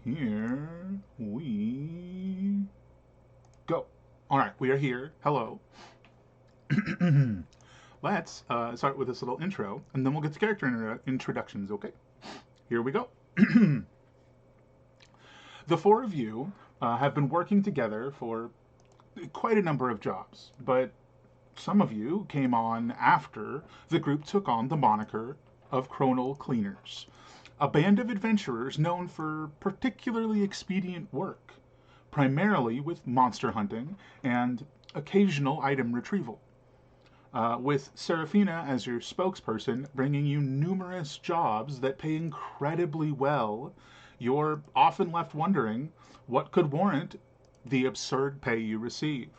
here we go. All right, we are here. Hello. Let's start with this little intro, and then we'll get to character introductions, okay? Here we go. The four of you have been working together for quite a number of jobs, but some of you came on after the group took on the moniker of Chronal Cleaners, a band of adventurers known for particularly expedient work, primarily with monster hunting and occasional item retrieval. With Serafina as your spokesperson, bringing you numerous jobs that pay incredibly well, you're often left wondering what could warrant the absurd pay you receive.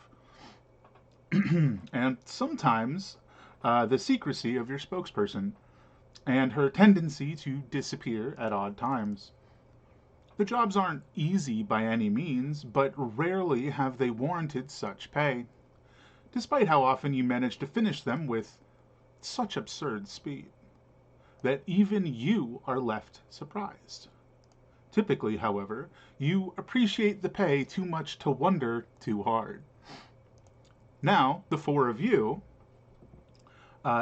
And sometimes the secrecy of your spokesperson and her tendency to disappear at odd times. The jobs aren't easy by any means, but rarely have they warranted such pay, despite how often you manage to finish them with such absurd speed that even you are left surprised. Typically, however, you appreciate the pay too much to wonder too hard. Now, the four of you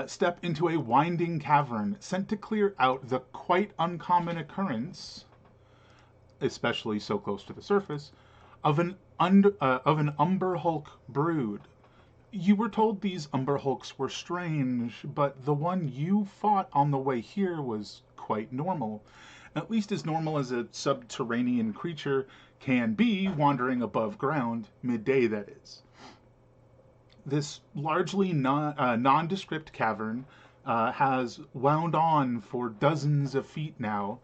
step into a winding cavern sent to clear out the quite uncommon occurrence, especially so close to the surface, of an umber hulk brood. You were told these umber hulks were strange, but the one you fought on the way here was quite normal. At least as normal as a subterranean creature can be wandering above ground, midday that is. This largely nondescript cavern has wound on for dozens of feet now.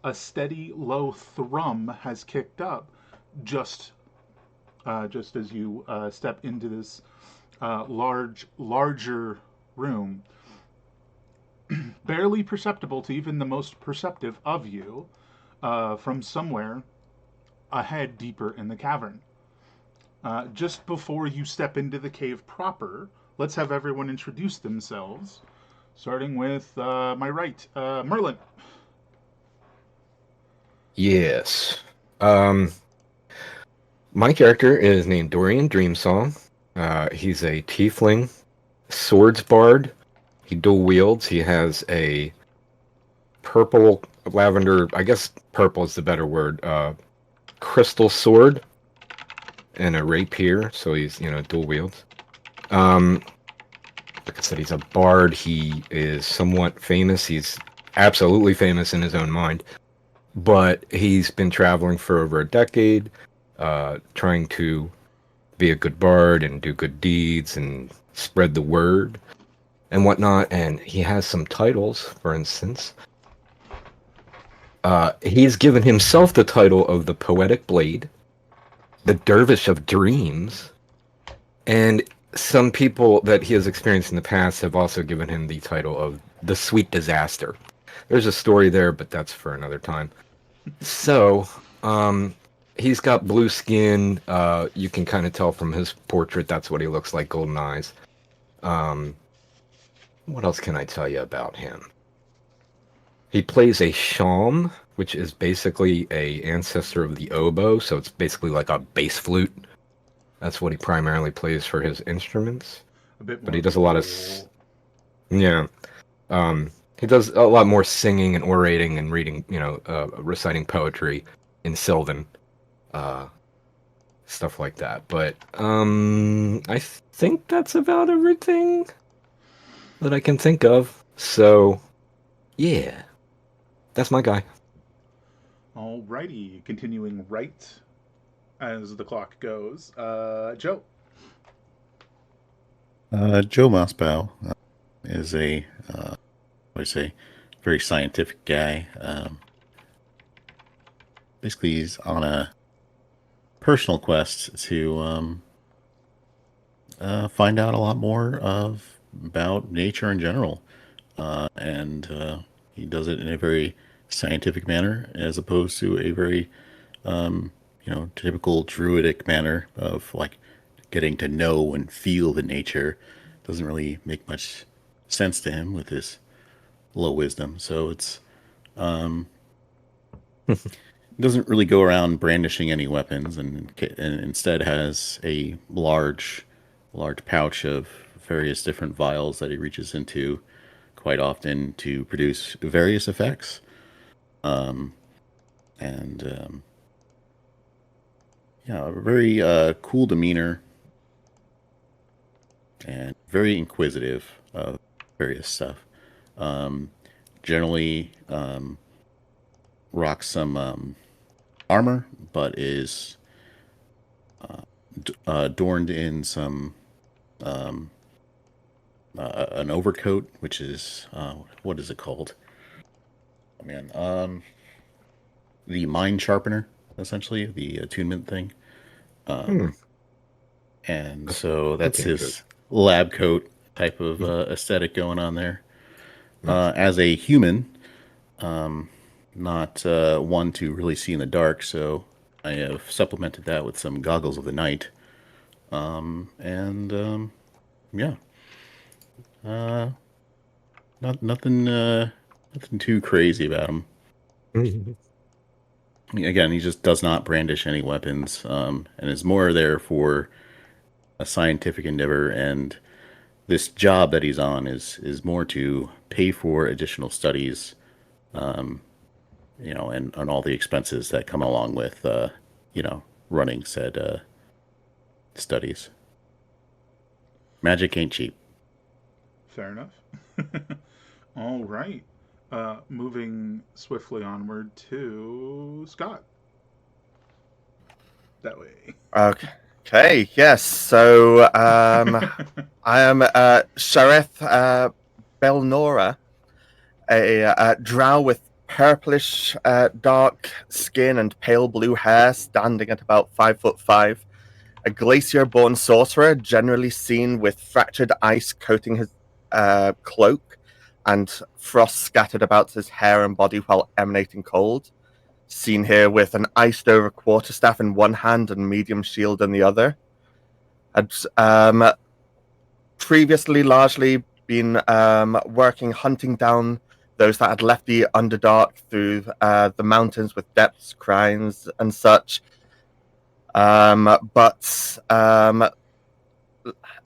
A steady, low thrum has kicked up just as you step into this larger room, barely perceptible to even the most perceptive of you, from somewhere ahead deeper in the cavern. Just before you step into the cave proper, let's have everyone introduce themselves, starting with my right, Merlin. Yes. Um, my character is named Dorian Dreamsong. He's a tiefling swords bard. He dual wields. He has a purple, lavender, I guess purple is the better word, crystal sword and a rapier. So he's, dual wields. Um, like I said, he's a bard. He is somewhat famous. He's absolutely famous in his own mind. But he's been traveling for over a decade, trying to be a good bard and do good deeds and spread the word and whatnot. And he has some titles, for instance. He's given himself the title of the Poetic Blade, the Dervish of Dreams, and some people that he has experienced in the past have also given him the title of the Sweet Disaster. There's a story there, but that's for another time. So, he's got blue skin. You can kind of tell from his portrait that's what he looks like, golden eyes. Um, what else can I tell you about him? He plays a shawm, which is basically a ancestor of the oboe, so it's basically like a bass flute. That's what he primarily plays for his instruments. A bit But more he does a lot of, full. yeah. He does a lot more singing and orating and reading, reciting poetry in Sylvan, uh, stuff like that. But I think that's about everything that I can think of. So yeah, that's my guy. Alrighty, continuing right as the clock goes. Joe. Joe Mossbaugh is what do I say, very scientific guy. Basically, he's on a personal quest to find out a lot more about nature in general, and he does it in a very scientific manner, as opposed to a very typical druidic manner of like getting to know and feel the nature. Doesn't really make much sense to him with his low wisdom. So it's doesn't really go around brandishing any weapons, and instead has a large pouch of various different vials that he reaches into quite often to produce various effects. And yeah, a very cool demeanor and very inquisitive of various stuff. Um, Generally rocks some armor, but is adorned in some um, an overcoat, which is what is it called? Oh man, the mind sharpener, essentially the attunement thing. Hmm. And That's, so that's that's interesting. his lab coat type of aesthetic going on there. Nice. As a human, not one to really see in the dark, so I have supplemented that with some goggles of the night. And yeah, uh, nothing, nothing too crazy about him. Again, he just does not brandish any weapons, and is more there for a scientific endeavor. And this job that he's on is more to pay for additional studies, and all the expenses that come along with, running said studies. Magic ain't cheap. Fair enough. All right. Moving swiftly onward to Scott. That way. Okay, yes. So I am Sheriff Belnora, a drow with purplish dark skin and pale blue hair, standing at about 5'5". A glacier-born sorcerer, generally seen with fractured ice coating his cloak and frost scattered about his hair and body while emanating cold. Seen here with an iced over quarterstaff in one hand and medium shield in the other. Had previously largely been working hunting down those that had left the Underdark through the mountains with depths, crimes, and such. But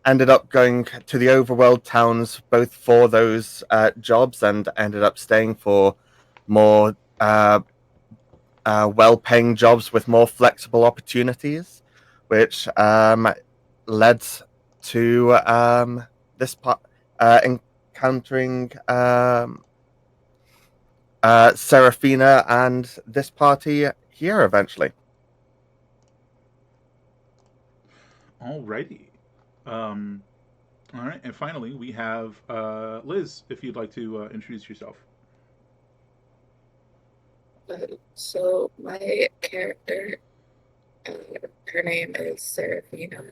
ended up going to the overworld towns both for those jobs and ended up staying for more well-paying jobs with more flexible opportunities, which led to this part encountering Serafina and this party here eventually. Alrighty. Um, all right. And finally, we have Liz, if you'd like to introduce yourself. So my character, uh, her name is Serafina,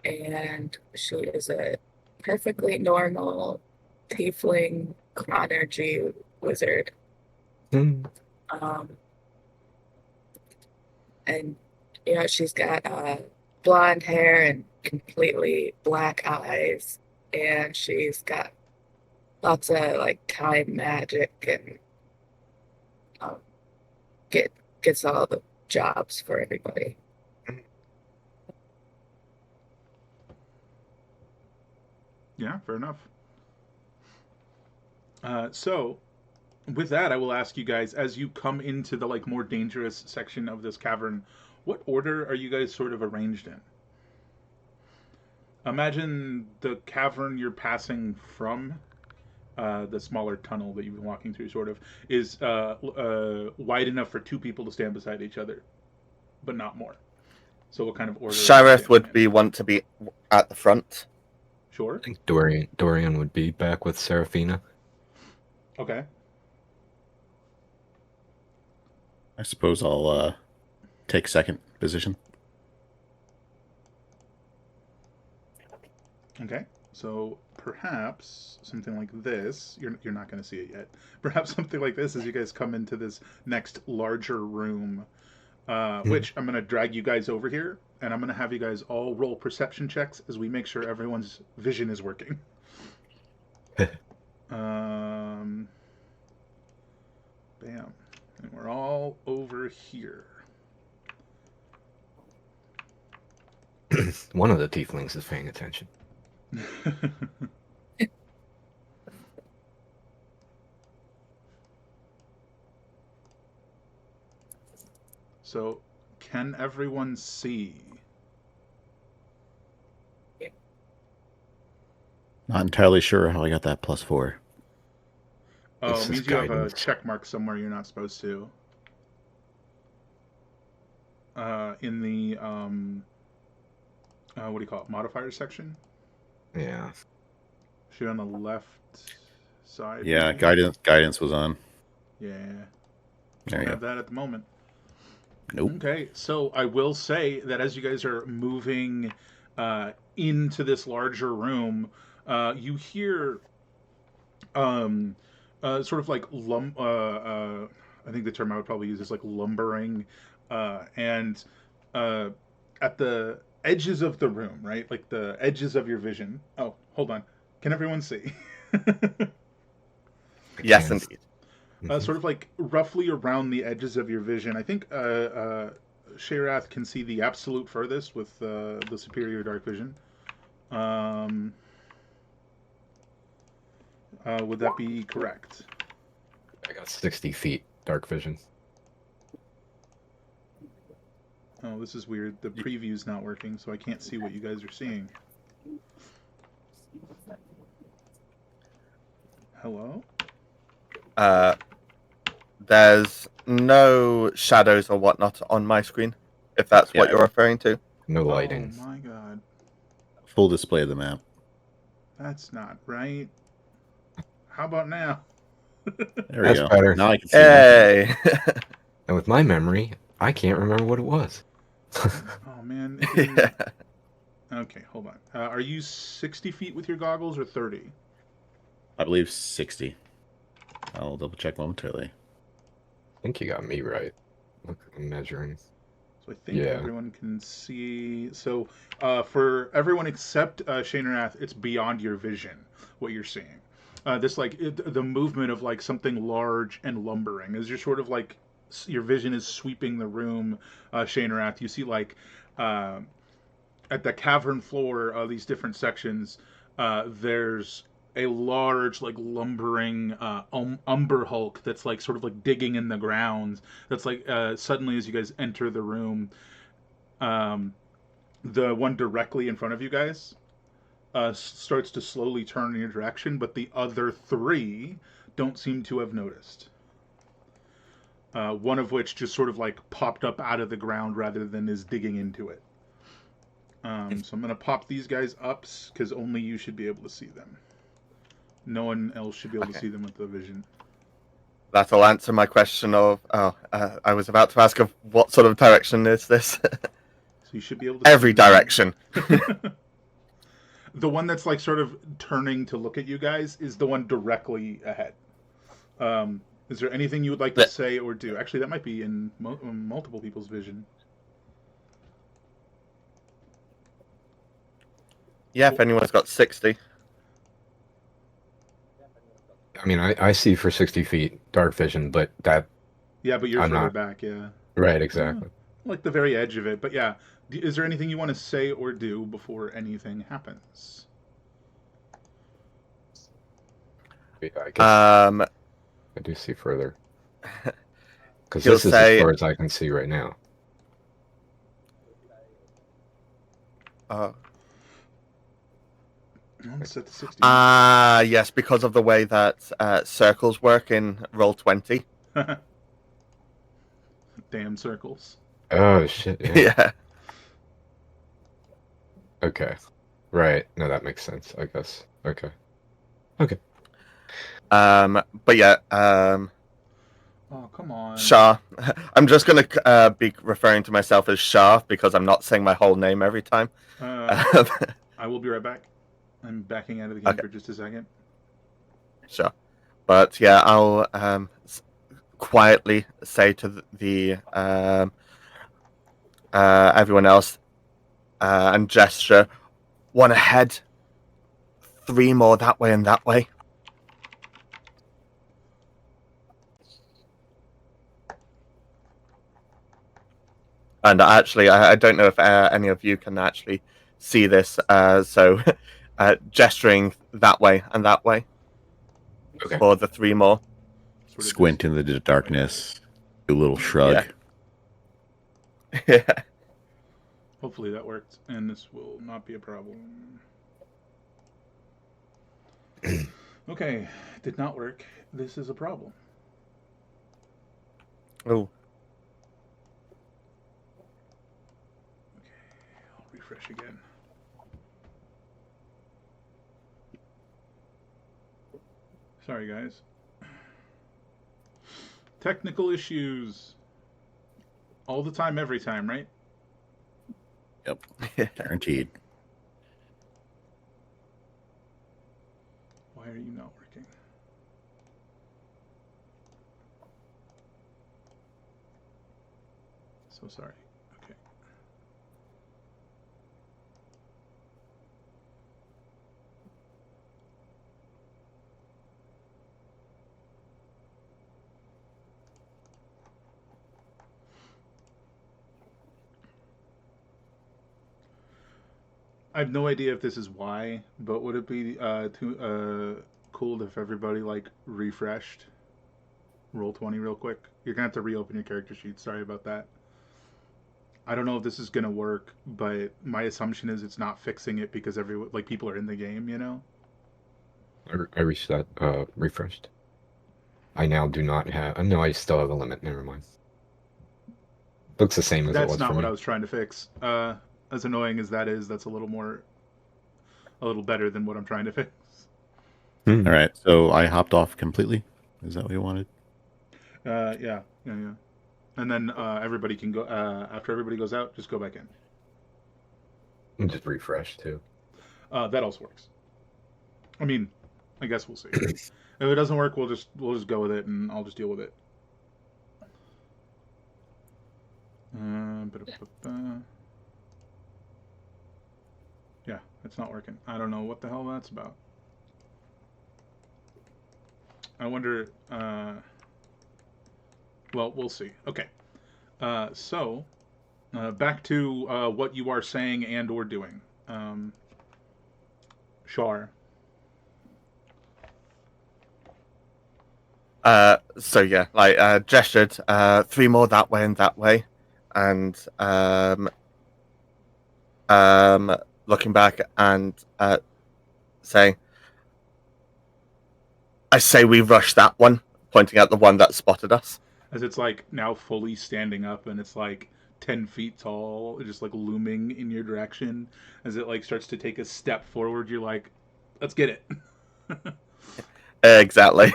and she is a perfectly normal tiefling chronergy wizard. Um, and she's got blonde hair and completely black eyes, and she's got lots of like time magic and um, gets all the jobs for everybody. Yeah, fair enough. So, with that, I will ask you guys as you come into the like more dangerous section of this cavern, what order are you guys sort of arranged in? Imagine the cavern you're passing from, the smaller tunnel that you've been walking through, sort of, is wide enough for two people to stand beside each other, but not more. So, what kind of order are you Sheriff standing would in? want to be at the front. Sure. I think Dorian would be back with Serafina. Okay. I suppose I'll take second position. Okay. So perhaps something like this. You're not going to see it yet. Perhaps something like this as you guys come into this next larger room, which I'm going to drag you guys over here, and I'm going to have you guys all roll perception checks as we make sure everyone's vision is working. Bam. And we're all over here. One of the tieflings is paying attention. So, can everyone see? Not entirely sure how I got that +4. Oh, This it is means you have a guidance. check mark somewhere you're not supposed to. In the what do you call it? Modifier section. Yeah. Should be on the left side. Yeah, maybe? guidance was on. Yeah. There Don't you have go. that at the moment. Nope. Okay, so I will say that as you guys are moving into this larger room, you hear sort of like I think the term I would probably use is like lumbering, and uh, at the edges of the room, right? Like the edges of your vision. Oh, hold on. Can everyone see? Yes, And indeed. Sort of like roughly around the edges of your vision. I think Sharath can see the absolute furthest with the superior dark vision. Would that be correct? I got 60 feet dark vision. Oh, this is weird. The preview's not working, so I can't see what you guys are seeing. Hello? There's no shadows or whatnot on my screen, if that's what Yeah. you're referring to. No Oh lighting. my god. Full display of the map. That's not right. How about now? There we That's go. better. Now I can see nothing. Hey! And with my memory, I can't remember what it was. Oh man. Yeah. Okay, hold on. Are you 60 feet with your goggles or 30? I believe 60. I'll double check momentarily. I think you got me right. Look, I'm measuring. So I think Yeah. everyone can see. So for everyone except Shainarath, it's beyond your vision what you're seeing. This like the movement of like something large and lumbering as you're sort of like your vision is sweeping the room. Shainarath, you see like at the cavern floor of these different sections, there's a large, like lumbering umber hulk that's like sort of like digging in the ground. That's like suddenly as you guys enter the room, um, the one directly in front of you guys starts to slowly turn in your direction, but the other three don't seem to have noticed. One of which just sort of like popped up out of the ground rather than is digging into it. So I'm going to pop these guys up because only you should be able to see them. No one else should be able to see them with the vision. That'll answer my question of, I was about to ask of what sort of direction is this? So you should be able to Every see them. direction. The one that's like sort of turning to look at you guys is the one directly ahead. Is there anything you would like to say or do? Actually, that might be in multiple people's vision. Yeah, if anyone's got 60. I mean, I see for 60 feet dark vision, but that... Yeah, but you're I'm further not. back, yeah. Right, exactly. Like the very edge of it. But yeah, is there anything you want to say or do before anything happens? I guess Um, I do see further. Because He'll this is say- as far as I can see right now. Let's set to 60. Yes, because of the way that circles work in Roll20. Damn circles. Oh, shit. Yeah. Yeah. Okay. Right. No, that makes sense, I guess. Okay. Okay. But yeah, Oh, come on. Shah. I'm just going to be referring to myself as Shah because I'm not saying my whole name every time. I will be right back. I'm backing out of the game Okay. for just a second. Sure. But yeah, I'll quietly say to the everyone else and gesture, one ahead, 3 more that way and that way. And actually, I don't know if any of you can actually see this. So, gesturing that way and that way Okay. for the 3 more. Sort of Squint in the darkness. Do a little shrug. Yeah. Hopefully that worked, and this will not be a problem. Okay, did not work. This is a problem. Oh, I'll refresh again. Sorry, guys. Technical issues. All the time, every time, right? Yep. yeah. Guaranteed. Why are you not working? So sorry. Okay. I have no idea if this is why, but would it be cool if everybody like refreshed Roll20 real quick? You're gonna have to reopen your character sheet. Sorry about that. I don't know if this is gonna work, but my assumption is it's not fixing it because people are in the game, you know. I reset, refreshed. I now do not have. No, I still have a limit. Never mind. Looks the same as it That's was not for what me. I was trying to fix. As annoying as that is, that's a little better than what I'm trying to fix. Hmm. All right. So I hopped off completely. Is that what you wanted? Yeah. And then everybody can go after everybody goes out. Just go back in. And just refresh too. That also works. I mean, I guess we'll see. If it doesn't work, we'll just go with it, and I'll just deal with it. Yeah, it's not working. I don't know what the hell that's about. I wonder. Well, we'll see. Okay. So, back to what you are saying and or doing. Shar. So yeah, like gestured 3 more that way and that way, and looking back and saying, "I say we rush that one," pointing at the one that spotted us. As it's like now fully standing up and it's like 10 feet tall, just like looming in your direction. As it like starts to take a step forward, you're like, let's get it. Exactly.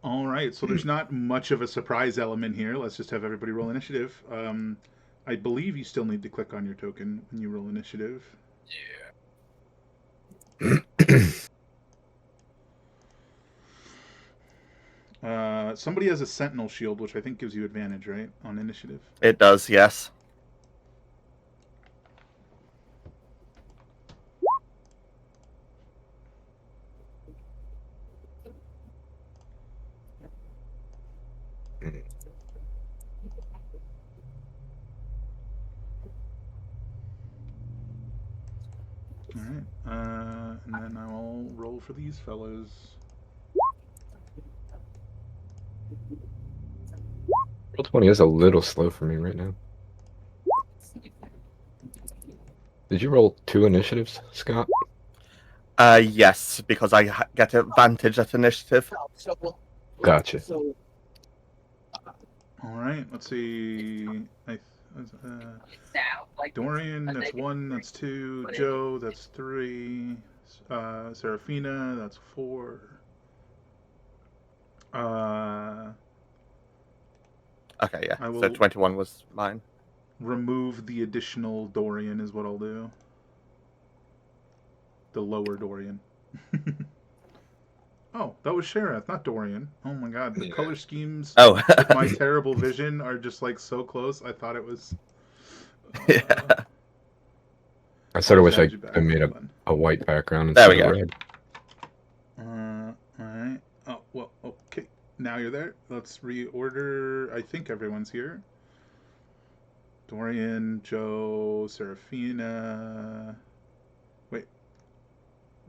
All right, so there's not much of a surprise element here. Let's just have everybody roll initiative. I believe you still need to click on your token when you roll initiative. Somebody has a sentinel shield, which I think gives you advantage, right, on initiative. It does, yes. All right, and then I'll roll for these fellows. Roll20 is a little slow for me right now. Did you roll 2 initiatives, Scott? Yes, because I get advantage at initiative. Gotcha. All right, let's see. Dorian, that's 1, that's 2. Joe, that's 3. Serafina, that's 4. Okay, yeah. I will- So 21 was mine. Remove the additional Dorian is what I'll do. The lower Dorian. Oh, that was Sheriff, not Dorian. Oh my god, the color schemes Oh. with my terrible vision are just like so close. I thought it was. Yeah. I sort of wish Add you back. I made Hold on. a white background There instead we of go. red. Alright. Oh, well, okay. Now you're there. Let's reorder. I think everyone's here. Dorian, Joe, Serafina. Wait.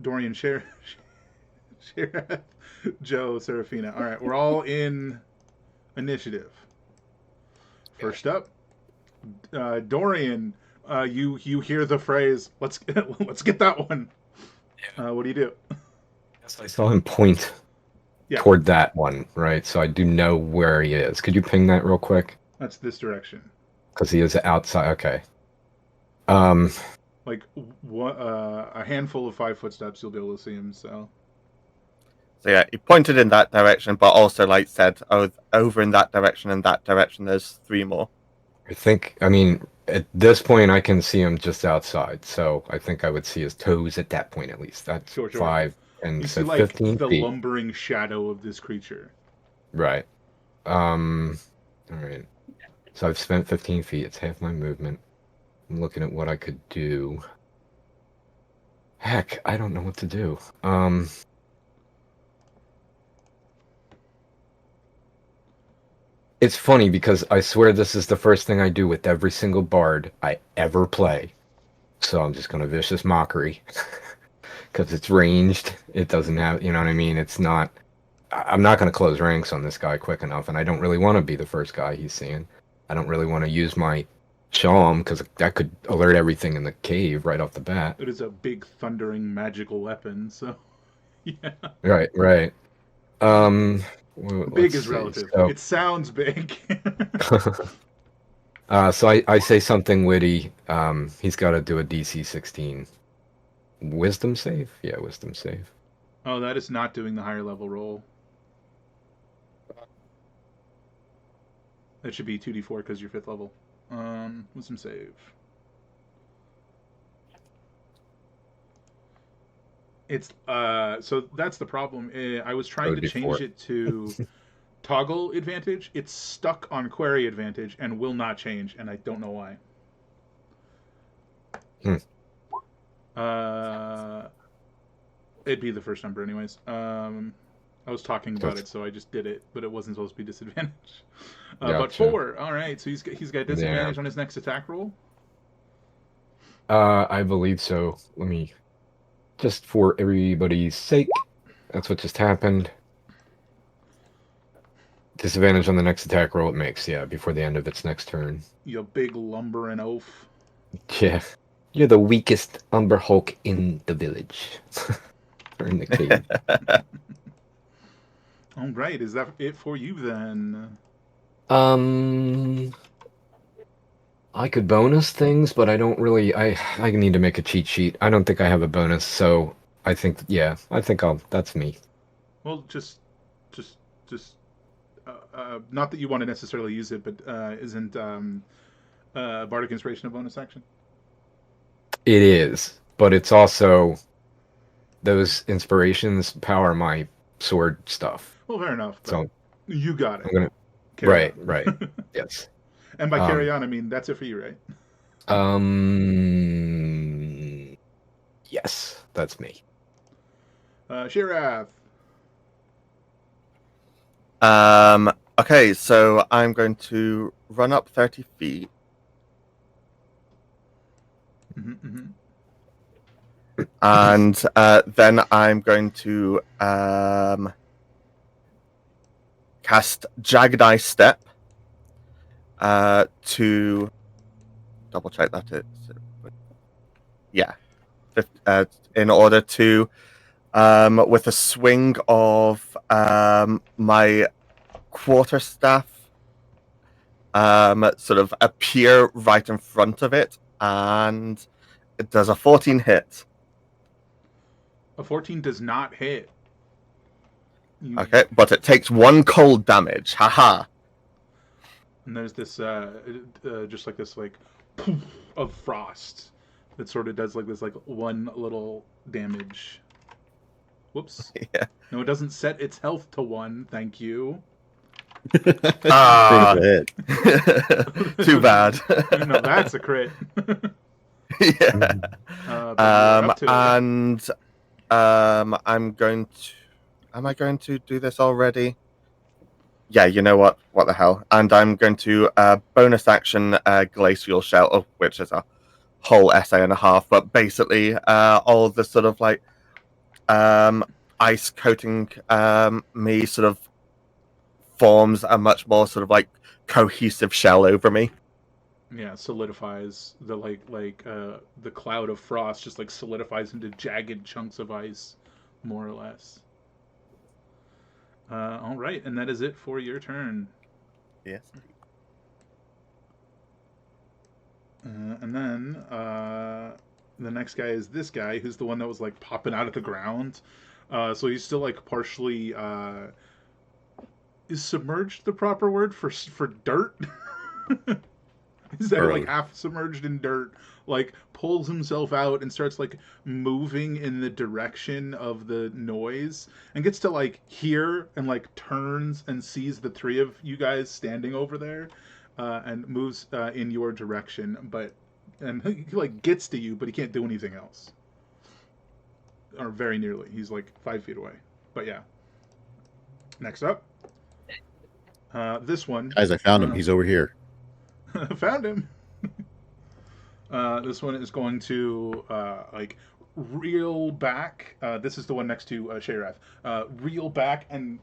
Dorian, Sheriff, Joe, Serafina. All right, we're all in initiative. First up, Dorian. You hear the phrase? Let's get that one. What do you do? Yes, I saw him point Yeah, toward that one, right? So I do know where he is. Could you ping that real quick? that's this direction. Because he is outside. Okay. Like a handful of 5 footsteps, you'll be able to see him. So yeah, he pointed in that direction, but also like said, "Oh, over in that direction and that direction, there's 3 more." I mean, at this point, I can see him just outside. So I think I would see his toes at that point, at least. That's Sure. 5 and You so see like 15 the feet. lumbering shadow of this creature. Right. All right. So I've spent 15 feet. It's half my movement. I'm looking at what I could do. Heck, I don't know what to do. It's funny because I swear this is the first thing I do with every single bard I ever play. So I'm just going to vicious mockery. Because it's ranged. It doesn't have, you know what I mean? It's not, I'm not going to close ranks on this guy quick enough, and I don't really want to be the first guy he's seeing. I don't really want to use my Shawm, because that could alert everything in the cave right off the bat. It is a big thundering magical weapon, so yeah. Right. Big is relative. So, It sounds big. so I say something witty. He's got to do a DC 16 wisdom save. Yeah, wisdom save. Oh, that is not doing the higher level roll. That should be 2d4 because you're 5th level. Wisdom save. It's so that's the problem. I was trying to change it to toggle advantage. It's stuck on query advantage and will not change, and I don't know why. It'd be the first number anyways. I was talking about it, so I just did it, but it wasn't supposed to be disadvantage. Gotcha. But 4. All right, so he's got disadvantage on his next attack roll. I believe so. Let me, just for everybody's sake, that's what just happened. Disadvantage on the next attack roll it makes, yeah, before the end of its next turn. You big lumbering oaf. Yeah. You're the weakest Umber Hulk in the village. Or in the cave. All right, is that it for you then? I could bonus things, but I don't really. I need to make a cheat sheet. I don't think I have a bonus, so I think that's me. Well, just, not that you want to necessarily use it, but isn't Bardic Inspiration a bonus action? It is, but it's also those inspirations power my sword stuff. Well, fair enough. So you got it. I'm gonna. Carry Right. Yes. And by carry on, I mean that's it for you, right? Yes, that's me. Shirath. Okay, so I'm going to run up 30 feet. And then I'm going to cast Jagged Eye Step to double check that it's in order to with a swing of my quarterstaff sort of appear right in front of it, and it does a 14 hit. A 14 does not hit. Okay, but it takes 1 cold damage. Haha. And there's this just like this like poof of frost that sort of does like this like 1 little damage. Whoops. Yeah. No, it doesn't set its health to 1. Thank you. Ah, hit. Too bad. No, that's a crit. Yeah. But you're up to it. And am I going to do this already? Yeah, you know what? What the hell? And I'm going to bonus action glacial shelter, which is a whole essay and a half, but basically all of the sort of like um, ice coating me sort of forms a much more sort of like cohesive shell over me. Yeah, solidifies the cloud of frost just like solidifies into jagged chunks of ice, more or less. All right, and that is it for your turn. Yes. And then the next guy is this guy, who's the one that was like popping out of the ground. So he's still like partially. Is submerged the proper word for dirt? Is that like Burrowed. half submerged in dirt? Like pulls himself out and starts like moving in the direction of the noise and gets to like hear and like turns and sees the three of you guys standing over there, and moves in your direction. But and he like gets to you, but he can't do anything else, or very nearly. He's like 5 feet away. But yeah. Next up, this one. Guys, I found him. He's over here. Found him. This one is going to like reel back. This is the one next to Shayrath. Reel back and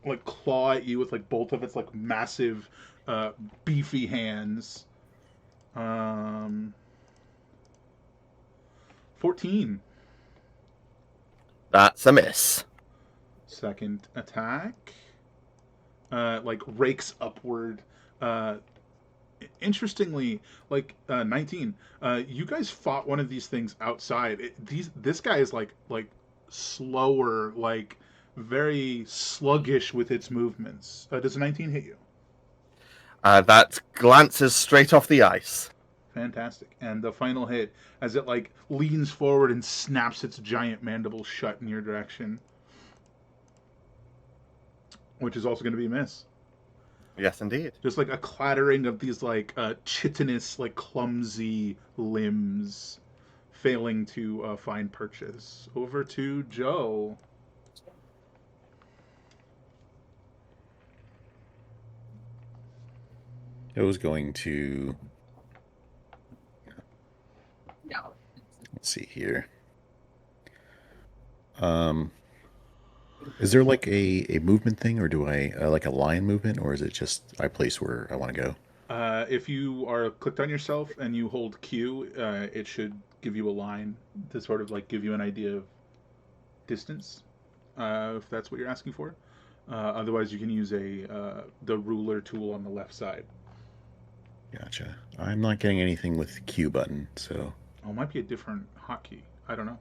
like claw at you with like both of its like massive, beefy hands. 14. That's a miss. Second attack. Like rakes upward. Interestingly, like 19. You guys fought one of these things outside. This guy is like slower, like very sluggish with its movements. Does a 19 hit you? That glances straight off the ice. Fantastic. And the final hit, as it like leans forward and snaps its giant mandible shut in your direction, which is also going to be a miss. Yes, indeed. Just like a clattering of these like chitinous, like clumsy limbs failing to find purchase. Over to Joe. I was going to. Let's see here. Is there like a movement thing, or do I like a line movement, or is it just I place where I want to go? If you are clicked on yourself and you hold Q, it should give you a line to sort of like give you an idea of distance, if that's what you're asking for. Otherwise, you can use the ruler tool on the left side. Gotcha. I'm not getting anything with the Q button, so. Oh, it might be a different hotkey. I don't know.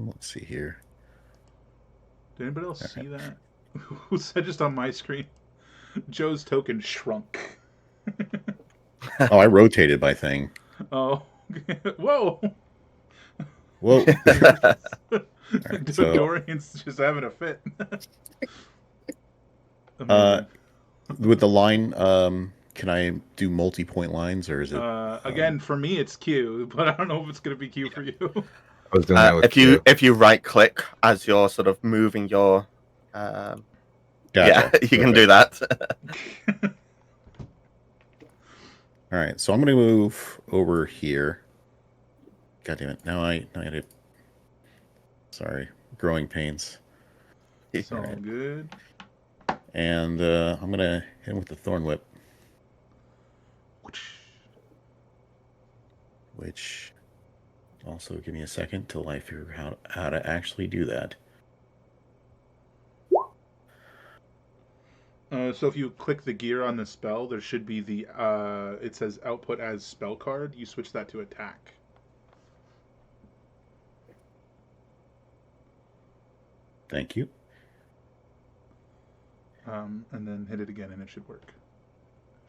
Let's see here. Did anybody else see that? Was that just on my screen? Joe's token shrunk. Oh, I rotated my thing. Oh, whoa! Whoa. Right, so, Dorian's just having a fit. with the line, can I do multi-point lines, or is it? Again, for me, it's Q, but I don't know if it's going to be Q for you. I was doing that with Q. If you right click as you're sort of moving your Gotcha. yeah, you can do that. All right, so I'm going to move over here. God damn it! Now I did. Sorry, growing pains. It's all good. And I'm going to hit him with the Thorn Whip, which also give me a second till I figure out how to actually do that. So if you click the gear on the spell, there should be the it says output as spell card. You switch that to attack. Thank you. And then hit it again, and it should work.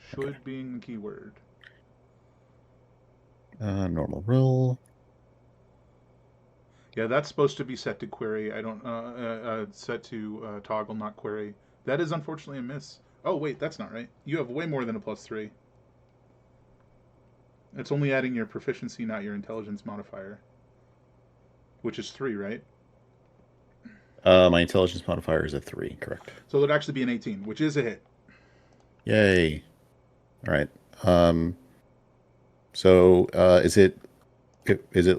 Should being the keyword. Normal roll. Yeah, that's supposed to be set to query. I don't set to toggle, not query. That is unfortunately a miss. Oh wait, that's not right. You have way more than a +3. It's only adding your proficiency, not your intelligence modifier, which is 3, right? My intelligence modifier is a 3, correct? So it'd actually be an 18, which is a hit. Yay. All right. So is it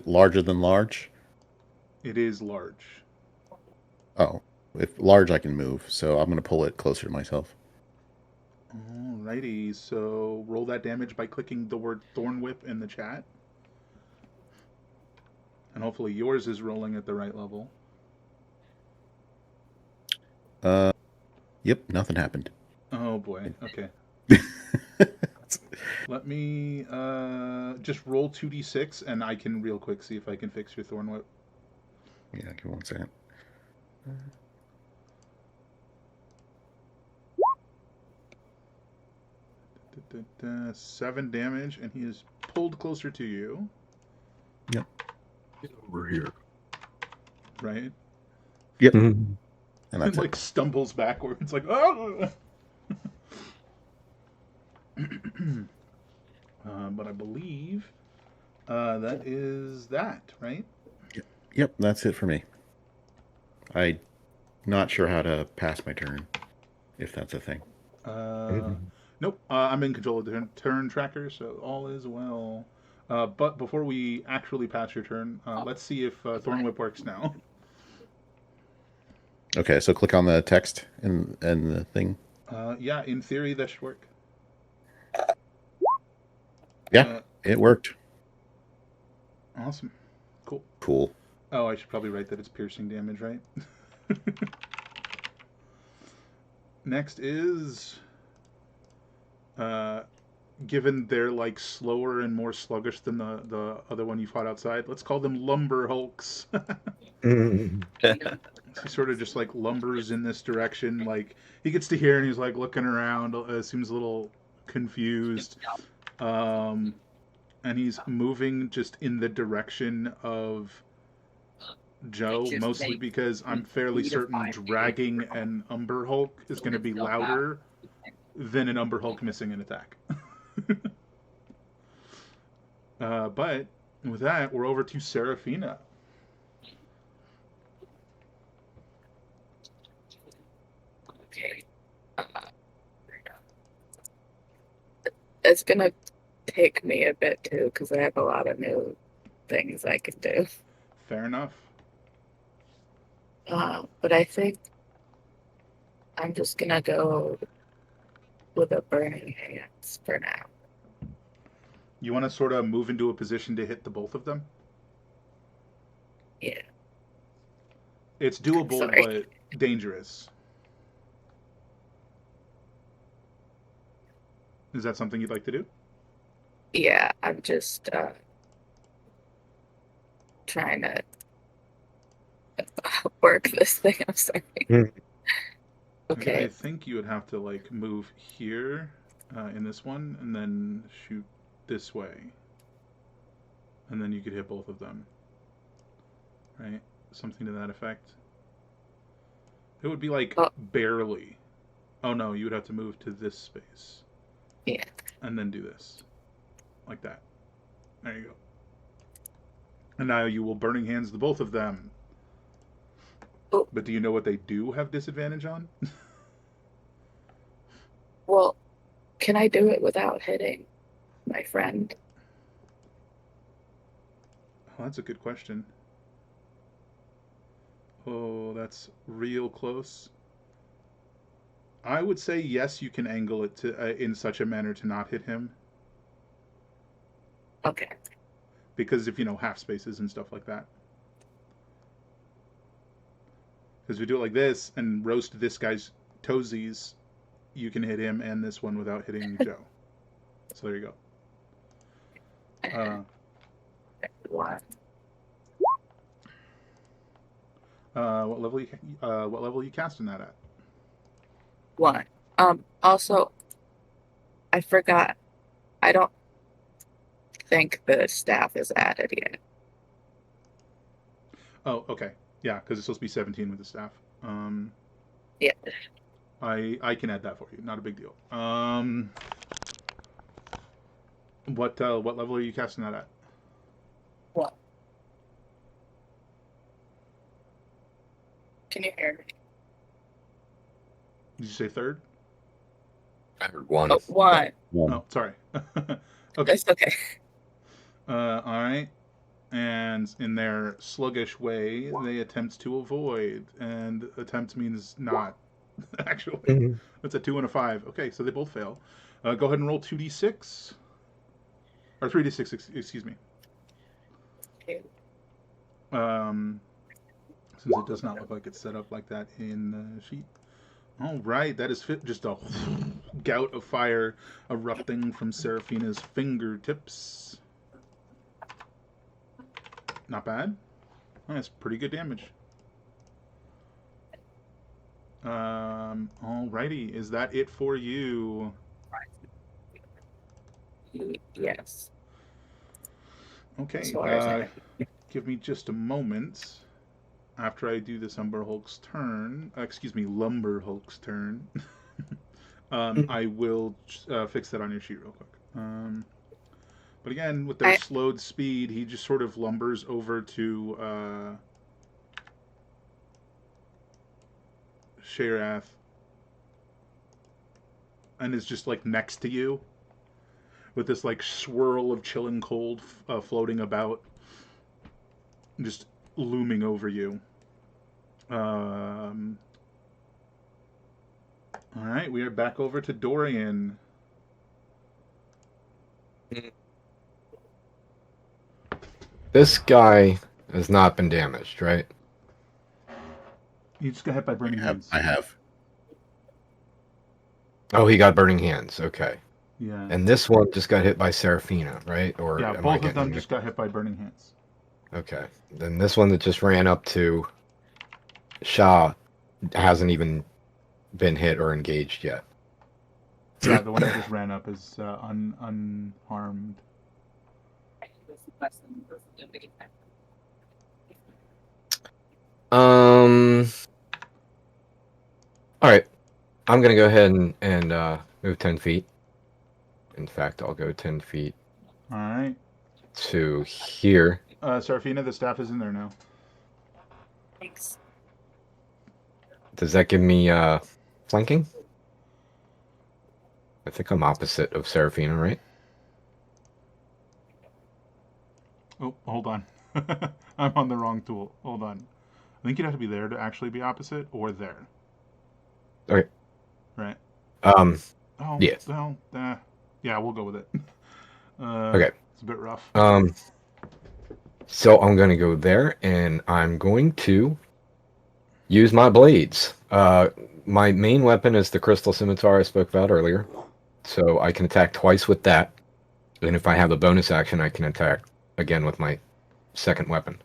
larger than large? It is large. Oh, if large, I can move. So I'm going to pull it closer to myself. Alrighty, so roll that damage by clicking the word Thorn Whip in the chat. And hopefully yours is rolling at the right level. Yep, nothing happened. Oh boy, okay. Let me just roll 2d6 and I can real quick see if I can fix your Thorn Whip. Yeah, give me 1 second. 7 damage, and he is pulled closer to you. Yep. Get over here. Right? Yep. Mhm. And that's like stumbles backwards, like, oh! But I believe that is that, right? Yep, that's it for me. I'm not sure how to pass my turn, if that's a thing. Nope. I'm in control of the turn tracker, so all is well. But before we actually pass your turn, let's see if Thorn Whip works now. Okay, so click on the text and the thing. Yeah, in theory, that should work. Yeah, it worked. Awesome. Cool. Cool. Oh, I should probably write that it's piercing damage, right? Next is, given they're like slower and more sluggish than the other one you fought outside, let's call them Lumber Hulks. Mhm. He sort of just like lumbers in this direction. Like he gets to here and he's like looking around, seems a little confused. And he's moving just in the direction of Joe, mostly because I'm fairly certain dragging an Umber Hulk is going to be louder than an Umber Hulk missing an attack. But with that, we're over to Serafina. Okay. It's gonna take me a bit too, because I have a lot of new things I can do. Fair enough. But I think I'm just gonna go with a burning hands for now. You want to sort of move into a position to hit the both of them? Yeah. It's doable, Sorry. but dangerous. Is that something you'd like to do? Yeah, I'm just trying to work this thing. I'm sorry. Mhm. I Okay. think you would have to like move here in this one, and then shoot this way, and then you could hit both of them. Right? Something to that effect. It would be like Oh, barely. Oh no, you would have to move to this space, yeah. and then do this, like that. There you go. And now you will burning hands the both of them. Oh, But do you know what they do have disadvantage on? well, can I do it without hitting my friend? Oh, that's a good question. Oh, that's real close. I would say yes, you can angle it to in such a manner to not hit him, Okay. because if you know half spaces and stuff like that. Because we do it like this and roast this guy's toesies, you can hit him and this one without hitting Joe. So there you go. One. What level are you casting that at? One. Also, I forgot. I don't think the staff is added yet. Oh, okay. Yeah, because it's supposed to be 17 with the staff. Yeah. I can add that for you. Not a big deal. What level are you casting that at? One. can you hear me? Did you say third? I heard one. Oh, one. Oh, sorry. Okay. That's okay. All right. And in their sluggish way, they attempt to avoid. And attempt means not, actually. Mhm. That's a 2 and a 5. Okay, so they both fail. Go ahead and roll 2d6. Or 3d6, excuse me. Okay. Since it does not look like it's set up like that in the sheet. All right, that is just a gout of fire erupting from Seraphina's fingertips. Not bad. That's pretty good damage. Alrighty, is that it for you? Yes. Okay, As far as I give me just a moment. After I do this Lumber Hulk's turn, I will fix that on your sheet real quick. But again, with their I slowed speed, he just sort of lumbers over to Sharath and is just like next to you with this like swirl of chilling cold floating about, just looming over you. All right, we are back over to Dorian. This guy has not been damaged, right? You just got hit by burning hands. I have. Oh, he got burning hands. Okay. Yeah. And this one just got hit by Seraphina, right? Or Yeah, am I both of getting them just got hit by burning hands. Okay. Then this one that just ran up to Shah hasn't even been hit or engaged yet. Yeah, the one that just ran up is unharmed. All right. I'm gonna go ahead and move 10 feet. In fact, I'll go 10 feet All right. to here. Seraphina, the staff is in there now. thanks. Does that give me flanking? I think I'm opposite of Seraphina, right? Oh, hold on. I'm on the wrong tool. Hold on. I think you'd have to be there to actually be opposite, or there. Okay. Right. Oh, Yeah. yeah. Well, yeah, we'll go with it. Okay. It's a bit rough. So I'm going to go there, and I'm going to use my blades. My main weapon is the crystal scimitar I spoke about earlier, so I can attack twice with that. And if I have a bonus action, I can attack again with my second weapon.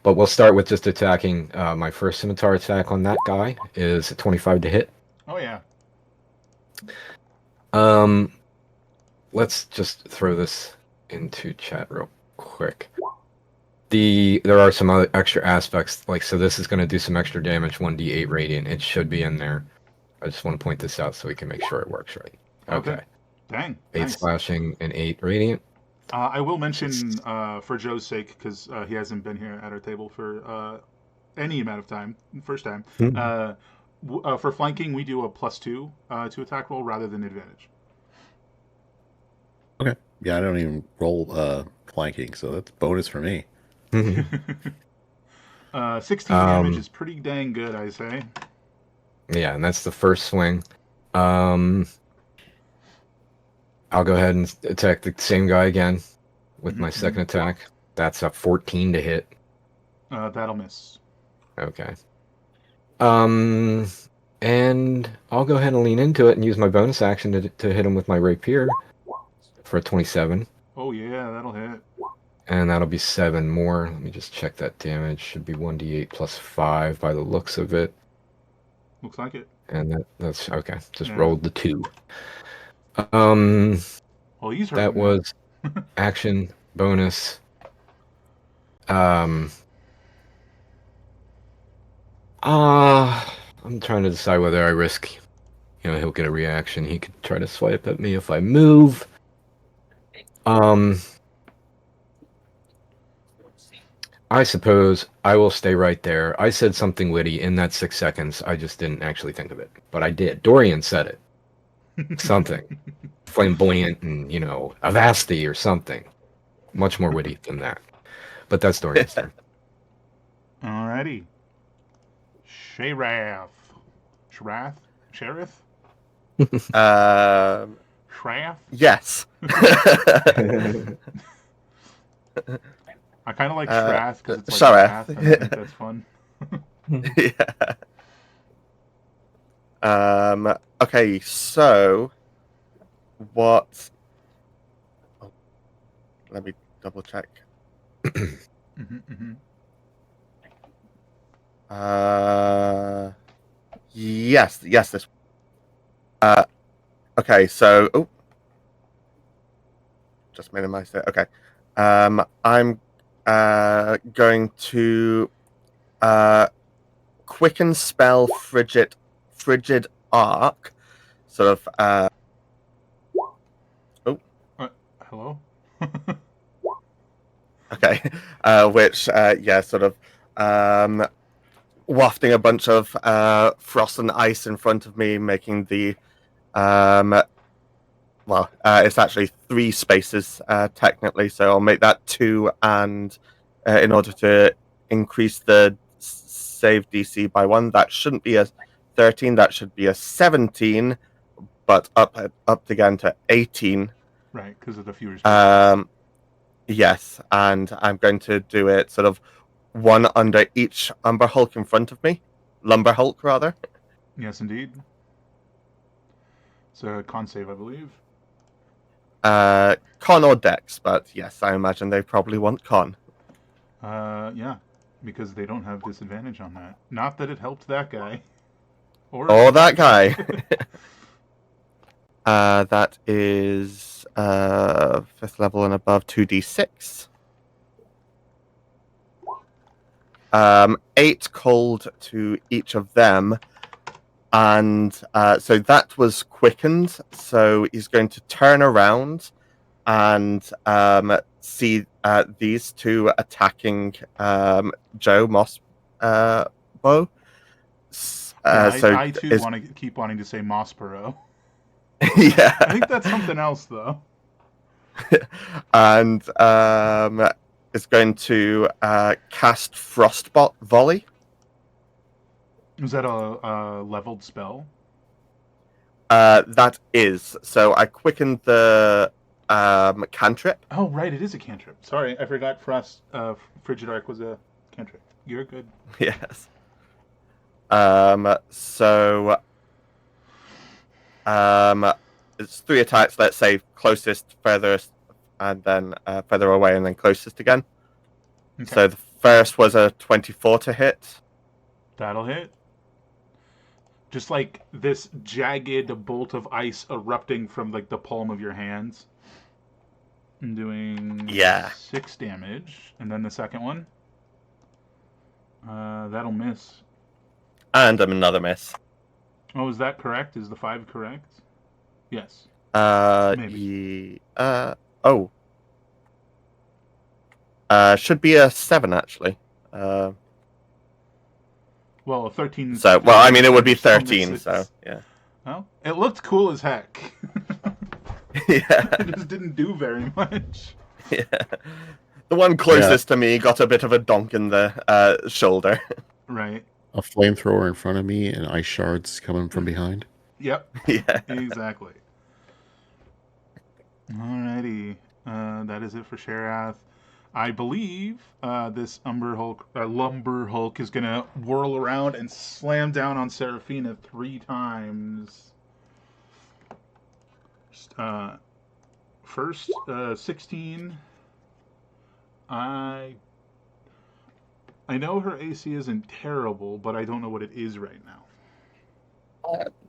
But we'll start with just attacking. My first scimitar attack on that guy is 25 to hit. Oh yeah. Let's just throw this into chat real quick. There are some other extra aspects, like, so this is going to do some extra damage, 1d8 radiant. It should be in there. I just want to point this out so we can make sure it works right. Okay. Dang. 8 Nice. slashing and 8 radiant. I will mention, for Joe's sake, because he hasn't been here at our table for any amount of time, first time. For flanking, we do a +2 to attack roll rather than advantage. Okay. Yeah, I don't even roll flanking, so that's bonus for me. 16 damage is pretty dang good, I say. Yeah, and that's the first swing. I'll go ahead and attack the same guy again with my second attack. That's a 14 to hit. That'll miss. Okay. And I'll go ahead and lean into it and use my bonus action to hit him with my rapier for a 27. Oh yeah, that'll hit. And that'll be 7 more. Let me just check that damage. Should be 1d8 plus 5 by the looks of it. Looks like it. And that's okay. Just Yeah. rolled the 2. Well, he's hurt. That was action bonus. I'm trying to decide whether I risk, he'll get a reaction. He could try to swipe at me if I move. I suppose I will stay right there. I said something witty in that 6 seconds. I just didn't actually think of it, but I did. Dorian said it. Something flamboyant and Avasti or something. Much more witty than that. But that's Dorian's turn. Alrighty. Sharath. Sharath? Sheriff? Um, Shrath? yes. I kind of like Uh, Shrath because it's like Sharath. wrath, and I think that's fun. Yeah. Okay, so what? Oh, let me double check. Yes, this. Okay, so just minimize it. Okay, I'm going to quicken spell frigid arc, sort of. Hello? Okay, which sort of wafting a bunch of frost and ice in front of me, making the it's actually 3 spaces technically, so I'll make that 2, and in order to increase the save DC by 1, that shouldn't be a 13, that should be a 17, but up again to 18. Right, because of the fewer spaces. Yes, and I'm going to do it sort of one under each Umber Hulk in front of me. Lumber Hulk, rather. Yes, indeed. It's a con save, I believe. Con or Dex, but yes, I imagine they probably want Con. Yeah, because they don't have disadvantage on that. Not that it helped that guy. Or that guy. That is 5th level and above, 2d6. 8 cold to each of them. And so that was quickened. So he's going to turn around and see these 2 attacking Joe Moss Bow. I too want to keep wanting to say Mossborough. Yeah. I think that's something else, though. And is going to cast Frostbot Volley. Is that a leveled spell? That is. So I quickened the cantrip. Oh, right, it is a cantrip. Sorry, I forgot Frigid Arc was a cantrip. You're good. Yes. So it's 3 attacks. Let's say closest, furthest, and then further away, and then closest again. Okay. So the first was a 24 to hit. That'll hit. Just like this jagged bolt of ice erupting from like the palm of your hands. And doing 6 damage. And then the second one. That'll miss. And another miss. Oh, is that correct? Is the 5 correct? Yes. Maybe. Should be a 7 actually. Well, a 13. So, well, I mean, it would be 13. So, yeah. Well, it looked cool as heck. Yeah. It just didn't do very much. Yeah. The one closest to me got a bit of a donk in the shoulder. Right. A flamethrower in front of me and ice shards coming from behind. Yep. Yeah. Exactly. Alrighty. That is it for Sharath. I believe this Lumber Hulk is going to whirl around and slam down on Seraphina 3 times. First, 16. I know her AC isn't terrible, but I don't know what it is right now.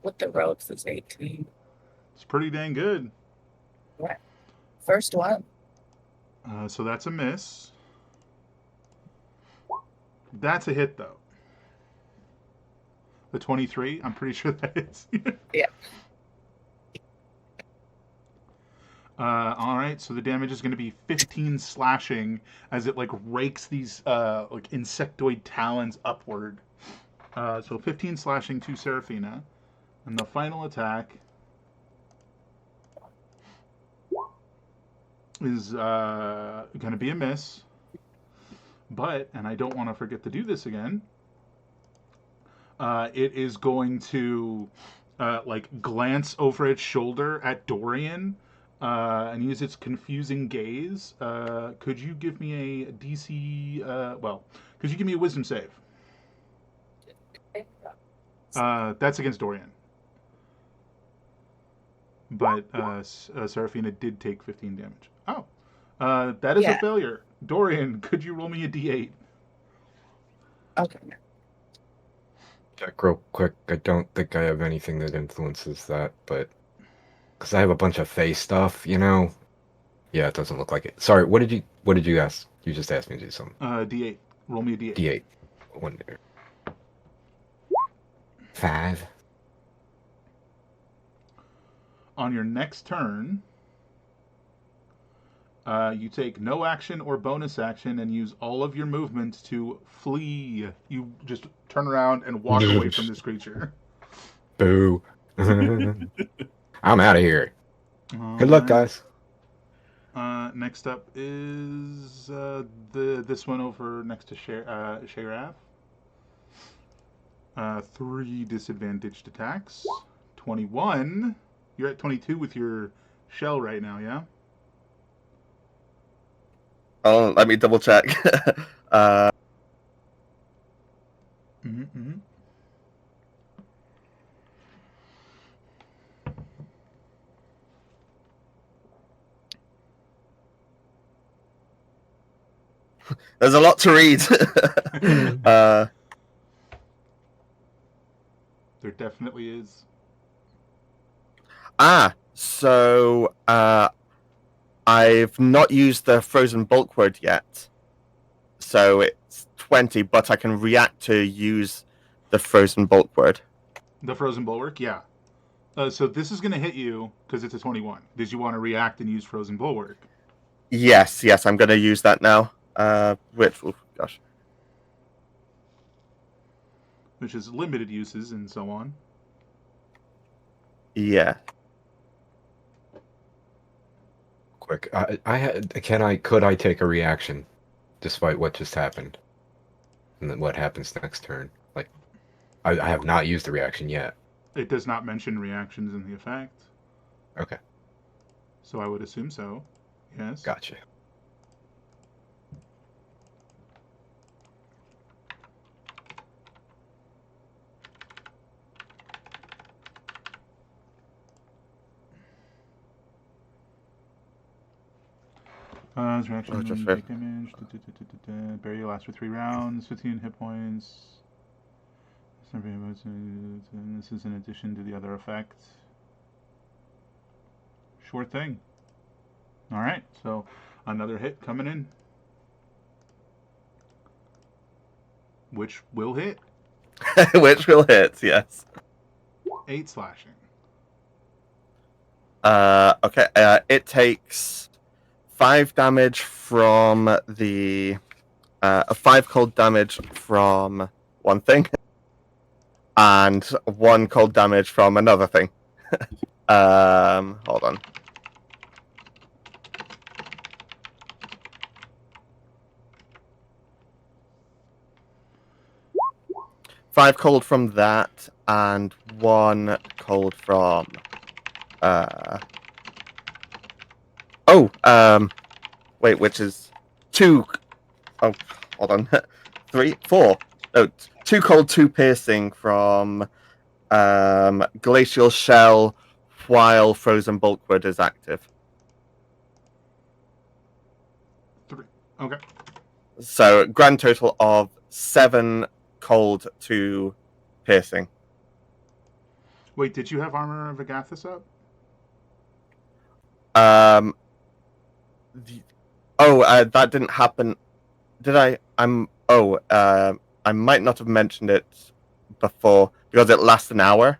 With the ropes, it's 18. It's pretty dang good. Right. First one. So that's a miss. That's a hit, though. The 23, I'm pretty sure that is. Yeah. All right, so the damage is going to be 15 slashing as it like rakes these like insectoid talons upward. So 15 slashing to Seraphina, and the final attack is going to be a miss. But, and I don't want to forget to do this again, it is going to like glance over its shoulder at Dorian and use its confusing gaze. Could you give me a DC? Could you give me a Wisdom save? That's against Dorian. But Seraphina did take 15 damage. Oh, that is a Yeah. failure. Dorian, could you roll me a D8? Okay. Check real quick. I don't think I have anything that influences that, but because I have a bunch of face stuff, you know. Yeah, it doesn't look like it. Sorry, what did you ask? You just asked me to do something. D8. Roll me a D8. D8. One there. 5. On your next turn, you take no action or bonus action and use all of your movement to flee. You just turn around and walk away from this creature. Boo. I'm out of here. Good luck, guys. Next up is this one over next to Sharaf. 3 disadvantaged attacks. 21. You're at 22 with your shell right now, yeah? Oh, let me double check. Mm-hmm. There's a lot to read. There definitely is. So I've not used the frozen bulk word yet. So it's 20, but I can react to use the frozen bulk word. The frozen bulwark, yeah. So this is going to hit you because it's a 21. Did you want to react and use frozen bulwark? Yes, I'm going to use that now. Gosh. Which is limited uses and so on. Yeah. Quick, could I take a reaction, despite what just happened, and then what happens next turn? Like, I have not used the reaction yet. It does not mention reactions in the effect. Okay. So I would assume so. Yes. Gotcha. Reaction, just take damage. Barrier lasts for 3 rounds. 15 hit points. This is in addition to the other effect. Sure thing. All right, so another hit coming in, which will hit. Which will hit, yes. 8 slashing. Okay. It takes 5 damage from the 5 cold damage from one thing, and 1 cold damage from another thing. Hold on. Five cold from that, and 1 cold from. Wait, which is 2. Oh, hold on. 3, 4. No, 2 cold, 2 piercing from glacial shell while frozen bulkwood is active. 3. Okay. So grand total of 7 cold, 2 piercing. Wait, did you have Armor of Agathis up? That didn't happen. Did I? I might not have mentioned it before because it lasts an hour.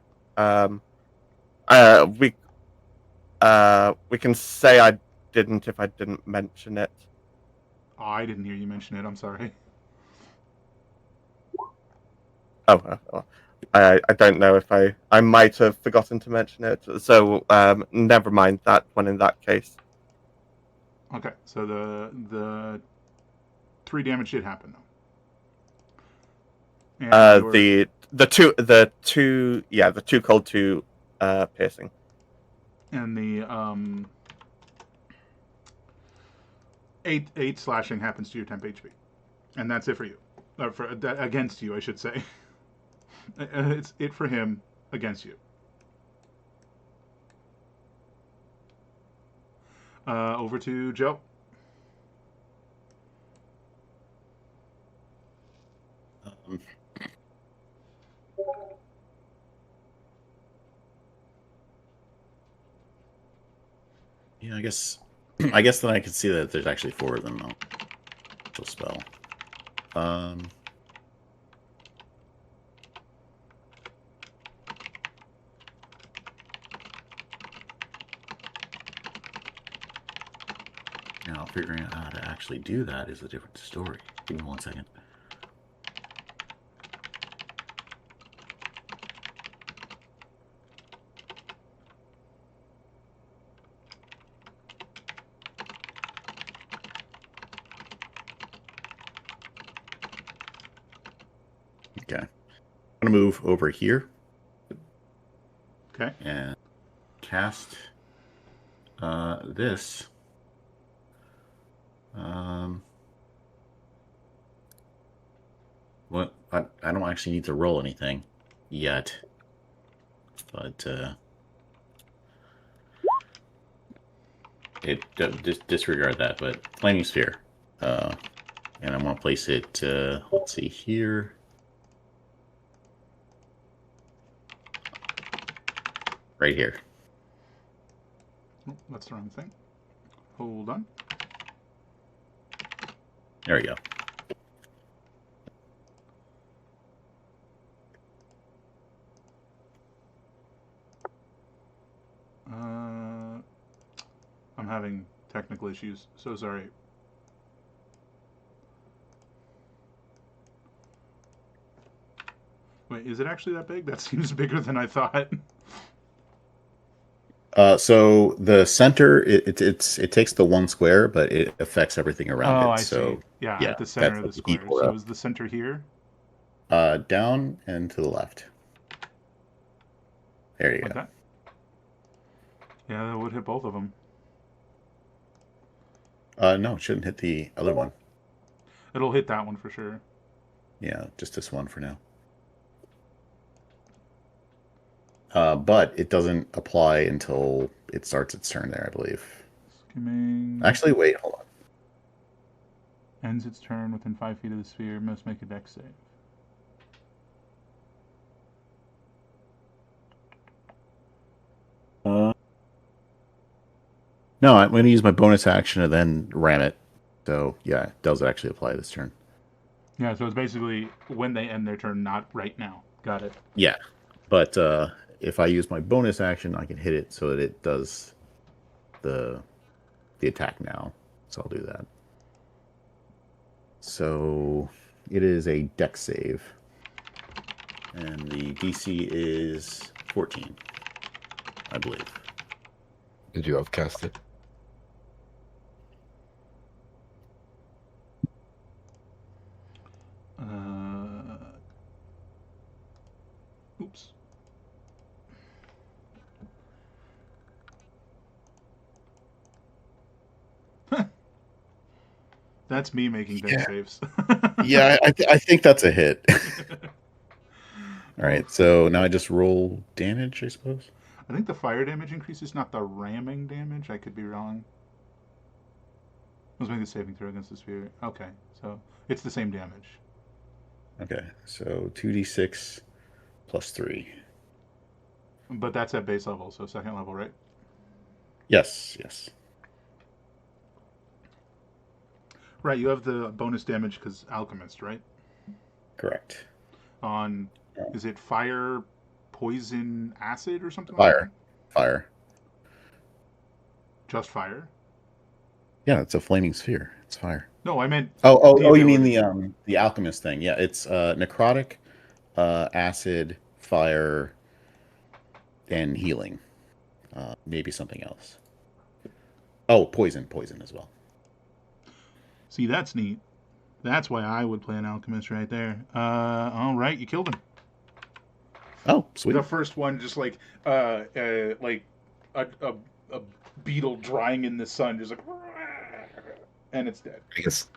We can say I didn't if I didn't mention it. Oh, I didn't hear you mention it. I'm sorry. I don't know if I might have forgotten to mention it. So never mind that one in that case. Okay, so the 3 damage did happen though. And your The two cold 2 piercing. and the 8 slashing happens to your temp HP, and that's it for you. Against you, I should say. It's it for him against you. Over to Joe. Um, yeah, I guess then I can see that there's actually 4 of them now. Spell. Now figuring out how to actually do that is a different story. Give me 1 second. Okay. I'm going to move over here. Okay. And cast this. What? I don't actually need to roll anything yet. But just disregard that. But flaming sphere. And I'm going to place it, let's see, here. Right here. Oh, that's the wrong thing. Hold on. There we go. I'm having technical issues, so sorry. Wait, is it actually that big? That seems bigger than I thought. So the center, it takes the 1 square, but it affects everything around Oh, it. I So see. Yeah, yeah, at the center that's of the like the square. detour So up. is the center here? Down and to the left. There you Like go. that? Yeah, that would hit both of them. No, it shouldn't hit the other one. It'll hit that one for sure. Yeah, just this one for now. But it doesn't apply until it starts its turn there, I believe. Skimming. Actually, wait, hold on. Ends its turn within 5 feet of the sphere. Must make a dex save. No, I'm going to use my bonus action and then ram it. So, yeah, it does actually apply this turn. Yeah, so it's basically when they end their turn, not right now. Got it. Yeah, but if I use my bonus action, I can hit it so that it does the attack now. So I'll do that. So it is a dex save. And the DC is 14, I believe. Did you outcast it? Oops. That's me making dex saves. Yeah, I think that's a hit. All right, so now I just roll damage, I suppose. I think the fire damage increases, not the ramming damage. I could be wrong. Let's make the saving throw against the sphere. Okay, so it's the same damage. Okay, so 2d6 plus 3. But that's at base level, so second level, right? Yes, yes. Right, you have the bonus damage because alchemist, right? Correct. On, is it fire, poison, acid, or something like Fire. that? Fire. Just fire? Yeah, it's a flaming sphere. It's fire. No, I meant Oh, you mean ability. the alchemist thing? Yeah, it's necrotic, acid, fire, and healing. Maybe something else. Oh, poison as well. See, that's neat. That's why I would play an alchemist right there. All right, you killed him. Oh, The sweet. first one, just like a a beetle drying in the sun, just like, and it's dead. I guess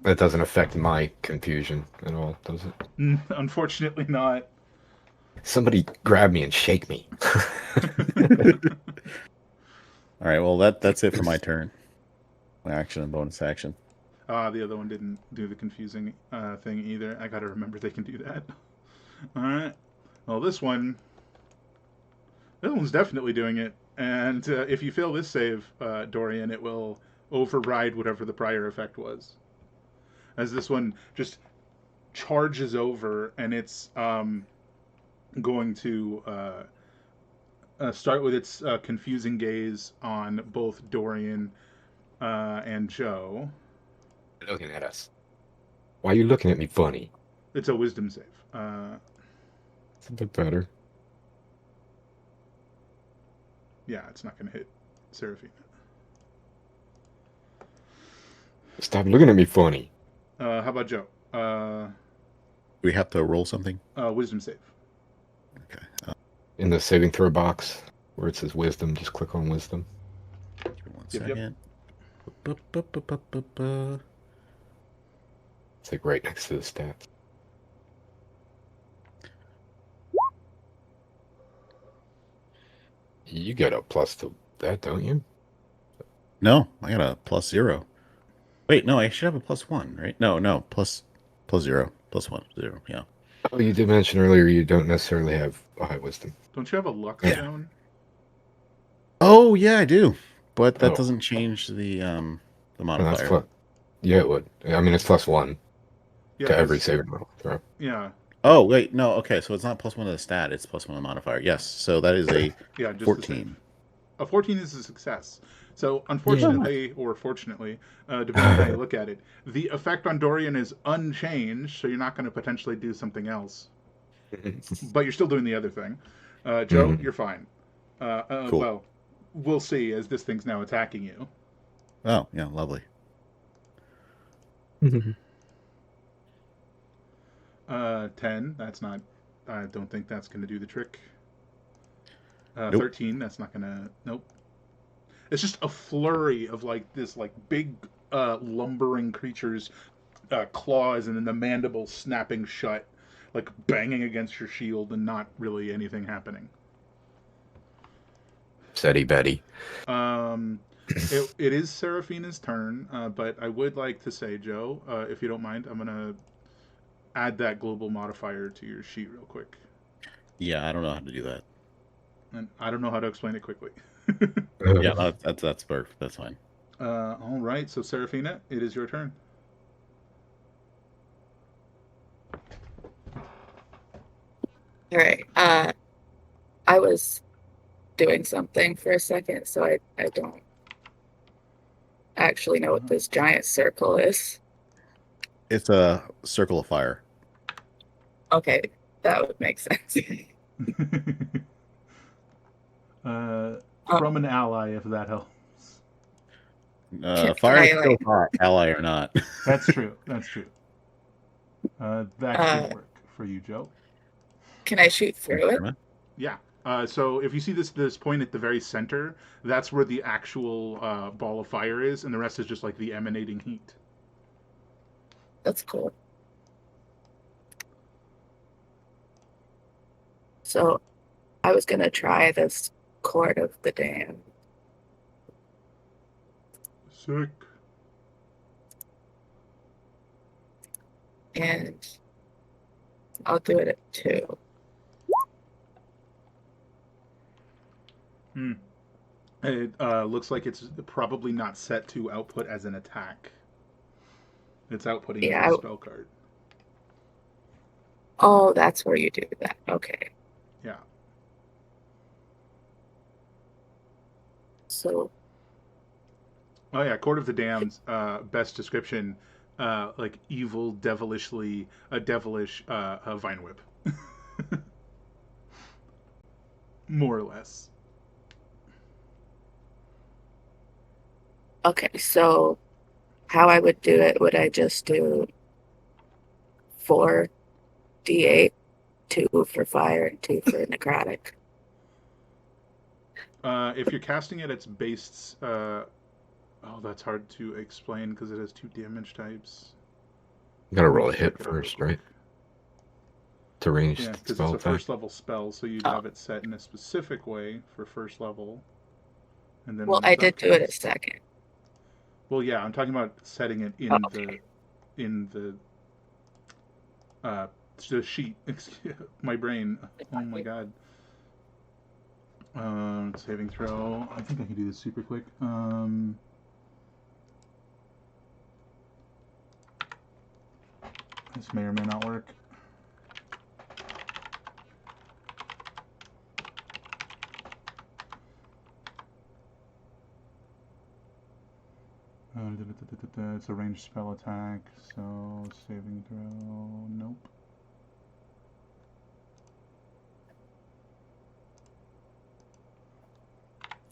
that doesn't affect my confusion at all, does it? Unfortunately, not. Somebody grab me and shake me. All right, well that's it for my turn. My action and bonus action. The other one didn't do the confusing thing either. I gotta remember they can do that. All right. Well, this one's definitely doing it. And if you fail this save, Dorian, it will override whatever the prior effect was. As this one just charges over, and it's going to start with its confusing gaze on both Dorian and Joe. Looking at us. Why are you looking at me funny? It's a wisdom save. It's a bit better. Yeah, it's not going to hit Seraphina. Stop looking at me funny. How about Joe? We have to roll something. Wisdom save. Okay. In the saving throw box where it says wisdom, just click on wisdom. Give me one Yep. second. Bu-bu-bu-bu-bu-bu. It's like right next to the stats. You get a plus to that, don't you? No, I got a +0. Wait, no, I should have a +1, right? No, plus 0, +1, 0. Yeah. Oh, you did mention earlier you don't necessarily have a high wisdom. Don't you have a luck Yeah. stone? Oh yeah, I do, but that Oh. doesn't change the No, that's modifier. plus. Yeah, it would. I mean, it's +1 Yeah, to every 'cause- saving throw. Yeah, Oh wait, no, okay, so it's not +1 to the stat; it's +1 to the modifier. Yes, so that is a yeah, just 14. A 14 is a success. So, unfortunately, or fortunately, depending on how you look at it, the effect on Dorian is unchanged, so you're not going to potentially do something else. But you're still doing the other thing. Joe, you're fine. Cool. Well, we'll see as this thing's now attacking you. Oh yeah, lovely. 10, that's not. I don't think that's going to do the trick. Nope. 13, that's not going to. Nope. It's just a flurry of like this, like big lumbering creatures, claws, and then the mandible snapping shut, like banging against your shield, and not really anything happening. Steady Betty. It is Seraphina's turn, but I would like to say, Joe, if you don't mind, I'm gonna add that global modifier to your sheet real quick, Yeah, I don't know how to do that. and I don't know how to explain it quickly. Yeah, that's perfect. That's fine. All right, so Seraphina, it is your turn. All right. I was doing something for a second, so I don't actually know what this giant circle is. It's a circle of fire. Okay, that would make sense. From an ally, if that helps. Fire I, is still like- hot, ally or not. That's true. That's true. That should work for you, Joe. Can I shoot through it? Yeah. So if you see this point at the very center, that's where the actual ball of fire is, and the rest is just like the emanating heat. That's cool. So I was gonna try this Court of the Damned. Sick. And I'll do it at 2. It looks like it's probably not set to output as an attack. It's outputting Yeah, as a spell card. Oh, that's where you do that. Okay. Yeah. So Oh yeah, Court of the Damned. Best description, like evil, devilishly, a devilish vine whip, more or less. Okay, so how I would do it, would I just do 4d8, 2 for fire and 2 for necrotic? If you're casting it, it's based. Oh, that's hard to explain because it has 2 damage types. You gotta Let me roll a just hit look it up real first, quick. right? To range Yeah, because it's spell a attack. first level spell, so you'd Oh, have it set in a specific way for first level, and then well, when I it's did do it a upcast. second. Well, yeah, I'm talking about setting it Oh, in okay. the uh, the sheet. My brain. Oh my god. Saving throw. I think I can do this super quick. This may or may not work. It's a ranged spell attack, so saving throw. Nope.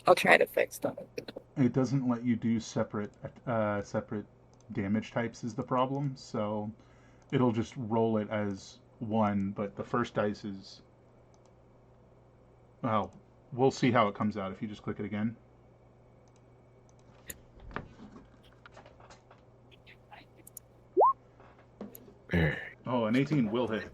I'll try to fix them. It doesn't let you do separate damage types is the problem. So it'll just roll it as one, but the first dice is, well, we'll see how it comes out if you just click it again. There. Oh, an 18 will hit.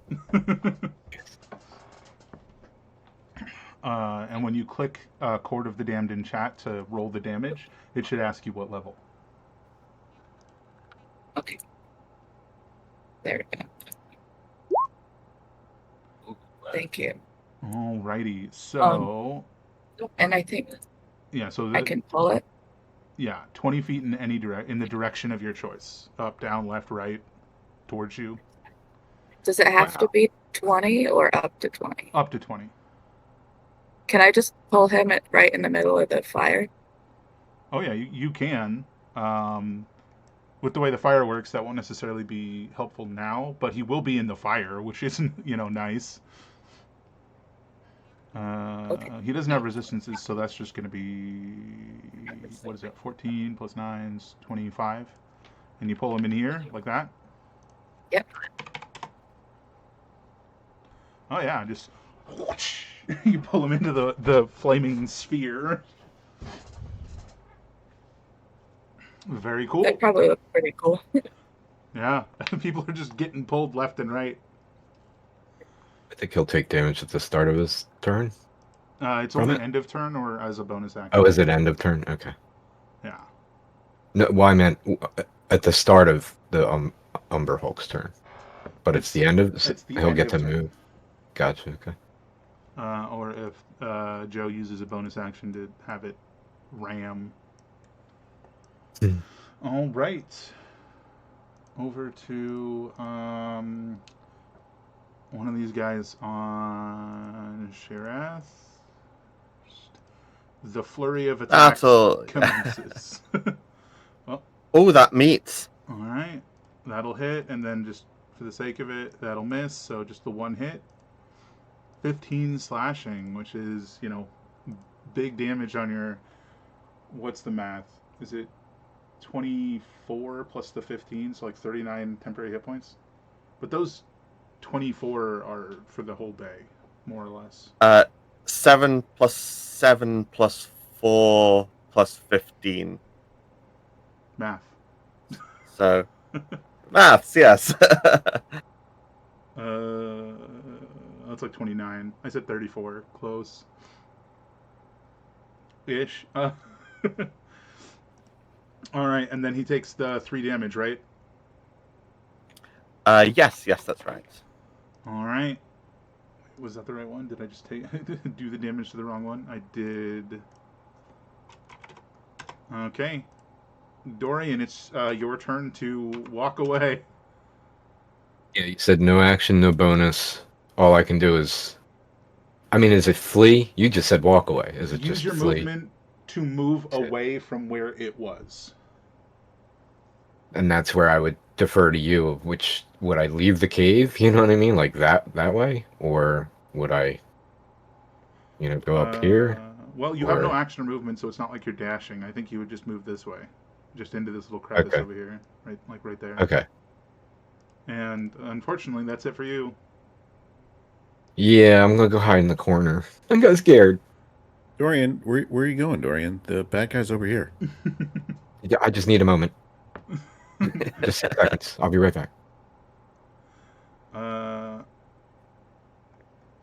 And when you click Court of the Damned in chat to roll the damage, it should ask you what level. Okay, there we go. Thank you. Alrighty, so And I think yeah, so I can pull it. 20 feet in in the direction of your choice, up, down, left, right, towards you. Does it have to Wow. be 20 or up to 20? Up to 20. Can I just pull him right in the middle of the fire? Oh yeah, you can. Um, with the way the fire works, that won't necessarily be helpful now, but he will be in the fire, which isn't nice. Okay. He doesn't have resistances, so that's just going to be, what is that? 14 plus 9 is 25, and you pull him in here like that. Yep. Oh yeah, just whoosh, you pull him into the flaming sphere. Very cool. That probably looks pretty cool. Yeah, people are just getting pulled left and right. I think he'll take damage at the start of his turn. It's From only it? end of turn or as a bonus Oh, action. is it end of turn? Okay. Yeah. No, well, I meant at the start of the Umber Hulk's turn. But it's the end of. It's the He'll end get of to turn. move. Gotcha. Okay. Or if Joe uses a bonus action to have it ram. Hmm. All right. Over to one of these guys on Sherath. The flurry of attacks That'll. commences. Oh, that meets. All right. That'll hit, and then just for the sake of it, that'll miss. So just the one hit. 15 slashing, which is, big damage on your. What's the math? Is it 24 plus the 15, so like 39 temporary hit points? But those 24 are for the whole day, more or less. 7 plus 7 plus 4 plus 15. Math. So, maths, yes. That's like 29. I said 34. Close. Ish. All right, and then he takes the 3 damage, right? Yes, that's right. All right. Was that the right one? Did I just do the damage to the wrong one? I did. Okay. Dorian, it's your turn to walk away. Yeah, you said no action, no bonus. All I can do is. I mean, is it flee? You just said walk away. Is it Use just your flee? movement to move away from where it was. And that's where I would defer to you. Which would I leave the cave? You know what I mean, like that way, or would I, go up here? Well, you have no Or action or movement, so it's not like you're dashing. I think you would just move this way, just into this little crevice okay, over here, right there. okay, And unfortunately, that's it for you. yeah, I'm gonna go hide in the corner. I got scared. Dorian, where are you going, Dorian? The bad guy's over here. Yeah, I just need a moment. Just 6 seconds. I'll be right back. uh,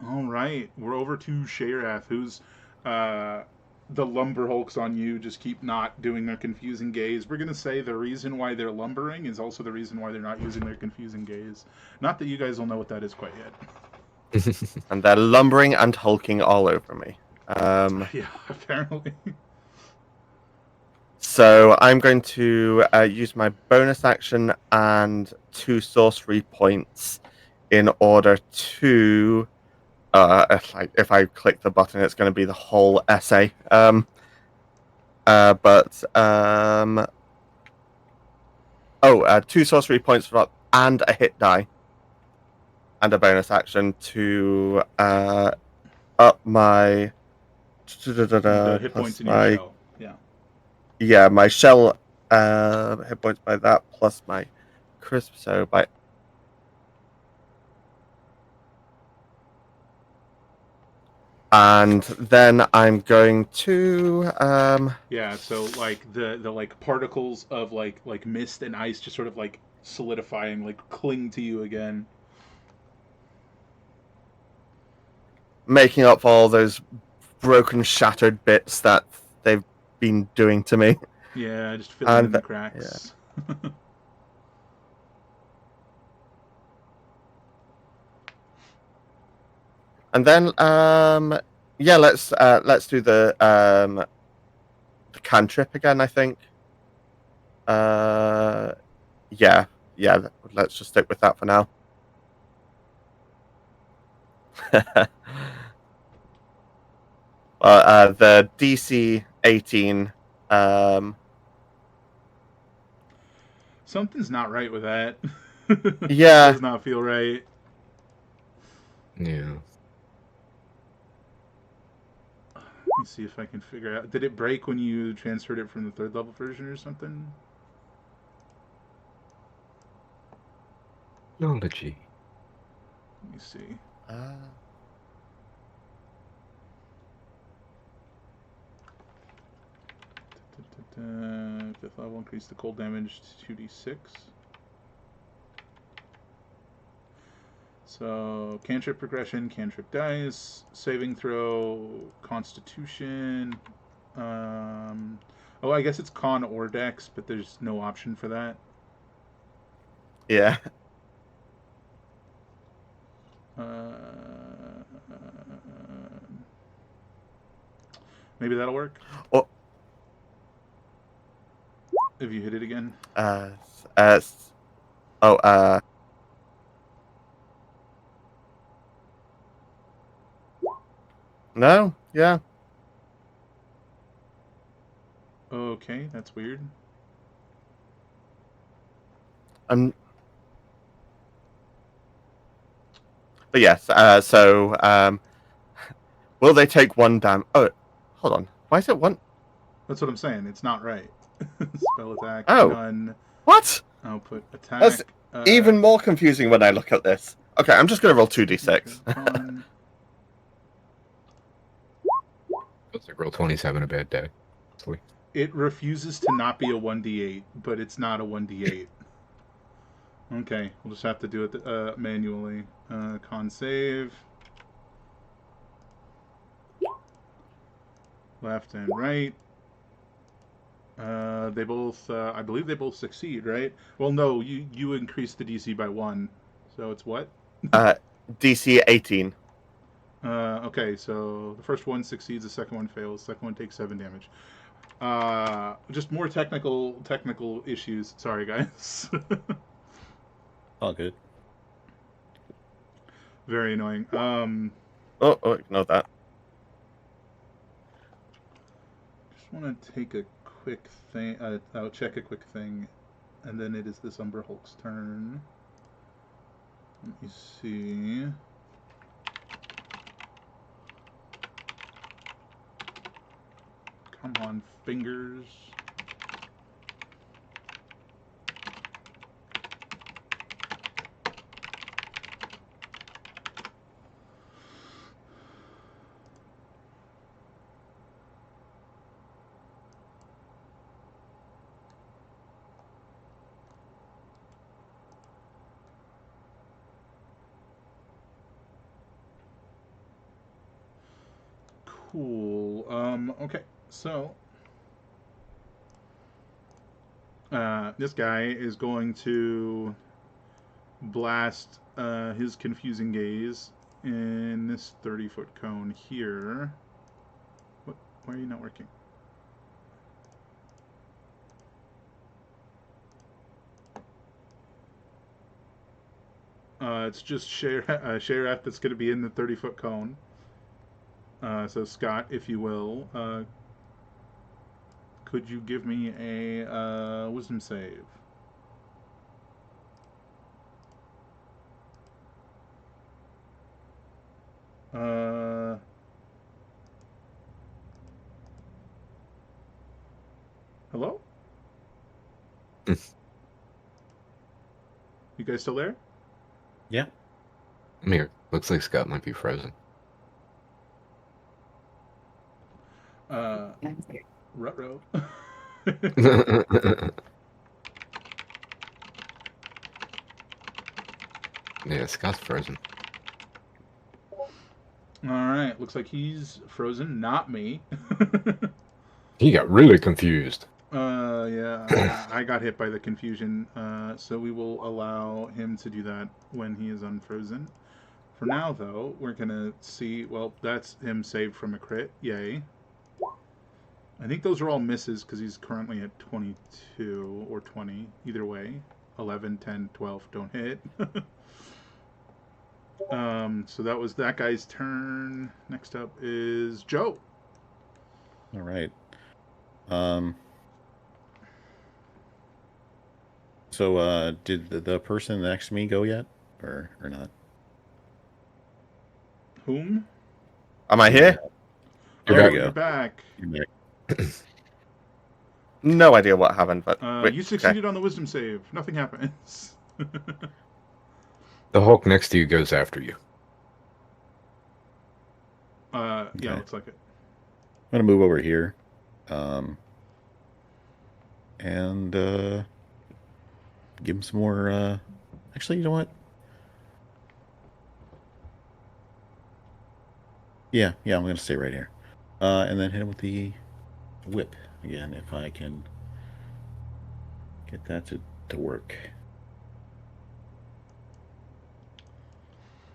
all right, we're over to Sharath, who's the lumber hulks on you just keep not doing their confusing gaze. We're gonna say the reason why they're lumbering is also the reason why they're not using their confusing gaze. Not that you guys will know what that is quite yet. And they're lumbering and hulking all over me. Yeah, apparently. So I'm going to use my bonus action and 2 sorcery points in order to. If I click the button, it's going to be the whole essay. But 2 sorcery points for up and a hit die, and a bonus action to up my The hit plus points in your my shell. my shell hit points by that plus my crisp. So by and then I'm going to Yeah, so like the like particles of like mist and ice just sort of like solidifying, like cling to you again. making up for all those broken, shattered bits that they've been doing to me. Yeah, just filling in the Yeah. cracks. And then let's do the cantrip again, I think. Yeah, let's just stick with that for now. The DC 18. Something's not right with that. Yeah. Does not feel right. Yeah. Let me see if I can figure out. Did it break when you transferred it from the 3rd level version or something? Technology. Let me see. Fifth level, increase the cold damage to 2d6. So, cantrip progression, cantrip dice, saving throw, constitution. Oh, I guess it's con or dex, but there's no option for that. Yeah. Maybe that'll work. Oh. If you hit it again. No. Yeah. Okay, that's weird. But yes. Will they take 1 damage? Oh, hold on. Why is it 1? That's what I'm saying. It's not right. Spell attack, Oh. none. What? Output attack. That's even more confusing when I look at this. Okay, I'm just going to roll 2d6. Feels like roll 27 a bad day. It refuses to not be a 1d8, but it's not a 1d8. Okay, we'll just have to do it manually. Con save. Left and right. They both, I believe they both succeed, right? Well, no, you increased the DC by 1. So it's what? DC 18. Okay, so the first one succeeds, the second one fails, the second one takes 7 damage. Just more technical issues. Sorry, guys. All good. Very annoying. Ignore that. Just just want to take a quick thing. I'll check a quick thing, and then it is this Umber Hulk's turn. Let me see. Come on, fingers. Cool. Okay, so this guy is going to blast his confusing gaze in this 30-foot cone here. What? Why are you not working? It's just Shereth that's going to be in the 30-foot cone. So Scott, if you will, could you give me a wisdom save? Hello? You guys still there? Yeah. I'm here. Looks like Scott might be frozen. Ruh-roh. Yeah, Scott's frozen. Alright, looks like he's frozen, not me. He got really confused. Yeah, I got hit by the confusion, so we will allow him to do that when he is unfrozen. For now, though, we're gonna see, well, that's him saved from a crit, yay. I think those are all misses because he's currently at 22 or 20, either way. 11, 10, 12 don't hit. So that was that guy's turn. Next up is Joe. All right. So, did the person next to me go yet, or not? Whom? Am I here? There Oh, we go. you're back. You're back. No idea what happened, but wait, You succeeded on the wisdom save. Nothing happens. The Hulk next to you goes after you. Yeah, Okay. looks like it. I'm gonna move over here, and give him some more. Actually, you know what? Yeah, I'm gonna stay right here, and then hit him with the whip again if I can get that to work.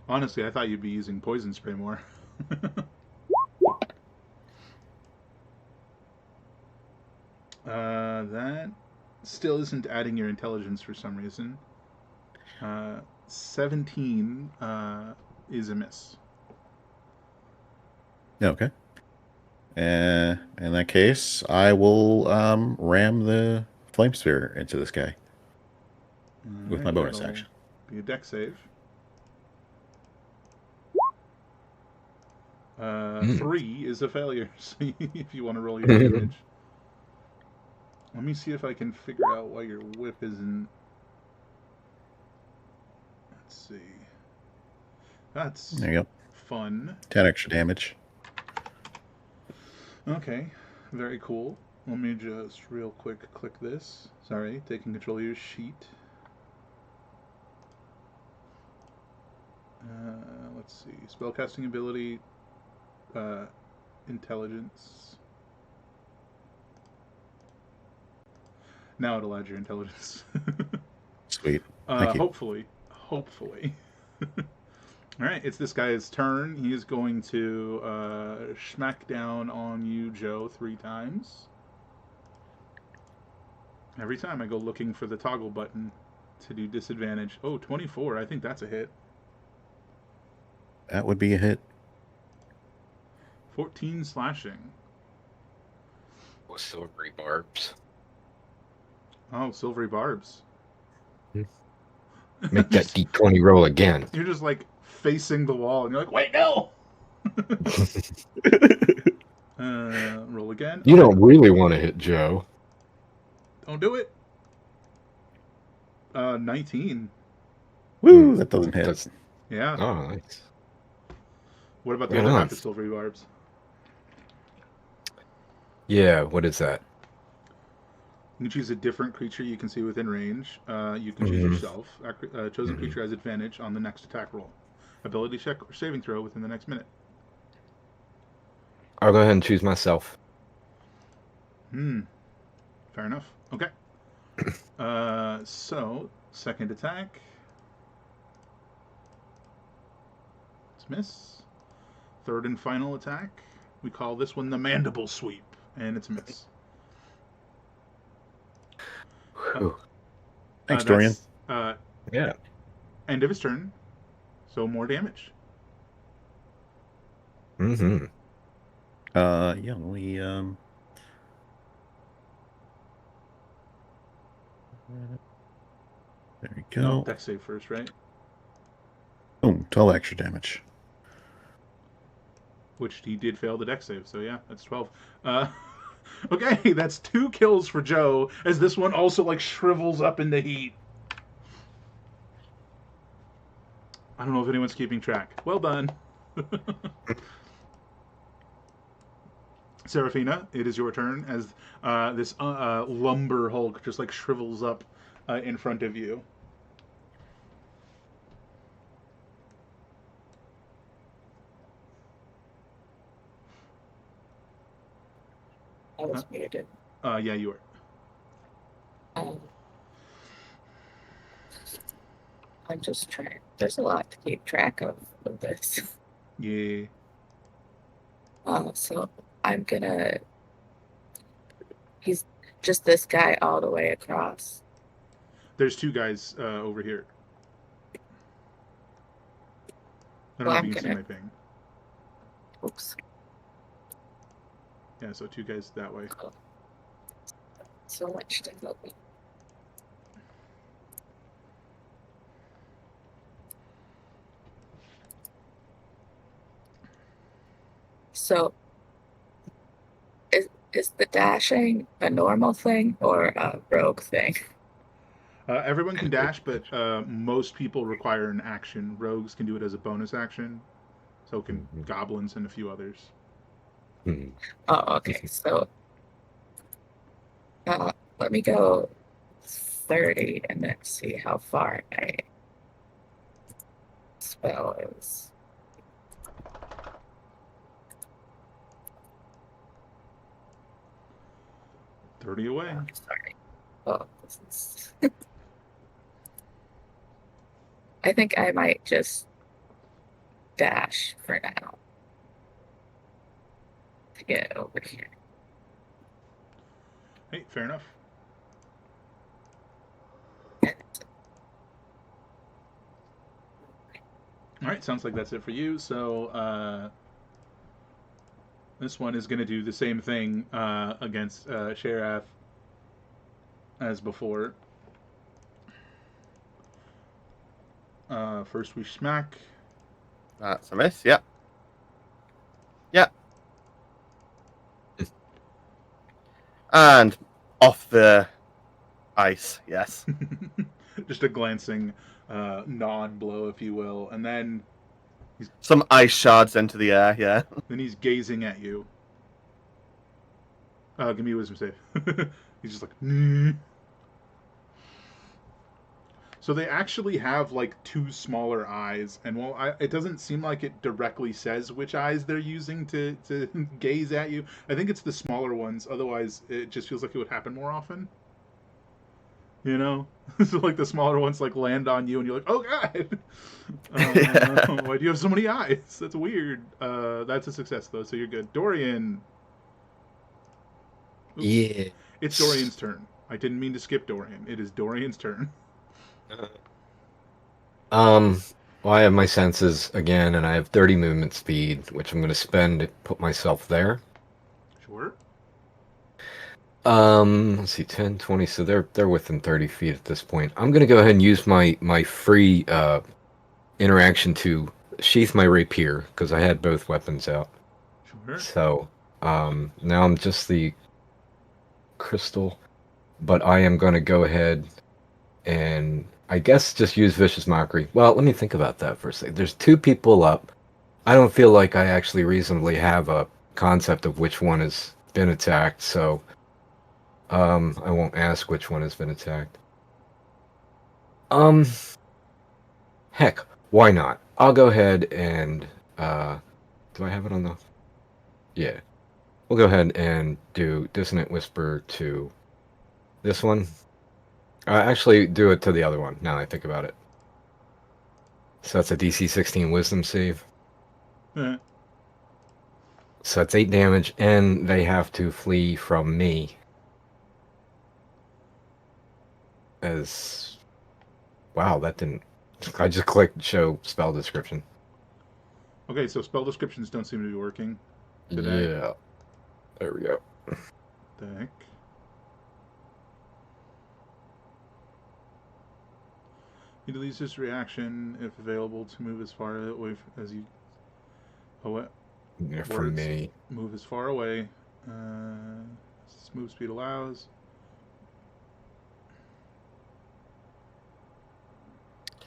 Honestly, I thought you'd be using poison spray more. That still isn't adding your intelligence for some reason. 17 is a miss. Okay. In that case, I will ram the flame sphere into this guy with my bonus That'll action. be a deck save. 3 is a failure, so if you want to roll your damage. Let me see if I can figure out why your whip isn't... Let's see. That's There you go. fun. 10 extra damage. Okay, very cool. Let me just real quick click this. Sorry, taking control of your sheet. Let's see. Spellcasting ability, intelligence. Now it'll add your intelligence. Sweet. Thank you. Hopefully. All right, it's this guy's turn. He is going to smack down on you, Joe, 3 times. Every time I go looking for the toggle button to do disadvantage. Oh, 24. I think that's a hit. That would be a hit. 14 slashing. With silvery barbs. Oh, silvery barbs. Make that Just- D20 roll again. You're just like facing the wall, and you're like, wait, no. Roll again. You Okay. don't really want to hit Joe. Don't do it. 19. Woo, that doesn't hit. That's, Yeah. oh, nice. What about the Right other on. half of silvery barbs? Yeah, what is that? You can choose a different creature you can see within range. You can choose Mhm. yourself. Chosen Mhm. creature has advantage on the next attack roll. Ability check or saving throw within the next minute. I'll go ahead and choose myself. Fair enough. Okay. So, second attack. It's miss. Third and final attack. We call this one the mandible sweep, and it's a miss. Whew. Thanks, Dorian. That's, Yeah. end of his turn. So more damage. Mm-hmm. Yeah, we there you No, go. deck save first, right? Boom, 12 extra damage. Which he did fail the deck save, so yeah, that's 12. Okay, that's 2 kills for Joe, as this one also like shrivels up in the heat. I don't know if anyone's keeping track. Well done. Seraphina, it is your turn as this lumber Hulk just like shrivels up in front of you. I was muted. Yeah, you are. Um, I'm just trying. There's a lot to keep track of with this. Yeah. So I'm gonna. He's just this guy all the way across. There's 2 guys over here. I don't Well, know if I'm you can see gonna. my ping. Oops. Yeah, so 2 guys that way. So much to go. So is the dashing a normal thing or a rogue thing? Everyone can dash, but most people require an action. Rogues can do it as a bonus action. So can goblins and a few others. Mhm. Oh, okay. So let me go 30 and then see how far my spell is. Thirty away. Oh, sorry. Oh, this is. I think I might just dash for now to get over here. Hey, fair enough. All right, sounds like that's it for you. So this one is going to do the same thing against Sheriff as before. First we smack. That's a miss. Yep. Yep. And off the ice. Yes. Just a glancing non-blow, if you will, and then Some ice shards into the air. Yeah. he's gazing at you. Give me a wisdom save. He's just like. "Mm." So they actually have like 2 smaller eyes, and it doesn't seem like it directly says which eyes they're using to gaze at you. I think it's the smaller ones. Otherwise, it just feels like it would happen more often. You know, so like the smaller ones like land on you, and you're like, oh god, Yeah. why do you have so many eyes? That's weird. That's a success though, so you're good. Dorian. Oops. Yeah. It's Dorian's turn. I didn't mean to skip Dorian. It is Dorian's turn. Well, I have my senses again, and I have 30 movement speed, which I'm going to spend to put myself there. Sure. Let's see, 10, 20. So they're within 30 feet at this point. I'm gonna go ahead and use my free interaction to sheath my rapier because I had both weapons out. Sure. So now I'm just the crystal, but I am gonna go ahead and I guess just use vicious mockery. Well, let me think about that for a second. There's two people up. I don't feel like I actually reasonably have a concept of which one has been attacked, so I won't ask which one has been attacked. Um, heck, why not? I'll go ahead and do I have it on the? Yeah, we'll go ahead and do dissonant whisper to this one. Actually, do it to the other one. Now that I think about it. So that's a DC 16 Wisdom save. Eh. So that's 8 damage, and they have to flee from me. As wow, that didn't. I just clicked show spell description. Okay, so spell descriptions don't seem to be working today. Yeah, there we go. The heck? He deletes his reaction if available to move as far away as you. Oh, Yeah, from words. me. Move as far away. Move speed allows.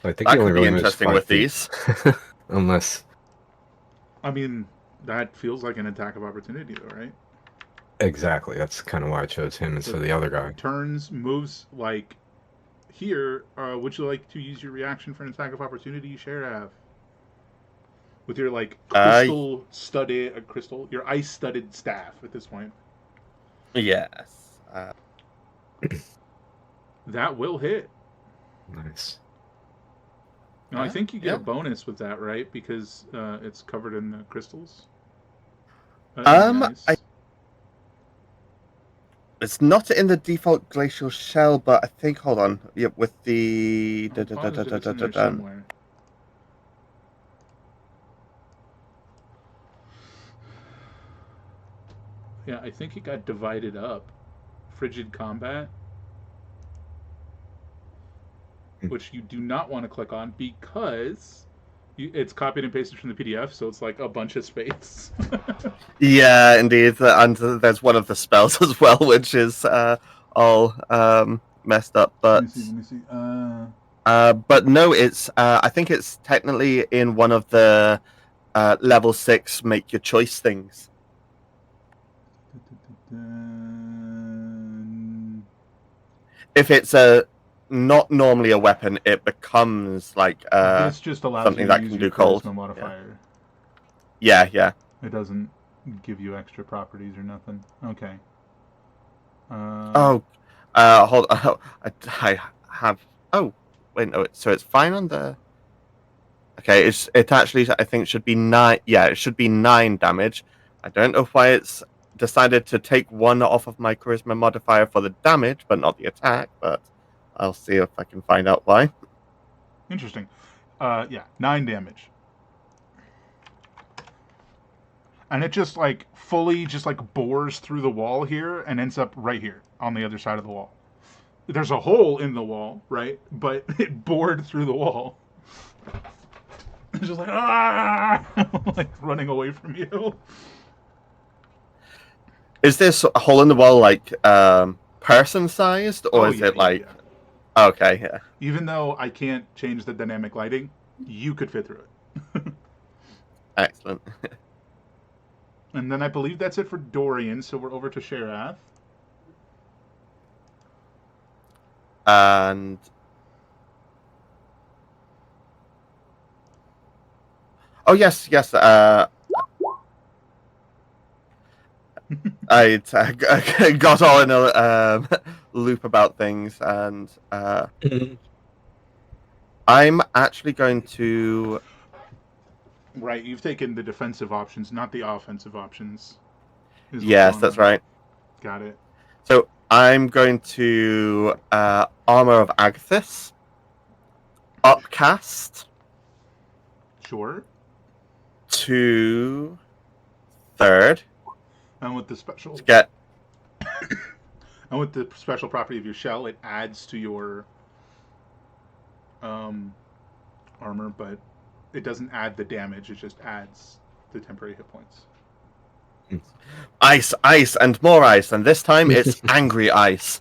I think That he only could be really moves interesting 5 with feet. these. Unless I mean, that feels like an attack of opportunity, though, right? exactly, that's kind of why I chose him instead of the other guy. Turns, moves like here. Would you like to use your reaction for an attack of opportunity, Sheriff? With your like your ice studded staff at this point. Yes. That will hit. Nice. Now, I think you get yeah. a bonus with that, right? Because it's covered in the crystals. Nice. It's not in the default glacial shell, but I think. Hold on. Yep, with the. I'm positive it's in there somewhere. Yeah, I think it got divided up. Frigid combat, which you do not want to click on because it's copied and pasted from the PDF, so it's like a bunch of space. Yeah, indeed. And there's one of the spells as well, which is all messed up. But Let me see. but no, it's. I think it's technically in one of the level 6 make your choice things. If it's not normally a weapon, it becomes like this just allows something you to that use can your do cold. charisma modifier. Yeah. It doesn't give you extra properties or nothing. Okay. Hold on. I have. Oh, wait, no. So it's fine on the. Okay, it actually I think should be 9. Yeah, it should be 9 damage. I don't know why it's decided to take 1 off of my charisma modifier for the damage, but not the attack. But I'll see if I can find out why. Interesting. Yeah, 9 damage. And it just like fully just like bores through the wall here and ends up right here on the other side of the wall. There's a hole in the wall, right? But it bored through the wall. It's just like like running away from you. Is this a hole in the wall like person sized, or is it like? Yeah. Okay, yeah. Even though I can't change the dynamic lighting, you could fit through it. Excellent. And then I believe that's it for Dorian, so we're over to Sherath. And oh yes. I got all in a loop about things, and I'm actually going to. Right, you've taken the defensive options, not the offensive options. Yes, that's right. Got it. So I'm going to Armor of Agathis, Upcast. Sure. To 3rd. And with the special. To get. And with the special property of your shell, it adds to your um, armor, but it doesn't add the damage. It just adds the temporary hit points. Ice, ice, and more ice, and this time it's angry ice.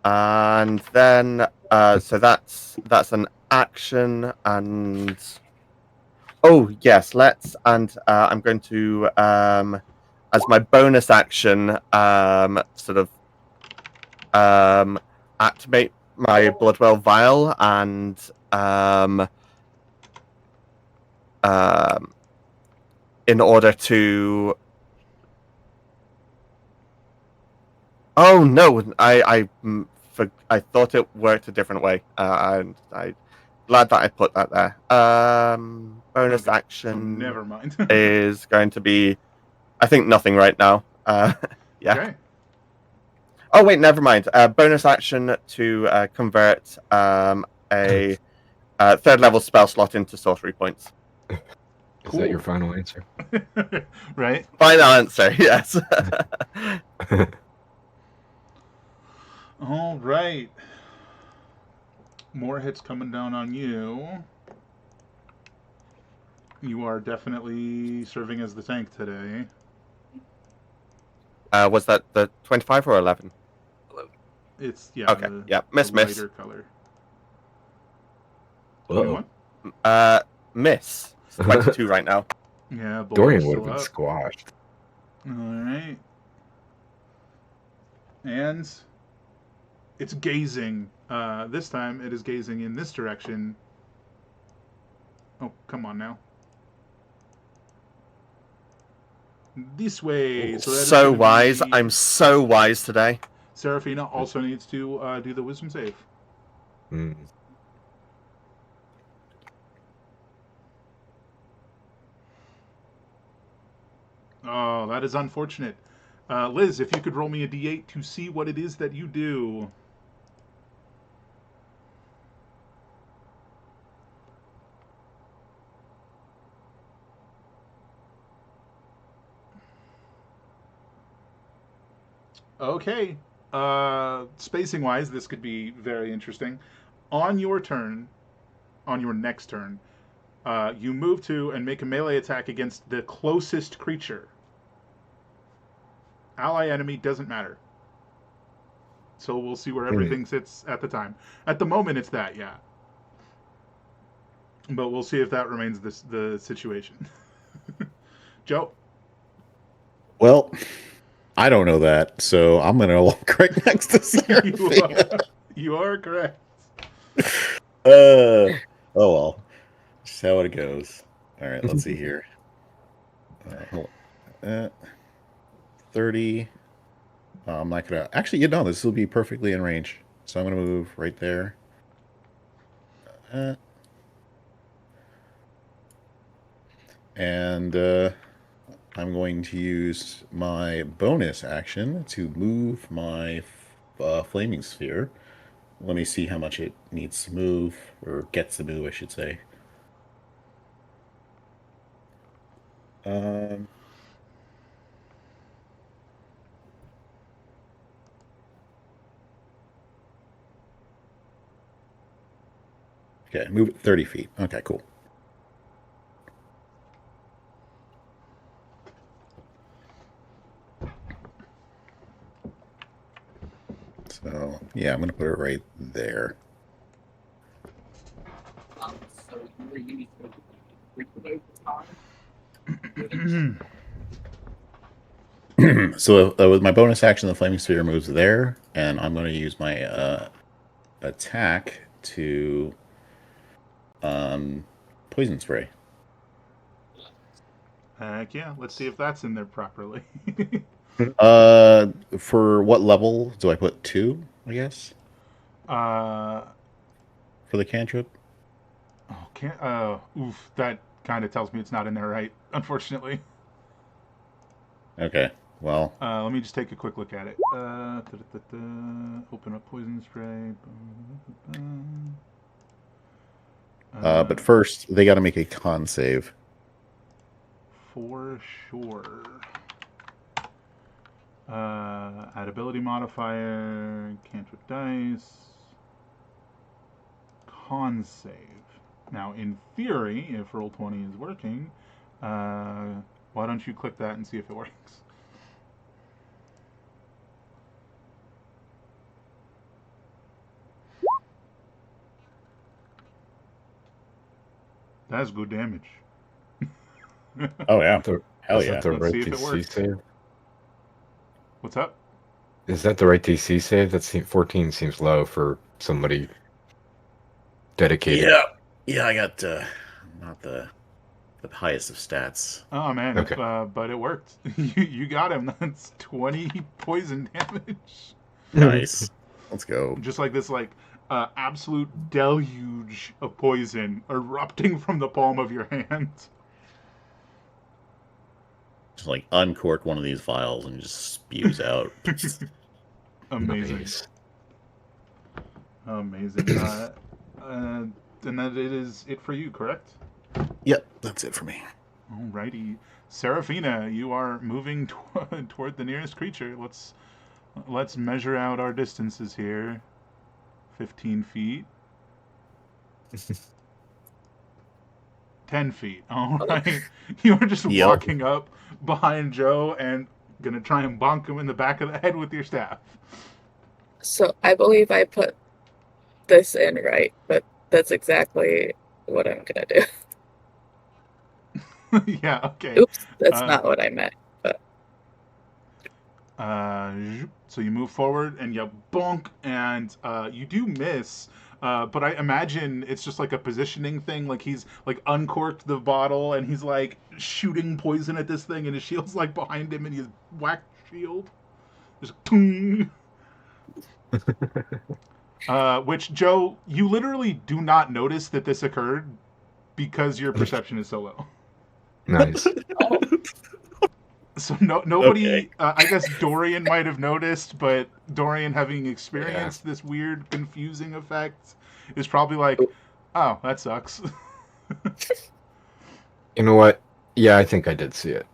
And then, so that's an action, and oh yes, I'm going to as my bonus action, sort of activate my Bloodwell vial and in order to. Oh no! I thought it worked a different way, and I glad that I put that there. Bonus Okay. action Never mind. is going to be, I think, nothing right now. Yeah. Okay. Oh wait, never mind. Bonus action to convert a third level spell slot into sorcery points. Is that your final answer? Right. Final answer, yes. All right. More hits coming down on you. You are definitely serving as the tank today. Was that the 25 or 11? It's Okay. Yeah. Miss. lighter color. Whoa. 21? Miss. It's 22 right now. Yeah, Dorian Boulder's would have still been up. squashed. All right. And it's gazing. This time it is gazing in this direction. Oh, come on now. This way. So that is So gonna wise. be... I'm so wise today. Seraphina also needs to do the wisdom save. Mm. Oh, that is unfortunate. Liz, if you could roll me a d8 to see what it is that you do. Okay. Spacing wise, this could be very interesting. On your turn, on your next turn, you move to and make a melee attack against the closest creature. Ally enemy doesn't matter. So we'll see where everything sits at the time. At the moment, it's that, yeah. But we'll see if that remains the situation. Joe? Well, I don't know that, so I'm going to walk right next to Seraphina. You are correct. Oh well. Just how it goes. All right, let's see here. Hold on. 30. I'm not gonna actually. You know, this will be perfectly in range. So I'm gonna move right there. And I'm going to use my bonus action to move my flaming sphere. Let me see how much it needs to move, or gets to move, I should say. Okay, move it 30 feet. Okay, cool. So, yeah, I'm going to put it right there. So with my bonus action, the flaming sphere moves there, and I'm going to use my attack to poison spray. Heck yeah. Let's see if that's in there properly. For what level do I put 2? I guess uh, for the cantrip. oh, can't. Oof. That kind of tells me it's not in there right. Unfortunately. Okay. Well. Let me just take a quick look at it. Open up poison spray. But first, they got to make a con save. For sure. Add ability modifier, cantrip dice, con save. Now, in theory, if Roll20 is working, why don't you click that and see if it works? That's good damage. Oh yeah, The- hell is yeah. that the Let's right see if it DC works. save? What's up? Is that the right DC save? 14 seems low for somebody dedicated. Yeah. I got not the highest of stats. Oh man, Okay. but it worked. You got him. That's 20 poison damage. Nice. Let's go. Just like this, absolute deluge of poison erupting from the palm of your hand. Just like uncork one of these vials and it just spews out. Amazing. Nice. Amazing. And that it is it for you, correct? Yep, that's it for me. Alrighty. Seraphina, you are moving toward the nearest creature. Let's measure out our distances here. 15 feet. 10 feet. Alright. You are just Yep. walking up behind Joe and gonna try and bonk him in the back of the head with your staff. So I believe I put this in right, but that's exactly what I'm gonna do. Yeah, okay. Oops, that's Uh, not what I meant. So you move forward and you bonk, and you do miss. But I imagine it's just like a positioning thing. Like he's like uncorked the bottle and he's like shooting poison at this thing, and his shield's like behind him, and he's whacked shield. Just tung. Which Joe, you literally do not notice that this occurred because your perception is so low. Nice. Oh, So nobody. Okay. I guess Dorian might have noticed, but Dorian, having experienced this weird, confusing effect, is probably like, "Oh, that sucks." You know what? Yeah, I think I did see it.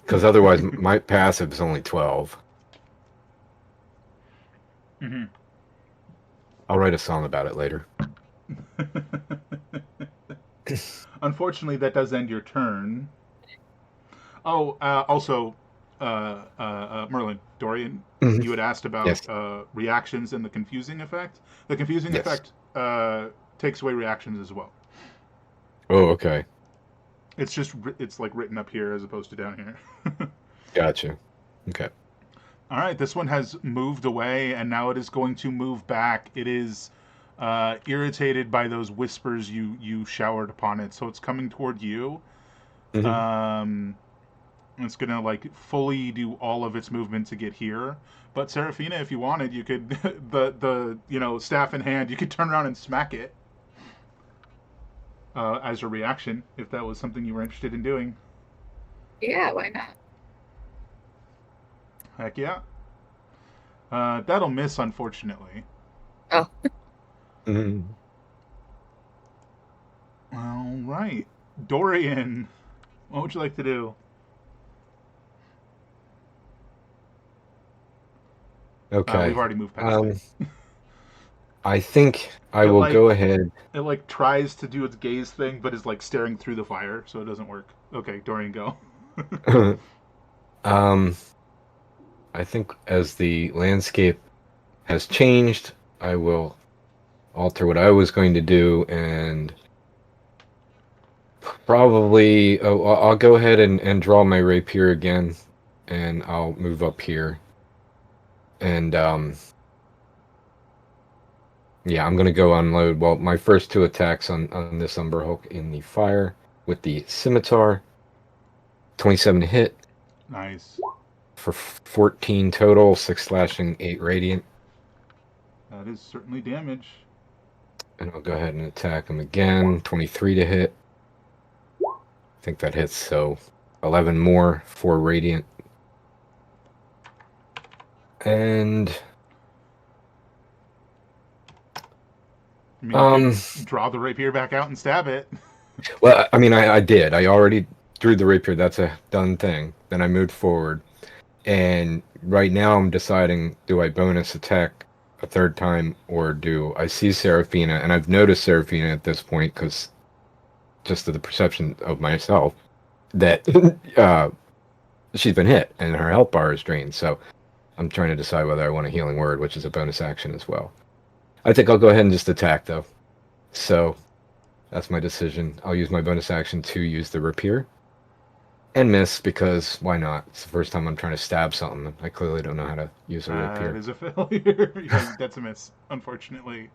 Because otherwise, my passive is only 12. Mm-hmm. I'll write a song about it later. Unfortunately, that does end your turn. Oh, also, Merlin, Dorian, Mhm. you had asked about Yes. reactions and the confusing effect. The confusing Yes. effect takes away reactions as well. Oh, okay. It's like written up here as opposed to down here. Gotcha. Okay. All right, this one has moved away, and now it is going to move back. It is irritated by those whispers you showered upon it, so it's coming toward you. Mhm. It's gonna like fully do all of its movement to get here. But Seraphina, if you wanted, you could the staff in hand, you could turn around and smack it as a reaction if that was something you were interested in doing. yeah, why not? Heck yeah. That'll miss, unfortunately. Oh, Mhm. All right, Dorian, what would you like to do? Okay. We've already moved past it. I think I It will like go ahead. it like tries to do its gaze thing, but is like staring through the fire, so it doesn't work. Okay, Dorian, go. um, I think as the landscape has changed, I will alter what I was going to do and probably I'll go ahead and draw my rapier again, and I'll move up here. And yeah, I'm gonna go unload. Well, my first two attacks on this Umber Hulk in the fire with the scimitar. 27 to hit Nice. for 14 total, 6 slashing, 8 radiant. That is certainly damage. And I'll go ahead and attack him again. 23 to hit. I think that hits, so 11 more, 4 radiant. And I mean, you could draw the rapier back out and stab it. well, I mean, I did. I already drew the rapier. That's a done thing. Then I moved forward. And right now I'm deciding, do I bonus attack a third time, or do I see Seraphina? And I've noticed Seraphina at this point, because just of the perception of myself, that she's been hit and her health bar is drained. So I'm trying to decide whether I want a healing word, which is a bonus action as well. I think I'll go ahead and just attack, though. So that's my decision. I'll use my bonus action to use the rapier. And miss, because why not? It's the first time I'm trying to stab something. I clearly don't know how to use a That rapier. is a failure. Yeah, that's a miss, unfortunately.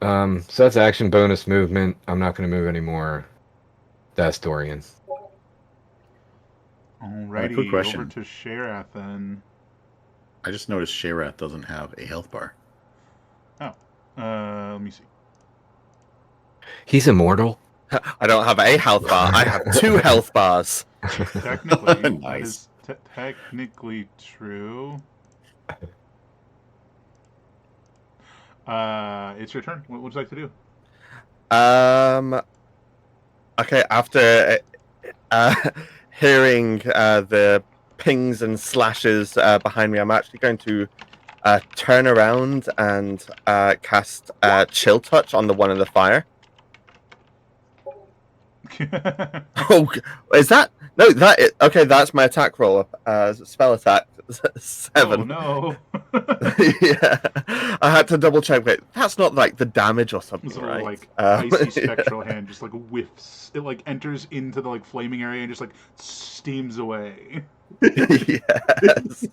So that's action, bonus, movement. I'm not going to move anymore. That's Dorian. Alrighty, quick over question. to Sherath then. I just noticed Sherath doesn't have a health bar. Oh, let me see. He's immortal. I don't have a health bar. I have 2 health bars. Technically, that Nice. is technically true. It's your turn. What would you like to do? Okay, after hearing the pings and slashes behind me, I'm actually going to turn around and cast Chill Touch on the one in the fire. Oh, is that no? Okay. That's my attack roll. Spell attack 7. Oh no! Yeah, I had to double check. Wait, that's not like the damage or something, This little right? like icy Yeah. spectral hand just like whiffs. It like enters into the like flaming area and just like steams away. Yes.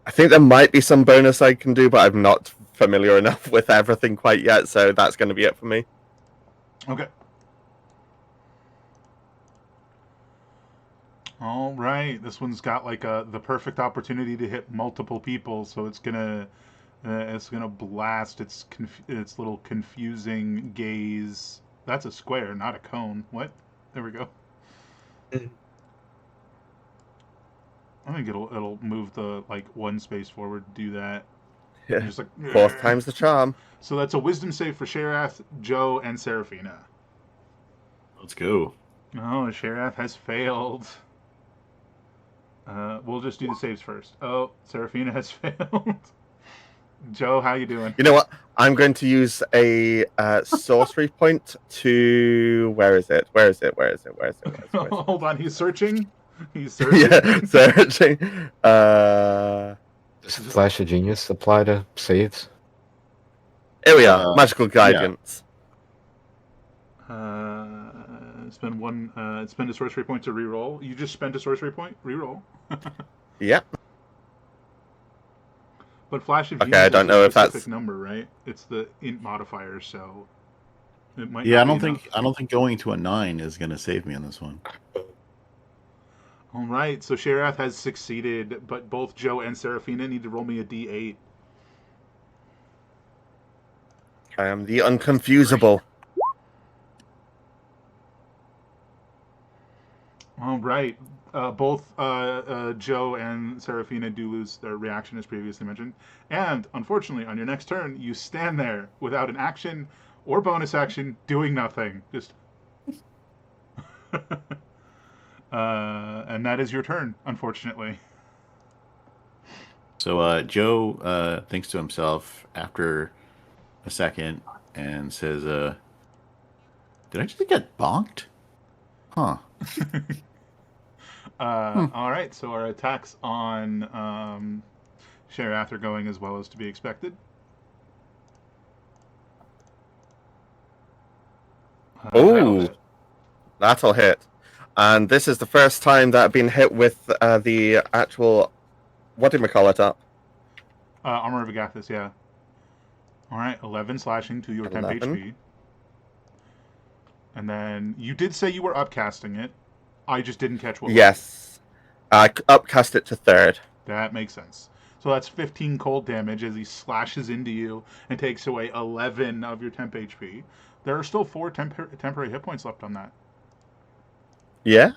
I think there might be some bonus I can do, but I'm not familiar enough with everything quite yet, so that's going to be it for me. Okay. All right. This one's got like the perfect opportunity to hit multiple people, so it's gonna blast its little confusing gaze. That's a square, not a cone. What? There we go. I think it'll move the like one space forward to do that. Yeah. Just like 4th time's the charm. So that's a wisdom save for Sherath, Joe, and Seraphina. Let's go. Oh, Sherath has failed. We'll just do the saves first. Oh, Seraphina has failed. Joe, how you doing? You know what? I'm going to use a sorcery point to. Where is it? Hold on, he's searching. He's searching. Yeah, searching. Does Flash of Genius apply to saves? Here we are. Magical guidance. Spend one. Spend a sorcery point to reroll. You just spent a sorcery point. Reroll. Yep. But Flash of Okay, Genius I don't is know a if specific that's- number, right? It's the int modifier, so it might. Yeah, I not don't be think going to a 9 is going to save me on this one. All right, so Sherath has succeeded, but both Joe and Seraphina need to roll me a d8. I am the unconfusable. All right, both Joe and Seraphina do lose their reaction, as previously mentioned, and unfortunately, on your next turn, you stand there without an action or bonus action, doing nothing. Just. And that is your turn, unfortunately. So Joe thinks to himself after a second and says, "Did I just get bonked? Huh." All right, so our attacks on Sherath are going as well as to be expected. Oh, that'll hit. And this is the first time that I've been hit with the actual. What did we call it up? Armor of Agathis, yeah. All right, 11 slashing to your 10 HP. And then you did say you were upcasting it. I just didn't catch what. Yes. I upcast it to 3rd. That makes sense. So that's 15 cold damage as he slashes into you and takes away 11 of your temp HP. There are still 4 temporary hit points left on that. Yeah.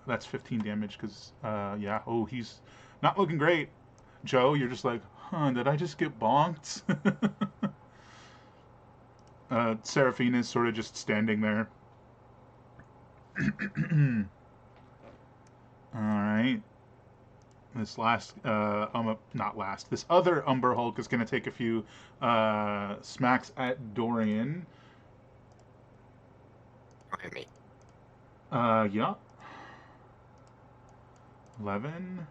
That's 15 damage because, yeah. Oh, he's not looking great. Joe, you're just like, huh, did I just get bonked? Seraphina's sort of just standing there. All right. This last, not last. This other Umber Hulk is going to take a few smacks at Dorian. Miami. Yeah. 11,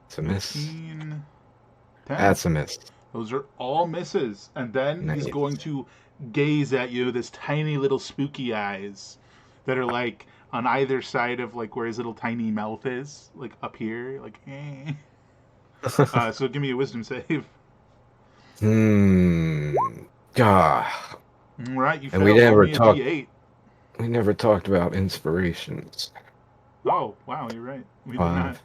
It's a miss. 15, 10. That's a miss. Those are all misses. And then he's Nice. going to gaze at you with his tiny little spooky eyes that are like on either side of like where his little tiny mouth is, like up here, like eh. So give me a wisdom save. Ah, All right, you And we failed. Roll never me a talked- D8. we never talked about inspirations. Oh, wow, you're right. We did not.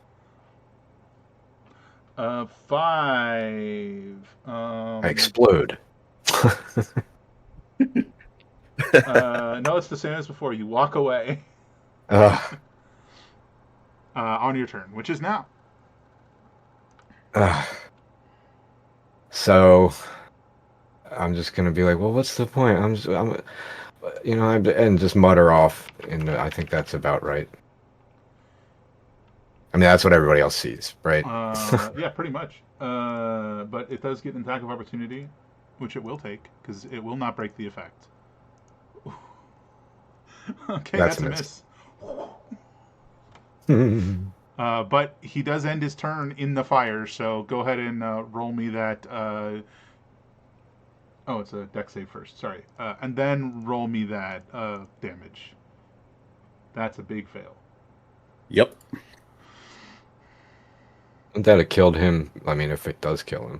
5. 5. I explode. No, it's the same as before. You walk away Ugh. on your turn, which is now. Ugh. So I'm just gonna be like, well, what's the point? And just mutter off, and I think that's about right. I mean, that's what everybody else sees, right? Yeah, pretty much. But it does get an attack of opportunity, which it will take, because it will not break the effect. Okay, that's a miss. But he does end his turn in the fire, so go ahead and roll me that. Oh, it's a dex save first. Sorry, and then roll me that damage. That's a big fail. Yep. Wouldn't that have killed him? I mean, if it does kill him.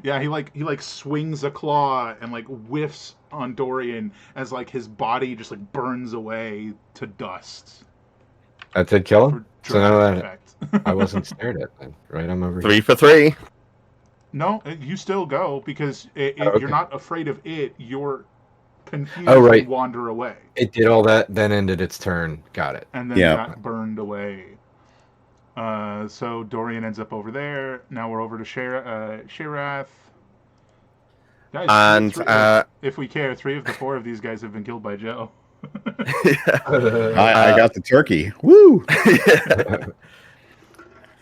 Yeah, he like swings a claw and like whiffs on Dorian as like his body just like burns away to dust. That did kill For him? So now dramatic that effect. I wasn't stared at then, right? I'm over 3 here. for 3. No, you still go because Okay. you're not afraid of it. You're confused Oh, right. and wander away. It did all that, then ended its turn. Got it. And then Yeah. got burned away. So Dorian ends up over there. Now we're over to Sharath. Guys, And if we care, 3 of the 4 of these guys have been killed by Joe. I got the turkey. Woo!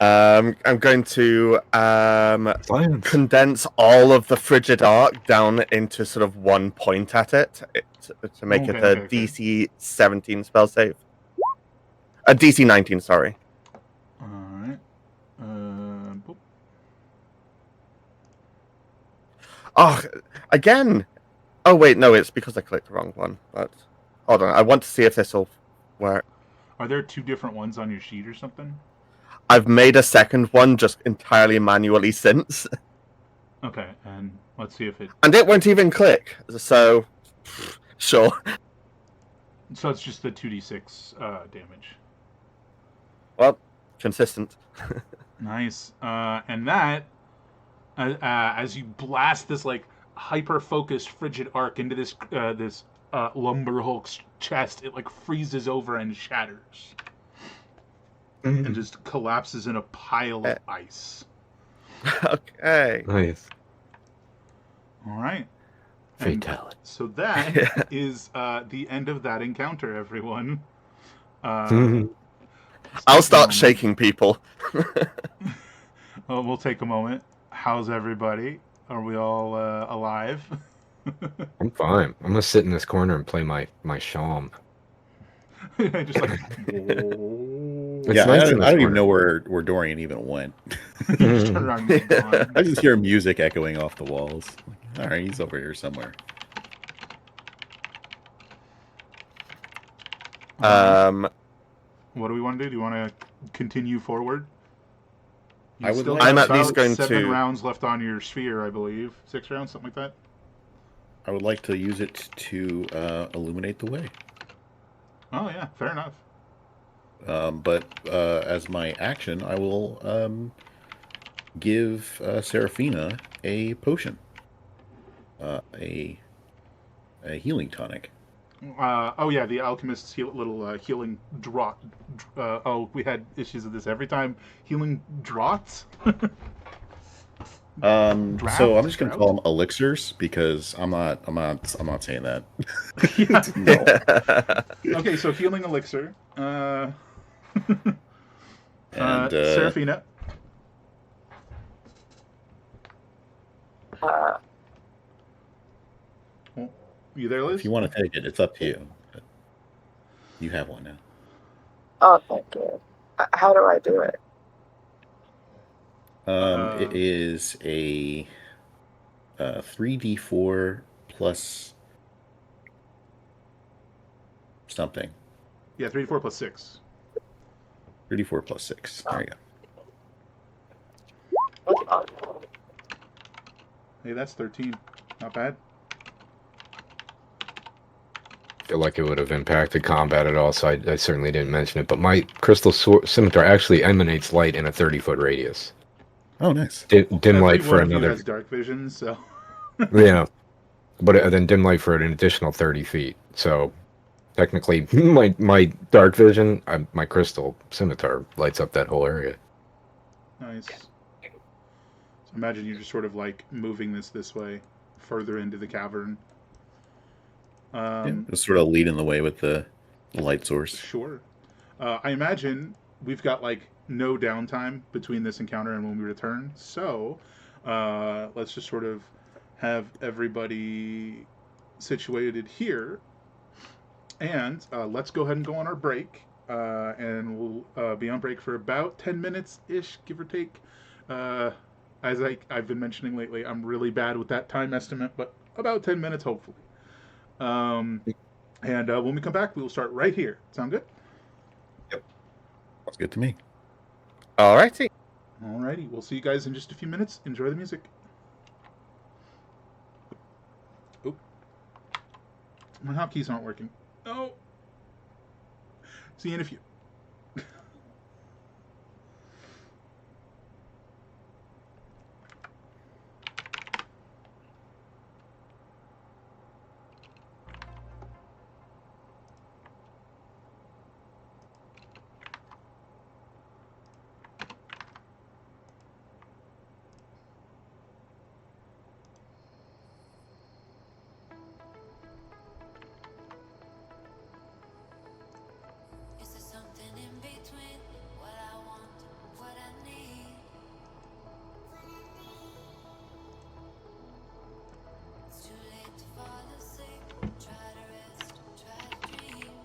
I'm going to Science. condense all of the frigid arc down into sort of one point at it to make it a Okay. DC 17 spell save. A DC 19, sorry. All right. Boop. Oh, again. Oh wait, no, it's because I clicked the wrong one. But hold on, I want to see if this will work. Are there 2 different ones on your sheet or something? I've made a second one just entirely manually since, Okay, and let's see if it. and it won't even click. So, sure. So it's just the 2d6 damage. Well, consistent. Nice. And that, as you blast this like hyper-focused frigid arc into this lumber hulk's chest, it like freezes over and shatters, and just collapses in a pile of ice. Okay. Nice. All right. And Fatality. so that is the end of that encounter, everyone. Let's I'll take a start moment. shaking people. We'll take a moment. How's everybody? Are we all alive? I'm fine. I'm gonna sit in this corner and play my shawm. Just like. It's Yeah, nice I in don't this even corner. know where Dorian even went. You just turn around and he's gone. I just hear music echoing off the walls. All right, he's over here somewhere. What do we want to do? Do you want to continue forward? You I would still like- have I'm at least about going 7 to- rounds left on your sphere, I believe. 6 rounds, something like that. I would like to use it to illuminate the way. Oh yeah, fair enough. But as my action, I will give Seraphina a potion, a healing tonic. Oh yeah, the alchemist's little healing draught. Oh, we had issues with this every time. Healing draughts. So I'm Draft, just gonna call drought. them elixirs because I'm not saying that. Yeah. No. Okay, so healing elixir. And Serafina. Uh, Oh, you there, if Liz? you want to take it, it's up to you. But you have one now. oh, thank you. How do I do it? It is a 3d4 plus something. Yeah, 3 to 4 plus 6. 3d4 plus 6. There you go. Hey, that's 13. Not bad. Feel like it would have impacted combat at all, so I certainly didn't mention it. But my crystal scimitar actually emanates light in a 30-foot radius. Oh, nice. Dim Every light one for of you another. has dark vision, so. Yeah, but then dim light for an additional 30 feet. So technically, my dark vision, my crystal scimitar lights up that whole area. Nice. So imagine you're just sort of like moving this way, further into the cavern. Just sort of leading the way with the light source. Sure. I imagine we've got like no downtime between this encounter and when we return. So let's just sort of have everybody situated here. And let's go ahead and go on our break. And we'll be on break for about 10 minutes ish, give or take. As I've been mentioning lately, I'm really bad with that time estimate, but about 10 minutes, hopefully. And when we come back, we will start right here. Sound good? Sounds good to me. Alrighty. Alrighty. We'll see you guys in just a few minutes. Enjoy the music. Oh, my hotkeys aren't working. Oh. See you in a few. Is there something in between what I want, what I need? It's too late to fall asleep. Try to rest, try to dream.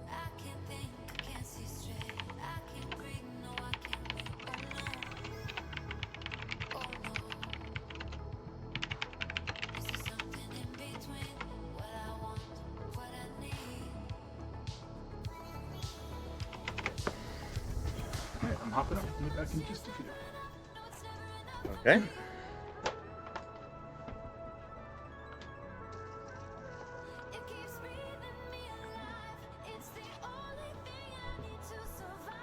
I can't think, I can't see straight. I can't breathe, no, I can't move. Oh no, oh no. Is there something in between what I want, what I need? Alright, I'm hopping up. I'll be back in just a few. Okay. It keeps breathing me alive. It's the only thing I need to survive.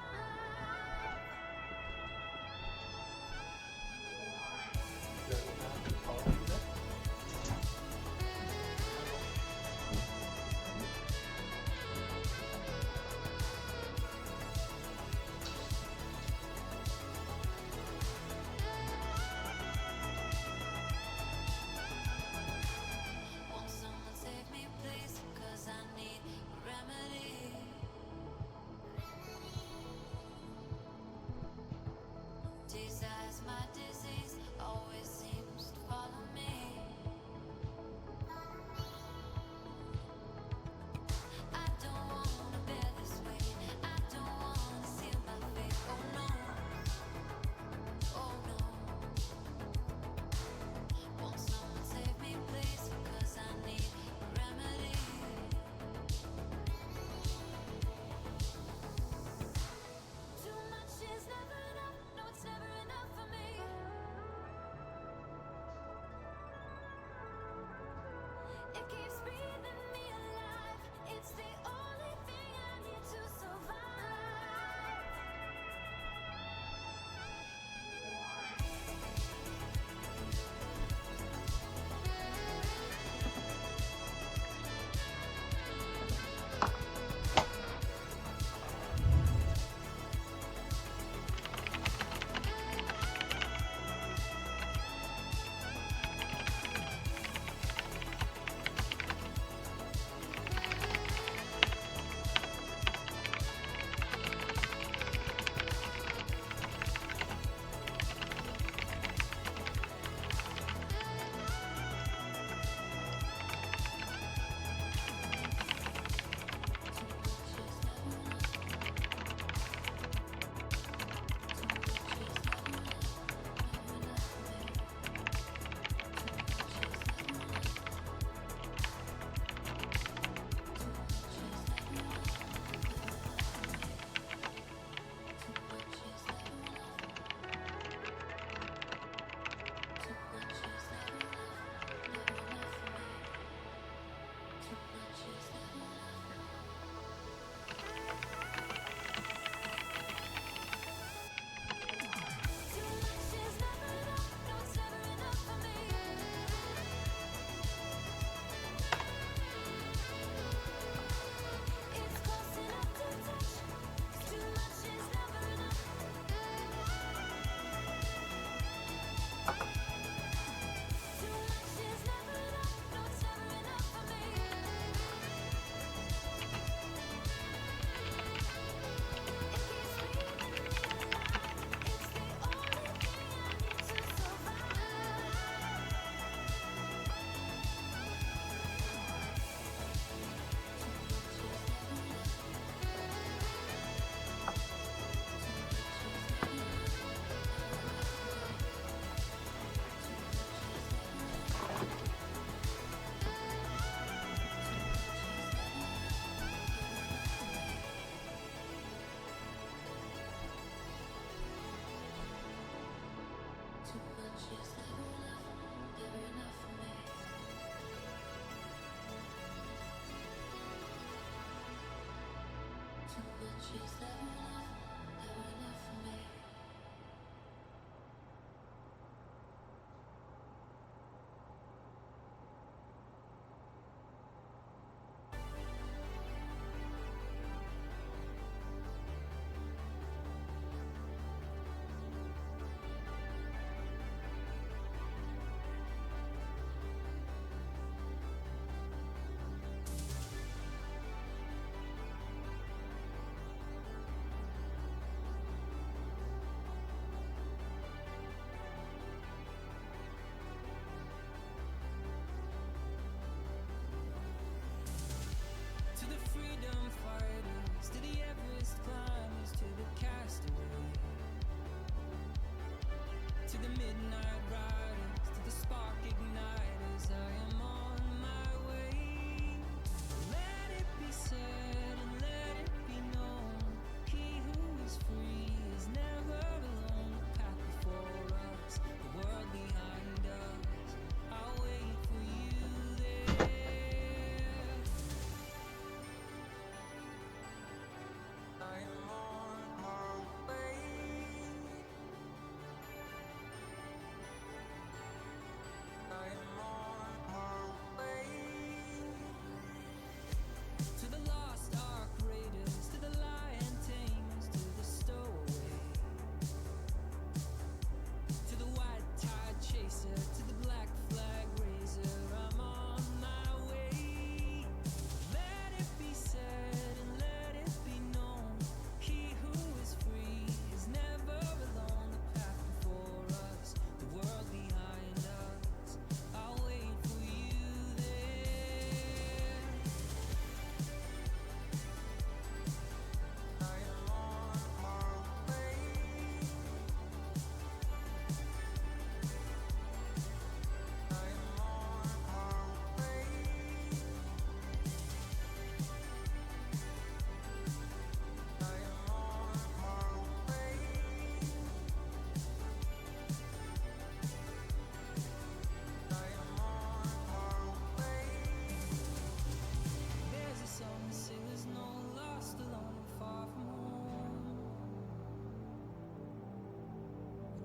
Too much is never enough for me. To the freedom fighters, to the Everest climbers, to the castaways, to the midnight riders, to the spark igniters, I am on my way. Let it be said and let it be known, he who is free is never alone. The path before us, the world behind us, I'll wait for you there. I am on my way. I am on my way. To the lost ark raiders, to the lion tamers, to the stowaways, to the white tide chaser, to the black flag raiser, I'm on my way. Let it be said and let it be known, he who is free is never alone. The path before us, the world behind us, I'll wait for you there. I am on my way. I am on my way. I am on my way. I am on my way. There's a song that sailors know, lost alone and far from home.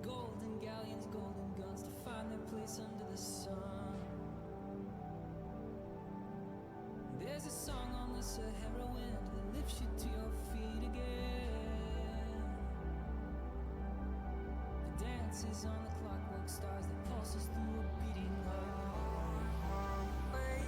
Golden galleons, golden guns to find their place under the sun. There's a song on the Sahara wind that lifts you to your feet again. The dances on the clockwork stars that pulses through a beating heart. Way.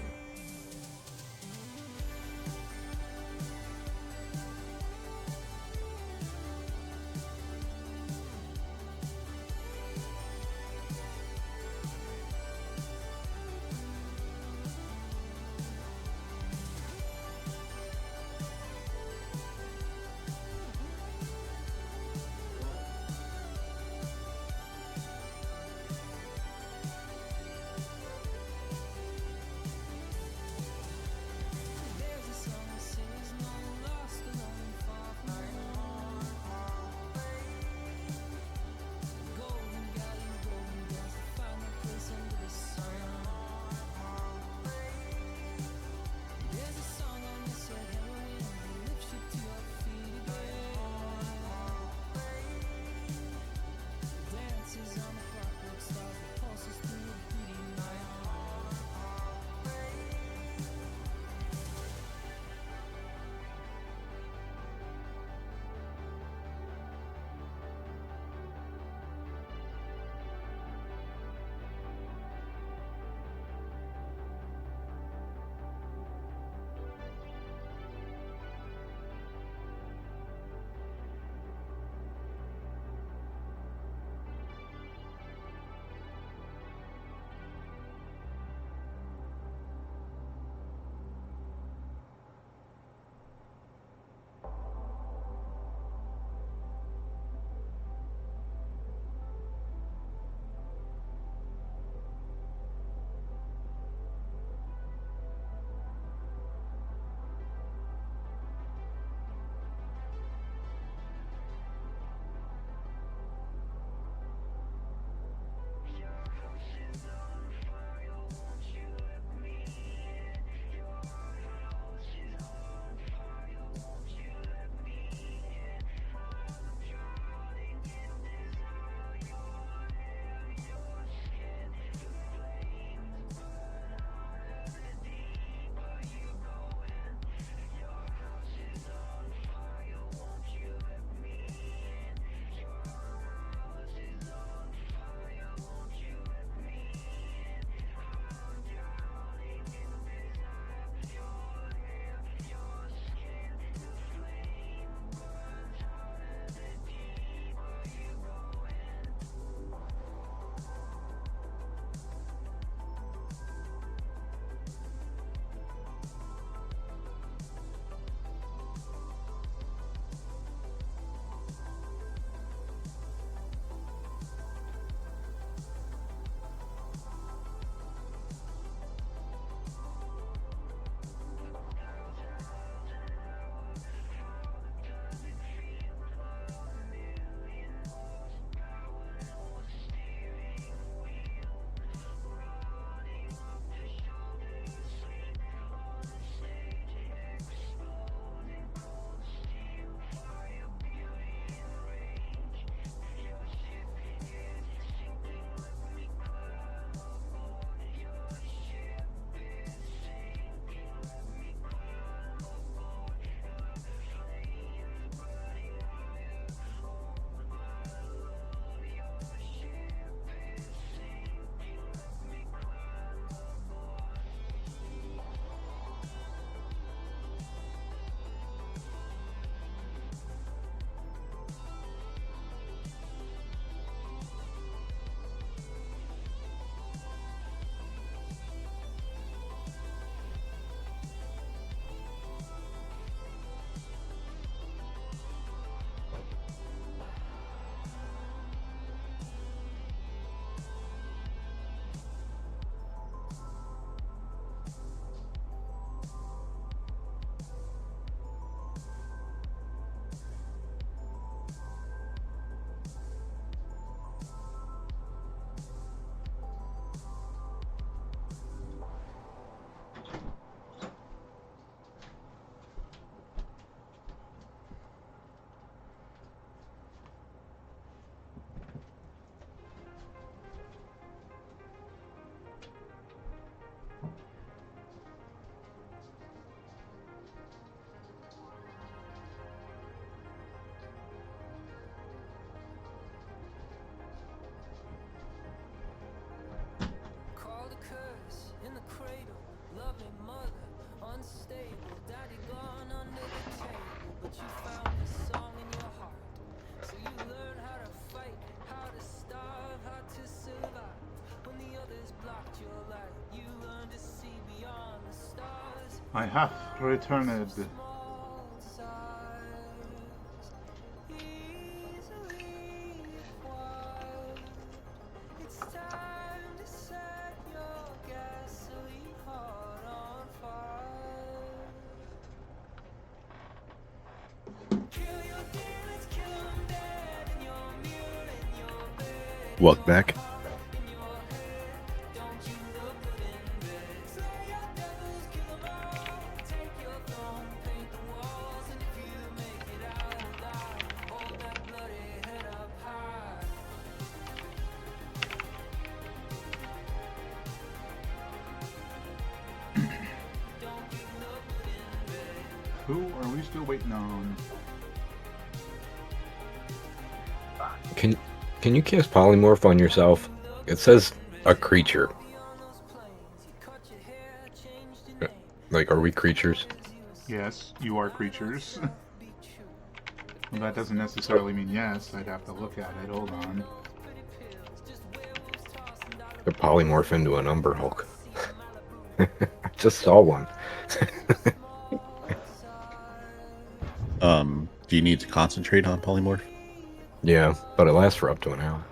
I have returned. Welcome back. Who are we still waiting on? Can can you cast polymorph on yourself? It says a creature. Like, are we creatures? Yes, you are creatures. Well, that doesn't necessarily mean yes. I'd have to look at it. Hold on. To polymorph into an Umber Hulk. I just saw one. Do you need to concentrate on polymorph? Yeah, but it lasts for up to an hour.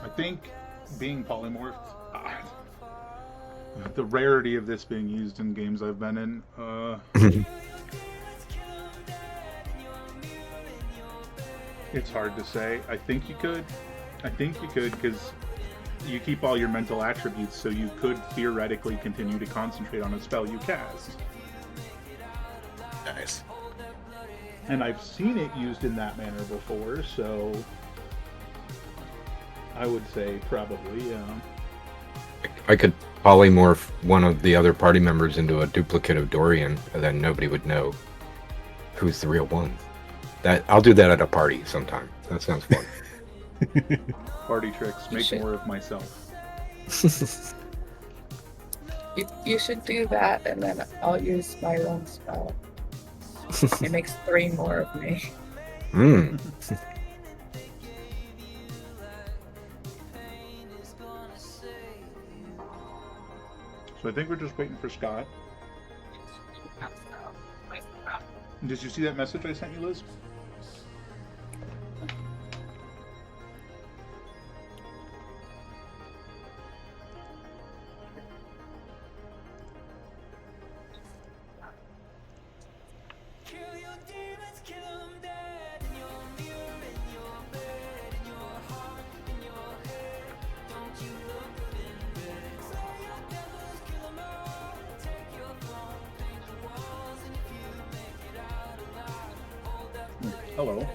I think being polymorphed, the rarity of this being used in games I've been in, it's hard to say. I think you could. I think you could because you keep all your mental attributes, so you could theoretically continue to concentrate on a spell you cast. Nice. And I've seen it used in that manner before, so I would say probably, yeah. I could polymorph one of the other party members into a duplicate of Dorian, and then nobody would know who's the real one. That I'll do that at a party sometime. That sounds fun. Party tricks, make should. more of myself. You should do that, and then I'll use my own spell. It makes 3 more of me. Hmm. So I think we're just waiting for Scott. Did you see that message I sent you, Liz? Hello.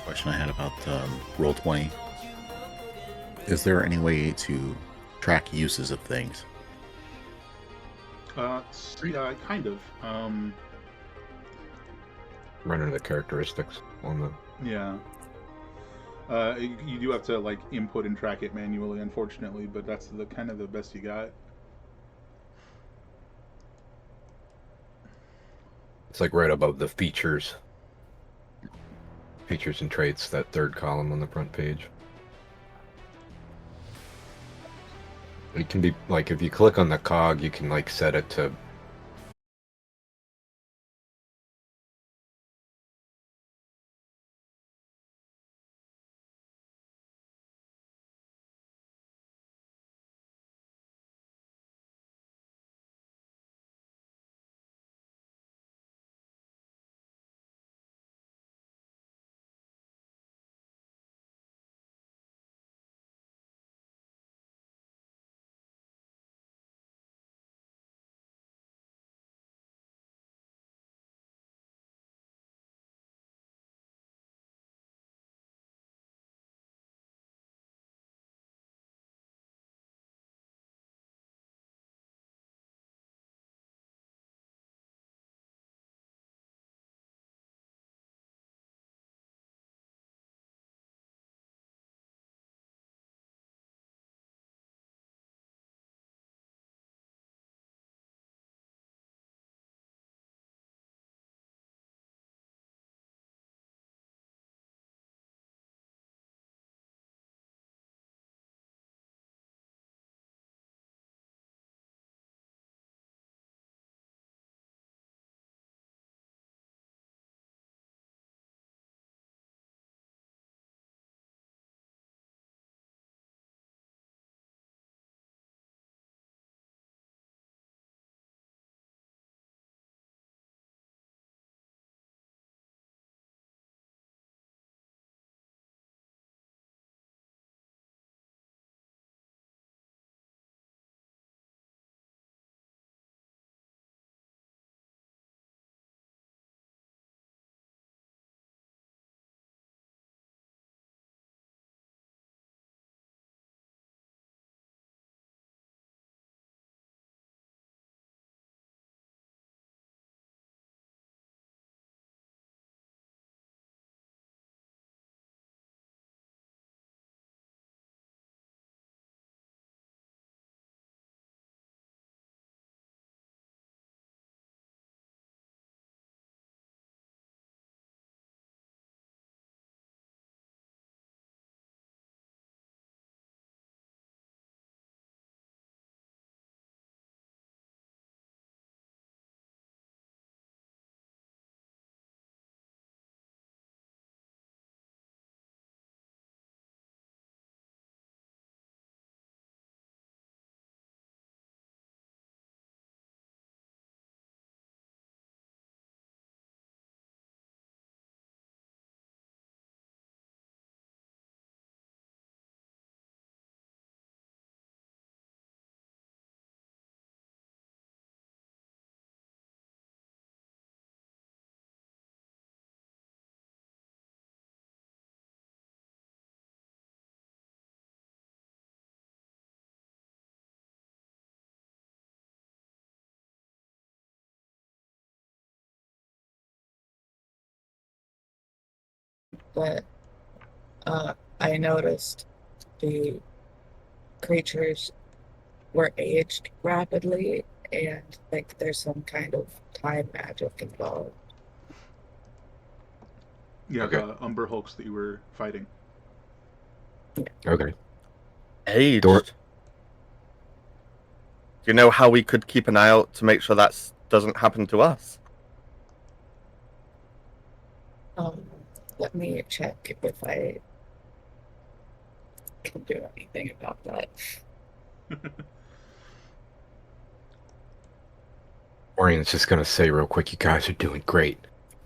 Question I had about Roll20. Is there any way to track uses of things? Yeah, kind of. Running the characteristics on the. Yeah. You do have to like input and track it manually, unfortunately, but that's the kind of the best you got. It's like right above the features. Features and traits, that third column on the front page. It can be like if you click on the cog, you can like set it to but I noticed the creatures were aged rapidly, and like there's some kind of time magic involved. Yeah, Okay. the umber hulks that you were fighting. Okay. Aged. Dor- Do you know how we could keep an eye out to make sure that doesn't happen to us? Um, Let me check if I can do anything about that. Orian's just gonna say real quick, you guys are doing great.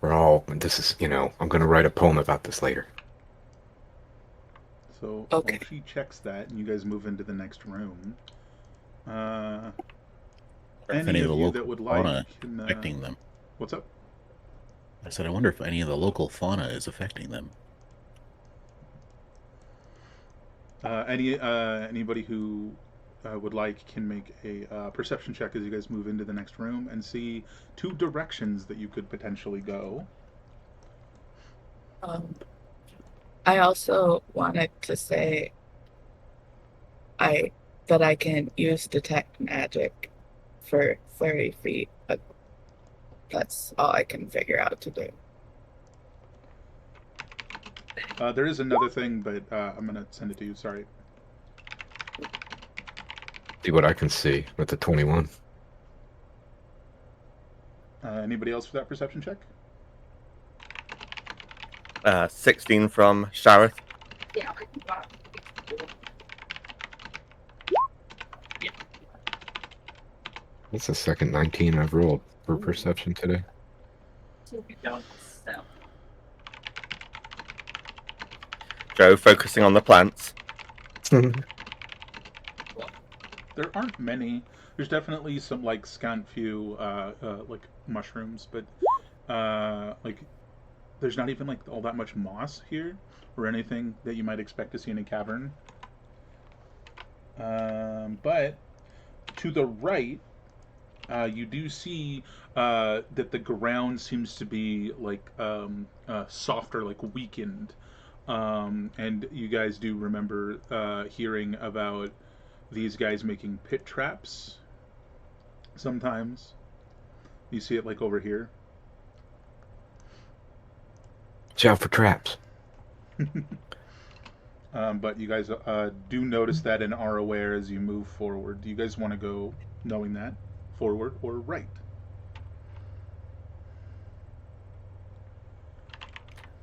This is, I'm gonna write a poem about this later. So Okay. while she checks that, and you guys move into the next room, If any any of of the you local that would fauna like can. affecting them. What's up? I said, I wonder if any of the local fauna is affecting them. Anybody who would like can make a perception check as you guys move into the next room and see two directions that you could potentially go. I also wanted to say that I can use detect magic for 30 feet, but that's all I can figure out to do. There is another thing, but I'm gonna send it to you. Sorry. See what I can see with the 21. Anybody else for that perception check? 16 from Shareth. That's the second 19 I've rolled for perception today. Joe focusing on the plants. There aren't many. There's definitely some like scant few like mushrooms, but like there's not even like all that much moss here or anything that you might expect to see in a cavern. But to the right, you do see that the ground seems to be like softer, like weakened. And you guys do remember hearing about these guys making pit traps sometimes. You see it like over here. Watch out for traps. But you guys do notice that and are aware as you move forward. Do you guys want to go knowing that forward or right?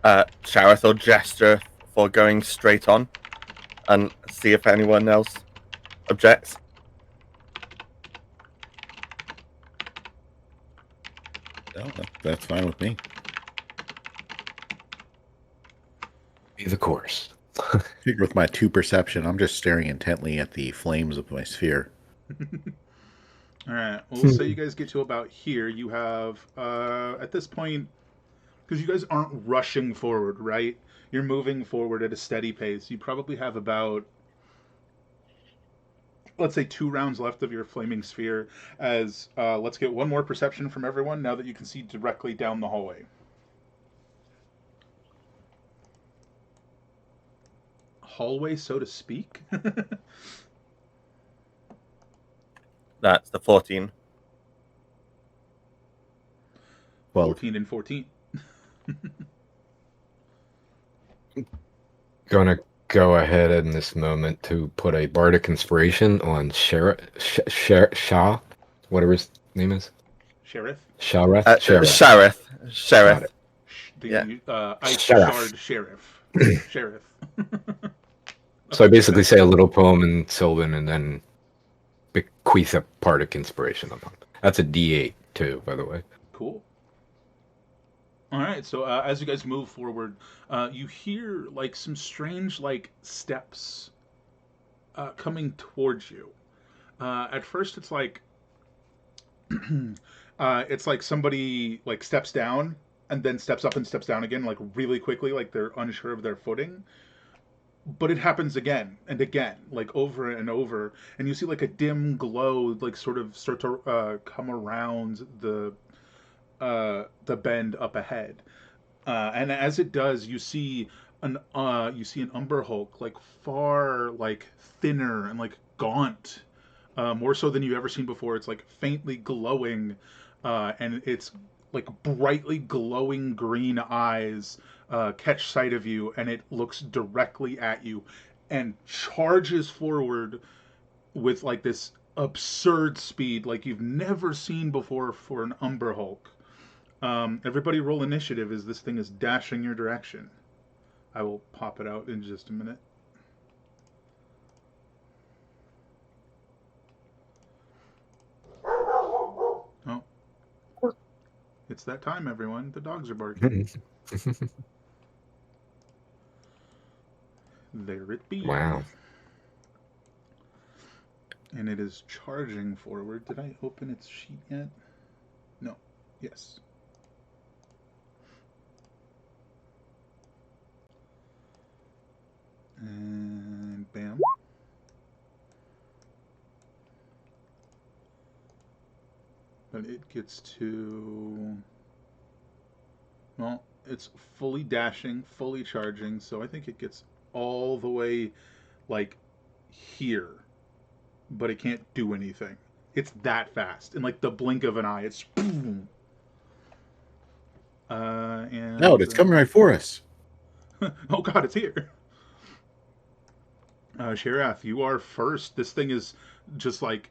Shareth will gesture for going straight on and see if anyone else objects. No, that's fine with me. Be the course. Figure with my 2 perception, I'm just staring intently at the flames of my sphere. All right. We'll say you guys get to about here. You have at this point, because you guys aren't rushing forward, right? You're moving forward at a steady pace. You probably have about, let's say, 2 rounds left of your flaming sphere. As let's get one more perception from everyone now that you can see directly down the hallway. Hallway, so to speak. That's the 14. 12. 14 and 14. Gonna go ahead in this moment to put a bardic inspiration on Shah, whatever his name is. Sheriff. Shareth? Shareth. Got Shareth. it. The Yeah. Ice Sheriff. Shard Sheriff. Sheriff. So I basically say a little poem in Sylvan and then bequeath a bardic inspiration upon. That's a D8 too, by the way. Cool. All right. So as you guys move forward, you hear like some strange like steps coming towards you. At first, it's like somebody like steps down and then steps up and steps down again, like really quickly, like they're unsure of their footing. But it happens again and again, like over and over, and you see like a dim glow, like sort of start to come around the bend up ahead. And as it does, you see an Umber Hulk like far like thinner and like gaunt, more so than you've ever seen before. It's like faintly glowing, and it's like brightly glowing green eyes catch sight of you, and it looks directly at you and charges forward with like this absurd speed like you've never seen before for an Umber Hulk. Everybody roll initiative as this thing is dashing your direction. I will pop it out in just a minute. Oh, it's that time, everyone. The dogs are barking. There it be. Wow. And it is charging forward. Did I open its sheet yet? No. Yes. And bam. But it gets to... Well, it's fully dashing, fully charging, so I think it gets all the way, like, here. But it can't do anything. It's that fast. In, like, the blink of an eye, it's... Boom. And... No, it's coming right for us. Oh god, it's here. Sheriff, you are first. This thing is just like...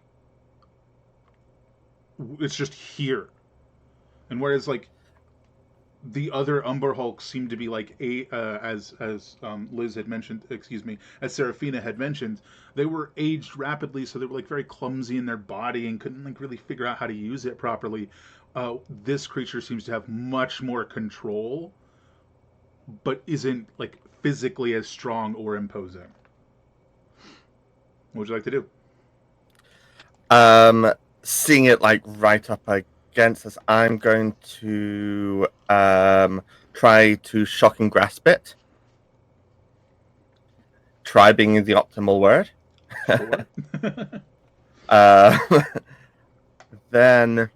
It's just here. And whereas, like, the other Umber Hulks seem to be like as Liz had mentioned, excuse me, as Seraphina had mentioned, they were aged rapidly, so they were like very clumsy in their body and couldn't like really figure out how to use it properly. This creature seems to have much more control, but isn't like physically as strong or imposing. What would you like to do? Seeing it like right up against us, I'm going to try to shock and grasp it. Try being the optimal word. Sure. Then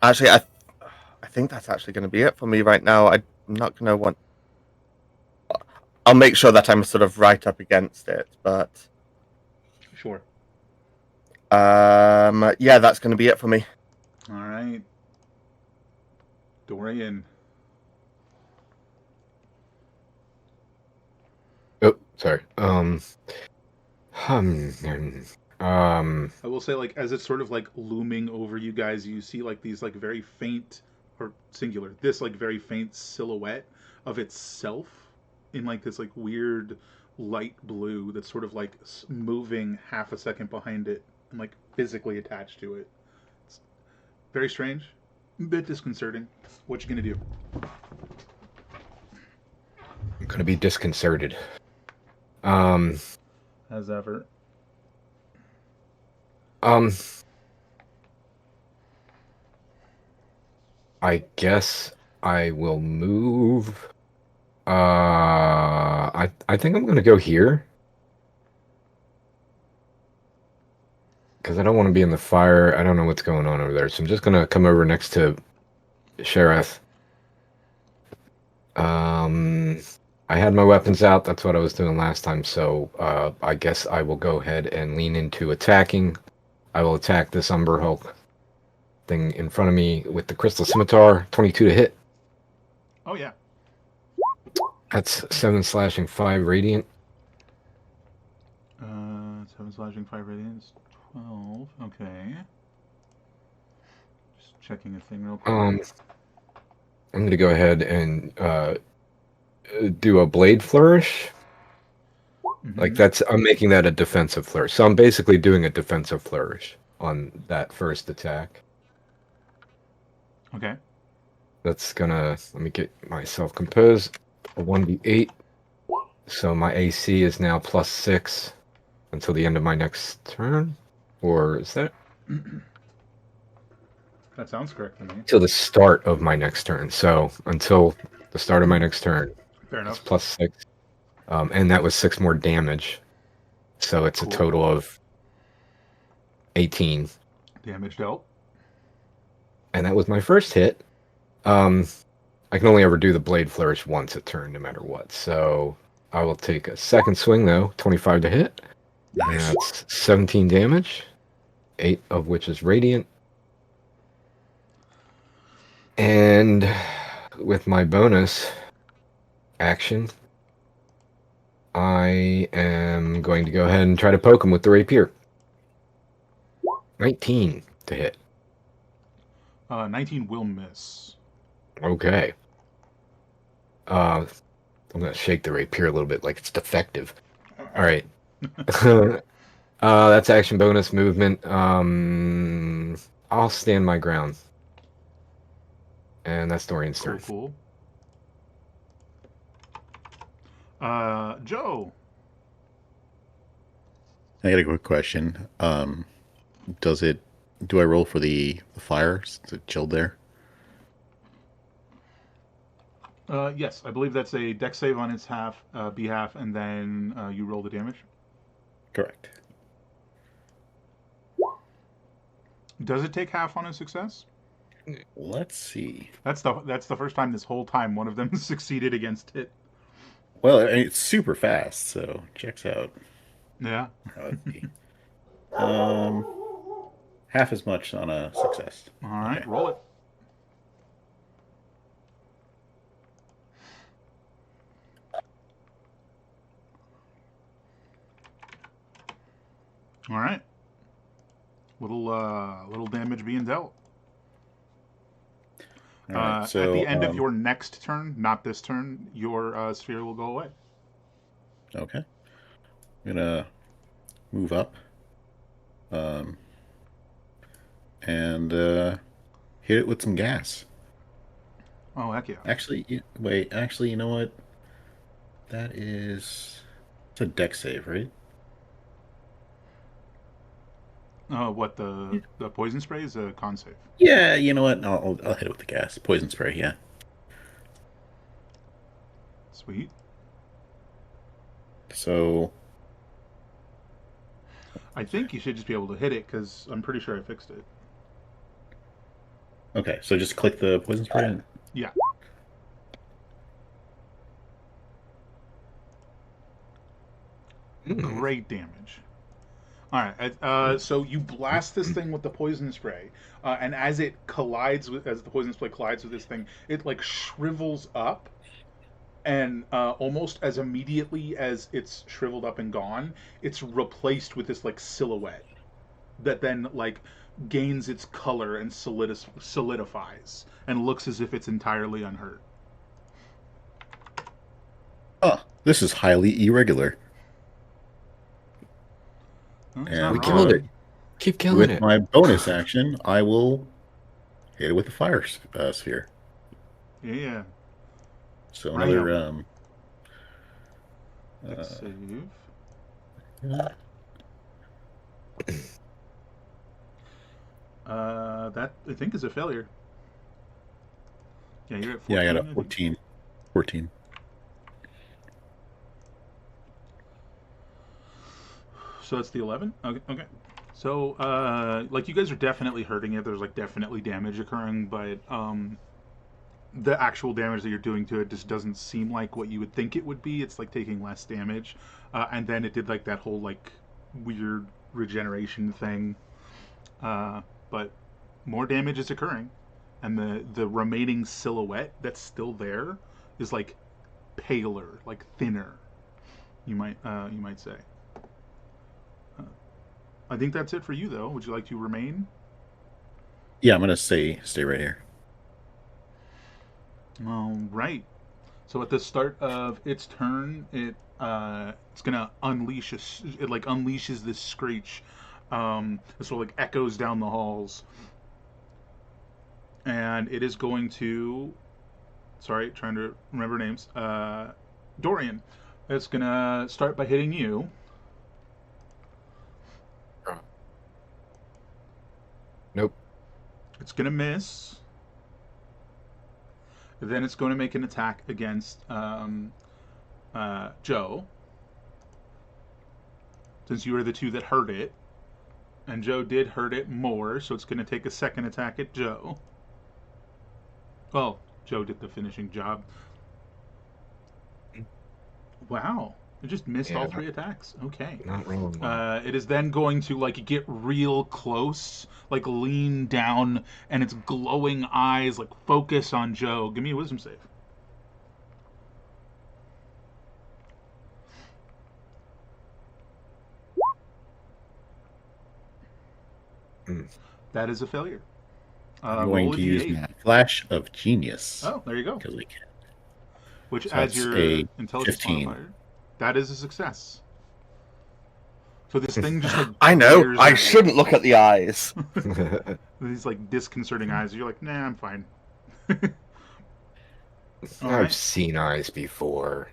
actually, I think that's actually going to be it for me right now. I'm not going to want. I'll make sure that I'm sort of right up against it, but Sure. yeah, that's going to be it for me. All right. Dorian. Oh, sorry. I will say, like, as it's sort of like looming over you guys, you see like these like very faint, or singular, this like very faint silhouette of itself in like this like weird light blue that's sort of like moving half a second behind it and like physically attached to it. It's very strange, a bit disconcerting. What you gonna do? I'm gonna be disconcerted. As ever. I guess I will move. I think I'm gonna go here because I don't want to be in the fire. I don't know what's going on over there, so I'm just gonna come over next to Sheriff. I had my weapons out. That's what I was doing last time, so I guess I will go ahead and lean into attacking. I will attack this Umber Hulk thing in front of me with the Crystal Scimitar. 22 to hit. Oh yeah. That's 7 slashing, 5 radiant. 7 slashing, 5 radiance, 12. Okay. Just checking a thing real quick. I'm going to go ahead and do a blade flourish. Like I'm making that a defensive flourish. So I'm basically doing a defensive flourish on that first attack. Okay. That's gonna, let me get myself composed. A 1d8. So my AC is now +6 until the end of my next turn. Or is that? That sounds correct to me. till the start of my next turn. So until the start of my next turn, Fair that's enough. +6. And that was 6 more damage. So it's Cool. a total of 18. Damage dealt. And that was my first hit. I can only ever do the blade flourish once a turn, no matter what. So I will take a second swing, though. 25 to hit. And that's 17 damage, 8 of which is radiant. And with my bonus action, I am going to go ahead and try to poke him with the rapier. 19 to hit. 19 will miss. Okay. I'm going to shake the rapier a little bit like it's defective. All right. That's action bonus movement. I'll stand my ground. And that's Dorian's Cool, turn. cool. Joe. I got a quick question. Do I roll for the fire? Is it chilled there? Yes, I believe that's a dex save on its behalf, and then you roll the damage. Correct. Does it take half on a success? Let's see. That's the first time this whole time one of them succeeded against it. Well, it's super fast, so checks out. Yeah. Let's see. Half as much on a success. All right, Okay. roll it. All right. Little damage being dealt. All right. So at the end of your next turn, not this turn, your sphere will go away. okay, I'm gonna move up, and hit it with some gas. Oh, heck yeah. Actually, wait. Actually, you know what? It's a deck save, right? What the poison spray is a con save. Yeah. You know what? I'll hit it with the gas. Poison spray. Yeah. Sweet. So I think you should just be able to hit it because I'm pretty sure I fixed it. okay. So just click the poison spray. And... Yeah. Great damage. All right. So you blast this thing with the poison spray, and as the poison spray collides with this thing, it like shrivels up, and almost as immediately as it's shriveled up and gone, it's replaced with this like silhouette that then like gains its color and solidifies and looks as if it's entirely unhurt. Oh, this is highly irregular. Well, it's And not We wrong. killed it. Keep killing With it. my bonus action, I will hit it with the fire sphere. Yeah. So Right another on. Dex save. That I think is a failure. Yeah, you're at 14. yeah, I got a think. 14. 14. So that's the 11. Okay. Okay. So like you guys are definitely hurting it. There's like definitely damage occurring, but the actual damage that you're doing to it just doesn't seem like what you would think it would be. It's like taking less damage, and then it did like that whole like weird regeneration thing. But more damage is occurring, and the remaining silhouette that's still there is like paler, like thinner. You might say. I think that's it for you, though. Would you like to remain? Yeah, I'm gonna stay right here. All right. So at the start of its turn, it's gonna unleash it like unleashes this screech. This will like echoes down the halls, and it is going to. Sorry, trying to remember names. Dorian. It's gonna start by hitting you. Nope. It's going to miss. Then it's going to make an attack against Joe, since you were the two that hurt it. And Joe did hurt it more, so it's going to take a second attack at Joe. Well, Joe did the finishing job. Wow. It just missed all Yeah. 3 attacks. Okay. Not wrong. It is then going to like get real close, like lean down, and its glowing eyes like focus on Joe. Give me a wisdom save. Mm. That is a failure. I'm going roll a to use D8. my flash of genius. Oh, there you go. Because I can. Which So adds that's your a intelligence 15. modifier. That is a success. So this thing just like I know. glares I at you. shouldn't look at the eyes. These like disconcerting eyes. You're like, nah, I'm fine. All I've right. seen eyes before.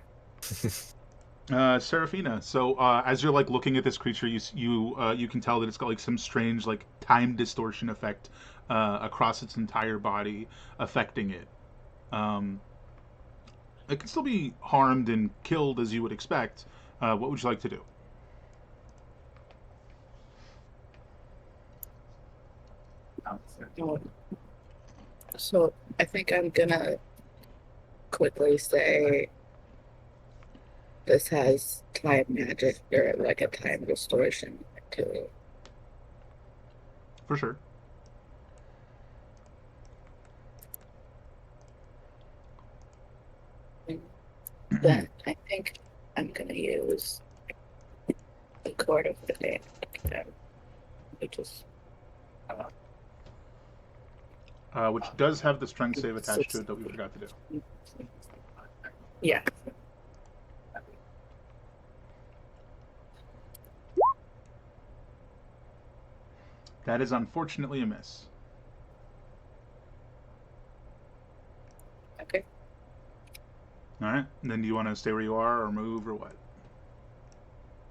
Seraphina. So as you're like looking at this creature, you can tell that it's got like some strange like time distortion effect across its entire body, affecting it. It can still be harmed and killed as you would expect. What would you like to do? So I think I'm gonna quickly say this has time magic or like a time distortion to it. For sure. Then I think I'm gonna use the cord of the band, which is Which does have the strength save attached to it that we forgot to do. yeah. That is unfortunately a miss. Okay. All right. And then do you want to stay where you are or move or what?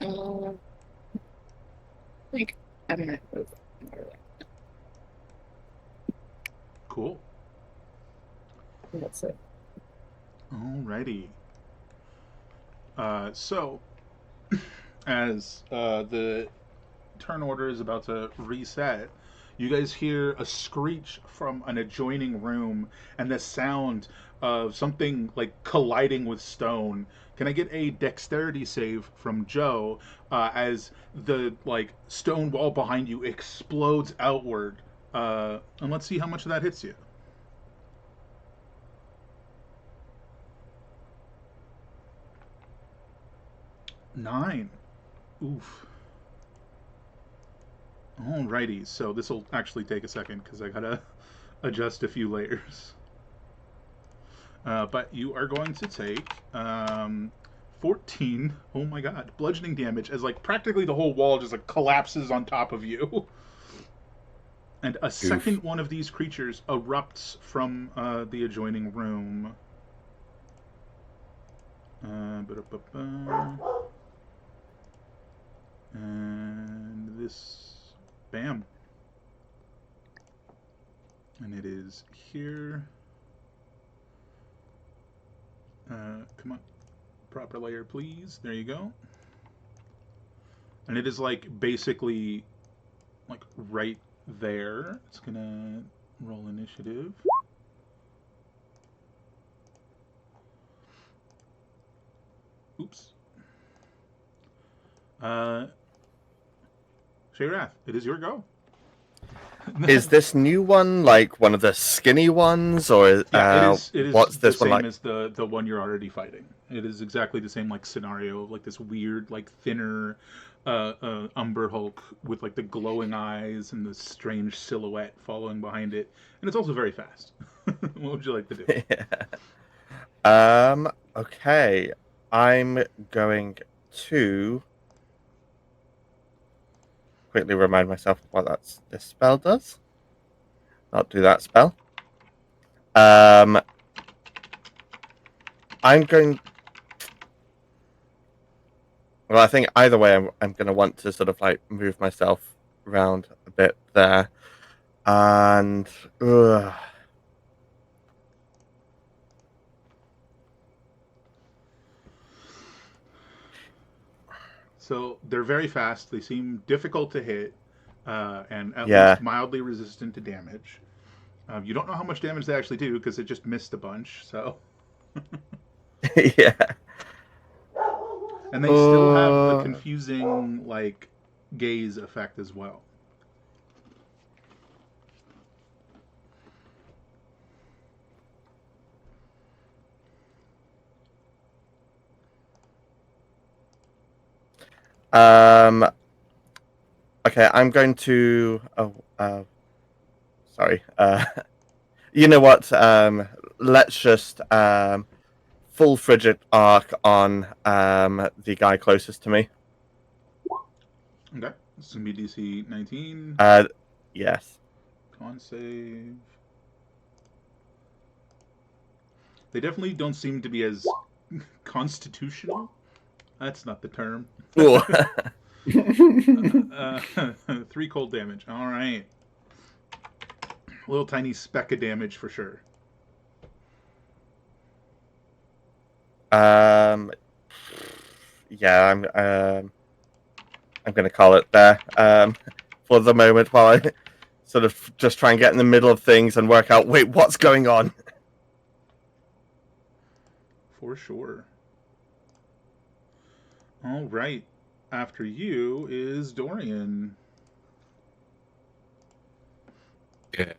I think I'm gonna move. Cool. That's it. Alrighty. So, as the turn order is about to reset, you guys hear a screech from an adjoining room and the sound of something like colliding with stone. Can I get a dexterity save from Joe as the like stone wall behind you explodes outward? And let's see how much of that hits you. 9. Oof. Alrighty, so this will actually take a second because I gotta adjust a few layers. But you are going to take 14. Oh my god, bludgeoning damage as like practically the whole wall just like collapses on top of you. And a second one of these creatures erupts from the adjoining room. And this, bam. And it is here. Come on, proper layer, please. There you go. And it is like basically like right there. It's gonna roll initiative. Oops. Shayrath, it is your go. Is this new one like one of the skinny ones, or Yeah, it is what's the this one same like? as the one you're already fighting. It is exactly the same like scenario of like this weird like thinner Umber Hulk with like the glowing eyes and the strange silhouette following behind it, and it's also very fast. What would you like to do? Okay, I'm going to quickly remind myself what this spell does. Not do that spell. I'm going. Well, I think either way, I'm going to want to sort of like move myself around a bit there. And ugh, So they're very fast. They seem difficult to hit, and at yeah, least mildly resistant to damage. You don't know how much damage they actually do because it just missed a bunch. So, yeah. and they still have the Uh, confusing like gaze effect as well. um. Okay, I'm going to. Oh, sorry. You know what? Let's just full frigid arc on the guy closest to me. Okay, this is gonna be DC 19. Uh, yes. Con save. They definitely don't seem to be as constitutional. That's not the term. Ooh. uh, 3 cold damage. All right. A little tiny speck of damage for sure. um. Yeah, I'm going to call it there. For the moment, while I sort of just try and get in the middle of things and work out. Wait, what's going on? For sure. All right. After you is Dorian. Yeah.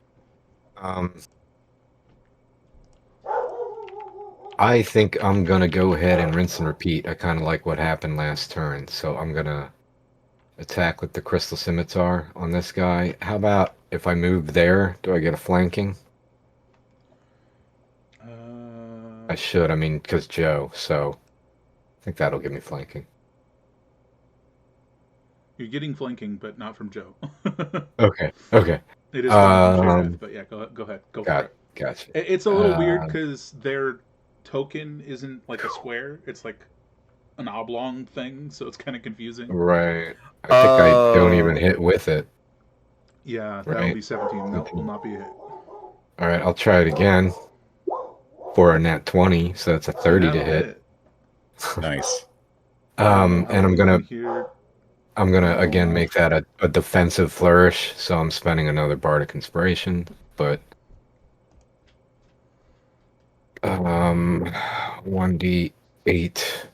I think I'm gonna go ahead and rinse and repeat. I kind of like what happened last turn, so I'm gonna attack with the crystal scimitar on this guy. How about if I move there? Do I get a flanking? I should. I mean, because Joe. So I think that'll give me flanking. You're getting flanking, but not from Joe. Okay. Okay. It is coming from Sheriff, Um. but yeah, go ahead. Go for Got. it. Gotcha. It's a little weird because their token isn't like a square. It's like an oblong thing, so it's kind of confusing. Right. I think I don't even Oh. hit with it. Yeah, that'll Right. be 17. That will not be a hit. All right. I'll try it again for a nat 20. So that's a 30 to That'll hit. hit. Nice. And I'll I'm put you gonna in here. again make that a defensive flourish, so I'm spending another Bardic Inspiration, but 1d8.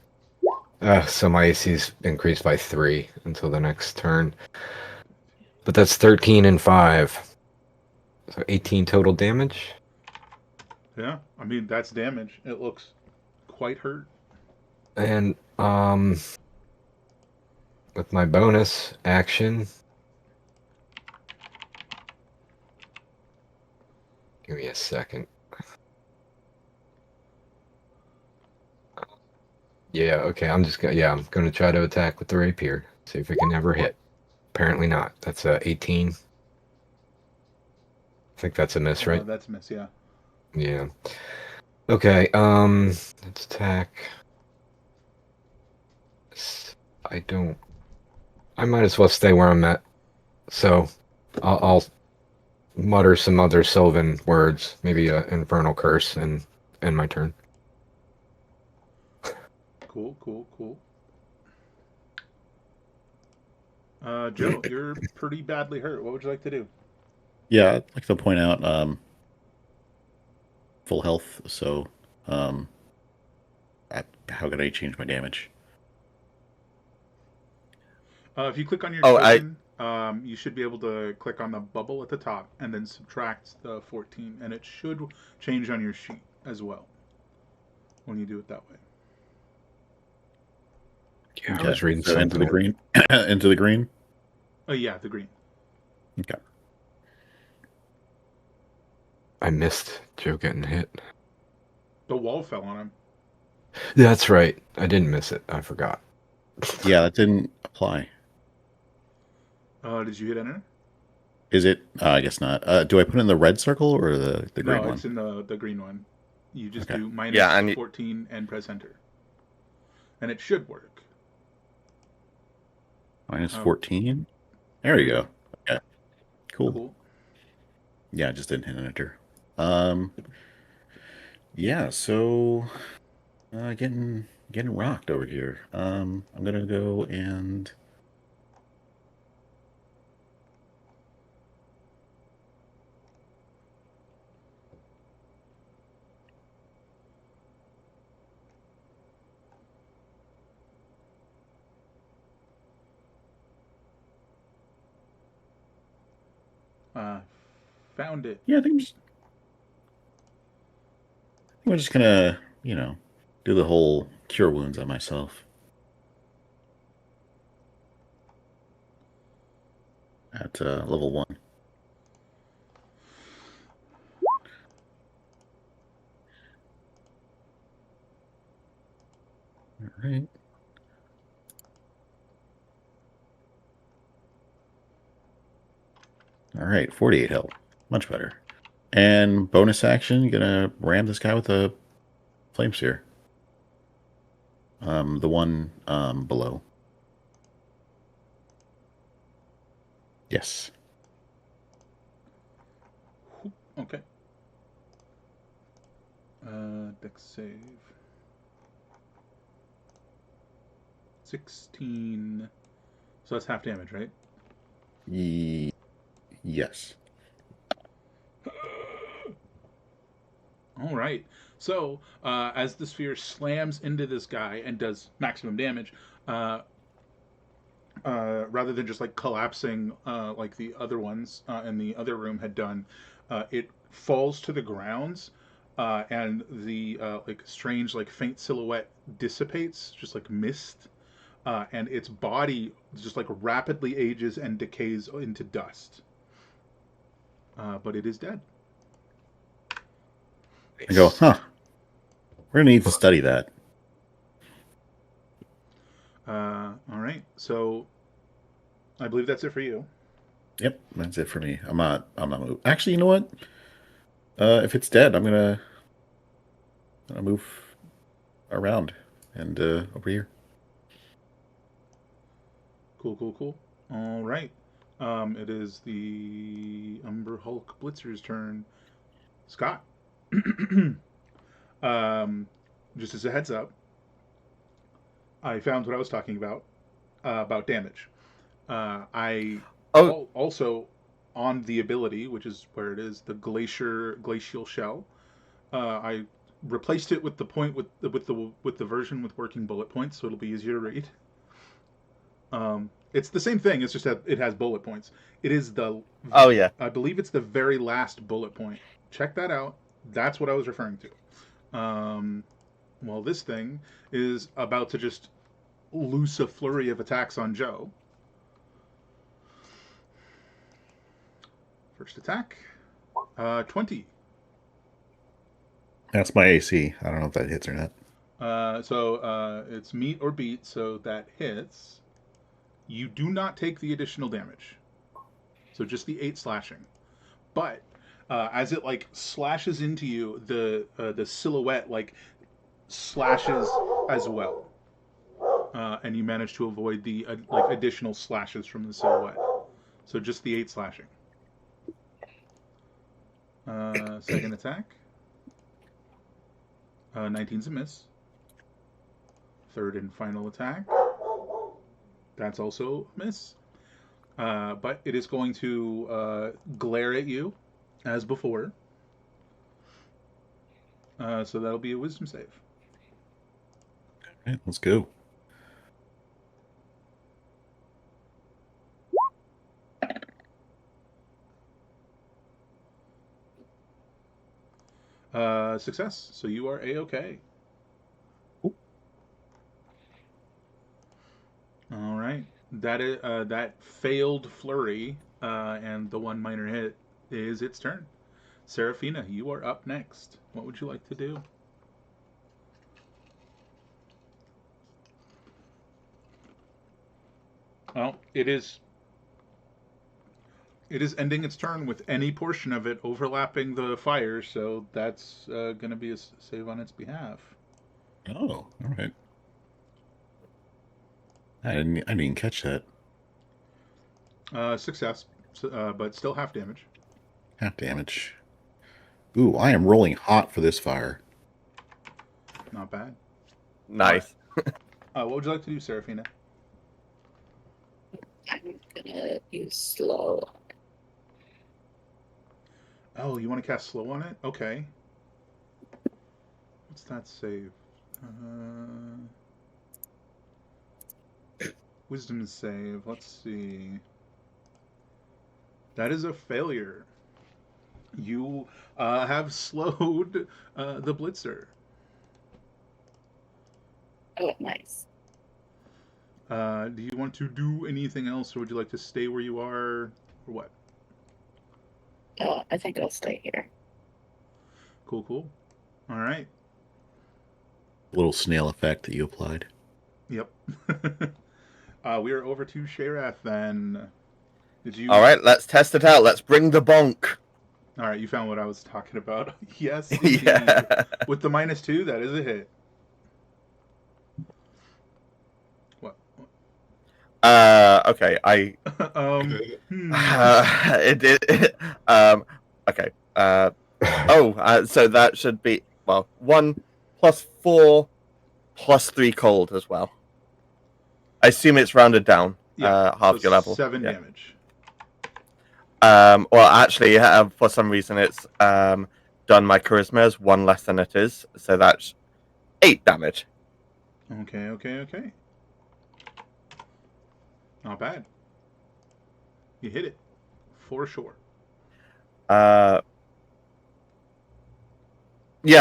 So my AC's increased by 3 until the next turn. But that's 13 and 5. So 18 total damage. Yeah, I mean that's damage. It looks quite hurt. And with my bonus action, give me a second. Yeah, okay, I'm gonna try to attack with the rapier. See if it can ever hit. Apparently not. That's a 18. I think that's a miss, right? That's a miss. Yeah. Yeah. Okay, let's attack. I might as well stay where I'm at. So I'll mutter some other Sylvan words, maybe an infernal curse, and end my turn. Cool. Joe, you're pretty badly hurt. What would you like to do? Yeah, I'd like to point out full health. So, how can I change my damage? If you click on your Oh, token, you should be able to click on the bubble at the top and then subtract the 14, and it should change on your sheet as well when you do it that way. Yeah, I was reading So something. into the green. Into the green. Oh yeah, the green. Okay. I missed Joe getting hit. The wall fell on him. That's right. I didn't miss it. I forgot. Yeah, that didn't apply. Did you hit enter? Is it? I guess not. Do I put in the red circle or the green No, one? it's in the green one. You just Okay. do minus Yeah, and 14 and press enter, and it should work. Minus Oh. 14. There you go. Okay. Cool. Yeah, I just didn't hit enter. Yeah, so getting rocked over here. I'm gonna go and Found it. yeah, we're just gonna, do the whole cure wounds on myself at level 1. All right. All right, 48 health. Much better. And bonus action, gonna ram this guy with a flame sphere. The one below. Yes. Okay. Dex save. 16. So that's half damage, right? Yes. All right. So as the sphere slams into this guy and does maximum damage, rather than just like collapsing like the other ones in the other room had done, it falls to the grounds, and the like strange like faint silhouette dissipates, just like mist, and its body just like rapidly ages and decays into dust. But it is dead. I go, huh. We're gonna need to study that. All right. So I believe that's it for you. Yep, that's it for me. I'm not moving. Actually, you know what? If it's dead, I'm gonna move around and over here. Cool. All right. It is the Umber Hulk Blitzer's turn. Scott. Just as a heads up, I found what I was talking about damage. I Oh, also on the ability, which is where it is, the glacial shell. I replaced it with the point with the version with working bullet points, so it'll be easier to read. It's the same thing. It's just that it has bullet points. It is oh yeah. I believe it's the very last bullet point. Check that out. That's what I was referring to. Well, this thing is about to just loose a flurry of attacks on Joe. First attack, 20. That's my AC. I don't know if that hits or not. So it's meet or beat, so that hits. You do not take the additional damage. So just the 8 slashing. But as it like slashes into you, the silhouette like slashes as well, and you manage to avoid the like additional slashes from the silhouette. So just the 8 slashing. Second attack. 19's a miss. Third and final attack. That's also a miss. But it is going to glare at you as before. So that'll be a wisdom save. All right, let's go. Success. So you are A-OK. All right. That failed flurry and the one minor hit is its turn. Serafina, you are up next. What would you like to do? Well, it is ending its turn with any portion of it overlapping the fire, so that's going to be a save on its behalf. Oh, all right. I didn't catch that. Success, but still half damage. Half damage. Ooh, I am rolling hot for this fire. Not bad. Nice. What would you like to do, Serafina? I'm gonna use slow. Oh, you want to cast slow on it? Okay. What's that save? Wisdom save. Let's see. That is a failure. You have slowed the Blitzer. Oh, nice. Do you want to do anything else, or would you like to stay where you are, or what? I think I'll stay here. Cool, cool. All right. Little snail effect that you applied. Yep. We are over to Sharath then. Did you? All right, let's test it out. Let's bring the bonk. All right, you found what I was talking about. Yes, indeed. Yeah. With the -2, that is a hit. What? Okay. Okay. So that should be 1 plus 4 plus 3 cold as well. I assume it's rounded down. Yeah, Half so your level. 7 Yeah. damage. Well, actually, for some reason, it's done my charisma as 1 less than it is, so that's 8 damage. Okay, okay, okay. Not bad. You hit it. For sure. Yeah,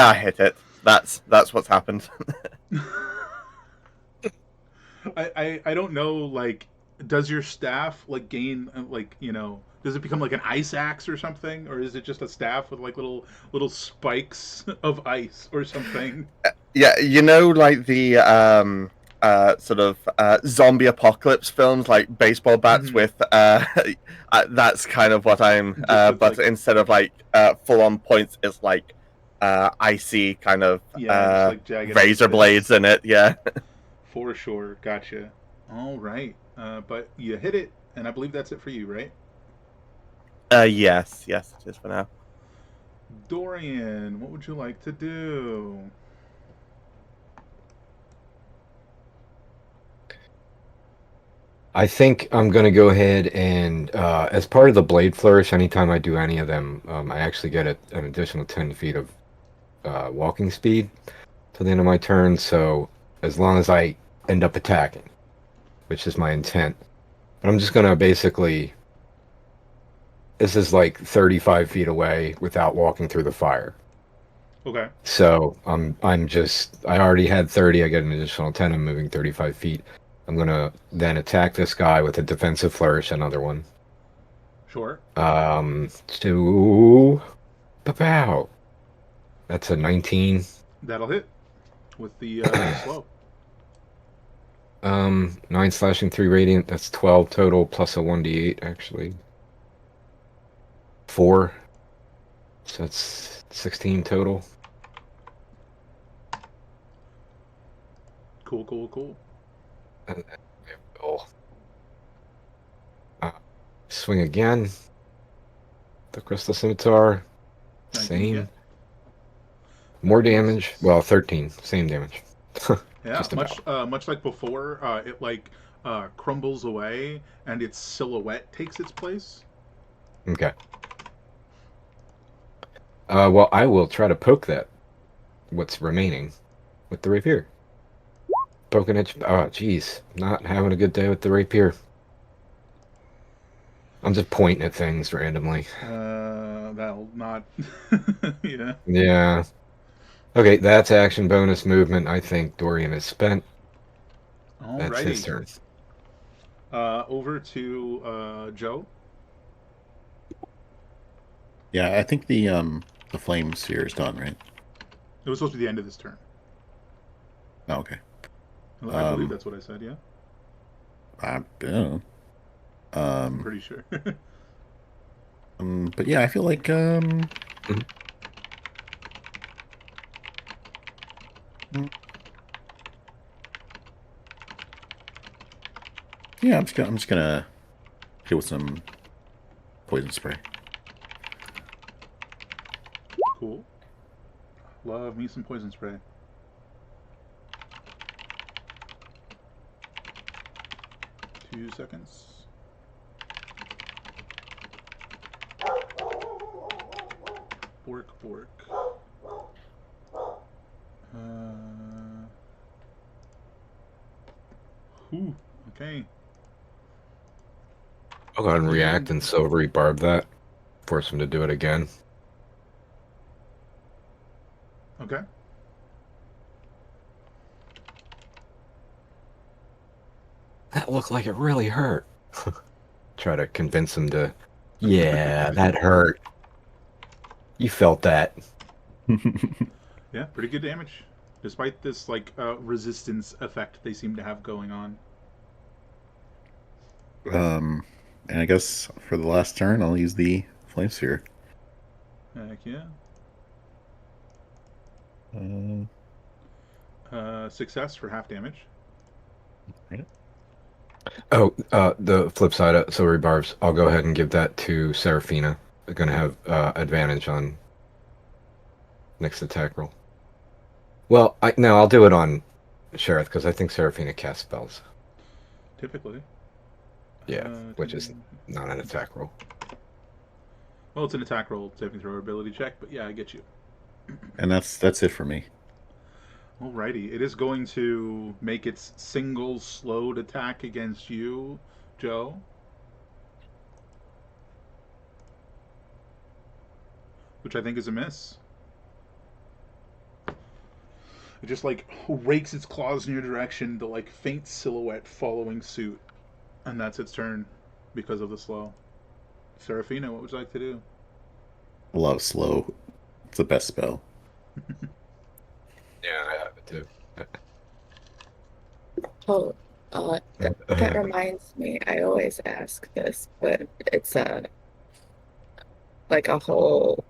I hit it. That's what's happened. I don't know, like, does your staff, like, gain, does it become like an ice axe or something? Or is it just a staff with, like, little spikes of ice or something? Yeah, like the sort of zombie apocalypse films, like baseball bats Mhm. with that's kind of what I'm. Just with, But like- instead of like full on points, it's like icy kind of Yeah, just like jagged razor ice blades bits. in it. Yeah. For sure. Gotcha. All right. But you hit it, and I believe that's it for you, right? Yes, it is for now. Dorian, what would you like to do? I think I'm gonna go ahead and, as part of the Blade Flourish, anytime I do any of them, I actually get an additional 10 feet of walking speed to the end of my turn. So as long as I end up attacking, which is my intent, but I'm just gonna basically. This is like 35 feet away without walking through the fire. Okay. So I already had 30. I get an additional 10. I'm moving 35 feet. I'm gonna then attack this guy with a defensive flourish, another one. Sure. To pow. That's a 19. That'll hit with the slow. 9 slashing, 3 radiant. That's 12 total plus a 1d8 actually. 4. So that's 16 total. Cool, cool, cool. And then we'll swing again. The crystal scimitar. 19, Same. yeah. More damage. Well, 13. Same damage. Yeah, Just about. much like before, it crumbles away and its silhouette takes its place. Okay. Well, I will try to poke that. What's remaining with the rapier. Poking it. Oh, jeez. Not having a good day with the rapier. I'm just pointing at things randomly. That'll not. Yeah. Yeah. Okay, that's action bonus movement. I think Dorian is spent. That's his Alrighty. turn. Over to Joe. Yeah, I think the flame sphere is done, right? It was supposed to be the end of this turn. Oh, okay. I believe that's what I said. Yeah, I don't know. I'm pretty sure. But yeah, I feel like yeah, I'm just gonna hit with some poison spray. love me some poison spray. Two seconds. Bork, bork. Whew, okay. I'll go ahead and react and silvery barb that. Force him to do it again. Okay. That looked like it really hurt. Try to convince him to, yeah, that hurt. You felt that. Yeah, pretty good damage. Despite this, like, resistance effect they seem to have going on. And I guess for the last turn, I'll use the flame sphere. Heck yeah. Success for half damage. Right. Oh, the flip side of silvery barbs, I'll go ahead and give that to Seraphina. They're going to have advantage on next attack roll. Well, no, I'll do it on Sheriff because I think Seraphina casts spells. Typically. Yeah, which is not an attack roll. Well, it's an attack roll, saving throw, or ability check, but yeah, I get you. And that's it for me. Alrighty, it is going to make its single slowed attack against you, Joe. Which I think is a miss. It just, like, rakes its claws in your direction, the, like, faint silhouette following suit. And that's its turn because of the slow. Seraphina, what would you like to do? I love slow. It's the best spell. Yeah, I have it too. Oh, that reminds me. I always ask this, but it's like a whole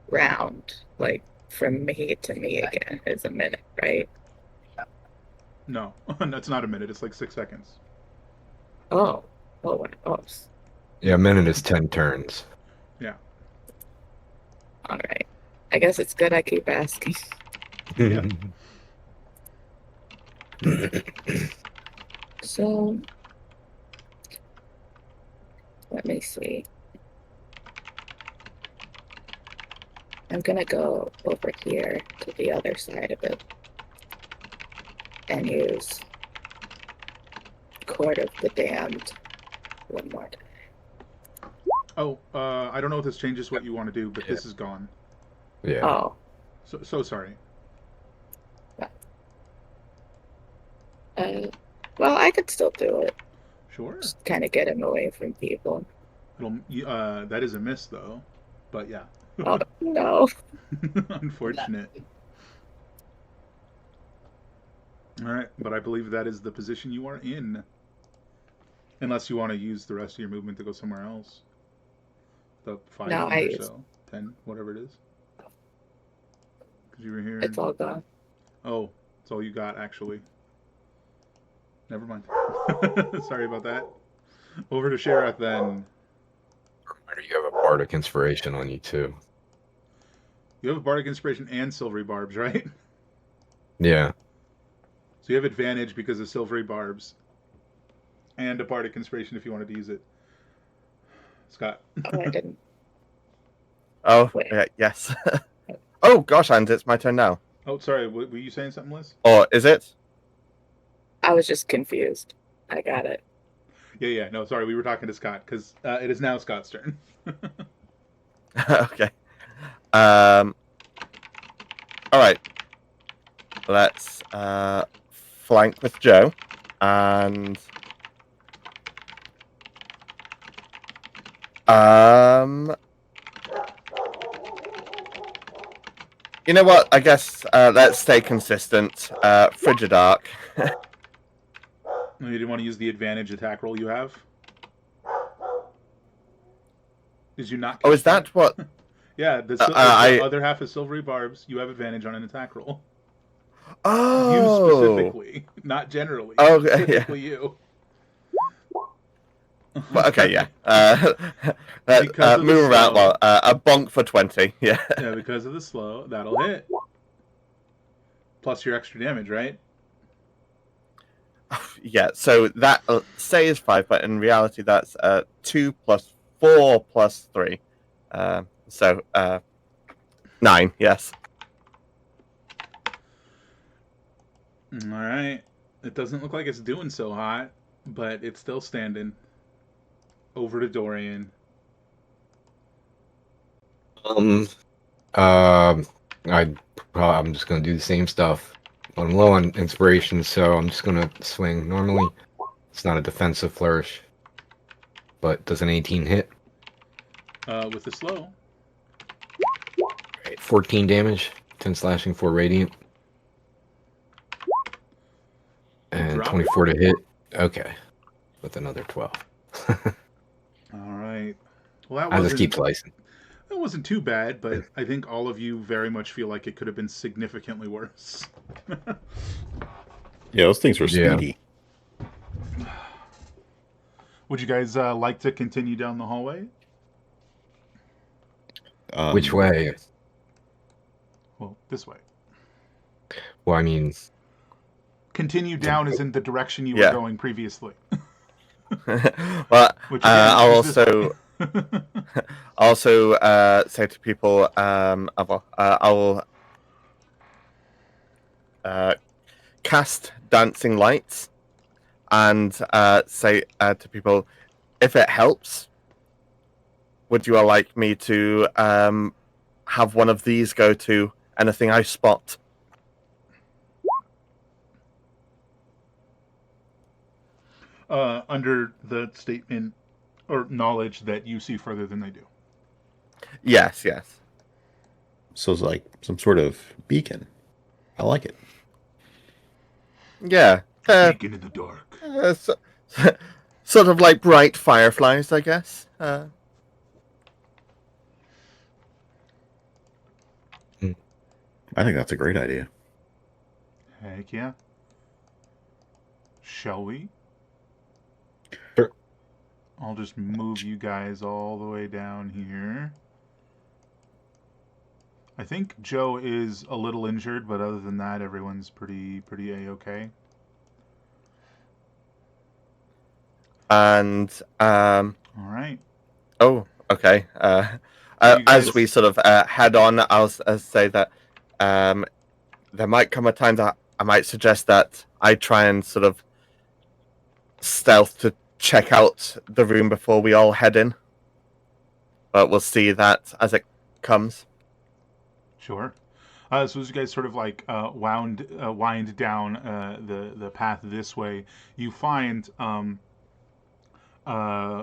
round, like from me to me again is a minute, right? No, that's not a minute. It's like 6 seconds. Oh, wow. Oh, Yeah, a minute is 10 turns. Yeah. all right. I guess it's good I keep asking. Yeah. So, let me see. I'm gonna go over here to the other side of it and use Court of the Damned one more time. Oh, I don't know if this changes what you want to do, but Yeah. this is gone. Yeah. Oh, So sorry. well, I could still do it. Sure. Just kind of get him away from people. That is a miss, though. But yeah. Oh, no. Unfortunate. Alright, but I believe that is the position you are in. Unless you want to use the rest of your movement to go somewhere else. The 5 No, feet I or use- so. 10, whatever it is. Because you were here. It's all gone. Oh, it's all you got, actually. Never mind. Sorry about that. Over to Sheriff, then. Reminder, you have a bardic inspiration on you too. You have a Bardic Inspiration and Silvery Barbs, right? Yeah. So you have advantage because of Silvery Barbs. And a Bardic Inspiration if you wanted to use it. Scott. Oh, I didn't. Oh, Wait. yes. Oh, gosh, and it's my turn now. Oh, sorry. Were you saying something, Liz? Or is it? I was just confused. I got it. Yeah. No, sorry. We were talking to Scott because it is now Scott's turn. Okay. All right. Let's flank with Joe, and you know what? I guess let's stay consistent. Frigidark. You didn't want to use the advantage attack roll you have? Did you not? Oh, catch is that what? Yeah, the other half is Silvery Barbs. You have advantage on an attack roll. Oh, You specifically, not generally. Oh, yeah. Specifically you. Well, okay, yeah. Because of the Move around. slow. Well, a bonk for 20. Yeah. Yeah, because of the slow, that'll hit. plus your extra damage, right? Yeah, so that says 5, but in reality that's 2 plus 4 plus 3. So 9, yes. All right. It doesn't look like it's doing so hot, but it's still standing. Over to Dorian. Um, um, I'm just gonna do the same stuff. I'm low on inspiration, so I'm just gonna swing normally. It's not a defensive flourish, but does an 18 hit? With the slow. Right, 14 damage, 10 slashing, 4 radiant, and Drop 24 to hit. Okay, with another 12. All right. Well, I just keep slicing. that wasn't too bad, but I think all of you very much feel like it could have been significantly worse. Yeah, those things were Yeah. speedy. Would you guys like to continue down the hallway? Which way? Well, this way. Well, I mean, Continue down is in the direction you were Yeah. going previously. Well, Which again, I'll is this way. also say to people, I'll cast dancing lights and say to people, if it helps, would you all like me to have one of these go to anything I spot? Under the statement or knowledge that you see further than they do. Yes, yes. So it's like some sort of beacon. I like it. Yeah. Beacon in the dark. Sort of like bright fireflies, I guess. I think that's a great idea. Heck yeah. Shall we? Sure. I'll just move you guys all the way down here. I think Joe is a little injured, but other than that, everyone's pretty A-okay. And All right. oh, okay. So you As guys- we sort of head on, I'll say that there might come a time that I might suggest that I try and sort of stealth to check out the room before we all head in. But we'll see that as it comes. Sure. So as you guys sort of like wind down the path this way, you find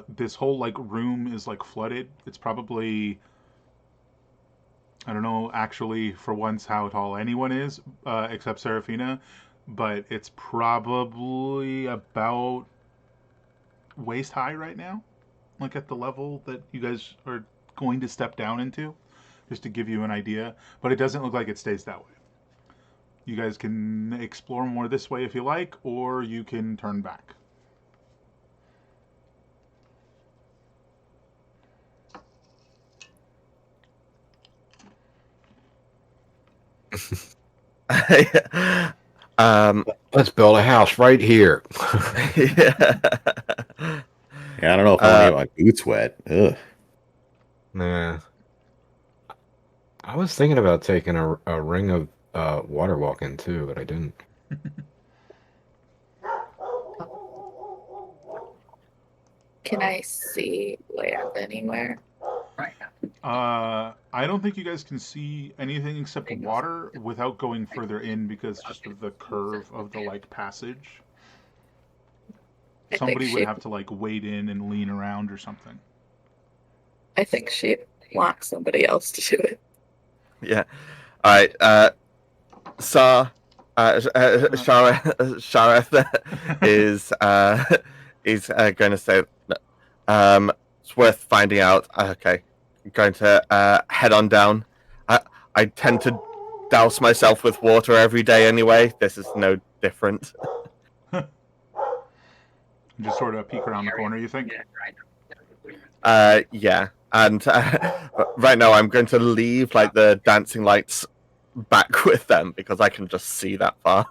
this whole like room is like flooded. It's probably, I don't know actually for once how tall anyone is except Serafina, but it's probably about waist high right now, like at the level that you guys are going to step down into, just to give you an idea. But it doesn't look like it stays that way. You guys can explore more this way if you like, or you can turn back. let's build a house right here. Yeah. Yeah, I don't know if I want to get my boots wet. Ugh. Nah. I was thinking about taking a ring of water walking too, but I didn't. Can I see land anywhere? I don't think you guys can see anything except water without going further in because just of the curve of the like passage. I think Somebody would she- have to like wade in and lean around or something. I think she wants somebody else to do it. Yeah. All right. Shareth is going to say, it's worth finding out. Okay, going to head on down. I tend to douse myself with water every day anyway. This is no different. Just sort of peek around the corner, you think? Yeah. And right now I'm going to leave like the dancing lights back with them because I can just see that far.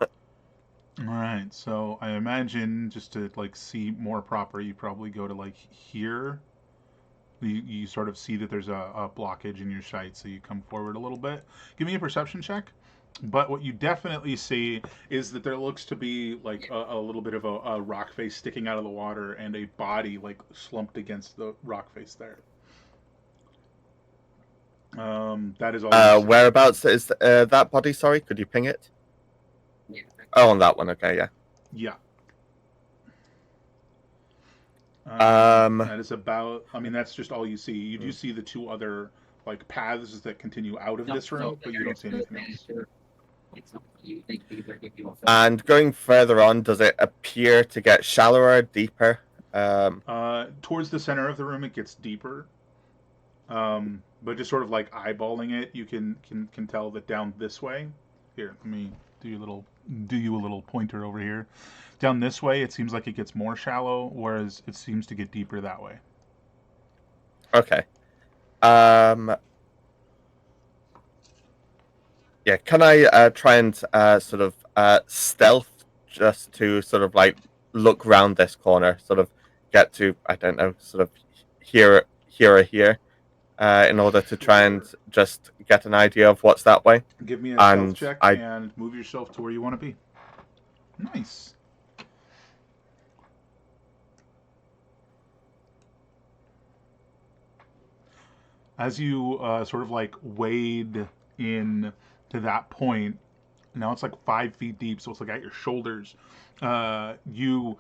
All right, so I imagine just to like see more proper, you probably go to like here. You sort of see that there's a blockage in your sight, so you come forward a little bit. Give me a perception check. But what you definitely see is that there looks to be like a little bit of a rock face sticking out of the water and a body like slumped against the rock face there. That is all you see. Whereabouts is that body? Sorry, could you ping it? Oh, on that one. Okay, yeah. Yeah. Um, That is about. I mean, that's just all you see. You do see the two other like paths that continue out of this room, but you don't see anything else. And going further on, does it appear to get shallower, deeper? Towards the center of the room, it gets deeper. But just sort of like eyeballing it, you can tell that down this way. Here, let me do you a little pointer over here. Down this way, it seems like it gets more shallow, whereas it seems to get deeper that way. Okay. Yeah, can I try and sort of stealth just to sort of like look round this corner, sort of get to, I don't know, sort of here or here, in order to try and just get an idea of what's that way? Give me a And stealth check I- and move yourself to where you want to be. Nice. As you sort of like wade in to that point, now it's like 5 feet deep, so it's like at your shoulders. You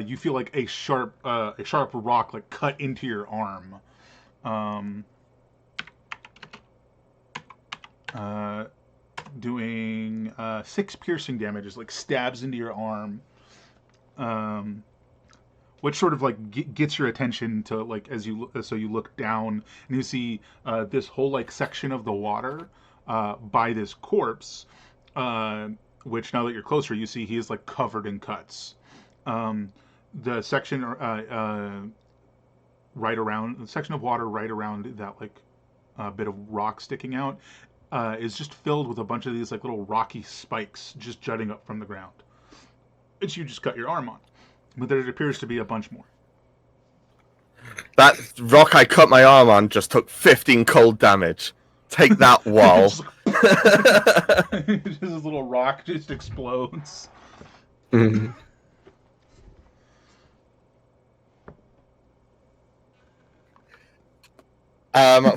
you feel like a sharp rock like cut into your arm. Doing 6 piercing damages, like stabs into your arm. Which sort of like gets your attention to like as you so you look down and you see this whole like section of the water by this corpse, which now that you're closer you see he is like covered in cuts. The section right around the section of water right around that like bit of rock sticking out is just filled with a bunch of these like little rocky spikes just jutting up from the ground, which you just cut your arm on. But there appears to be a bunch more. That rock I cut my arm on just took 15 cold damage. Take that, wall. Just this little rock just explodes. Mhm.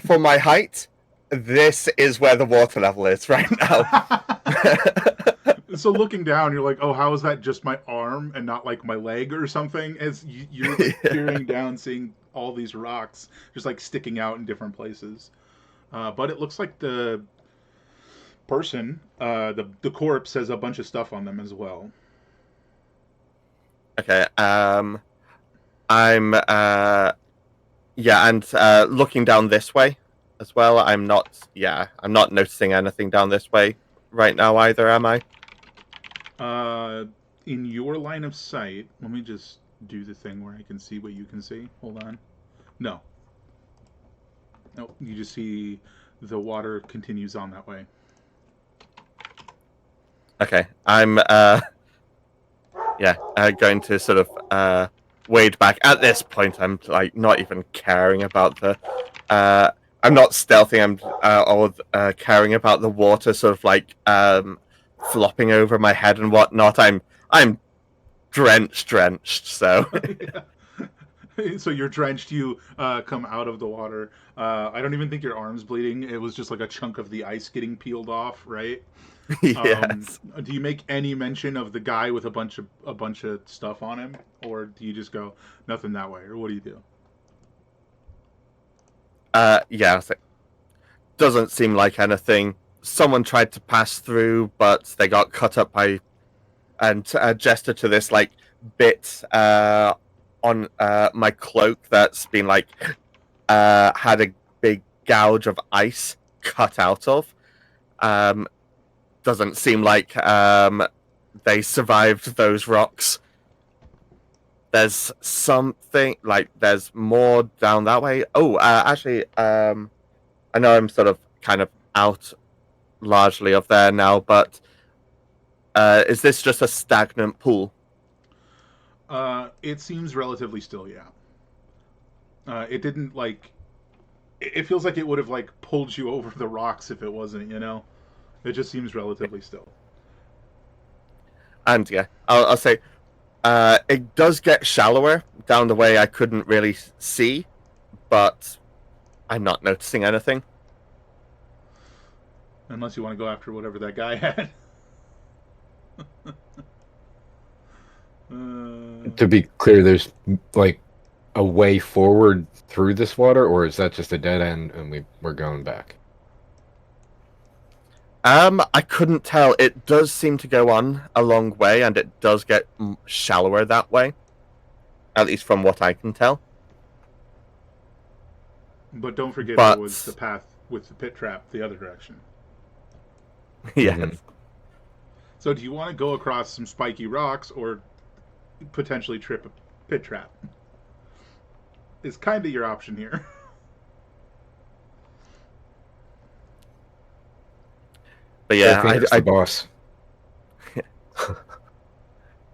For my height, this is where the water level is right now. So looking down, you're like, oh, how is that just my arm and not like my leg or something? As you're like, peering down, seeing all these rocks just like sticking out in different places. But it looks like the person, the corpse, has a bunch of stuff on them as well. Okay. I'm yeah, and looking down this way as well. I'm not noticing anything down this way right now either, am I? In your line of sight, let me just do the thing where I can see what you can see. Hold on. No. Nope. You just see the water continues on that way. Okay. I'm going to sort of wade back. At this point, I'm like not even caring about the I'm not stealthing. I'm caring about the water sort of like flopping over my head and whatnot. I'm drenched. So So you're drenched. You come out of the water. I don't even think your arm's bleeding. It was just like a chunk of the ice getting peeled off, right? yes. Do you make any mention of the guy with a bunch of stuff on him, or do you just go nothing that way, or what do you do? Yeah. I was like, doesn't seem like anything. Someone tried to pass through, but they got cut up by and gestured to this like bit on my cloak that's been like had a big gouge of ice cut out of. Doesn't seem like they survived those rocks. There's something like there's more down that way. Oh, actually, I know I'm sort of kind of out largely of there now, but is this just a stagnant pool? It seems relatively still, yeah. It didn't like. It feels like it would have like pulled you over the rocks if it wasn't. It just seems relatively still. And yeah, I'll say it does get shallower down the way I couldn't really see, but I'm not noticing anything. Unless you want to go after whatever that guy had. To be clear, there's like a way forward through this water, or is that just a dead end and we're going back? I couldn't tell. It does seem to go on a long way, and it does get shallower that way. At least from what I can tell. But don't forget But- there was the path with the pit trap the other direction. Yes. Mhm. So do you want to go across some spiky rocks or potentially trip a pit trap? It's kind of your option here. But yeah, Seraphine's the boss.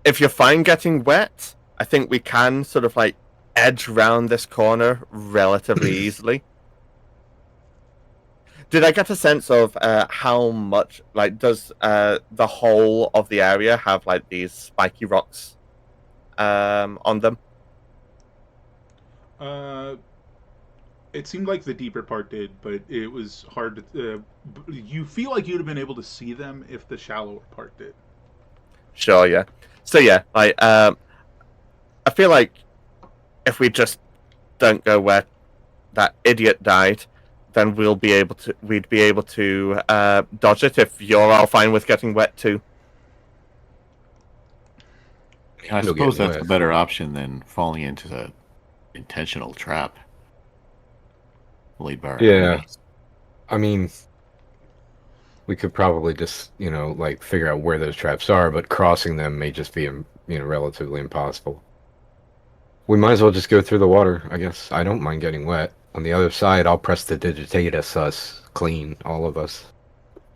if you're fine getting wet, I think we can sort of like edge round this corner relatively easily. Did I get a sense of how much, like, does the whole of the area have like these spiky rocks on them? It seemed like the deeper part did, but it was hard to. You feel like you'd have been able to see them if the shallower part did. Sure, yeah. So yeah, like I feel like if we just don't go where that idiot died, then we'd be able to dodge it if you're all fine with getting wet too. I You'll suppose get that's a wet. better option than falling into the intentional trap laid by our Yeah. enemies. I mean, we could probably just, like figure out where those traps are, but crossing them may just be, relatively impossible. We might as well just go through the water, I guess. I don't mind getting wet. On the other side, I'll press the digitatus us clean, all of us.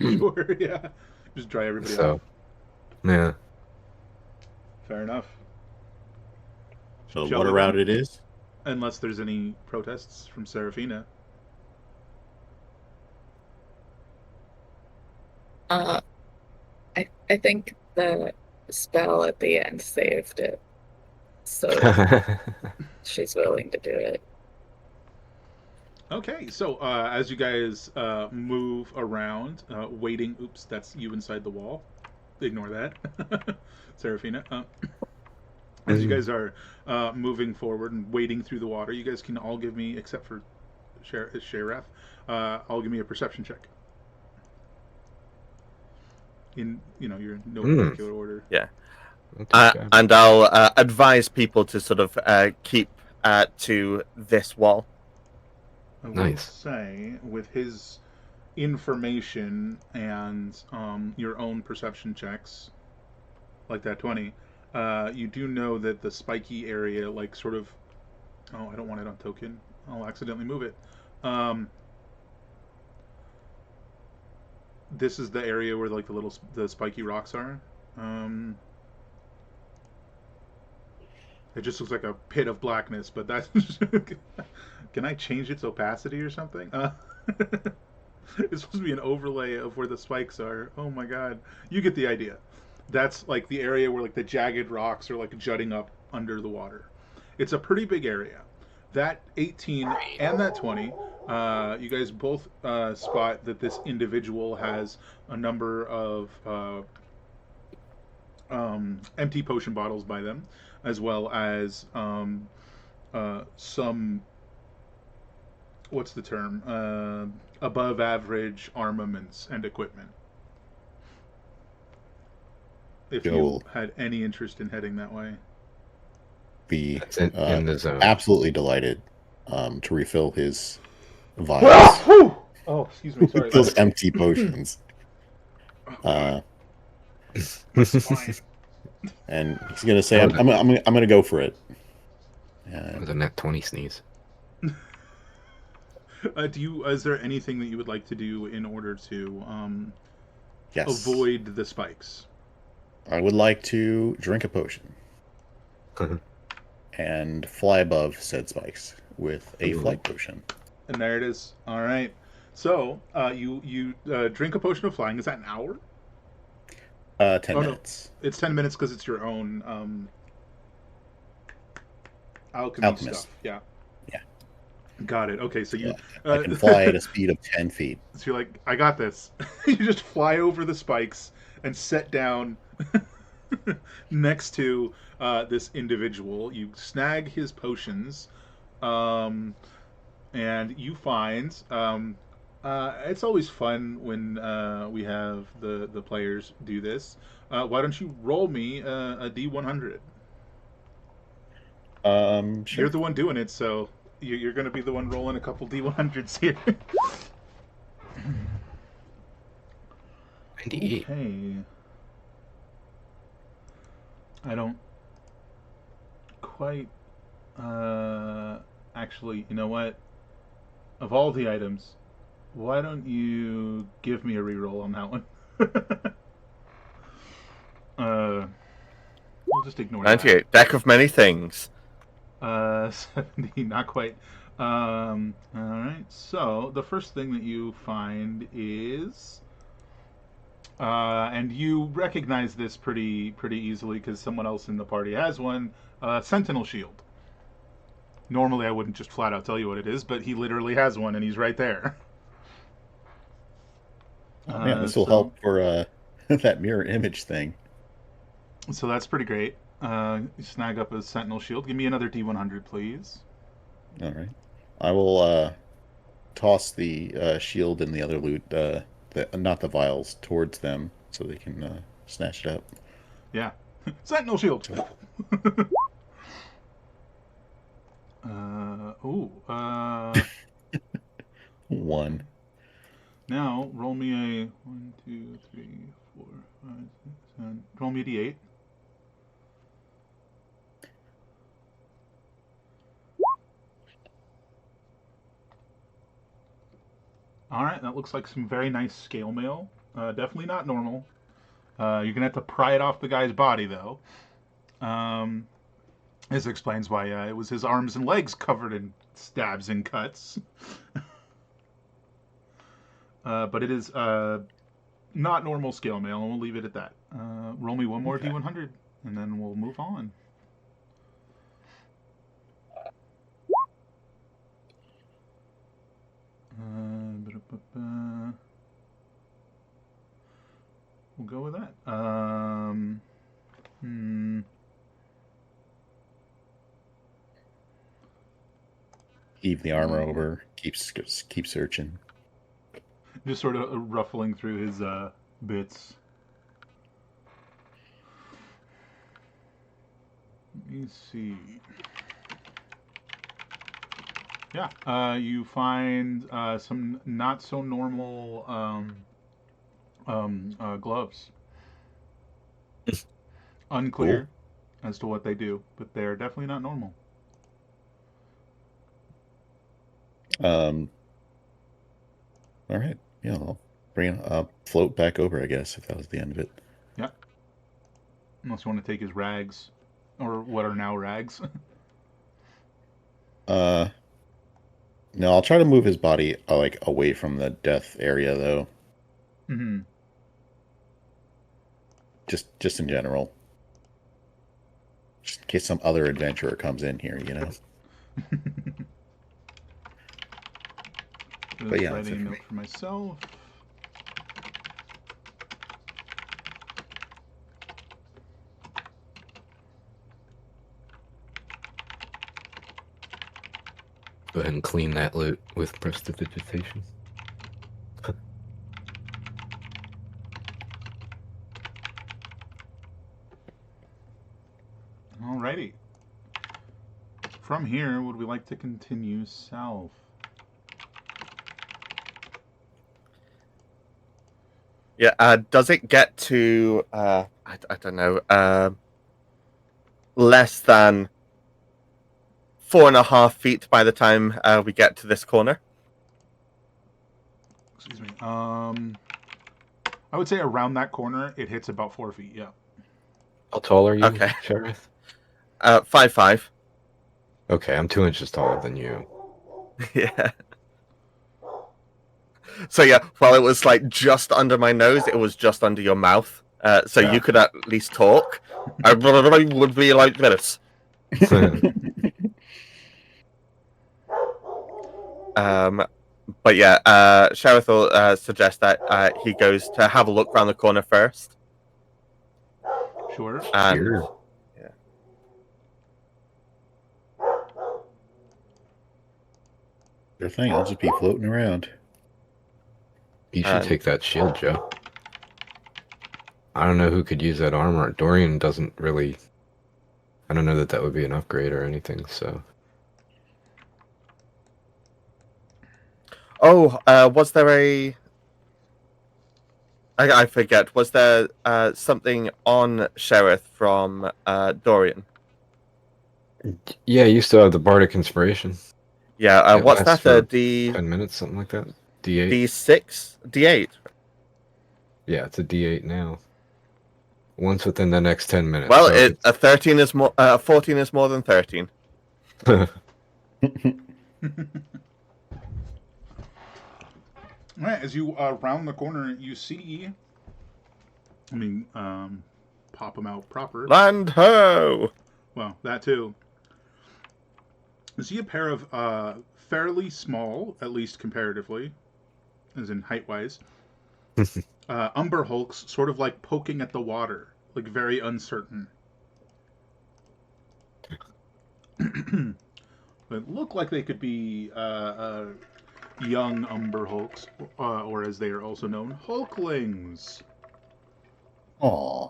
Sure, yeah. Just dry everybody So, off. yeah. Fair enough. So Shall what we a route it is? Unless there's any protests from Serafina. I think the spell at the end saved it, so she's willing to do it. Okay, so as you guys move around, waiting. Oops, that's you inside the wall. Ignore that, Serafina. As you guys are moving forward and wading through the water, you guys can all give me, except for Sharath, all give me a perception check. In your no particular order. Yeah. Okay. And I'll advise people to sort of keep to this wall. I will Nice. say, with his information and your own perception checks, like that 20, you do know that the spiky area, like sort of. Oh, I don't want it on token. I'll accidentally move it. This is the area where like the spiky rocks are. It just looks like a pit of blackness, but that's. Can I change its opacity or something? It's supposed to be an overlay of where the spikes are. Oh my god. You get the idea. That's like the area where like the jagged rocks are like jutting up under the water. It's a pretty big area. That 18 and that 20, you guys both spot that this individual has a number of empty potion bottles by them, as well as some, what's the term, above average armaments and equipment. If you Cool. had any interest in heading that way. Be It's in the zone. absolutely delighted to refill his vials. Oh, excuse me, sorry. Those empty potions. Fine. And he's gonna say, "I'm gonna go for it." That was a net 20 sneeze. Is there anything that you would like to do in order to Yes. avoid the spikes? I would like to drink a potion and fly above said spikes with a Ooh. flight potion. And there it is. All right. So you drink a potion of flying. Is that an hour? 10 Oh, no. minutes. It's 10 minutes because it's your own alchemy Alchemist. stuff. Yeah. Yeah. Got it. Okay, so you I can fly at a speed of 10 feet. so you're like, I got this. You just fly over the spikes and set down next to this individual. You snag his potions, and you find it's always fun when we have the players do this. Why don't you roll me a D100? Sure. You're the one doing it, so you're going to be the one rolling a couple D100s here. 98. Okay. I don't quite. Actually, you know what? Of all the items, why don't you give me a reroll on that one? We'll just ignore that. 98. Deck of many things. 70, not quite. All right. So the first thing that you find is, and you recognize this pretty easily because someone else in the party has one. Sentinel shield. Normally, I wouldn't just flat out tell you what it is, but he literally has one, and he's right there. Oh, man, this will help for that mirror image thing. So that's pretty great. You snag up a sentinel shield. Give me another D100, please. All right. I will toss the shield and the other loot, not the vials, towards them so they can snatch it up. Yeah. Sentinel shield! One. Now, roll me a 1, 2, 3, 4, 5, 6, 7. Roll me a D8. Alright, that looks like some very nice scale mail. Definitely not normal. You're going to have to pry it off the guy's body, though. This explains why it was his arms and legs covered in stabs and cuts. But it is not normal scale mail, and we'll leave it at that. Roll me one more Okay. D100, and then we'll move on. We'll go with that. Heave the armor over. Keep searching. Just sort of ruffling through his bits. Let me see. Yeah, you find some not so normal gloves. Unclear as to what they do, but they're definitely not normal. All right. Yeah, I'll float back over, I guess, if that was the end of it. Yeah. Unless you want to take his rags, or what are now rags. No, I'll try to move his body like away from the death area, though. Mm-hmm. Just in general, just in case some other adventurer comes in here, you know. Just But yeah, writing that's it a for note me. for myself. Go ahead and clean that loot with prestidigitation. Alrighty. From here, would we like to continue south? Yeah, does it get to, I don't know, less than 4.5 feet by the time we get to this corner? Excuse me. I would say around that corner, it hits about 4 feet. Yeah. How tall are you, Okay. Sheriff? 5'5". Okay, I'm 2 inches taller than you. Yeah. So yeah, while it was like just under my nose, it was just under your mouth. So Yeah. you could at least talk. I would be like this. But yeah, Sheriff will suggest that he goes to have a look around the corner first. Sure. And Sure. yeah. Sure thing. I'll just be floating around. You should take that shield, Joe. I don't know who could use that armor. Dorian doesn't really... I don't know that that would be an upgrade or anything, so... Oh, was there a... I forget. Was there something on Sheriff from Dorian? Yeah, you still have the Bardic Inspiration. Yeah, It what's lasts that? for D 10 minutes, something like that. D8. D6? D8? Yeah, it's a D8 now. Once within the next 10 minutes. Well, so a 13 is more. 14 is more than 13. All right, as you round the corner, you see. Pop them out proper. Land ho! Well, that too. You see a pair of fairly small, at least comparatively, as in height-wise, umber hulks, sort of like poking at the water, like very uncertain. But look like they could be young umber hulks, or as they are also known, hulklings. Aw.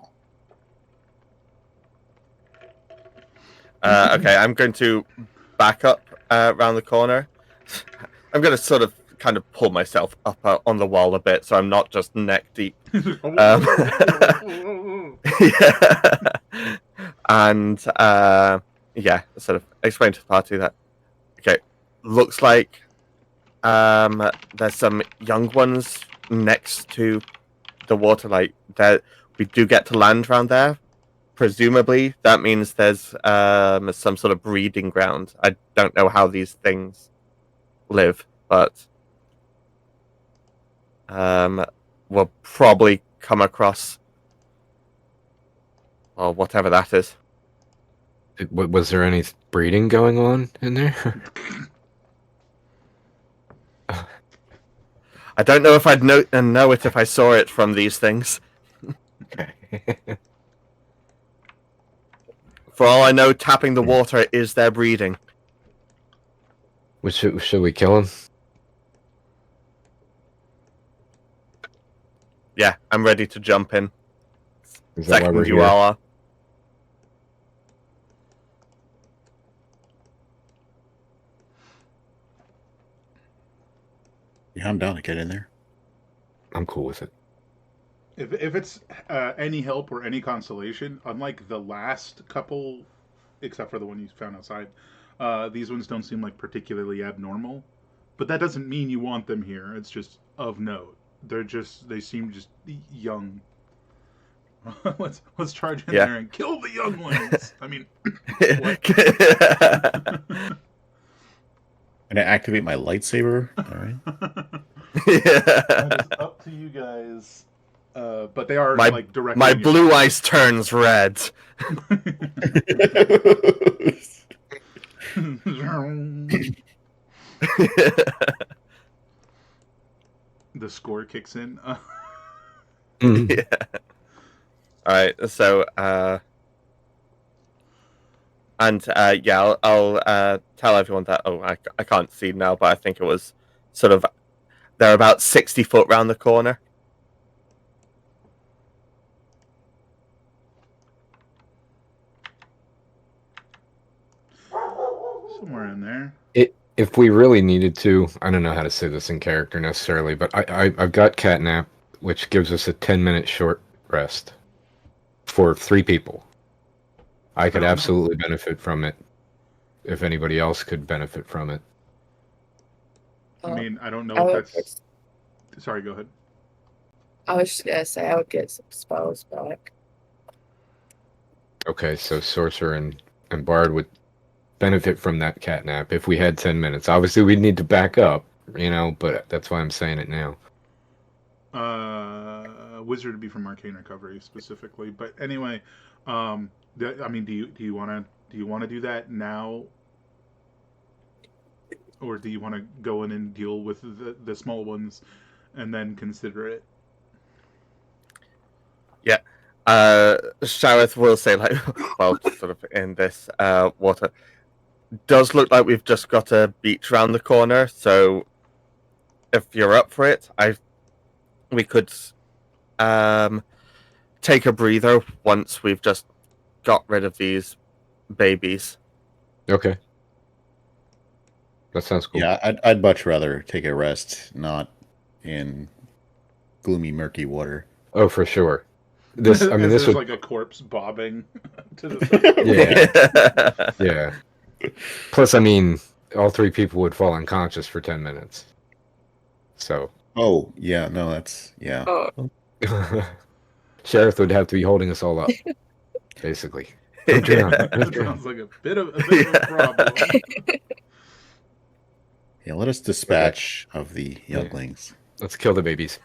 Okay, I'm going to back up around the corner. I'm going to sort of kind of pull myself up on the wall a bit so I'm not just neck deep. Yeah. And yeah, sort of explain to the party that, okay, looks like there's some young ones next to the water. Like, we do get to land around there. Presumably, that means there's some sort of breeding ground. I don't know how these things live, but we'll probably come across, well, whatever that is. Was there any breeding going on in there? I don't know if I'd know it if I saw it from these things. Okay. For all I know, tapping the water is their breeding. Should we kill him? Yeah, I'm ready to jump in. Is that why we're Second, you here? all are. Yeah, I'm down to get in there. I'm cool with it. If it's any help or any consolation, unlike the last couple, except for the one you found outside, these ones don't seem like particularly abnormal. But that doesn't mean you want them here. It's just of note. They seem just young. let's charge in there and kill the younglings. I mean, And I activate my lightsaber. All right. that is up to you guys. But they are like directly. My blue eyes turns red. The score kicks in. Yeah. All right. So, yeah, I'll tell everyone that. Oh, I can't see now, but I think it was sort of. They're about 60 foot round the corner. Somewhere in there. If we really needed to, I don't know how to say this in character necessarily, but I've got catnap, which gives us a 10-minute short rest for 3 people. I could absolutely benefit from it if anybody else could benefit from it. I mean, I don't know Oh, if that's Sorry, go ahead. I was just gonna say I would get some spells back. Okay, so sorcerer and bard would benefit from that catnap if we had 10 minutes. Obviously, we'd need to back up, but that's why I'm saying it now. Wizard would be from arcane recovery specifically, but anyway, I mean, do you want to do that now, or do you want to go in and deal with the small ones and then consider it? Yeah. Shareth will say, like, well, sort of in this water, does look like we've just got a beach round the corner, so if you're up for it, we could take a breather once we've just got rid of these babies. Okay. That sounds cool. Yeah, I'd much rather take a rest, not in gloomy, murky water. Oh, for sure. This There's would, like a corpse bobbing to the side. yeah. Plus, I mean, all three people would fall unconscious for 10 minutes. So, Oh, yeah, no, that's, yeah. Oh, Sheriff would have to be holding us all up, basically. Don't drown. Don't That drown. sounds like a bit of a problem. Yeah, let us dispatch of the younglings. Let's kill the babies.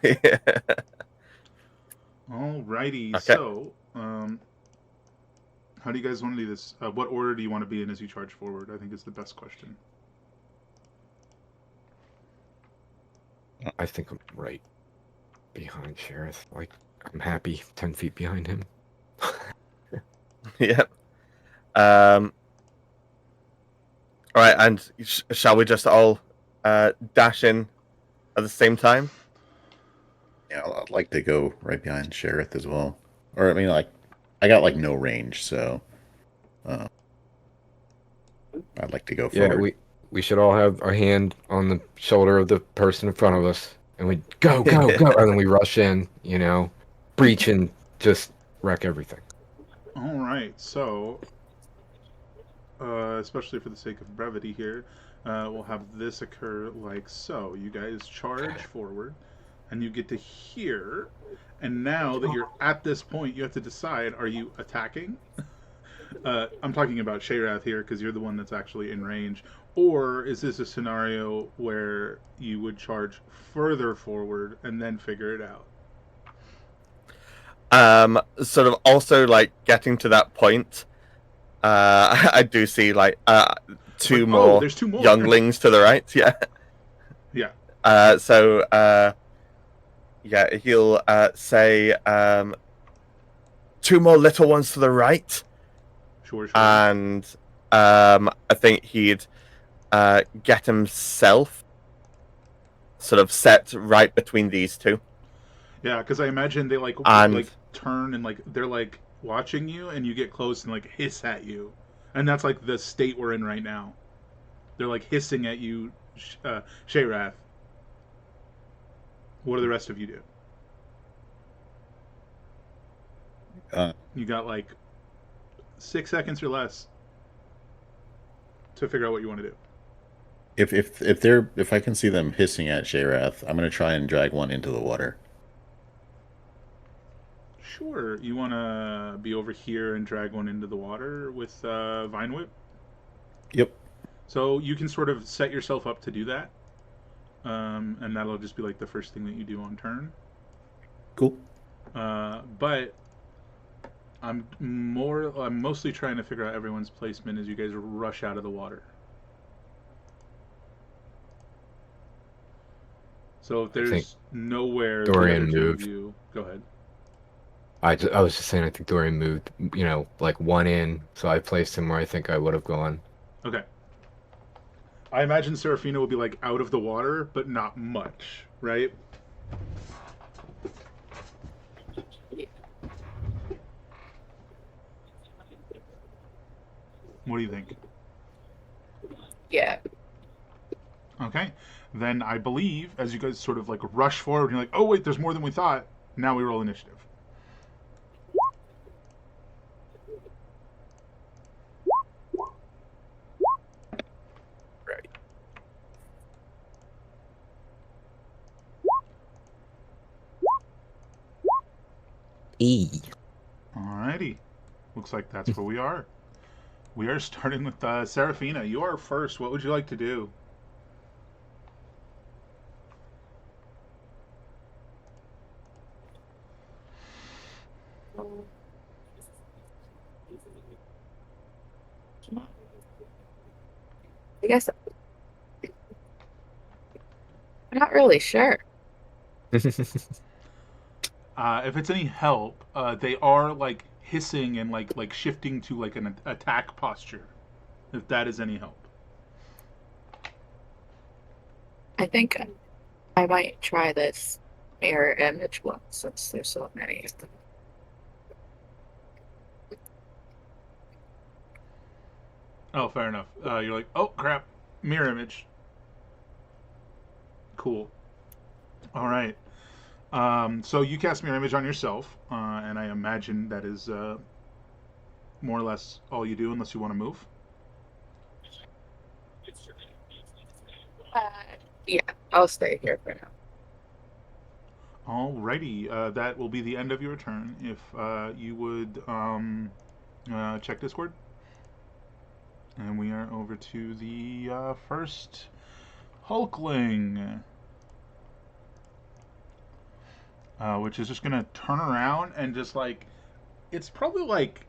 Alrighty, Okay. so how do you guys want to do this? What order do you want to be in as you charge forward? I think is the best question. I think I'm right behind Sheriff. Like, I'm happy 10 feet behind him. Yep. All right, and shall we just all dash in at the same time? Yeah, I'd like to go right behind Sheriff as well. Or, I mean, like, I got, like, no range, so I'd like to go Yeah, forward. we should all have our hand on the shoulder of the person in front of us, and we go, go, go, and then we rush in, breach and just wreck everything. All right, so especially for the sake of brevity here, we'll have this occur like so. You guys charge forward, and you get to here. And now that you're at this point, you have to decide: are you attacking? I'm talking about Shayrath here because you're the one that's actually in range. Or is this a scenario where you would charge further forward and then figure it out? Sort of also like getting to that point. I do see like two more there's two more younglings to the right. Yeah. Yeah. Yeah, he'll say two more little ones to the right, Sure. and I think he'd get himself sort of set right between these two. Yeah, because I imagine they like turn and like they're like watching you, and you get close and like hiss at you, and that's like the state we're in right now. They're like hissing at you, Shayrath. What do the rest of you do? You got like 6 seconds or less to figure out what you want to do. If I can see them hissing at Shayrath, I'm gonna try and drag one into the water. Sure. You want to be over here and drag one into the water with Vine Whip? Yep. So you can sort of set yourself up to do that. And that'll just be like the first thing that you do on turn. Cool. But I'm mostly trying to figure out everyone's placement as you guys rush out of the water. So if there's nowhere Dorian the other two of moved. you, go ahead. I was just saying, I think Dorian moved, like one in, so I placed him where I think I would have gone. Okay. I imagine Serafina will be like out of the water, but not much, right? What do you think? yeah. Okay. Then I believe, as you guys sort of like rush forward, you're like, oh wait, there's more than we thought. Now we roll initiative. Right. E. Alrighty. Looks like that's where we are. We are starting with Serafina. You are first. What would you like to do? I guess I'm not really sure. If it's any help, they are like hissing and like shifting to like an attack posture. If that is any help. I think I might try this mirror image one since there's so many of them. Oh, fair enough. You're like, oh crap, mirror image. Cool. All right. So you cast mirror image on yourself, and I imagine that is more or less all you do, unless you want to move. Uh, yeah, I'll stay here for now. Alrighty. That will be the end of your turn. If you would check Discord. And we are over to the first Hulkling. Which is just gonna turn around and just like, it's probably like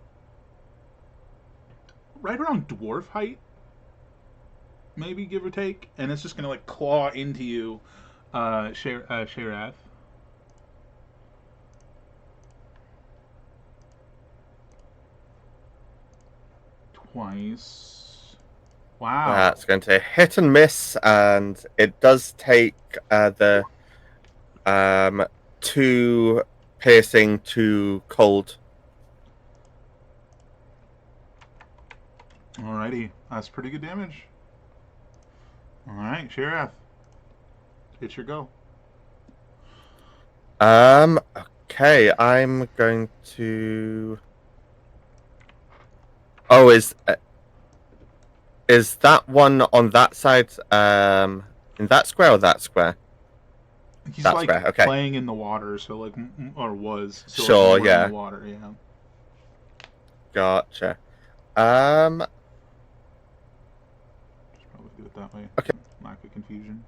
right around dwarf height, maybe give or take, and it's just gonna like claw into you, Sharath. Twice. Wow. That's going to hit and miss, and it does take the 2 piercing, 2 cold. Alrighty, that's pretty good damage. Alright, Sharath. It's your go. Okay, I'm going to. Oh, is that one on that side? In that square or that square? He's That's like fair, okay. playing in the water, so like, or was. So Sure, like more yeah. in the water, yeah. Gotcha. Just probably do it that way. Okay. Lack of confusion.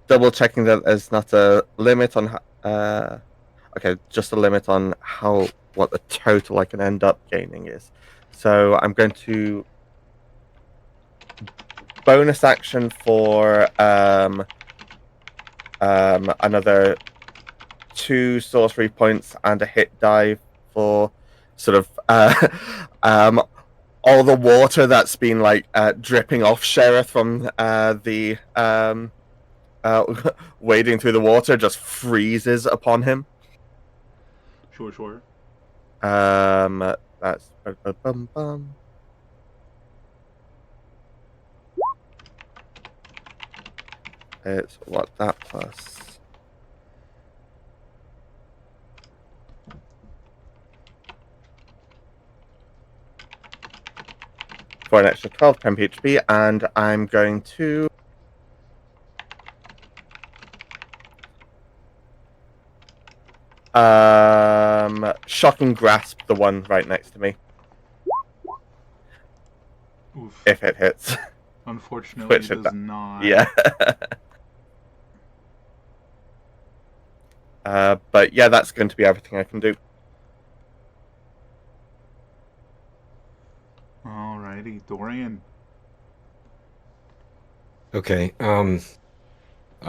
Double checking that there's not a limit on. Okay, just a limit on what the total I can end up gaining is. So I'm going to bonus action for another 2 sorcery points and a hit die for sort of all the water that's been like dripping off Sheriff from the wading through the water just freezes upon him. Sure. That's it's what that plus. For an extra 12 temp HP, and I'm going to shocking grasp the one right next to me. Oof. If it hits. Unfortunately, Which it does not. Yeah. But yeah, that's going to be everything I can do. Alrighty, Dorian. Okay, I'm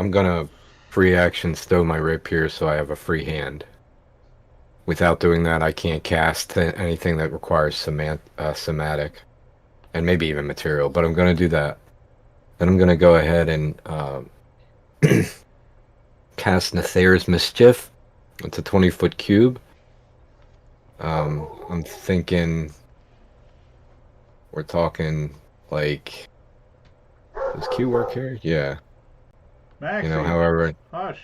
gonna free action stow my rapier so I have a free hand. Without doing that, I can't cast anything that requires somatic, and maybe even material, but I'm gonna do that. Then I'm gonna go ahead and cast Nether's Mischief. It's a 20-foot cube. I'm thinking we're talking like, does Q work here? Yeah. Maxie. However, Hush.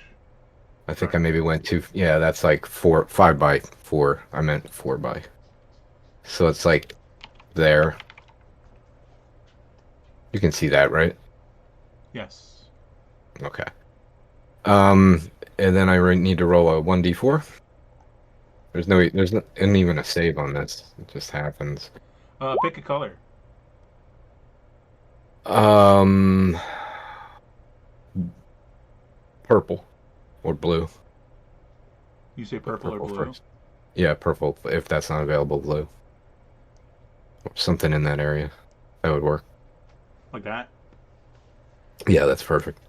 I think I maybe went too. Yeah, that's like 5 by 4. I meant 4 by. So it's like there. You can see that, right? Yes. Okay. And then need to roll a 1d4. There's not isn't even a save on this. It just happens. Pick a color. Um, Purple or blue. You say But purple or blue? first. Yeah, purple. If that's not available, blue. Something in that area. That would work. Like that? Yeah, that's perfect.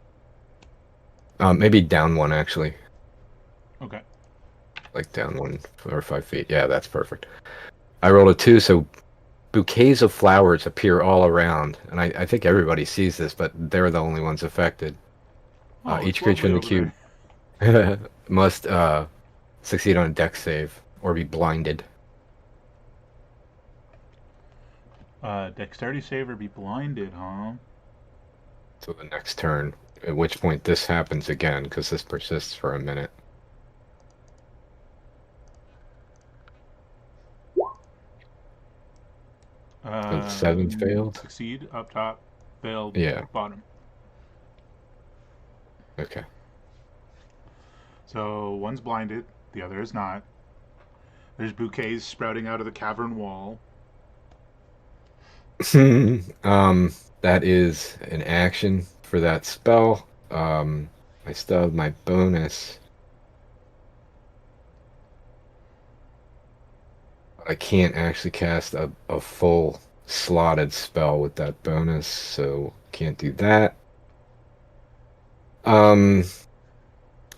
Maybe down one actually. Okay. Like down 1 or 5 feet. Yeah, that's perfect. I rolled a 2, so bouquets of flowers appear all around, and I think everybody sees this, but they're the only ones affected. Oh, it's Each creature lovely in the over cube must succeed on a dex save or be blinded. there. Dexterity save or be blinded, huh? So the next turn, at which point this happens again, because this persists for a minute. So 7 failed? Succeed, up top, failed, Yeah, bottom. okay. So one's blinded, the other is not. There's bouquets sprouting out of the cavern wall. That is an action for that spell. I still have my bonus. I can't actually cast a full slotted spell with that bonus, so can't do that. Um,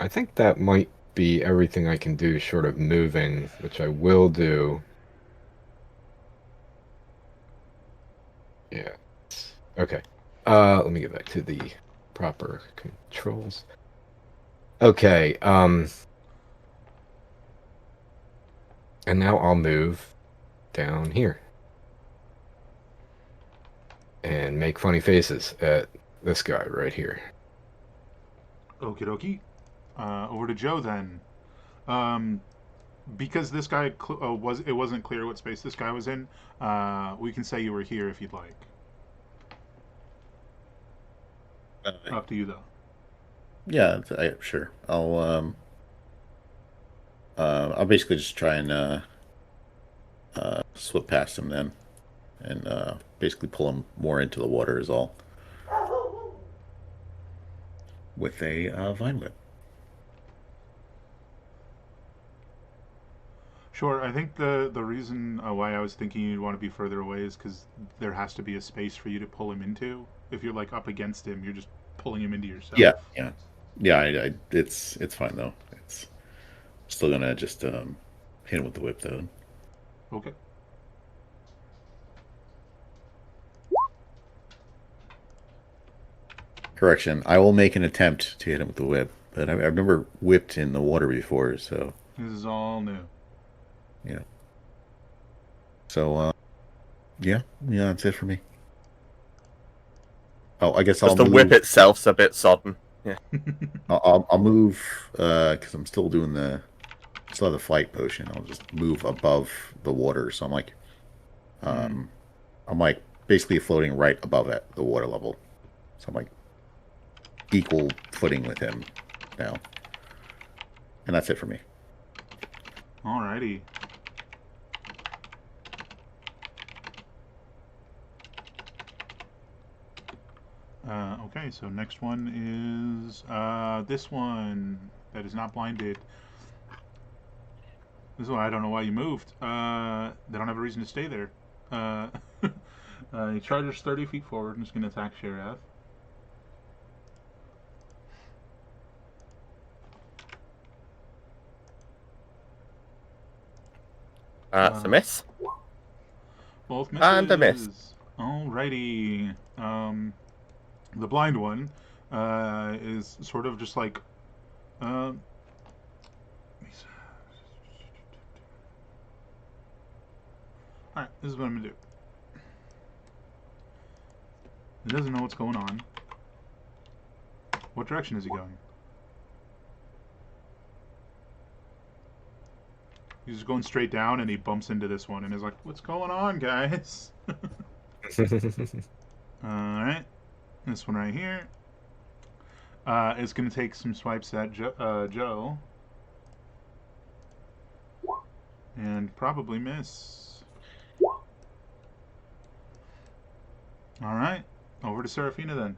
I think that might be everything I can do short of moving, which I will do. Yeah. Okay. Let me get back to the proper controls. Okay, and now I'll move down here and make funny faces at this guy right here. Okie dokie. Over to Joe then. Um, because this guy wasn't clear what space this guy was in. We can say you were here if you'd like. Up to you though. Yeah, sure. I'll basically just try and slip past him then, and basically pull him more into the water is all. With a vine whip. Sure. I think the reason why I was thinking you'd want to be further away is because there has to be a space for you to pull him into. If you're like up against him, you're just pulling him into yourself. Yeah. It's fine though. It's still gonna just hit him with the whip though. Okay. Correction. I will make an attempt to hit him with the whip, but I've never whipped in the water before, so This is all new. yeah. So yeah, that's it for me. Oh, I guess I'll Just the move. whip itself's a bit sodden. Yeah. I'll move because I'm still doing still have the flight potion. I'll just move above the water, so I'm like basically floating right above the water level. So I'm like equal footing with him now, and that's it for me. Alrighty. Okay, so next one is this one that is not blinded. This one I don't know why you moved. They don't have a reason to stay there. He charges 30 feet forward and is going to attack Sheriff. It's a miss. Both misses. And a miss. Alrighty. The blind one is sort of just like. Uh, Alright, this is what I'm gonna do. He doesn't know what's going on. What direction is he going? He's just going straight down and he bumps into this one and is like, what's going on, guys? Alright. This one right here. is going to take some swipes at Joe. And probably miss. Alright. Over to Serafina then.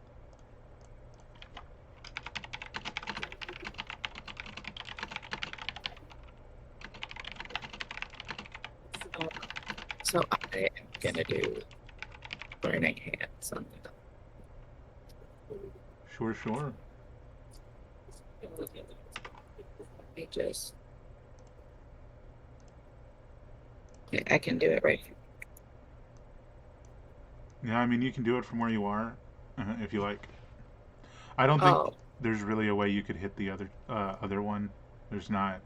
So I am gonna do burning hands on Sure, sure. Let me just. Yeah, I can do it right here. Yeah, I mean, you can do it from where you are, if you like. I don't think Oh, there's really a way you could hit the other one. There's not.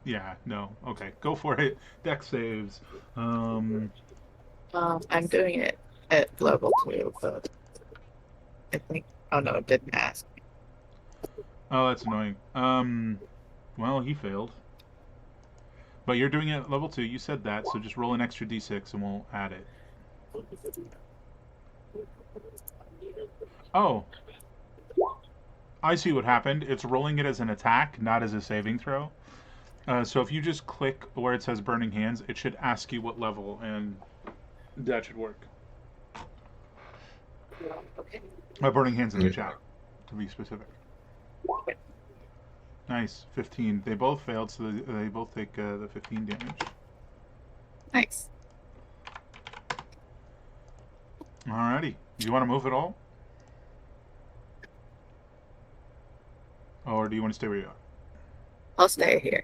Yeah, no. Okay, go for it. Deck saves. I'm doing it at level 2, but I think. Oh no, it didn't ask. Oh, that's annoying. Well, he failed. But you're doing it at level 2. You said that, so just roll an extra d6 and we'll add it. Oh, I see what happened. It's rolling it as an attack, not as a saving throw. So if you just click where it says Burning Hands, it should ask you what level, and that should work. Okay. Burning Hands in the chat, to be specific. Nice, 15. They both failed, so they both take the 15 damage. Nice. Alrighty. Do you want to move at all? Or do you want to stay where you are? I'll stay here.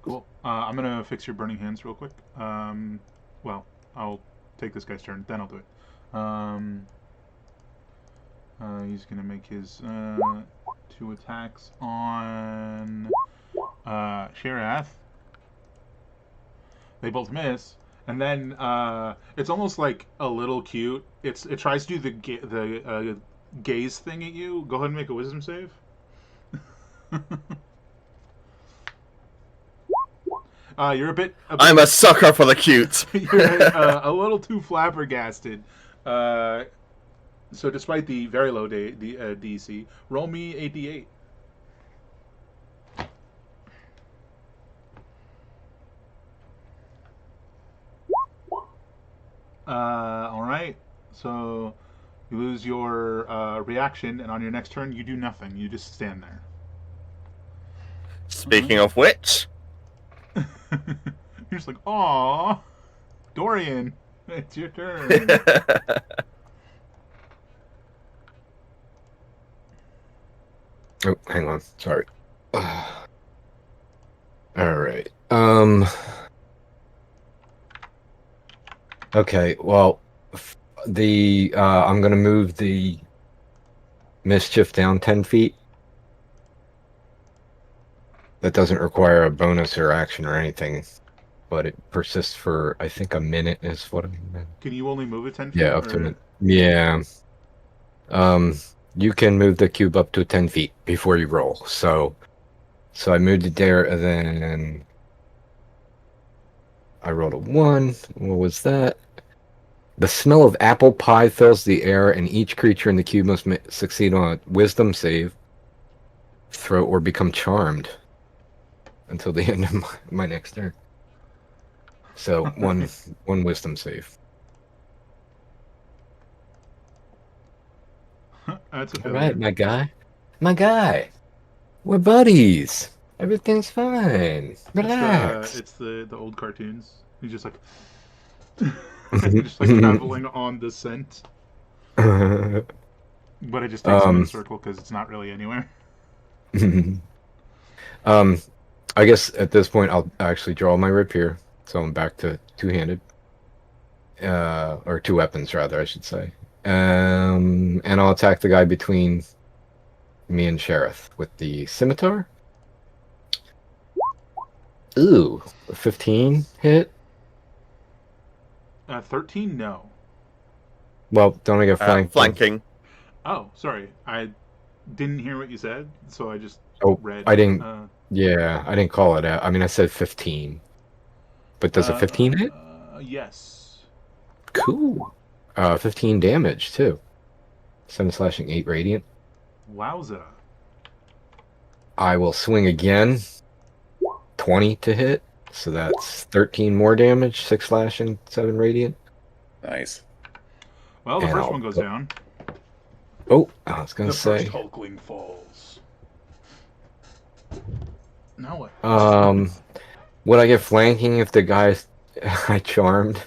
Cool. I'm going to fix your Burning Hands real quick. Well, I'll take this guy's turn, then I'll do it. He's going to make his 2 attacks on Sherath. They both miss. And then it's almost like a little cute. It tries to do the gaze thing at you. Go ahead and make a wisdom save. You're a bit. I'm a sucker for the cute. You're a little too flabbergasted. So despite the very low DC, roll me a d8. All right. So you lose your reaction, and on your next turn, you do nothing. You just stand there. Speaking of which, You're just like, "Aw, Dorian, it's your turn." Oh, hang on. Sorry. All right. Okay. Well, I'm gonna move the mischief down 10 feet. That doesn't require a bonus or action or anything, but it persists for I think a minute is what I meant. Can you only move it 10 feet? Yeah, up to a minute. Yeah. You can move the cube up to 10 feet before you roll. So I moved it there, and then I rolled a 1. What was that? The smell of apple pie fills the air, and each creature in the cube must succeed on a wisdom save, throw, or become charmed until the end of my next turn. So one wisdom save. That's a All failure. right, my guy. We're buddies. Everything's fine. Relax. It's the old cartoons. He's just like just like traveling on the scent, but it just takes him in a circle because it's not really anywhere. I guess at this point I'll actually draw my rapier, so I'm back to two-handed, or 2 weapons rather, I should say. And I'll attack the guy between me and Sheriff with the scimitar. Ooh, a 15 hit. 13, no. Well, don't I get flanked? flanking. Oh, sorry, I didn't hear what you said, so I just read. I didn't. Yeah, I didn't call it out. I mean, I said 15. But does a 15 hit? Yes. Cool. 15 damage too. 7 slashing, 8 radiant. Wowza. I will swing again. 20 to hit. So that's 13 more damage, 6 slashing, 7 radiant. Nice. Well, the And first I'll one goes go- down. Oh, I was gonna The first say. Hulkling falls. Now what? Would I get flanking if the guy's I charmed?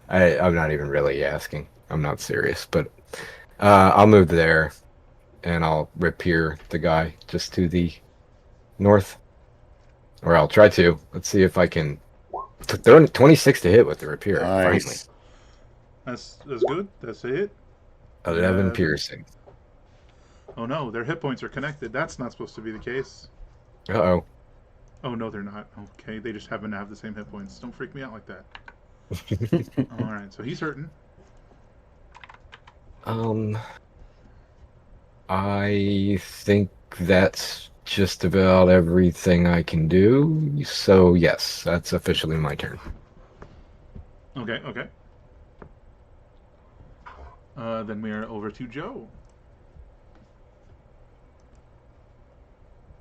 I'm not even really asking. I'm not serious, but I'll move there and I'll rapier the guy just to the north. Or I'll try to. Let's see if I can. 26 to hit with the rapier. Finally. Nice. That's good. That's a hit. 11 piercing. Oh no, their hit points are connected. That's not supposed to be the case. Uh-oh. Oh no, they're not. Okay, they just happen to have the same hit points. Don't freak me out like that. All right, so he's hurting. I think that's just about everything I can do. So yes, that's officially my turn. Okay, okay. Then we are over to Joe.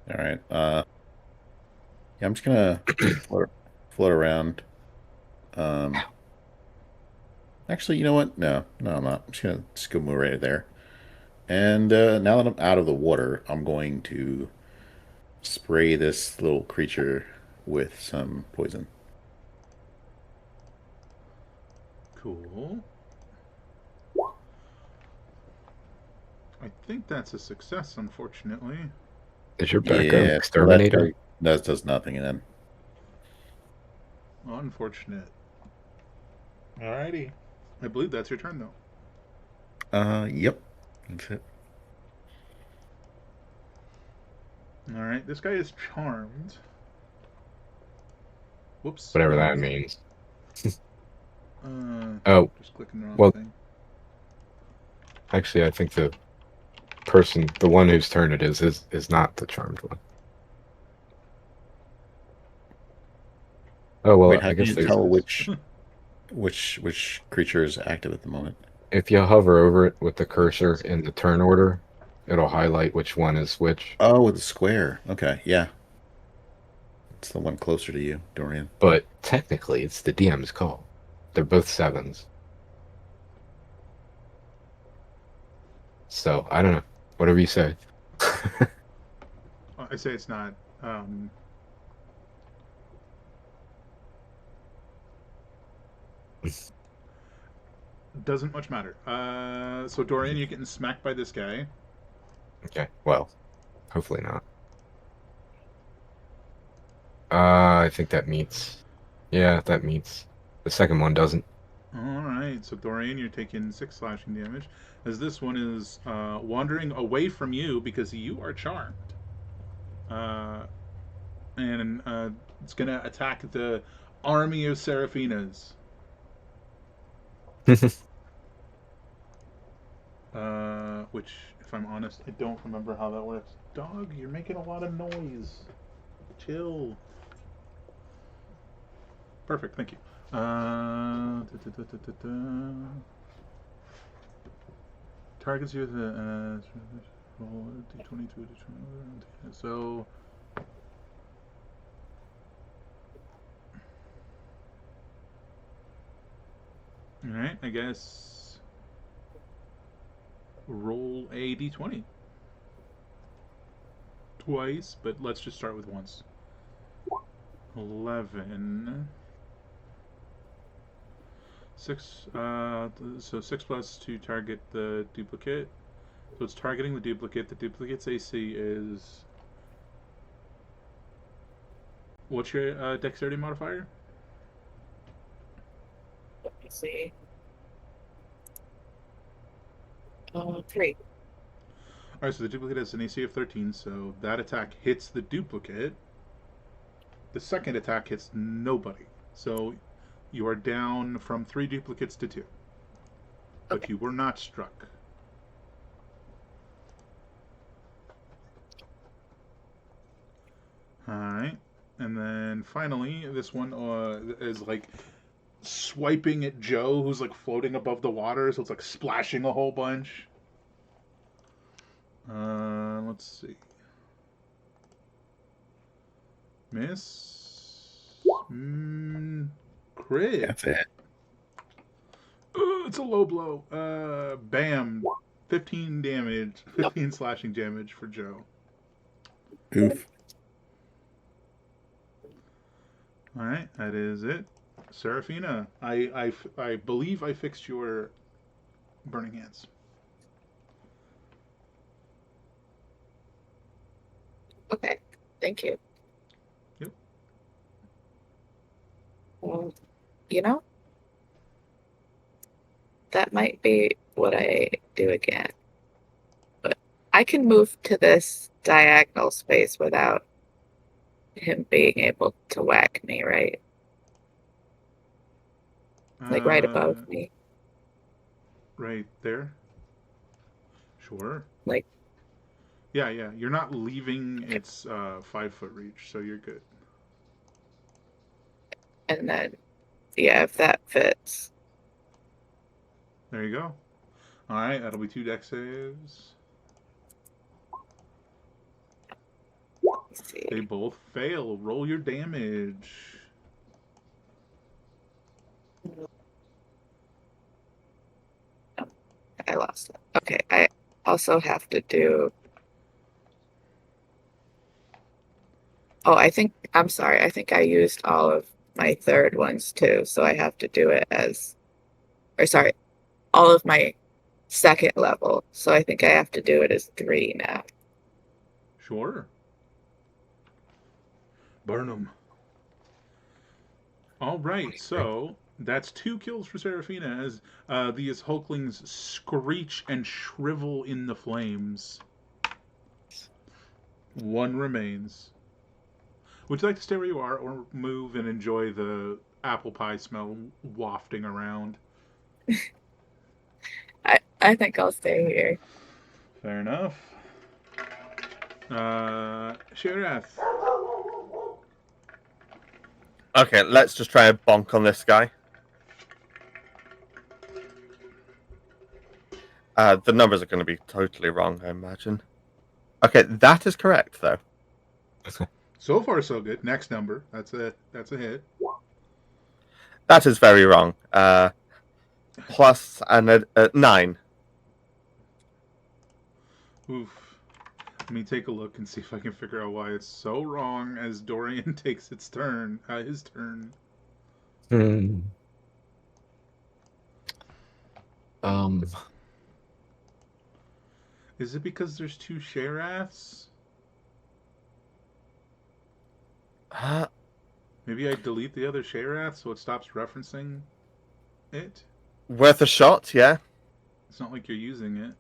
All right. Yeah, I'm just gonna float around. Um, actually, you know what? No, I'm not. I'm just gonna move right there. And now that I'm out of the water, I'm going to spray this little creature with some poison. Cool. I think that's a success, unfortunately. Is your backup Yeah, well, exterminator? that does nothing then. Unfortunate. Alrighty. I believe that's your turn, though. Yep. That's it. Alright, this guy is charmed. Whoops. Whatever that means. Oh. Just clicking the wrong thing. Actually, I think the one whose turn it is not the charmed one. Oh well, Wait, how I can guess you there's tell which creature is active at the moment? if you hover over it with the cursor in the turn order, it'll highlight which one is which. Oh, with the square. Okay, yeah. It's the one closer to you, Dorian. But technically, it's the DM's call. They're both 7s. So I don't know. Whatever you say. I say it's not. Doesn't much matter. So Dorian, you're getting smacked by this guy. Okay. Well, hopefully not. I think that meets. Yeah, that meets. The second one doesn't. Alright, so Dorian, you're taking 6 slashing damage. As this one is wandering away from you because you are charmed. And it's going to attack the army of Seraphinas. Which, if I'm honest, I don't remember how that works. Dog, you're making a lot of noise. Chill. Perfect, thank you. Targets you with a roll d20 to a determine. So. Alright, I guess. Roll a d20. Twice, but let's just start with once. 11. 6, so 6 plus to target the duplicate. So it's targeting the duplicate. The duplicate's AC is... What's your dexterity modifier? Let me see. 3. Alright, so the duplicate has an AC of 13, so that attack hits the duplicate. The second attack hits nobody. So you are down from 3 duplicates to 2. But Okay. you were not struck. Alright. And then finally, this one is like swiping at Joe, who's like floating above the water, so it's like splashing a whole bunch. Let's see. Miss. Crit. That's it. It's a low blow. Bam. 15 damage. 15 slashing damage for Joe. Oof. All right, that is it. Serafina, I believe I fixed your burning hands. Okay, thank you. Yep. Well, you know, that might be what I do again. But I can move to this diagonal space without him being able to whack me, right? Like right above me. Right there. Sure. Like, Yeah, yeah. You're not leaving its 5-foot reach, so you're good. and then, yeah, if that fits. There you go. All right, that'll be 2 dex saves. Let's see. They both fail. Roll your damage. I lost it. Okay, I also have to do. Oh, I'm sorry. I think I used all of my third ones too, so I have to do it as, or sorry, all of my second level. So I think I have to do it as 3 now. Sure. Burn 'em. All right, so that's 2 kills for Serafina as these Hulklings screech and shrivel in the flames. 1 remains. Would you like to stay where you are or move and enjoy the apple pie smell wafting around? I think I'll stay here. Fair enough. Shirath. Okay, let's just try a bonk on this guy. The numbers are going to be totally wrong, I imagine. Okay, that is correct, though. So far, so good. Next number. That's a hit. That is very wrong. Plus a 9. Oof. Let me take a look and see if I can figure out why it's so wrong as Dorian takes his turn. His turn. Hmm. Is it because there's 2 Sharaths? Maybe I delete the other Sharath so it stops referencing it? Worth a shot, yeah. It's not like you're using it.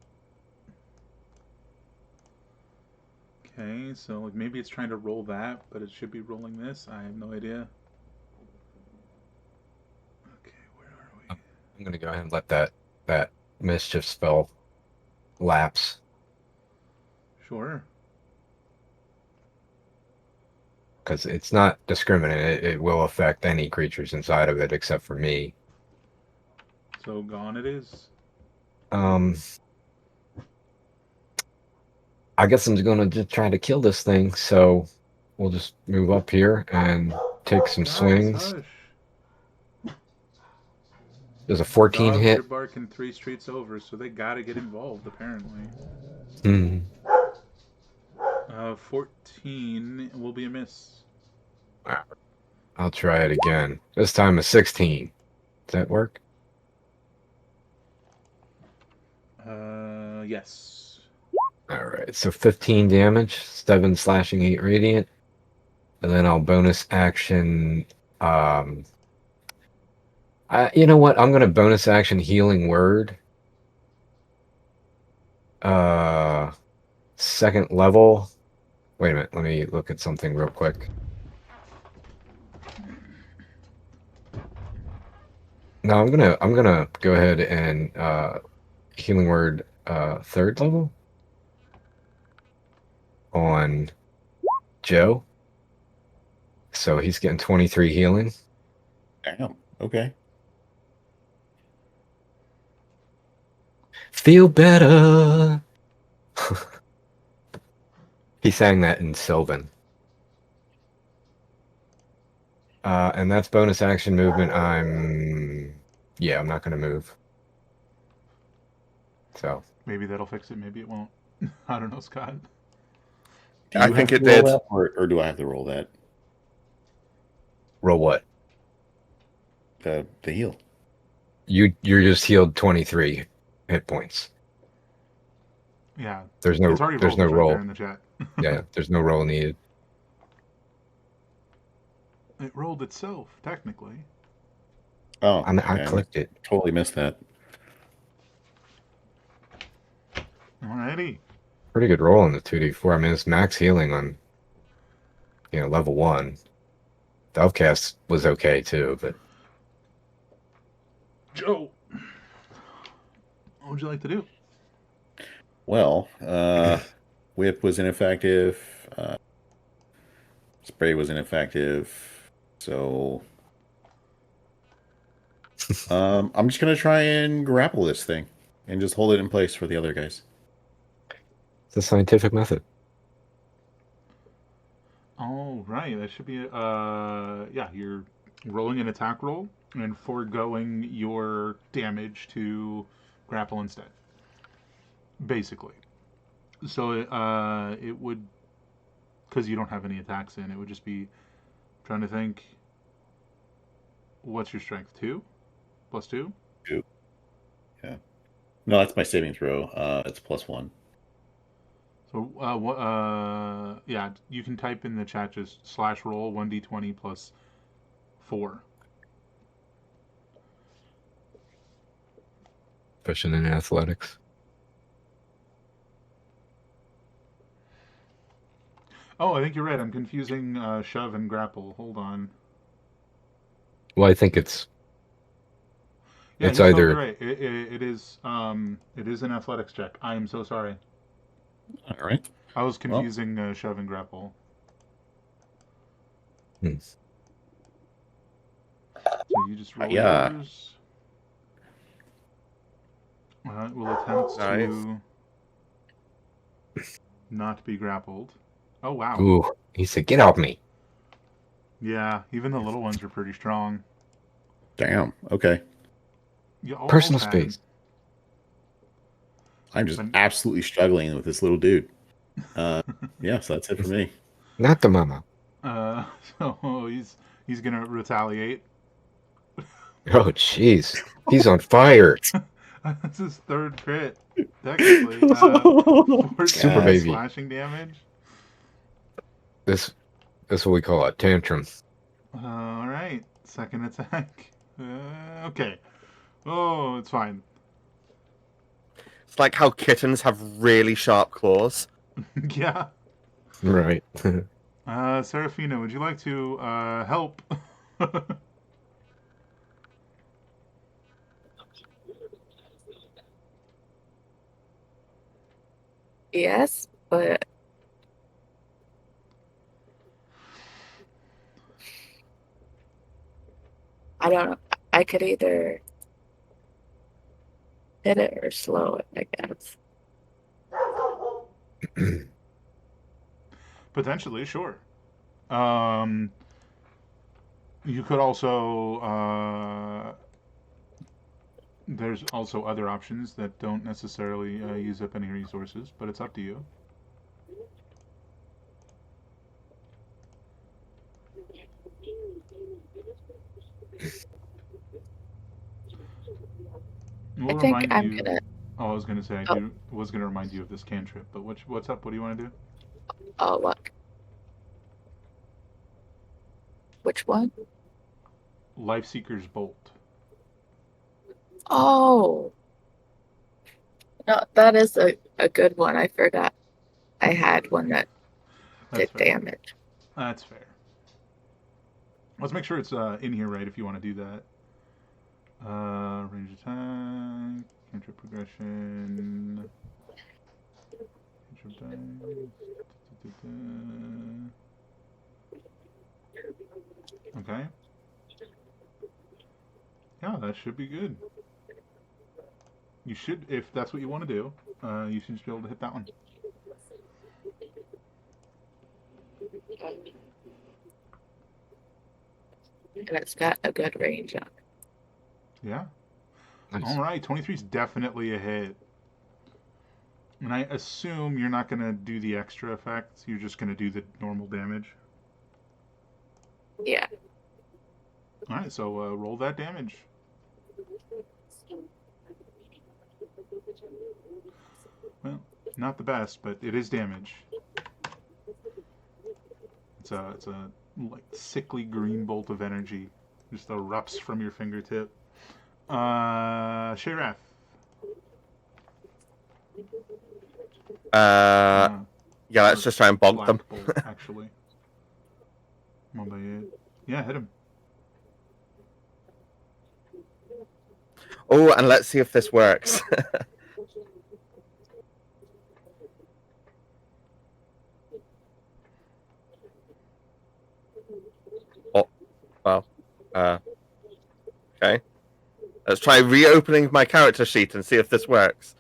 Okay, so like maybe it's trying to roll that, but it should be rolling this. I have no idea. Okay, where are we? I'm gonna go ahead and let that mischief spell lapse. Sure. Because it's not discriminate. It will affect any creatures inside of it except for me. So gone it is. I guess I'm just gonna just try to kill this thing. So we'll just move up here and take some Guys, swings. hush. There's a 14 Dogs hit. are barking 3 streets over, so they gotta get involved apparently. Hmm. 14 will be a miss. I'll try it again. This time a 16. Does that work? Yes. All right. So 15 damage, 7 slashing, 8 radiant, and then I'll bonus action. You know what? I'm gonna bonus action healing word. Second level. Wait a minute. Let me look at something real quick. No, I'm gonna go ahead and healing word third level on Joe. So he's getting 23 healing. Damn. Okay. Feel better. He sang that in Sylvan. And that's bonus action movement. Yeah, I'm not going to move. So, Maybe that'll fix it. Maybe it won't. I don't know, Scott. Do I you think have it to roll did. that, or do I have to roll that? roll what? The heal. You're just healed 23 hit points. Yeah, There's it's already rolled. no It's right there roll. in the chat. Yeah, there's no roll needed. It rolled itself, technically. Oh, I okay. clicked it. Totally missed that. Alrighty. Pretty good roll on the 2d4. I mean, it's max healing on, level 1. The upcast was okay too, but Joe, what would you like to do? Well, whip was ineffective. Spray was ineffective. So I'm just gonna try and grapple this thing and just hold it in place for the other guys. it's a scientific method. All right, that should be yeah, you're rolling an attack roll and foregoing your damage to grapple instead. Basically. So it would, because you don't have any attacks in, it would just be trying to think. What's your strength? 2 plus 2. Yeah. No, that's my saving throw. It's +1. So yeah, you can type in the chat just /roll 1d20 plus 4. Pushing in athletics. Oh, I think you're right. I'm confusing shove and grapple. Hold on. Well, I think it's Yeah, It's he's either- totally right. It is an athletics check. I am so sorry. All right. I was confusing shove and grapple. Hmm. So you just roll Yeah. yours. We'll attempt Nice. to not be grappled. Oh wow. ooh. He said, "Get off me." Yeah, even the little ones are pretty strong. Damn. Okay. Yeah, Personal all 10. space. I'm just But- absolutely struggling with this little dude. Yeah, so that's it for me. Not the mama. So he's gonna retaliate. Oh, jeez. He's on fire. That's his 3rd crit, technically. 4 Super baby. slashing damage. This is what we call a tantrum. All right, 2nd attack. Okay. Oh, it's fine. It's like how kittens have really sharp claws. Yeah. Right. Serafina, would you like to help? Yes, but I don't know. I could either hit it or slow it, I guess. Potentially, sure. You could also. There's also other options that don't necessarily use up any resources, but it's up to you. We'll I think remind I'm you. gonna. Oh, I was gonna say Oh. was gonna remind you of this cantrip, but what's up? What do you want to do? Oh, look. Which one? Lifeseeker's Bolt. Oh, no, that is a good one. I forgot I had one that That's did fair. damage. That's fair. Let's make sure it's in here right if you want to do that. Range attack, cantrip progression, cantrip dice. Okay. Yeah, that should be good. You should, if that's what you want to do, you should just be able to hit that one. And it's got a good range on it. Yeah. Nice. All right. 23 is definitely a hit. And I assume you're not going to do the extra effects. You're just going to do the normal damage. Yeah. All right. So roll that damage. Well, not the best, but it is damage. It's a like sickly green bolt of energy just erupts from your fingertip. Sheriff. Yeah, let's just try and bonk them. Black bolt, actually. Come on, buddy. Yeah, hit him. Oh, and let's see if this works. Oh, well. Okay. Let's try reopening my character sheet and see if this works.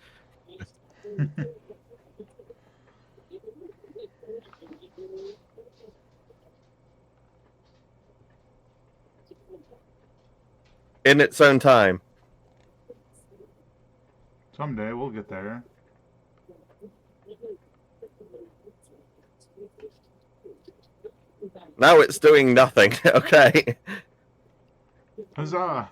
In its own time. Someday we'll get there. Now it's doing nothing. Okay. Huzzah!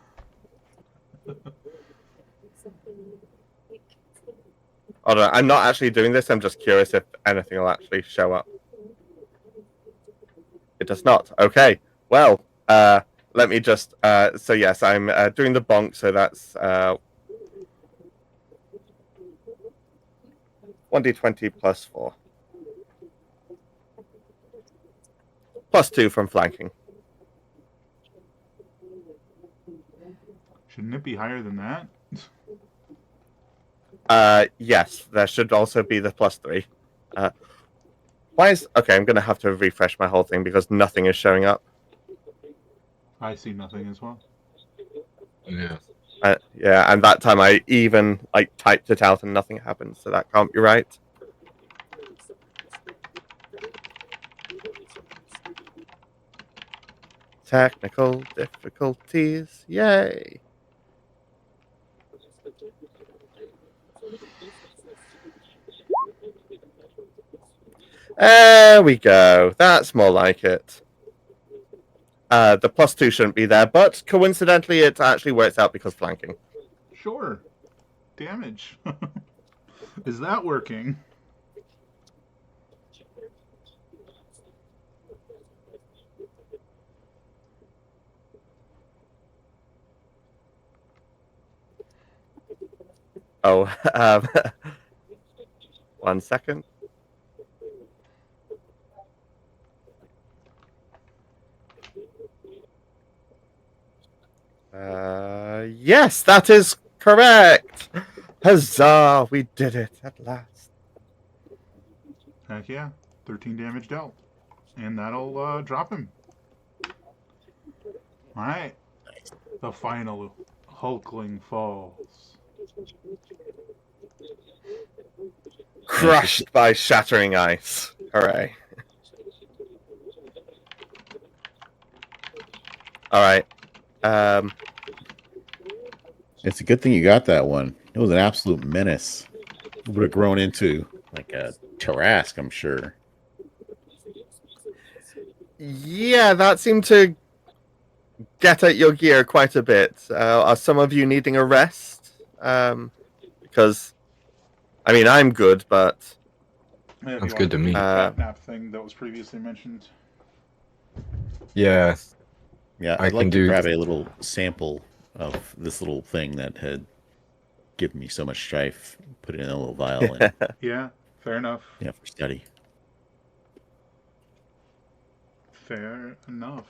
Oh, no, I'm not actually doing this. I'm just curious if anything will actually show up. It does not. Okay. Well, let me just. So yes, I'm doing the bonk. So that's 1d20 plus 4. Plus 2 from flanking. Shouldn't it be higher than that? Yes, there should also be the plus 3. Why is okay? I'm gonna have to refresh my whole thing because nothing is showing up. I see nothing as well. Yeah. Yeah, and that time I even like typed it out and nothing happened, so that can't be right. Technical difficulties, yay! There we go. That's more like it. The plus 2 shouldn't be there, but coincidentally, it actually works out because flanking. Sure. Damage. Is that working? Oh, 1 second. Yes, that is correct. Huzzah! We did it at last. Heck yeah. 13 damage dealt. And that'll drop him. Alright. The final Hulkling falls. Crushed by shattering ice. Hooray. All right. It's a good thing you got that one. It was an absolute menace. It would have grown into like a Tarrasque, I'm sure. Yeah, that seemed to get at your gear quite a bit. Are some of you needing a rest? Because, I mean, I'm good, but... Yeah, if Sounds you good to wanna do me. the cat nap thing that was previously mentioned. Yeah. Yeah, I I'd can like to do- grab a little sample of this little thing that had given me so much strife. Put it in a little vial and Yeah, fair enough. yeah, for study. Fair enough.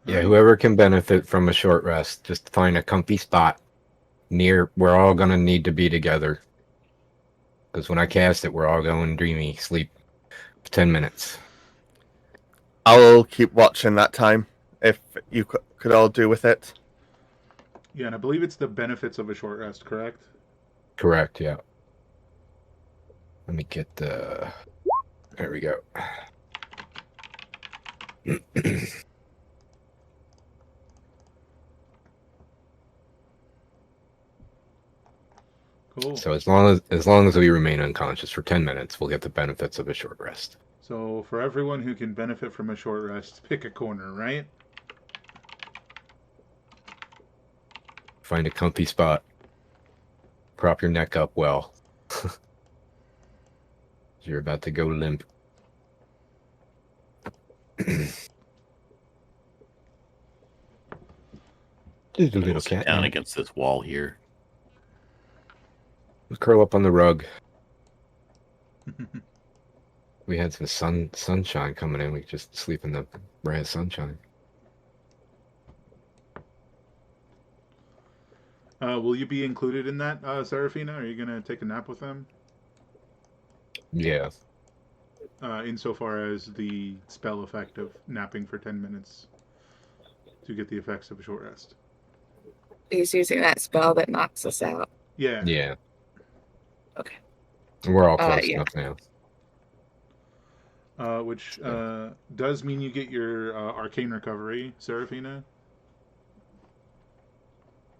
Yeah, Alright. whoever can benefit from a short rest, just find a comfy spot near. We're all going to need to be together. Because when I cast it, we're all going dreamy sleep for 10 minutes. I'll keep watching that time, if you could all do with it. Yeah, and I believe it's the benefits of a short rest, correct? Correct, yeah. Let me get the... There we go. Cool. So as long as we remain unconscious for 10 minutes, we'll get the benefits of a short rest. So for everyone who can benefit from a short rest, pick a corner, right? Find a comfy spot. Prop your neck up well. You're about to go limp. Just a We'll little sit cat down nap. against this wall here. Curl up on the rug. We had some sunshine coming in. We could just sleep in the ray of sunshine. Will you be included in that, Serafina? Are you gonna take a nap with them? Yeah. Insofar as the spell effect of napping for 10 minutes to get the effects of a short rest. He's using that spell that knocks us out. Yeah. Yeah. Okay. We're all close Yeah. enough now. Which does mean you get your arcane recovery, Serafina,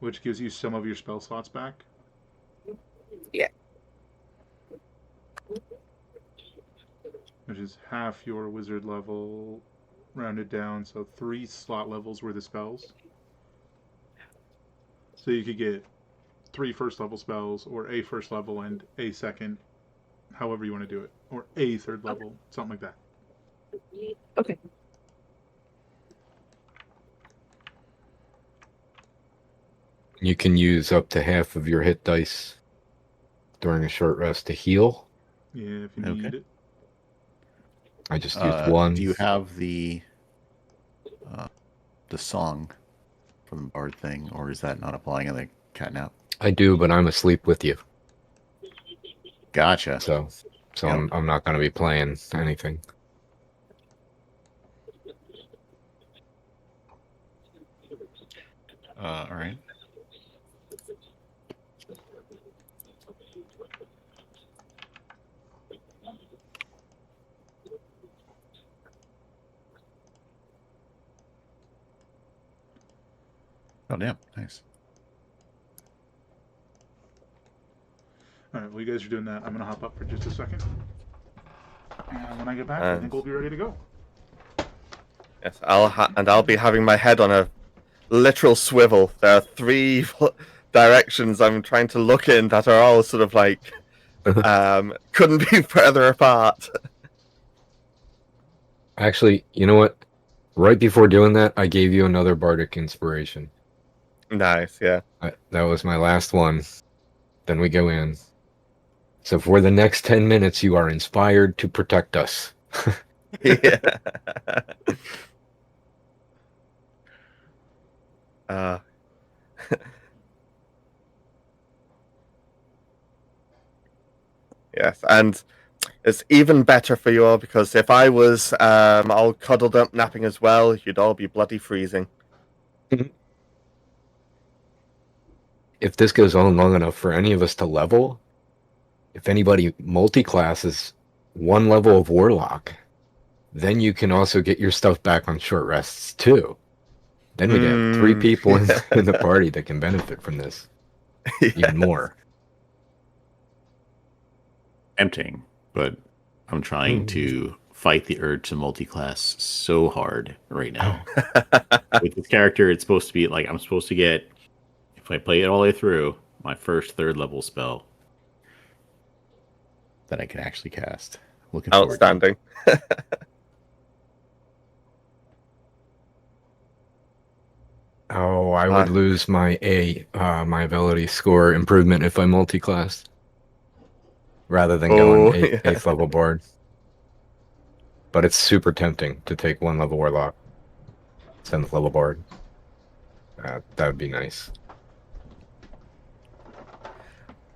which gives you some of your spell slots back. Yeah. Which is half your wizard level rounded down, so 3 slot levels worth of spells. So you could get 3 first level spells, or a first level and a second, however you want to do it, or a third level, something like that. Okay. You can use up to half of your hit dice during a short rest to heal. Yeah, if you Okay. need it. I just used one. Do you have the song from the bard thing, or is that not applying in the catnap? I do, but I'm asleep with you. Gotcha. So Yep. I'm not going to be playing anything. All right. Oh, damn. Nice. Alright, well, you guys are doing that. I'm going to hop up for just a second. And when I get back, I think we'll be ready to go. Yes, I'll be having my head on a literal swivel. There are 3 directions I'm trying to look in that are all sort of like couldn't be further apart. Actually, you know what? Right before doing that, I gave you another bardic inspiration. Nice, yeah. That was my last one. Then we go in. So for the next 10 minutes, you are inspired to protect us. Yeah. Yes, and it's even better for you all because if I was all cuddled up napping as well, you'd all be bloody freezing. If this goes on long enough for any of us to level, if anybody multi-classes 1 level of Warlock, then you can also get your stuff back on short rests too. Then we get 3 people in the party that can benefit from this. Even more. Tempting, but I'm trying to fight the urge to multi-class so hard right now. With this character, it's supposed to be like I'm supposed to get, if I play it all the way through, my first 3rd level spell that I can actually cast. Looking forward to it. Outstanding. Oh, I would lose my my ability score improvement if I multi-classed. Rather than going 8th level bard. But it's super tempting to take 1 level Warlock. 7th level bard. That would be nice.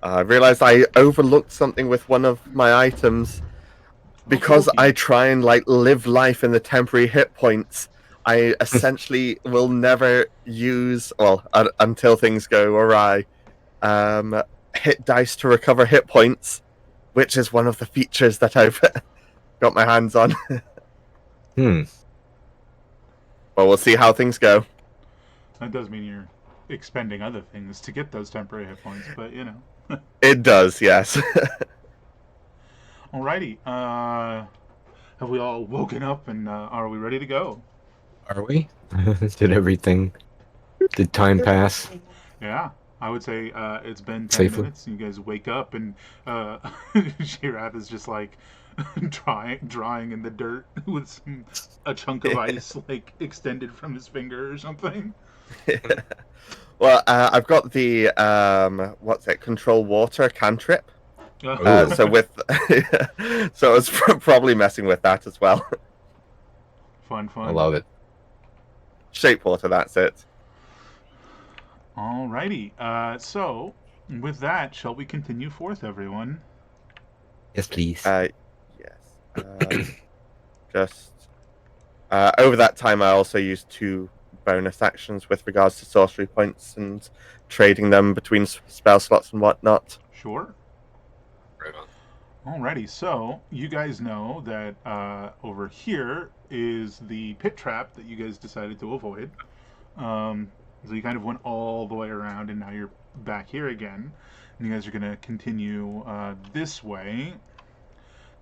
I realized I overlooked something with one of my items. Because I try and like live life in the temporary hit points, I essentially will never use, well, until things go awry, hit dice to recover hit points, which is one of the features that I've got my hands on. Well, we'll see how things go. That does mean you're expending other things to get those temporary hit points, but you know. It does, yes. Alrighty. Have we all woken up and are we ready to go? Are we? Did time pass Yeah. I would say it's been 10 safely? minutes and you guys wake up and Shirath is just like drawing in the dirt with a chunk of ice like extended from his finger or something. Well, I've got the what's it? Control water cantrip. Oh. So with, so I was probably messing with that as well. Fun. I love it. Shape water. That's it. Alrighty. So with that, shall we continue forth, everyone? Yes, please. Yes. Just over that time, I also used 2 bonus actions with regards to sorcery points and trading them between spell slots and whatnot. Sure. Right on. Alrighty, so you guys know that over here is the pit trap that you guys decided to avoid. So you kind of went all the way around, and now you're back here again. And you guys are going to continue this way.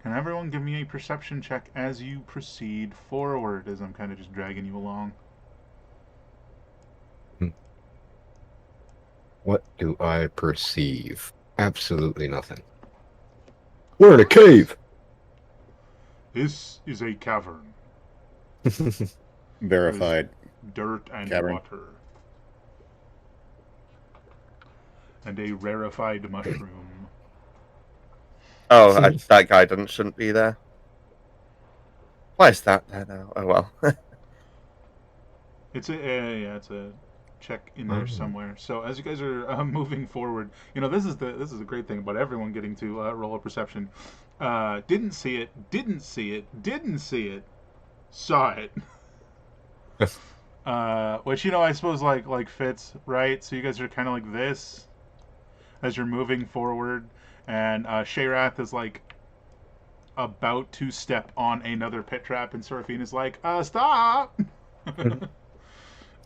Can everyone give me a perception check as you proceed forward, as I'm kind of just dragging you along? What do I perceive? Absolutely nothing. We're in a cave. This is a cavern. Verified. Dirt and Cavern. water. And a rarefied mushroom. Oh, that guy shouldn't be there. Why is that there now? Oh well. It's a check in there Oh. somewhere. So as you guys are moving forward, you know this is the great thing about everyone getting to roll a perception. Didn't see it, didn't see it, didn't see it, saw it. Which I suppose like fits, right? So you guys are kind of like this as you're moving forward, and Shayrath is like about to step on another pit trap, and Seraphine is like, stop!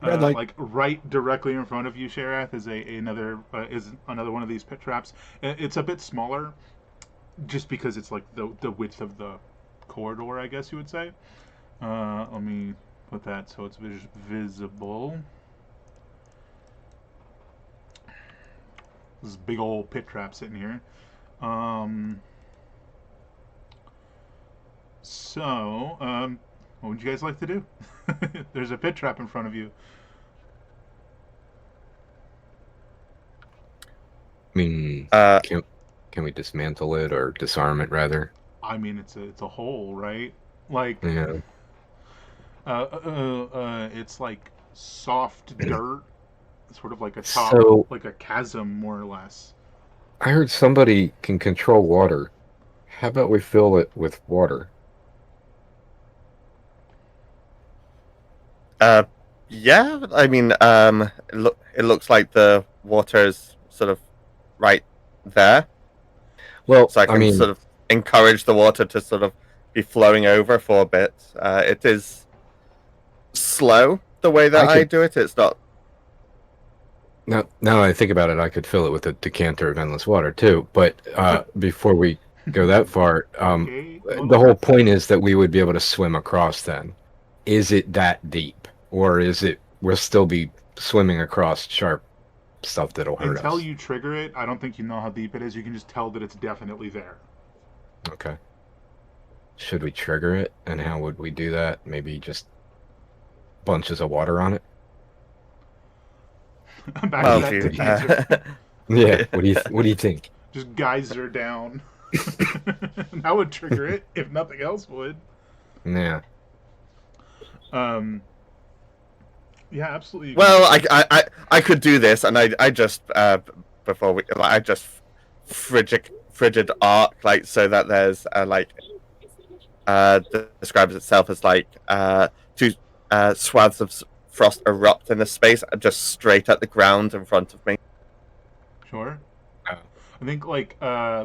Red light. Like right directly in front of you, Sharath, is another one of these pit traps. It's a bit smaller, just because it's like the width of the corridor, I guess you would say. Let me put that so it's visible. This big old pit trap sitting here. What would you guys like to do? There's a pit trap in front of you. I mean, Uh, can we dismantle it or disarm it rather? I mean, it's a hole, right? Like, Yeah. it's like soft dirt, sort of like a top, So- like a chasm, more or less. I heard somebody can control water. How about we fill it with water? Yeah. I mean, it looks like the water is sort of right there, Well, so I can sort of encourage the water to sort of be flowing over for a bit. It is slow the way that I do it. It's not. now I think about it, I could fill it with a decanter of endless water too. But before we go that far, Okay. the whole point is that we would be able to swim across then. Is it that deep? Or is it we'll still be swimming across sharp stuff that'll hurt Until us? you trigger it, I don't think you know how deep it is. You can just tell that it's definitely there. Okay. Should we trigger it? And how would we do that? Maybe just bunches of water on it? Back Well, to that if you, decanter. Yeah. What do you think? Just geyser down. That would trigger it, if nothing else would. Yeah. Yeah, absolutely. well, I could do this, and I just before we I just frigid arc so that there's describes itself as 2 swaths of frost erupt in the space just straight at the ground in front of me. Sure. Oh. I think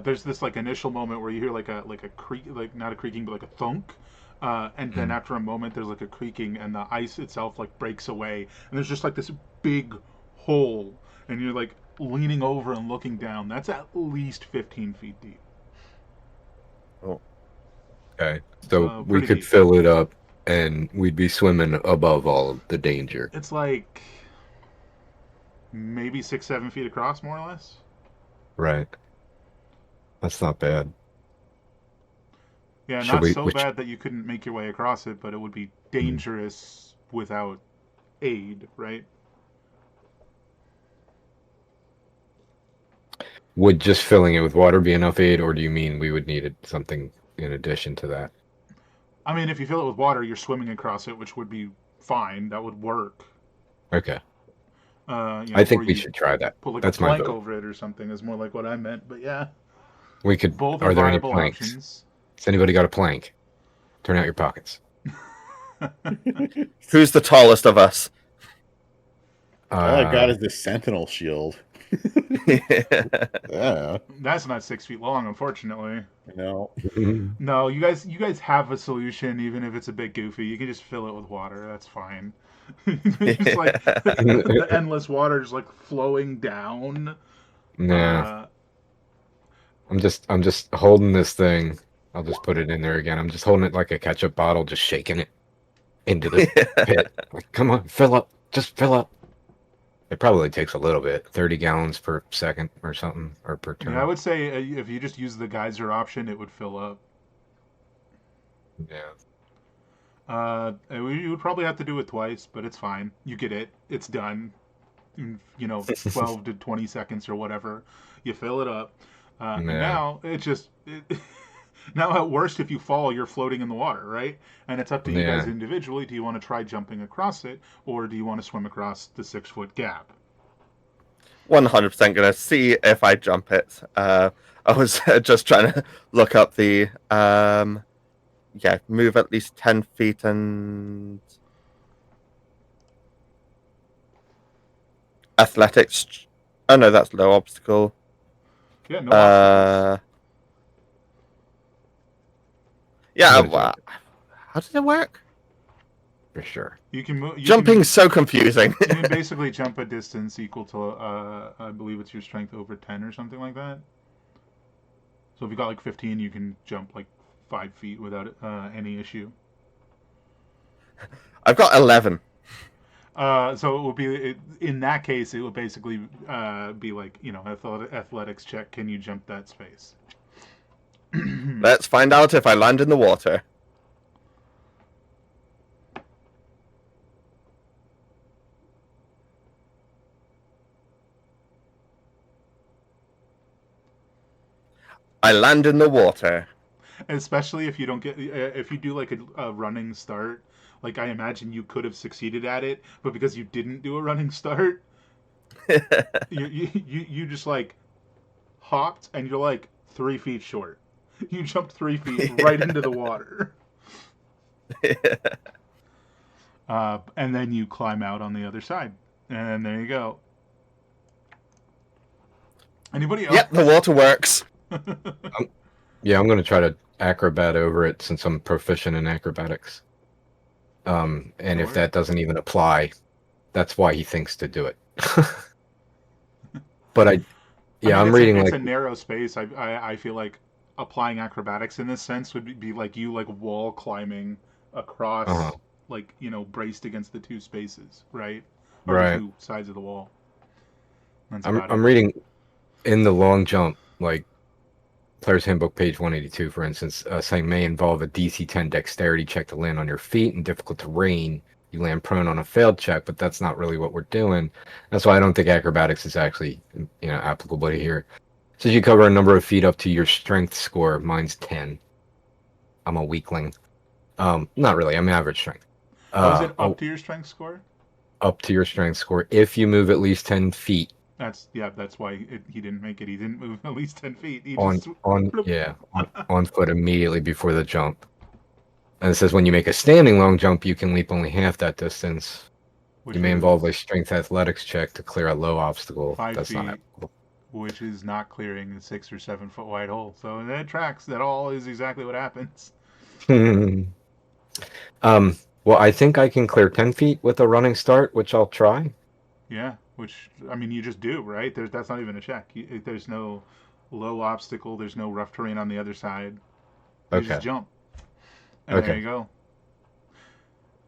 there's this initial moment where you hear like a creak, like not a creaking but like a thunk, And then after a moment, there's like a creaking, and the ice itself like breaks away, and there's just like this big hole, and you're like leaning over and looking down. That's at least 15 feet deep. Okay. So we Pretty could deep. fill it up and we'd be swimming above all of the danger. It's like maybe 6, 7 feet across, more or less. Right. That's not bad. Yeah, Should not we, so which bad that you couldn't make your way across it, but it would be dangerous without aid, right? would just filling it with water be enough aid, or do you mean we would need something in addition to that? I mean, if you fill it with water, you're swimming across it, which would be fine. That would work. Okay. I I think we should try that. put like a That's my plank vote. over it or something is more like what I meant. But yeah, We could. both Are are there any viable planks? options. Has anybody got a plank? Turn out your pockets. Who's the tallest of us? All I got is this sentinel shield. Yeah, That's not 6 feet long, unfortunately. you know. No, you guys have a solution, even if it's a bit goofy. You can just fill it with water. That's fine. Just like the endless water just like flowing down. Yeah. I'm just holding this thing. I'll just put it in there again. I'm just holding it like a ketchup bottle, just shaking it into the pit. Like, come on, fill up. Just fill up. It probably takes a little bit, 30 gallons per second or something, or per turn. Yeah, I would say if you just use the geyser option, it would fill up. Yeah. You would probably have to do it twice, but it's fine. You get it. It's done. In, 12 to 20 seconds or whatever. You fill it up. And Yeah. now now at worst, if you fall, you're floating in the water, right? And it's up to you guys Yeah. individually. Do you want to try jumping across it, or do you want to swim across the 6 foot gap? 100% gonna see if I jump it. I was just trying to look up the move at least 10 feet and athletics. Oh no, that's low obstacle. Yeah, no obstacles. Yeah, I'm gonna jump how does it work? for sure. You can move. Jumping's so confusing. You can basically jump a distance equal to, I believe it's your strength over 10 or something like that. So if you got like 15, you can jump like 5 feet without any issue. I've got 11. So it would be in that case, it would basically be like athletics check. Can you jump that space? Let's find out if I land in the water. I land in the water. Especially if you don't get if you do like a running start. Like I imagine you could have succeeded at it, but because you didn't do a running start, you just like hopped and you're like 3 feet short. You jumped 3 feet right into the water. And then you climb out on the other side, and there you go. Anybody else? Yep, the water works. Yeah, I'm gonna try to acrobat over it since I'm proficient in acrobatics. And if Sure. that doesn't even apply, that's why he thinks to do it. But I'm it's reading it's like a narrow space. I feel like applying acrobatics in this sense would be like you like wall climbing across Uh-huh. like braced against the two spaces, right? Or Right. the two sides of the wall. That's I'm about I'm it. reading in the long jump, like Player's Handbook, page 182, for instance, saying may involve a DC 10 dexterity check to land on your feet in difficult terrain. You land prone on a failed check, but that's not really what we're doing. That's why I don't think acrobatics is actually applicable here. It says you cover a number of feet up to your strength score. Mine's 10. I'm a weakling. Not really. I'm average strength. Is it up to your strength score? Up to your strength score if you move at least 10 feet. That's why he didn't make it. He didn't move at least 10 feet. He on just on foot immediately before the jump. And it says when you make a standing long jump, you can leap only half that distance. which You may involve a is strength athletics check to clear a low obstacle. 5 That's not feet. applicable. Which is not clearing a 6 or 7 foot wide hole. So that tracks. That all is exactly what happens. Well, I think I can clear 10 feet with a running start, which I'll try. Yeah, which I mean, you just do, right? That's not even a check. There's no low obstacle. There's no rough terrain on the other side. You just Okay. jump, and there Okay. you go.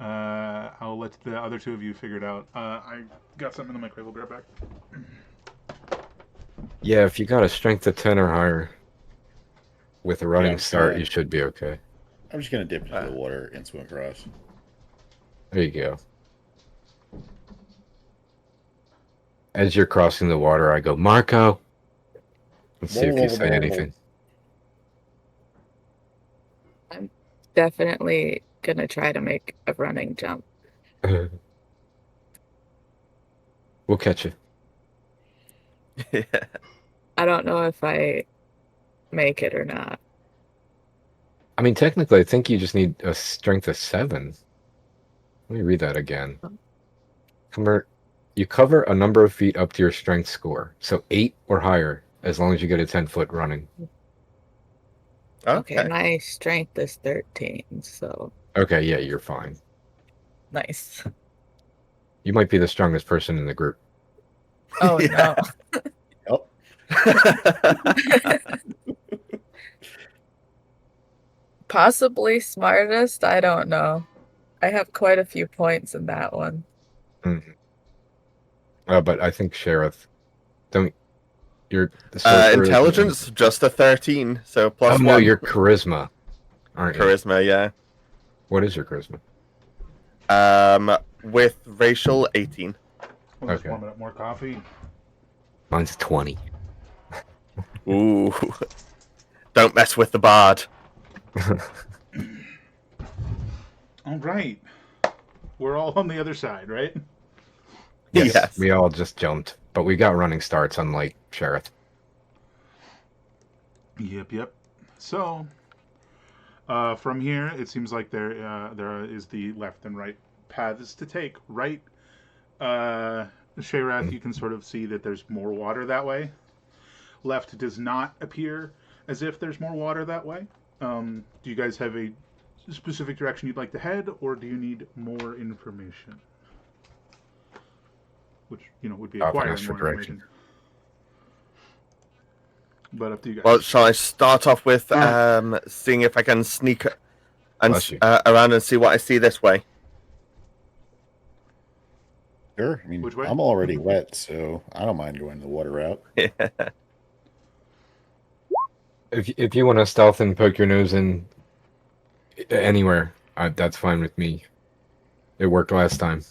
I'll let the other two of you figure it out. I got something in the microwave. We'll be right back. Yeah, if you got a strength of 10 or higher with a running I'm just start, gonna- you should be okay. I'm just gonna dip into the water and swim across. There you go. As you're crossing the water, I go, Marco. Let's see if you say anything. I'm definitely gonna try to make a running jump. We'll catch you. Yeah. I don't know if I make it or not. I mean, technically, I think you just need a strength of 7. Let me read that again. You cover a number of feet up to your strength score, so 8 or higher, as long as you get a 10-foot running. Okay, Okay. my strength is 13, so Okay, yeah, you're fine. nice. You might be the strongest person in the group. Oh Yeah. no. Possibly smartest, I don't know. I have quite a few points in that one. Mhm. But I think Sheriff, don't you're the sorcerer. Intelligence, just a 13, so Oh plus no, 1. you're charisma, aren't you? Charisma, yeah. What is your charisma? With racial 18. We'll just Okay. warm it up. More coffee. Mine's 20. Ooh. Don't mess with the bard. All right. We're all on the other side, right? Yes, Yes. we all just jumped, but we got running starts, unlike Sheriff. Yep. So, from here, it seems like there is the left and right paths to take. Right, Shayrath, you can sort of see that there's more water that way. Left does not appear as if there's more water that way. Do you guys have a specific direction you'd like to head, or do you need more information? Which, would be Often acquiring ask for more direction. information. But up to you guys. Well, shall I start off with seeing if I can sneak and Bless you. around and see what I see this way? Sure. I mean, Which way? I'm already wet, so I don't mind going the water route. If you want to stealth and poke your nose in anywhere, that's fine with me. It worked last time.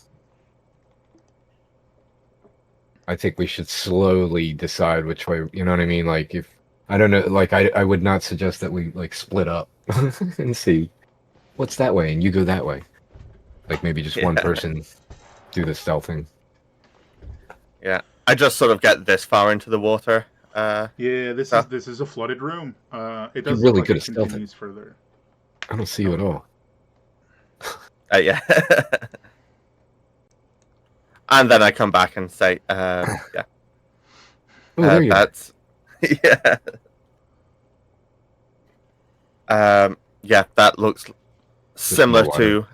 I think we should slowly decide which way. You know what I mean? Like if I don't know, like I would not suggest that we like split up and see what's that way and you go that way. Like maybe just one Yeah. person do the stealthing. Yeah. I just sort of get this far into the water. Yeah, this is a flooded room. It does You're look really like good it at stealthing. continues further. I don't see you at all. Yeah. And then I come back and say, yeah. Oh, there you are. That's yeah. Yeah, that looks similar more to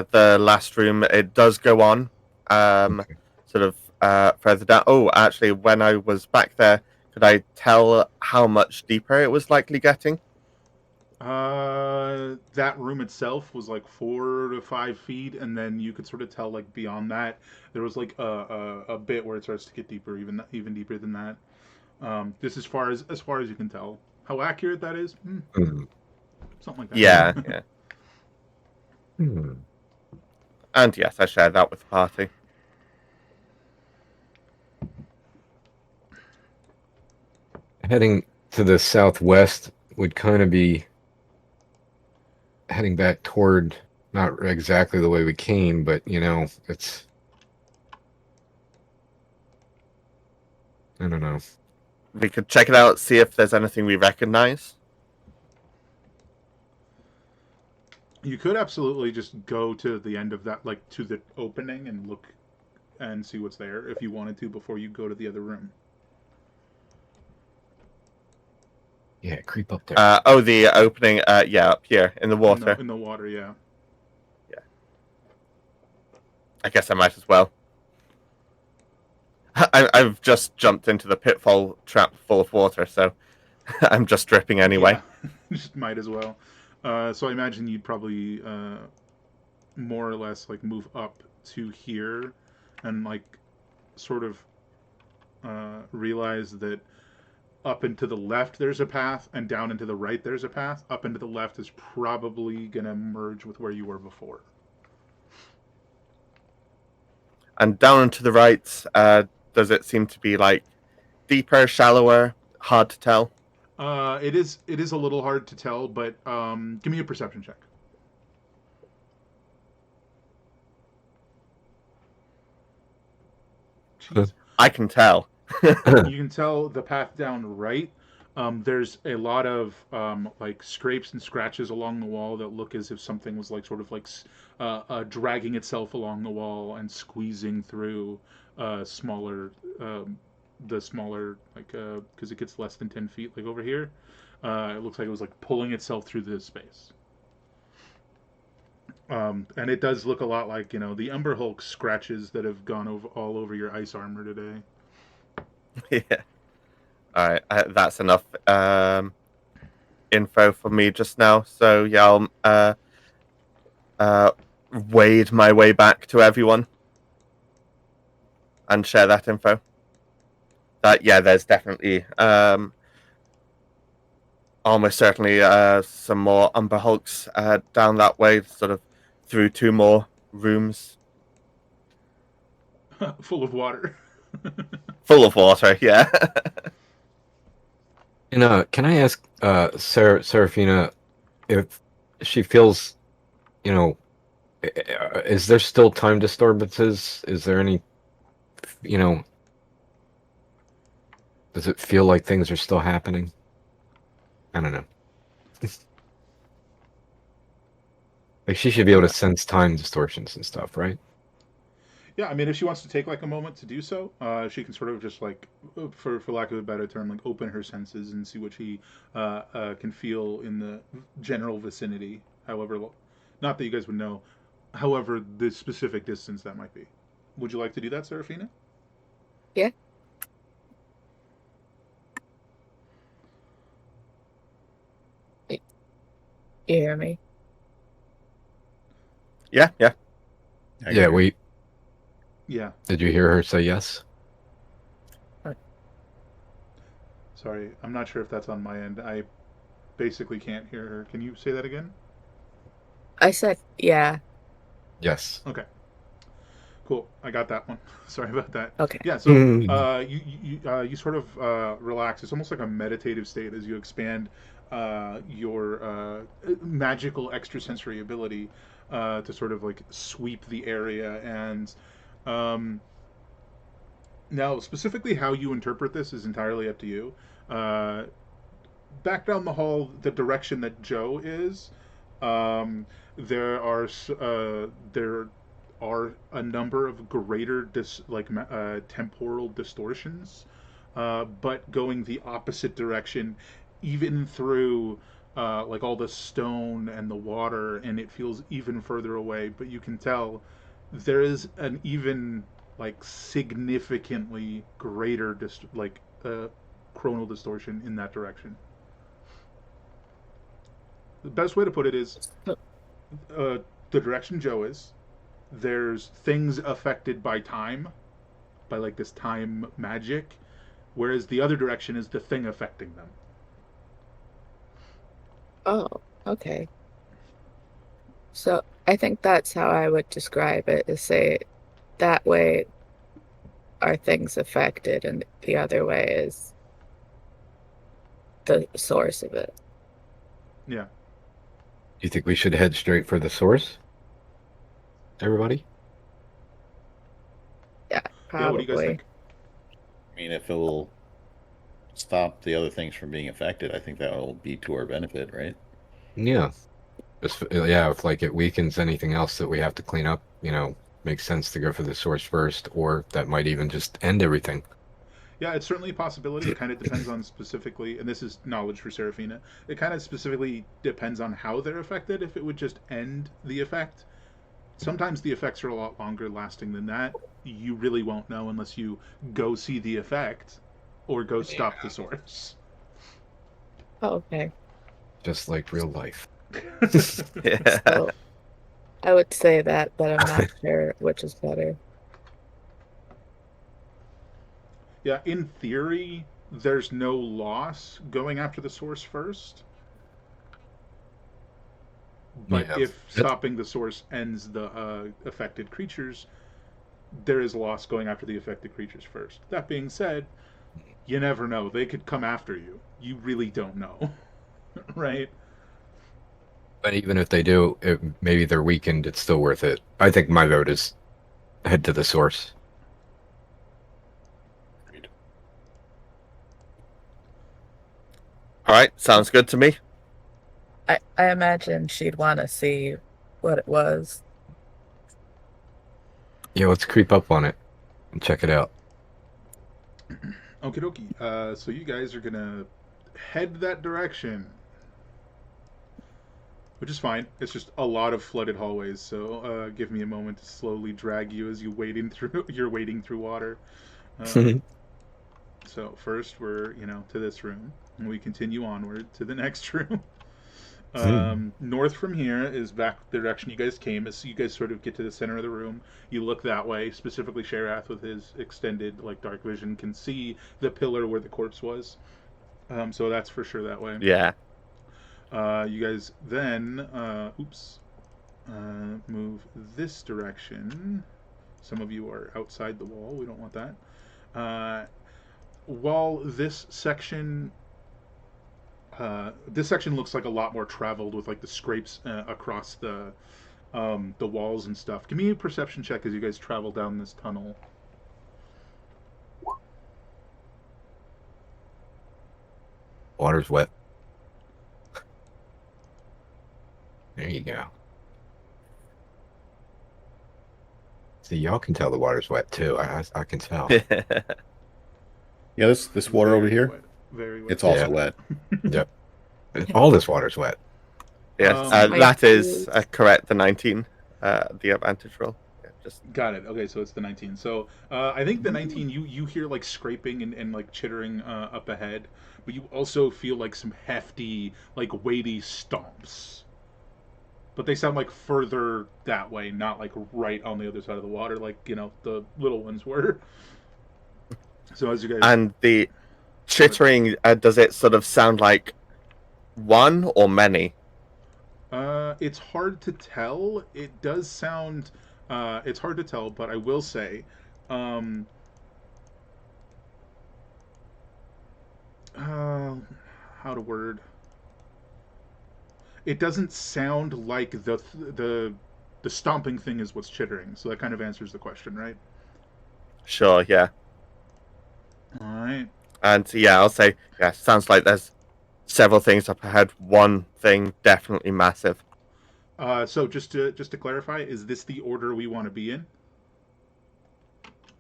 the last room. It does go on, Okay. sort of further down. Oh, actually, when I was back there, could I tell how much deeper it was likely getting? That room itself was like 4 to 5 feet, and then you could sort of tell like beyond that there was like a bit where it starts to get deeper, even deeper than that. Just as far as you can tell. How accurate that is? Something like that. Yeah, yeah. Hmm. And yes, I share that with the party. Heading to the southwest would kind of be heading back toward not exactly the way we came, but it's I don't know. We could check it out, see if there's anything we recognize. You could absolutely just go to the end of that, like to the opening, and look and see what's there if you wanted to before you go to the other room. Yeah, creep up there. Oh, the opening. Yeah, up here in the water. In the water, yeah. Yeah. I guess I might as well. I've just jumped into the pitfall trap full of water, so I'm just dripping anyway. Yeah, just might as well. So I imagine you'd probably more or less like move up to here and like sort of realize that up and to the left there's a path and down and to the right there's a path. Up and to the left is probably going to merge with where you were before. And down and to the right, does it seem to be like deeper, shallower, hard to tell? It is a little hard to tell, but give me a perception check. Jeez. I can tell. You can tell the path down right. There's a lot of like scrapes and scratches along the wall that look as if something was like sort of like dragging itself along the wall and squeezing through smaller the smaller like because it gets less than 10 feet like over here. It looks like it was like pulling itself through this space. And it does look a lot like, you know, the Umber Hulk scratches that have gone over all over your ice armor today. Yeah. All right, that's enough info for me just now. So yeah, I'll wade my way back to everyone and share that info. That yeah, there's definitely almost certainly some more Umber Hulks down that way, sort of through 2 more rooms Full of water. full of water. Yeah. And can I ask Serafina if she feels, you know, is there still time disturbances? Is there any, you know, does it feel like things are still happening? I don't know. Like she should be able to sense time distortions and stuff, right? Yeah, I mean, if she wants to take like a moment to do so, she can sort of just like, for lack of a better term, like open her senses and see what she can feel in the general vicinity. However, not that you guys would know, however, the specific distance that might be. Would you like to do that, Serafina? Yeah. You hear me? Yeah. I Yeah, agree. we Yeah. did you hear her say yes? Sorry, I'm not sure if that's on my end. I basically can't hear her. Can you say that again? I said, yeah. Yes. Okay. Cool. I got that one. Sorry about that. Okay. Yeah. So Mm. you sort of relax. It's almost like a meditative state as you expand your magical extrasensory ability to sort of like sweep the area. And um, now, specifically, how you interpret this is entirely up to you. Uh, Back down the hall, the direction that Joe is, there are a number of greater temporal distortions, but going the opposite direction, even through like all the stone and the water, and it feels even further away. But you can tell there is an even like significantly greater chronal distortion in that direction. The best way to put it is the direction Joe is, there's things affected by time, by like this time magic, whereas the other direction is the thing affecting them. Oh, okay. So I think that's how I would describe it, is say that way are things affected and the other way is the source of it. Yeah. Do you think we should head straight for the source? Everybody? Yeah, Yeah, what do you guys probably. think? I mean, if it will stop the other things from being affected, I think that will be to our benefit, right? Yeah. Yeah, if like it weakens anything else that we have to clean up, you know, makes sense to go for the source first, or that might even just end everything. Yeah, it's certainly a possibility. It kind of depends on specifically, and this is knowledge for Serafina. It kind of specifically depends on how they're affected. If it would just end the effect, Sometimes the effects are a lot longer lasting than that. You really won't know unless you go see the effect or go stop the source. Oh, okay. Just like real life. Yeah. So I would say that, but I'm not sure which is better. Yeah, in theory, there's no loss going after the source first. But Yeah. if That's, stopping the source ends the affected creatures, there is loss going after the affected creatures first. That being said, you never know. They could come after you. You really don't know. Right? but even if they do, maybe they're weakened. It's still worth it. I think my vote is head to the source. All right, sounds good to me. I imagine she'd want to see what it was. Yeah, let's creep up on it and check it out. Okie dokie. So you guys are gonna head that direction, which is fine. It's just a lot of flooded hallways. So give me a moment to slowly drag you as you're wading through water. So first we're to this room, and we continue onward to the next room. North from here is back the direction you guys came. As you guys sort of get to the center of the room, you look that way. Specifically, Sharath with his extended dark vision can see the pillar where the corpse was. So that's for sure that way. Yeah. You guys then, move this direction. Some of you are outside the wall. We don't want that. While this section looks like a lot more traveled with the scrapes across the walls and stuff. Give me a perception check as you guys travel down this tunnel. Water's wet. There you go. See, y'all can tell the water's wet too. I can tell. Yeah, this water over here, Very wet. it's also Yeah. wet. Yep. All this water's wet. Yes, Um, that is correct. The 19, the advantage roll. Yeah, just Got it. Okay, so it's the 19. So I think the 19, you hear scraping and chittering up ahead, but you also feel some hefty, weighty stomps. But they sound further that way, not right on the other side of the water, the little ones were. So as you guys and the chittering. Does it sort of sound like one or many? it's hard to tell. It does sound it's hard to tell, but I will say how to word. It doesn't sound like the stomping thing is what's chittering. So that kind of answers the question, right? Sure. Yeah. All right. And yeah, I'll say yeah. Sounds like there's several things up ahead. One thing definitely massive. So just to clarify, is this the order we want to be in?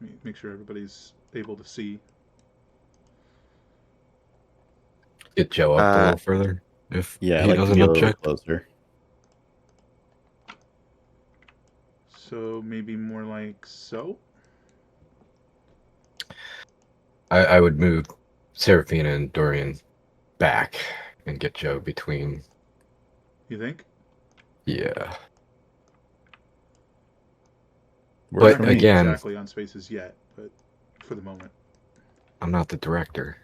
Let me make sure everybody's able to see. Get Joe up a little further if Yeah, he I like to doesn't be a little object. closer. So maybe more like so. I would move Seraphina and Dorian back and get Joe between. You think? Yeah. Works But for me. again, Exactly on spaces yet, but for the moment, I'm not the director.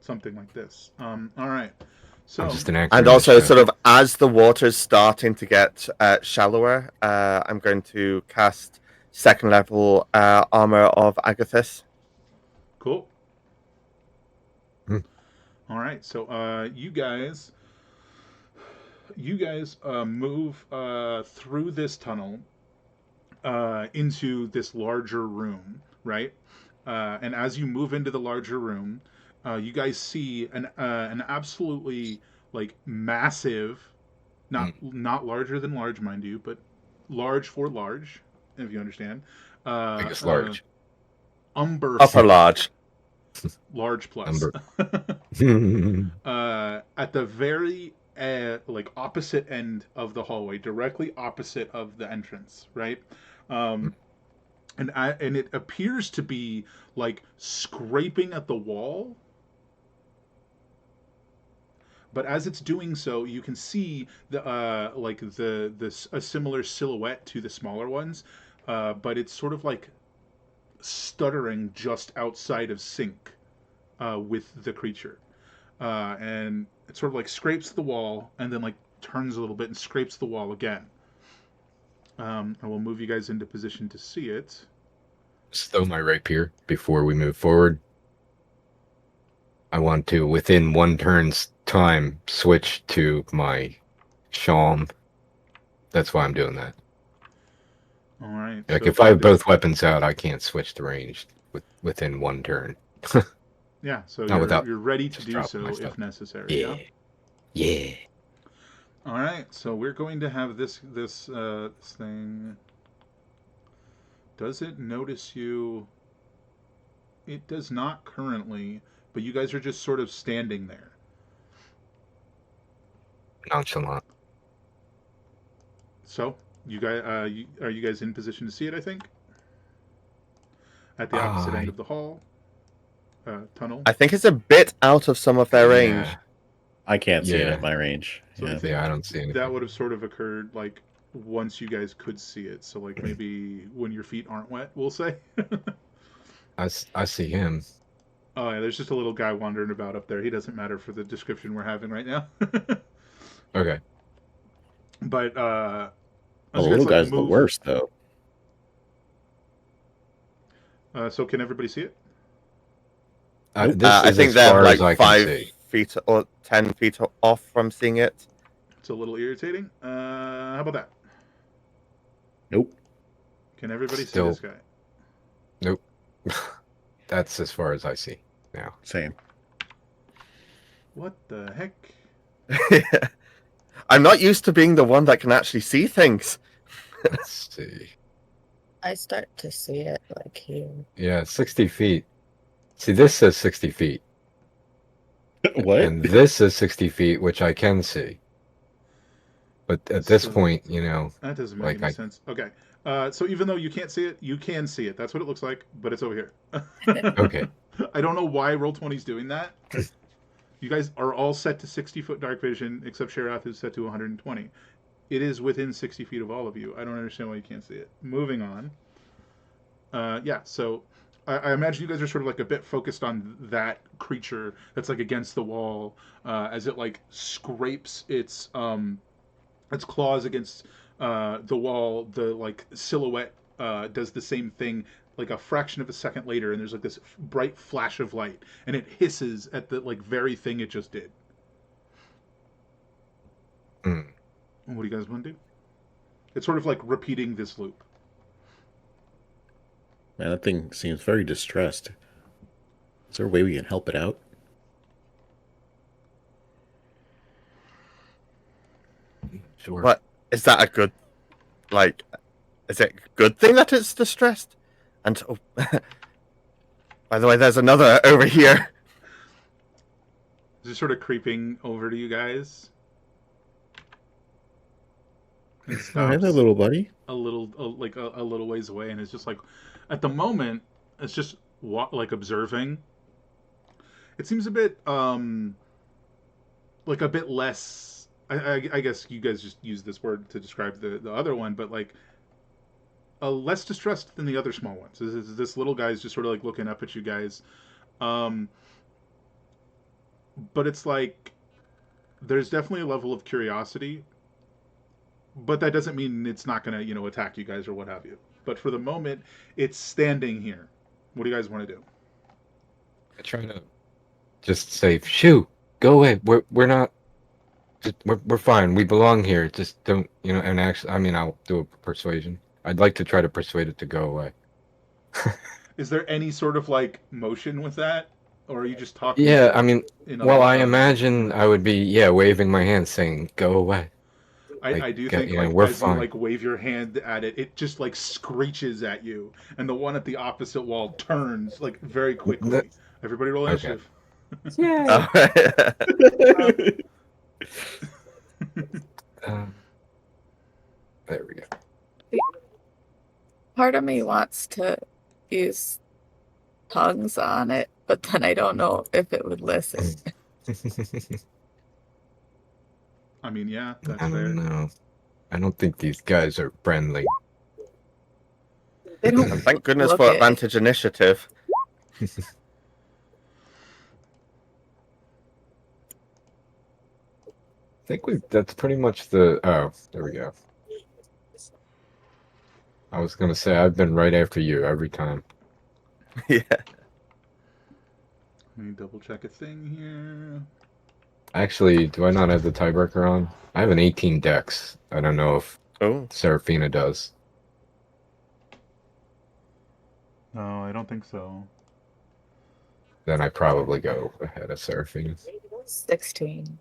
something like this. All right. So I'm just an actor. And in this also, show. sort of as the water's starting to get shallower, I'm going to cast second level armor of Agathis. cool. Hmm. All right. So you guys move through this tunnel into this larger room, right? And as you move into the larger room, you guys see an absolutely massive, not larger than large, mind you, but large for large, if you understand. I guess large. Umber Upper large. large plus. Umber. At the very like opposite end of the hallway, directly opposite of the entrance, right? Um, and it appears to be like scraping at the wall. But as it's doing so, you can see the like the a similar silhouette to the smaller ones, but it's sort of like stuttering just outside of sync with the creature, and it sort of like scrapes the wall and then like turns a little bit and scrapes the wall again. I will move you guys into position to see it. Just throw my rapier before we move forward. I want to, within one turn's time, switch to my Shalm. That's why I'm doing that. All right. Like, so if I have that is- both weapons out, I can't switch the range within one turn. yeah, so Not without you're ready to just do dropping so my if stuff. necessary. Yeah. Yeah. All right. So we're going to have this thing. Does it notice you? It does not currently, but you guys are just sort of standing there. Nonchalant. So you guys, are you guys in position to see it? I think at the opposite end of the hall, tunnel. I think it's a bit out of some of their range. Yeah. I can't see it Yeah. at my range. So I Yeah. think I don't see anything. that would have sort of occurred like once you guys could see it. So like maybe when your feet aren't wet, we'll say. I see him. Oh yeah, there's just a little guy wandering about up there. He doesn't matter for the description we're having right now. Okay. But The as you little guys, like, guy's the move- worst, though. So can everybody see it? This I is think as they're far like as I can 5 see. feet or 10 feet off from seeing it. It's a little irritating. How about that? Nope. Can everybody Still- see this guy? Nope. That's as far as I see now. Same. What the heck? I'm not used to being the one that can actually see things. Let's see. I start to see it like here. Yeah, 60 feet. See, this says 60 feet. What? And this says 60 feet, which I can see. But at this So- point, you know, That doesn't make Like, any I- sense. Okay. So even though you can't see it, you can see it. That's what it looks like, but it's over here. okay. I don't know why Roll20's doing that. You guys are all set to 60-foot dark vision, except Sherath is set to 120. It is within 60 feet of all of you. I don't understand why you can't see it. Moving on. Yeah, so I imagine you guys are sort of like a bit focused on that creature that's like against the wall as it like scrapes its claws against the wall. The like silhouette does the same thing like a fraction of a second later, and there's like this bright flash of light, and it hisses at the like very thing it just did. Hmm. What do you guys want to do? It's sort of like repeating this loop. Man, that thing seems very distressed. Is there a way we can help it out? Sure. But is that a good, like, is it a good thing that it's distressed? And oh, by the way, there's another over here. Just sort of creeping over to you guys. It Oh, hey stops there, little buddy. a little, a little ways away, and it's just like, at the moment, it's just like observing. It seems a bit, like a bit less. I guess you guys just use this word to describe the other one, but like, less distressed than the other small ones. This little guy is just sort of like looking up at you guys. But it's like there's definitely a level of curiosity, but that doesn't mean it's not gonna, attack you guys or what have you. But for the moment, it's standing here. What do you guys want to do? I try to just say, "Shoo, go away. We're not. We're fine. We belong here. Just don't, And actually, I mean, I'll do a persuasion. I'd like to try to persuade it to go away. Is there any sort of like motion with that, or are you just talking? Yeah, I mean, in a well, loud- I imagine I would be, waving my hand, saying, "Go away." I do think yeah, like we're as fine. you like wave your hand at it, it just like screeches at you, and the one at the opposite wall turns like very quickly. That- Everybody roll Okay. initiative. Oh, Uh, there we go. Part of me wants to use tongues on it, but then I don't know if it would listen. I mean, yeah, that's I fair. don't know. I don't think these guys are friendly. They don't Thank goodness look for it. advantage initiative. I think that's pretty much the. Oh, there we go. I was gonna say I've been right after you every time. Yeah. Let me double check a thing here. Actually, do I not have the tiebreaker on? I have an 18 dex. I don't know if Oh. Seraphina does. No, I don't think so. Then I probably go ahead of Seraphina. 16.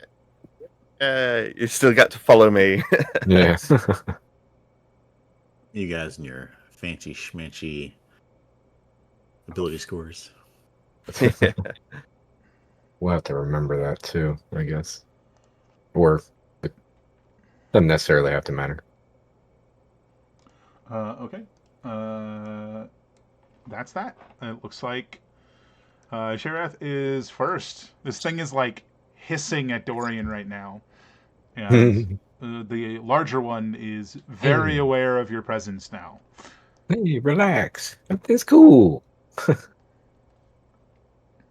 You still get to follow me. Yeah. You guys and your fancy schmancy ability scores. We'll have to remember that too, I guess. Or it doesn't necessarily have to matter. Okay. That's that. It looks like Sheriff is first. This thing is like hissing at Dorian right now. And the larger one is very Hey. aware of your presence now. Hey, relax. It's cool. What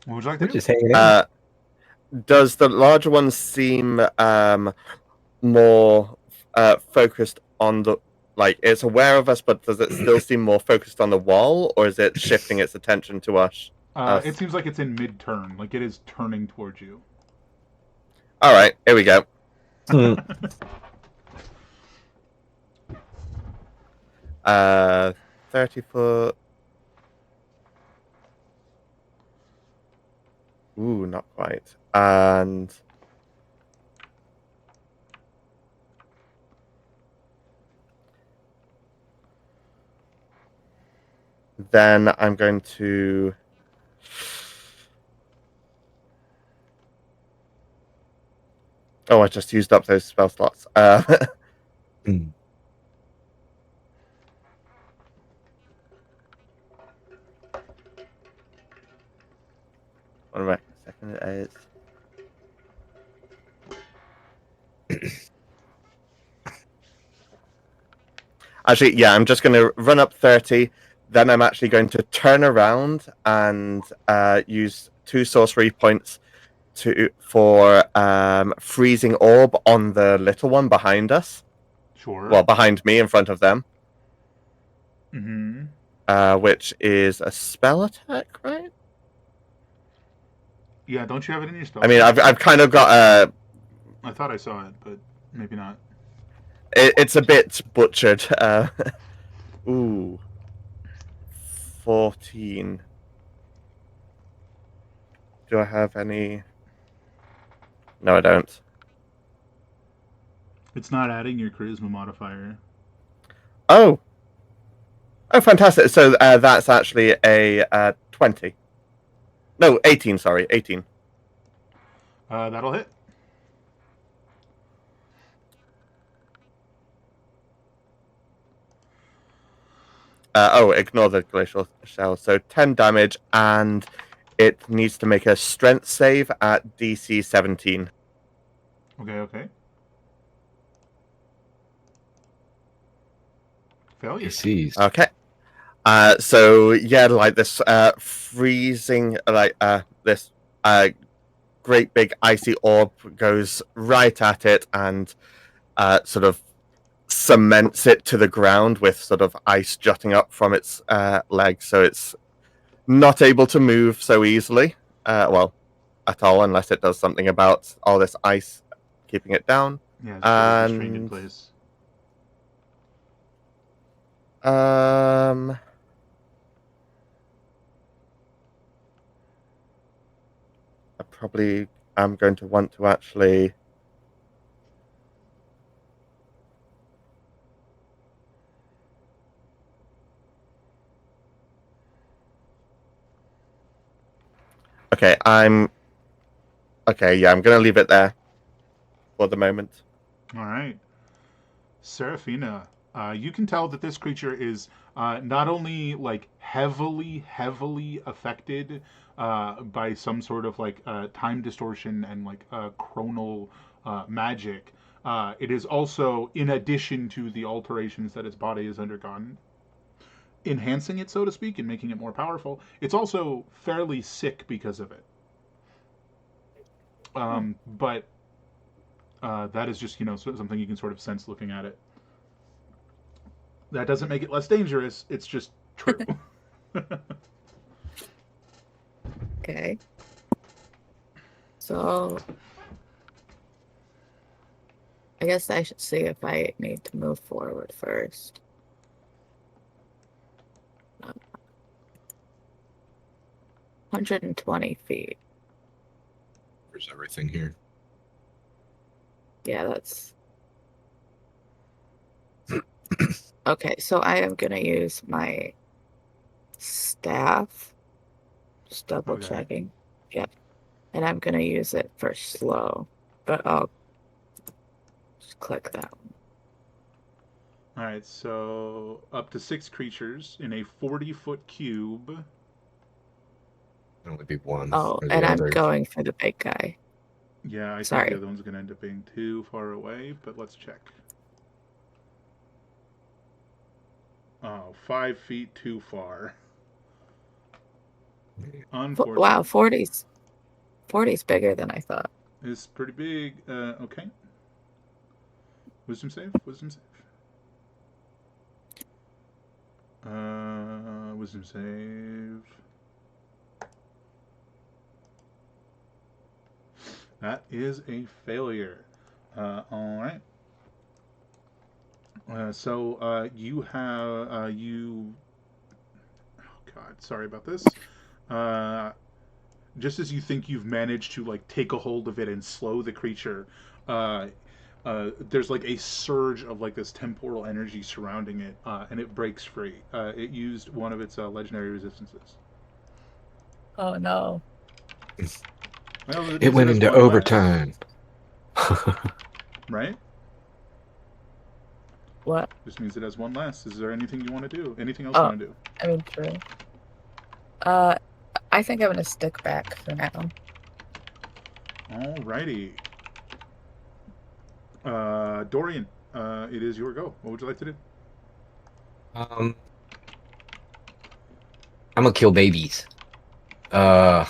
would you like We're to do? just hanging out. Does the larger one seem more focused on the like it's aware of us, but does it still seem more focused on the wall, or is it shifting its attention to us? It seems like it's in mid-turn, like it is turning towards you. All right, here we go. 30 foot. Ooh, not quite. And then I'm going to. Oh, I just used up those spell slots. One right second. Actually, yeah, I'm just going to run up 30. Then I'm actually going to turn around and use 2 sorcery points for freezing orb on the little one behind us. Sure. Well, behind me, in front of them. Mm-hmm. Which is a spell attack, right? Yeah, don't you have it in your spell? I mean, I've kind of got I thought I saw it, but maybe not. it's a bit butchered. Ooh, 14. Do I have any? No, I don't. It's not adding your charisma modifier. Oh, fantastic! So that's actually a 20. No, 18. Sorry, 18. That'll hit. Ignore the glacial shell. So 10 damage, and it needs to make a strength save at DC 17. Okay. Failure. Seized. Okay. So yeah, like this freezing, like this great big icy orb goes right at it and sort of cements it to the ground with sort of ice jutting up from its legs, so it's not able to move so easily. Well, at all, unless it does something about all this ice keeping it down. Yeah, just get it restrained in place. I probably am going to want to actually. Okay, I'm. Okay, yeah, I'm going to leave it there for the moment. All right. Seraphina, you can tell that this creature is not only like heavily affected by some sort of like time distortion and like chronal magic. It is also, in addition to the alterations that its body has undergone, enhancing it, so to speak, and making it more powerful. It's also fairly sick because of it. But that is just, something you can sort of sense looking at it. That doesn't make it less dangerous. It's just true. Okay. So I guess I should see if I need to move forward first. 120 feet. There's everything here. Yeah, that's okay. So I am gonna use my staff. Just double Okay. checking. Yep. And I'm gonna use it for slow, but I'll just click that one. All right, so up to 6 creatures in a 40-foot cube. Can only be one. Oh, Or and the I'm other. going for the big guy. Yeah, I think Sorry. the other one's going to end up being too far away, but let's check. Oh, 5 feet too far. Unfortunately. Wow, 40's bigger than I thought. It's pretty big. Okay. Wisdom save? Wisdom save. Wisdom save. That is a failure. All right. So you have you. Oh God, sorry about this. Just as you think you've managed to like take a hold of it and slow the creature, uh, there's like a surge of like this temporal energy surrounding it, and it breaks free. It used one of its legendary resistances. Oh no. Well, It went has into one less, overtime. right? What? Just means it has one less. Is there anything you want to do? Anything else Oh. you want to do? I mean, true. I think I'm gonna stick back for now. Alrighty. Dorian, it is your go. What would you like to do? I'm gonna kill babies. I'm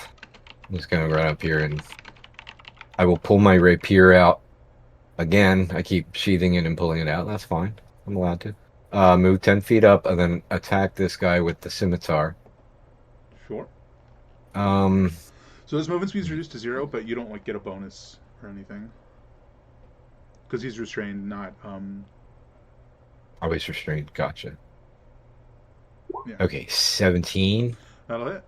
just gonna run up here and I will pull my rapier out. Again, I keep sheathing it and pulling it out. That's fine. I'm allowed to. Move 10 feet up and then attack this guy with the scimitar. Sure. Um, So his movement speed is reduced to 0, but you don't like get a bonus or anything because he's restrained, not always restrained. Gotcha. Yeah. Okay, 17 That'll hit.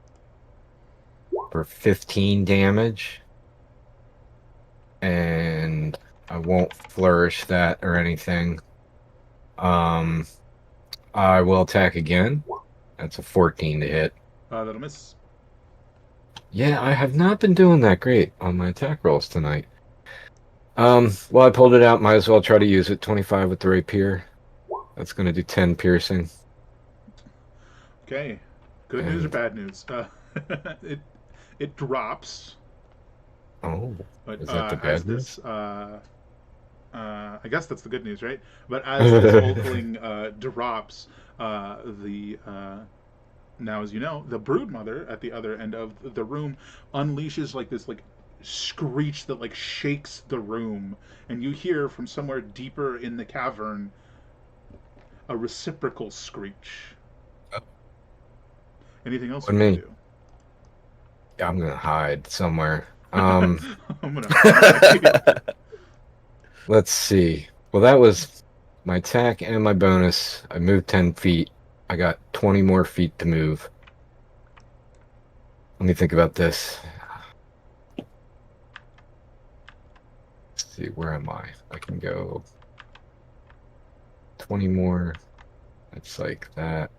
for 15 damage. And I won't flourish that or anything. I will attack again. That's a 14 to hit. That'll miss. Yeah, I have not been doing that great on my attack rolls tonight. Well, I pulled it out. Might as well try to use it. 25 with the rapier. That's going to do 10 piercing. Okay. Good news or bad news? It drops. Oh, But is that the as bad news? this, I guess that's the good news, right? But as this Hulkling drops, the now, as you know, the broodmother at the other end of the room unleashes like this like screech that like shakes the room, and you hear from somewhere deeper in the cavern a reciprocal screech. Oh. Anything else What you do you want to mean? do? Yeah, I'm going to hide somewhere. I'm gonna. Let's see. Well, that was my attack and my bonus. I moved 10 feet. I got 20 more feet to move. Let me think about this. Let's see, where am I? I can go 20 more. That's like that.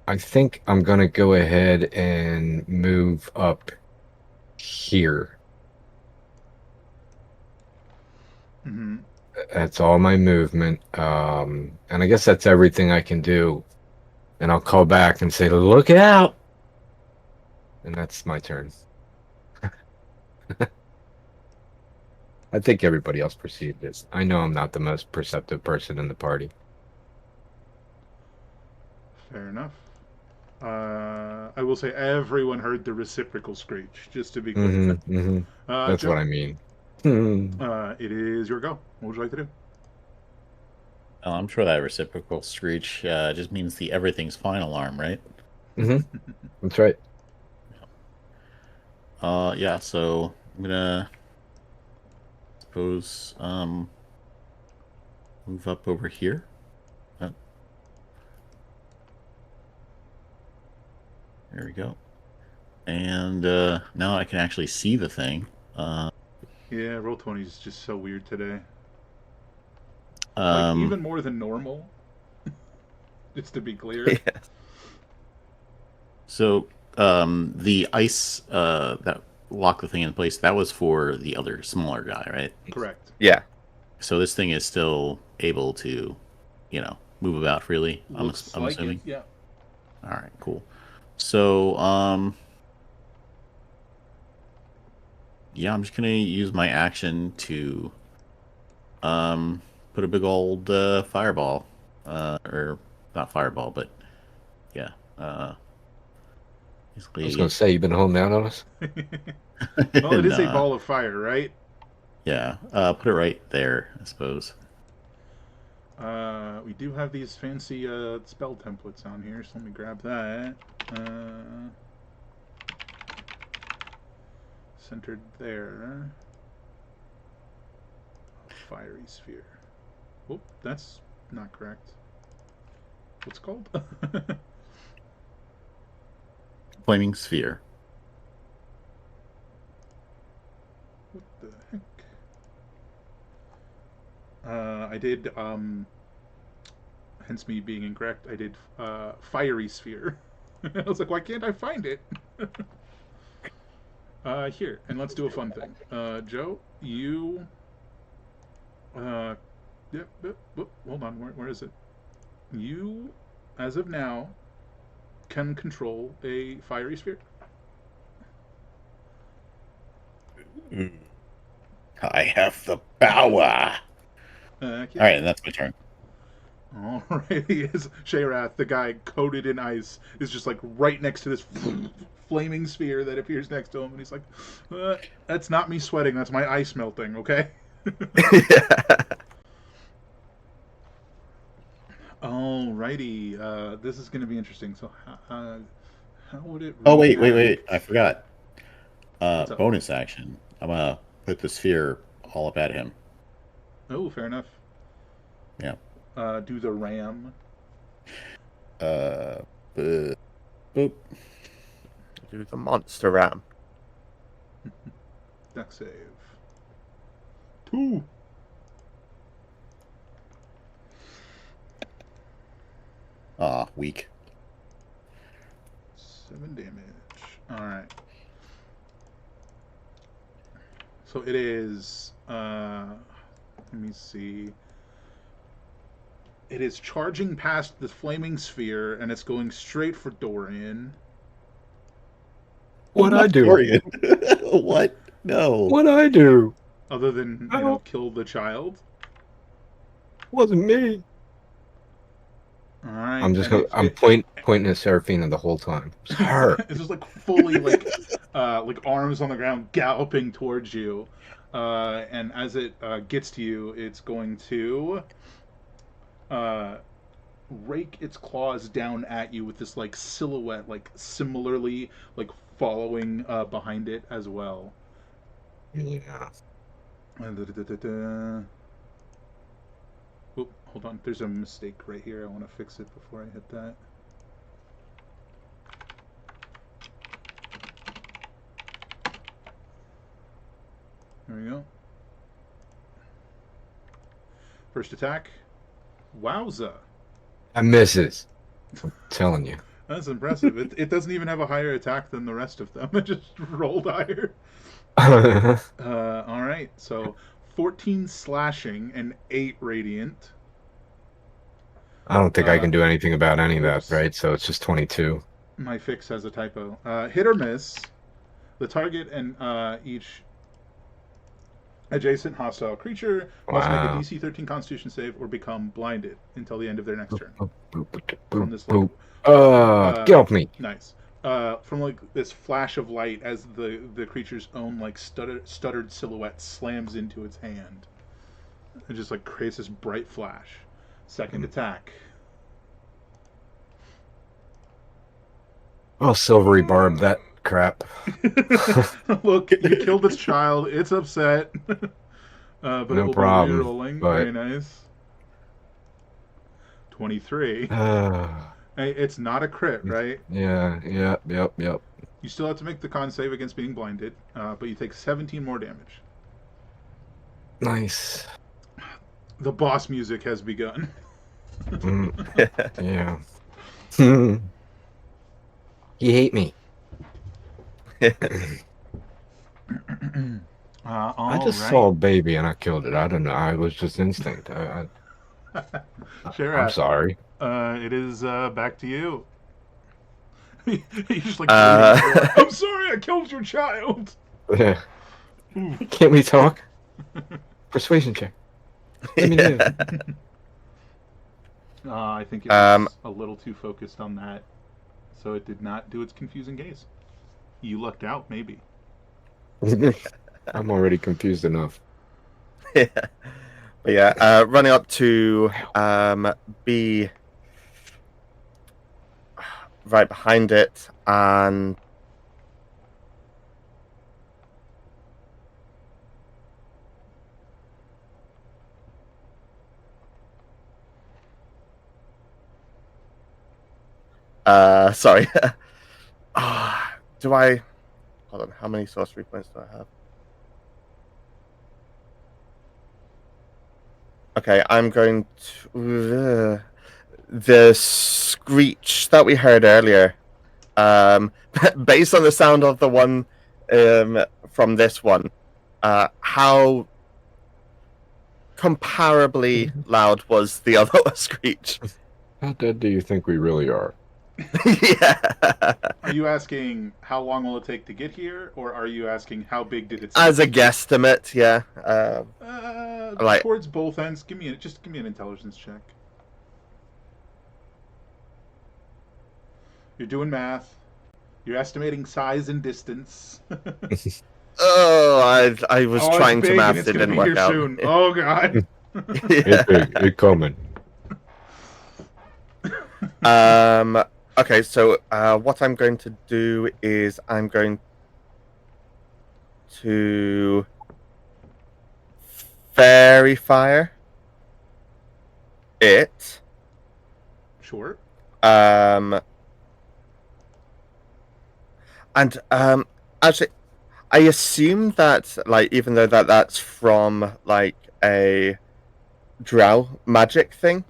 I think I'm gonna go ahead and move up here. Hmm. That's all my movement. And I guess that's everything I can do. And I'll call back and say, "Look out!" And that's my turn. I think everybody else perceived this. I know I'm not the most perceptive person in the party. Fair enough. I will say everyone heard the reciprocal screech, just to be clear. That's Joe, what I mean. Hmm. it is your go. What would you like to do? Oh, I'm sure that reciprocal screech just means the everything's fine alarm, right? That's right. Yeah. So I'm gonna suppose move up over here. There we go. And now I can actually see the thing. Yeah, roll 20 is just so weird today. Like, Um, even more than normal, just to be clear. Yeah. so the ice that locked the thing in place, that was for the other smaller guy, right? Correct. Yeah. So this thing is still able to, move about freely. Looks I'm like it, assuming. yeah. All right, cool. So yeah, I'm just gonna use my action to put a big old fireball, or not fireball, but yeah, I was basically going to say, you've been holding out on us? Well, it is a nah, ball of fire, right? yeah, put it right there, I suppose. We do have these fancy spell templates on here, so let me grab that. Centered there. Fiery sphere. Oh, that's not correct. What's it called? Flaming sphere. What the heck? I did, hence me being incorrect, I did fiery sphere. I was like, why can't I find it? Here, and let's do a fun thing. Joe, you. Yep, hold on, where is it? You, as of now, can control a fiery sphere. I have the power. Yeah. All right, that's my turn. Alrighty, is Shayrath, the guy coated in ice, is just like right next to this flaming sphere that appears next to him, and he's like, "That's not me sweating. That's my ice melting." Okay. Yeah. Alrighty, this is going to be interesting. So, how would it? Oh wait, react? I forgot. What's up? Bonus action. I'm gonna put the sphere all up at him. Oh, fair enough. Yeah. Do the ram. Uh, boop. Do the monster ram. Deck save. 2. Weak. 7 damage. Alright. So it is, let me see. It is charging past the flaming sphere, and it's going straight for Dorian. What'd I do? Dorian. What? No. What'd I do? Other than, kill the child. Wasn't me. Alright. I'm just gonna. I'm pointing at Seraphina the whole time. It's her. It's just like fully like arms on the ground galloping towards you. And as it gets to you, it's going to rake its claws down at you with this like silhouette, like similarly like following behind it as well. Yeah. Oh, hold on. There's a mistake right here. I want to fix it before I hit that. There we go. First attack. Wowza. I misses. I'm telling you. That's impressive. It doesn't even have a higher attack than the rest of them. It just rolled higher. All right. So 14 slashing and 8 radiant. I don't think I can do anything about any of that, Oops. right? So it's just 22. My fix has a typo. Hit or miss. The target and each adjacent hostile creature must make a Wow. DC 13 Constitution save or become blinded until the end of their next turn. Boop, boop, boop, From boop, this like boop. Get off me. nice. From like this flash of light as the creature's own like stuttered silhouette slams into its hand. It just like creates this bright flash. Second attack. Oh, silvery barb, that crap. Look, you killed this child. It's upset. But it No will problem, be re-rolling. but- Very nice. 23. Hey, it's not a crit, right? Yeah, yep. You still have to make the con save against being blinded, but you take 17 more damage. Nice. The boss music has begun. Yeah. You hate me. I just saw a baby and I killed it. I don't know. I was just instinct. I'm Sheriff, sorry. it is back to you. You just like, Uh, I'm sorry, I killed your child. Can't we talk? Persuasion check. Let me live. I think it was a little too focused on that, so it did not do its confusing gaze. You lucked out, maybe. I'm already confused enough. But yeah, running up to be right behind it, and sorry. Do I hold on? How many sorcery points do I have? Okay, I'm going to the screech that we heard earlier. Based on the sound of the one from this one, how comparably loud was the other screech? How dead do you think we really are? Yeah. Are you asking how long will it take to get here, or are you asking how big did it? As a guesstimate, yeah. Like- Towards both ends. Give me an intelligence check. You're doing math. You're estimating size and distance. Oh, I was Oh, trying it's to big and math. it's It gonna didn't be work here out. soon. Oh god. It's big. It's coming. Okay, so what I'm going to do is I'm going to fairy fire it. Sure. And actually, I assume that like even though that's from like a drow magic thing,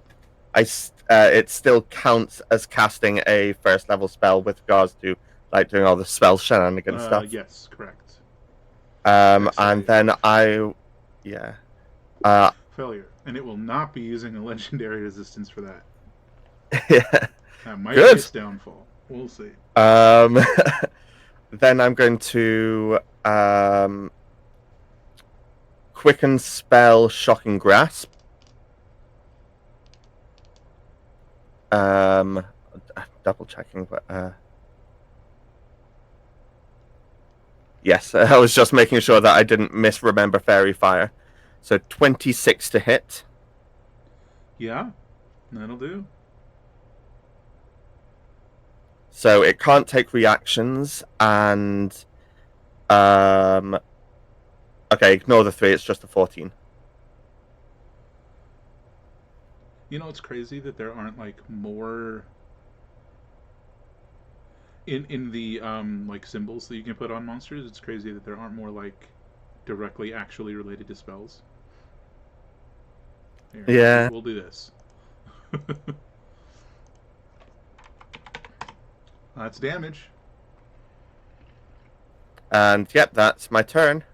it still counts as casting a first level spell with regards to like doing all the spell shenanigans stuff. Yes, correct. And save. then yeah. Failure, and it will not be using a legendary resistance for that. Yeah. That might Good. be its downfall. We'll see. Then I'm going to quicken spell shocking grasp. Double checking, but yes, I was just making sure that I didn't misremember fairy fire. So 26 to hit. Yeah, that'll do. So it can't take reactions, and okay, ignore the 3. It's just a 14. You know, it's crazy that there aren't like more in the like symbols that you can put on monsters. It's crazy that there aren't more like directly actually related to spells. Here, Yeah. we'll do this. That's damage. And yep, that's my turn.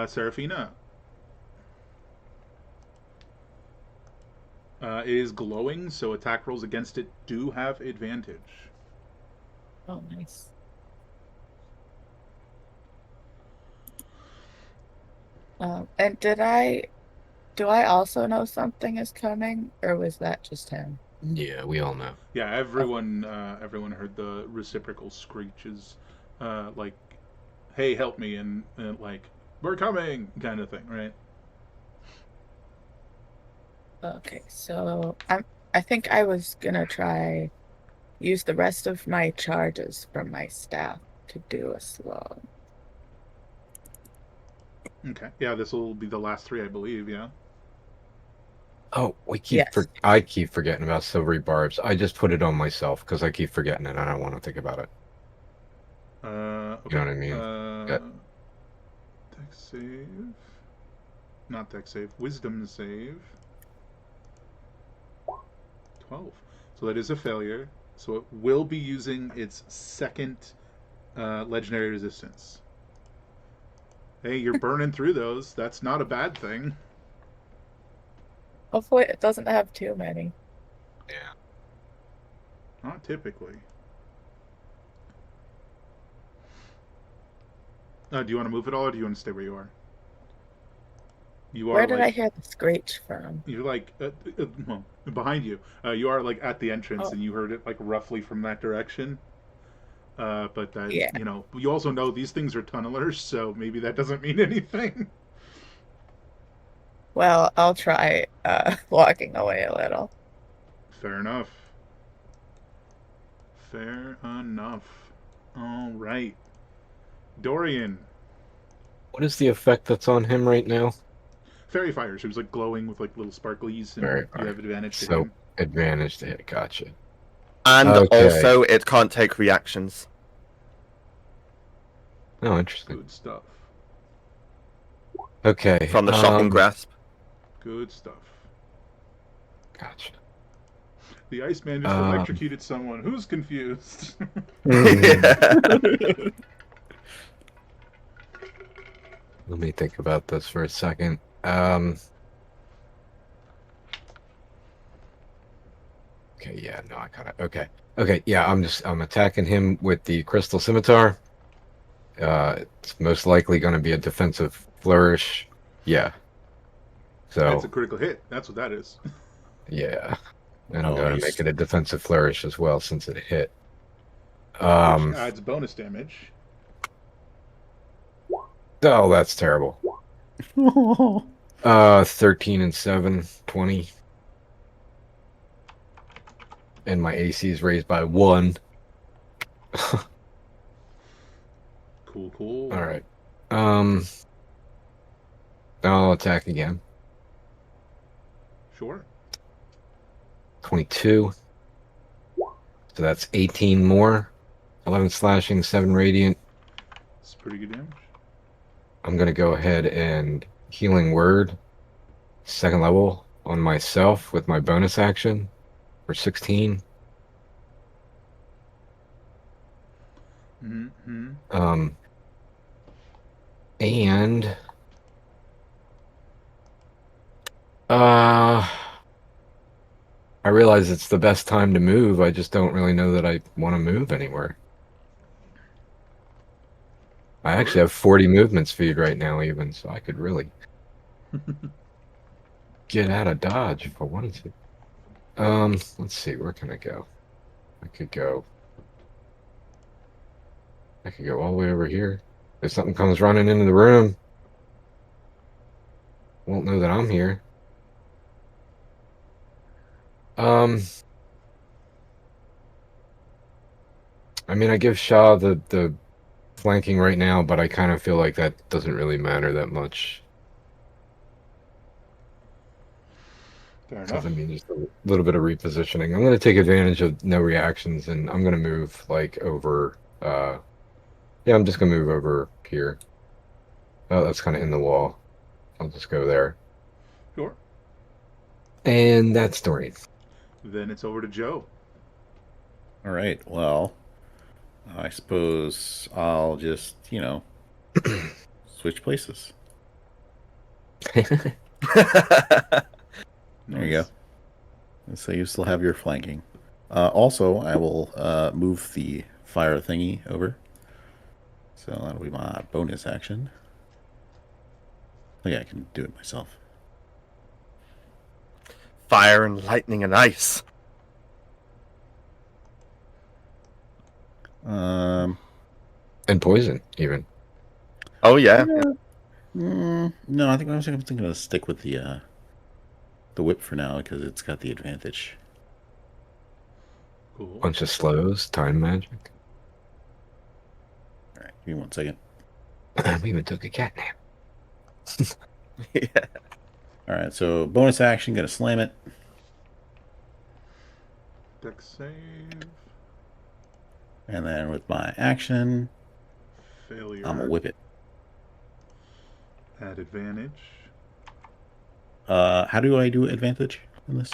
Serafina. It is glowing, so attack rolls against it do have advantage. Oh, nice. And do I also know something is coming, or was that just him? Yeah, we all know. Yeah, Oh, everyone heard the reciprocal screeches, like, "Hey, help me!" and like, "We're coming!" kind of thing, right? okay, so I think I was gonna try use the rest of my charges from my staff to do a slow. Okay. Yeah, this will be the last three, I believe. Yeah. Oh, Yes. I keep forgetting about silvery barbs. I just put it on myself because I keep forgetting it and I don't want to think about it. You know Okay. what I mean? Yeah. Dex save. Not dex save. Wisdom save. 12. So that is a failure. So it will be using its second legendary resistance. Hey, you're burning through those. That's not a bad thing. Hopefully it doesn't have too many. Yeah. Not typically. Do you want to move at all, or do you want to stay where you are? You are Where did like I hear the screech from? you're like well, behind you. You are like at the entrance, Oh, and you heard it like roughly from that direction. But that yeah. you also know these things are tunnelers, so maybe that doesn't mean anything. Well, I'll try walking away a little. Fair enough. Fair enough. All right, Dorian. What is the effect that's on him right now? Fairy fire. She was like glowing with like little sparklies, and Very you fine. have advantage to So him. advantage to hit. Gotcha. And Okay. also, it can't take reactions. Oh, interesting. Good stuff. Okay. From the shocking grasp. Good stuff. Gotcha. The Iceman just electrocuted someone. Who's confused? Yeah. Let me think about this for a second. Okay, yeah, no, I gotta. Okay, okay, yeah, I'm attacking him with the crystal scimitar. It's most likely going to be a defensive flourish. Yeah. That's a So critical hit. That's what that is. yeah, and I'm going to make Nice. it a defensive flourish as well since it hit. Which Um. adds bonus damage. Oh, that's terrible. 13 and 7, 20. And my AC is raised by 1. Cool, cool. All right. Um, I'll attack again. Sure. 22. So that's 18 more. 11 slashing, 7 radiant. It's pretty good damage. I'm going to go ahead and healing word, second level, on myself with my bonus action for 16. Mm-hmm. And I realize it's the best time to move. I just don't really know that I want to move anywhere. I actually have 40 movement speed right now, even, so I could really get out of Dodge if I wanted to. Let's see, where can I go? I could go all the way over here. If something comes running into the room, won't know that I'm here. I mean, I give Shaw the flanking right now, but I kind of feel like that doesn't really matter that much. Fair Because enough. I mean, just a little bit of repositioning. I'm going to take advantage of no reactions, and I'm going to move like over. Yeah, I'm just going to move over here. Oh, that's kind of in the wall. I'll just go there. Sure. And that's Dorian. Then it's over to Joe. All right. Well, I suppose I'll just, switch places. There you go. So you still have your flanking. Also, I will move the fire thingy over. So that'll be my bonus action. I think I can do it myself. Fire and lightning and ice. Um, And poison, even. Oh yeah. no, I think I'm thinking to stick with the whip for now because it's got the advantage. Cool. Bunch of slows, time magic. All right, give me 1 second. We even took a cat nap. Yeah. All right, so bonus action, gonna slam it. Dex save. And then with my action, Failure. I'm gonna whip it. At advantage. How do I do advantage in this?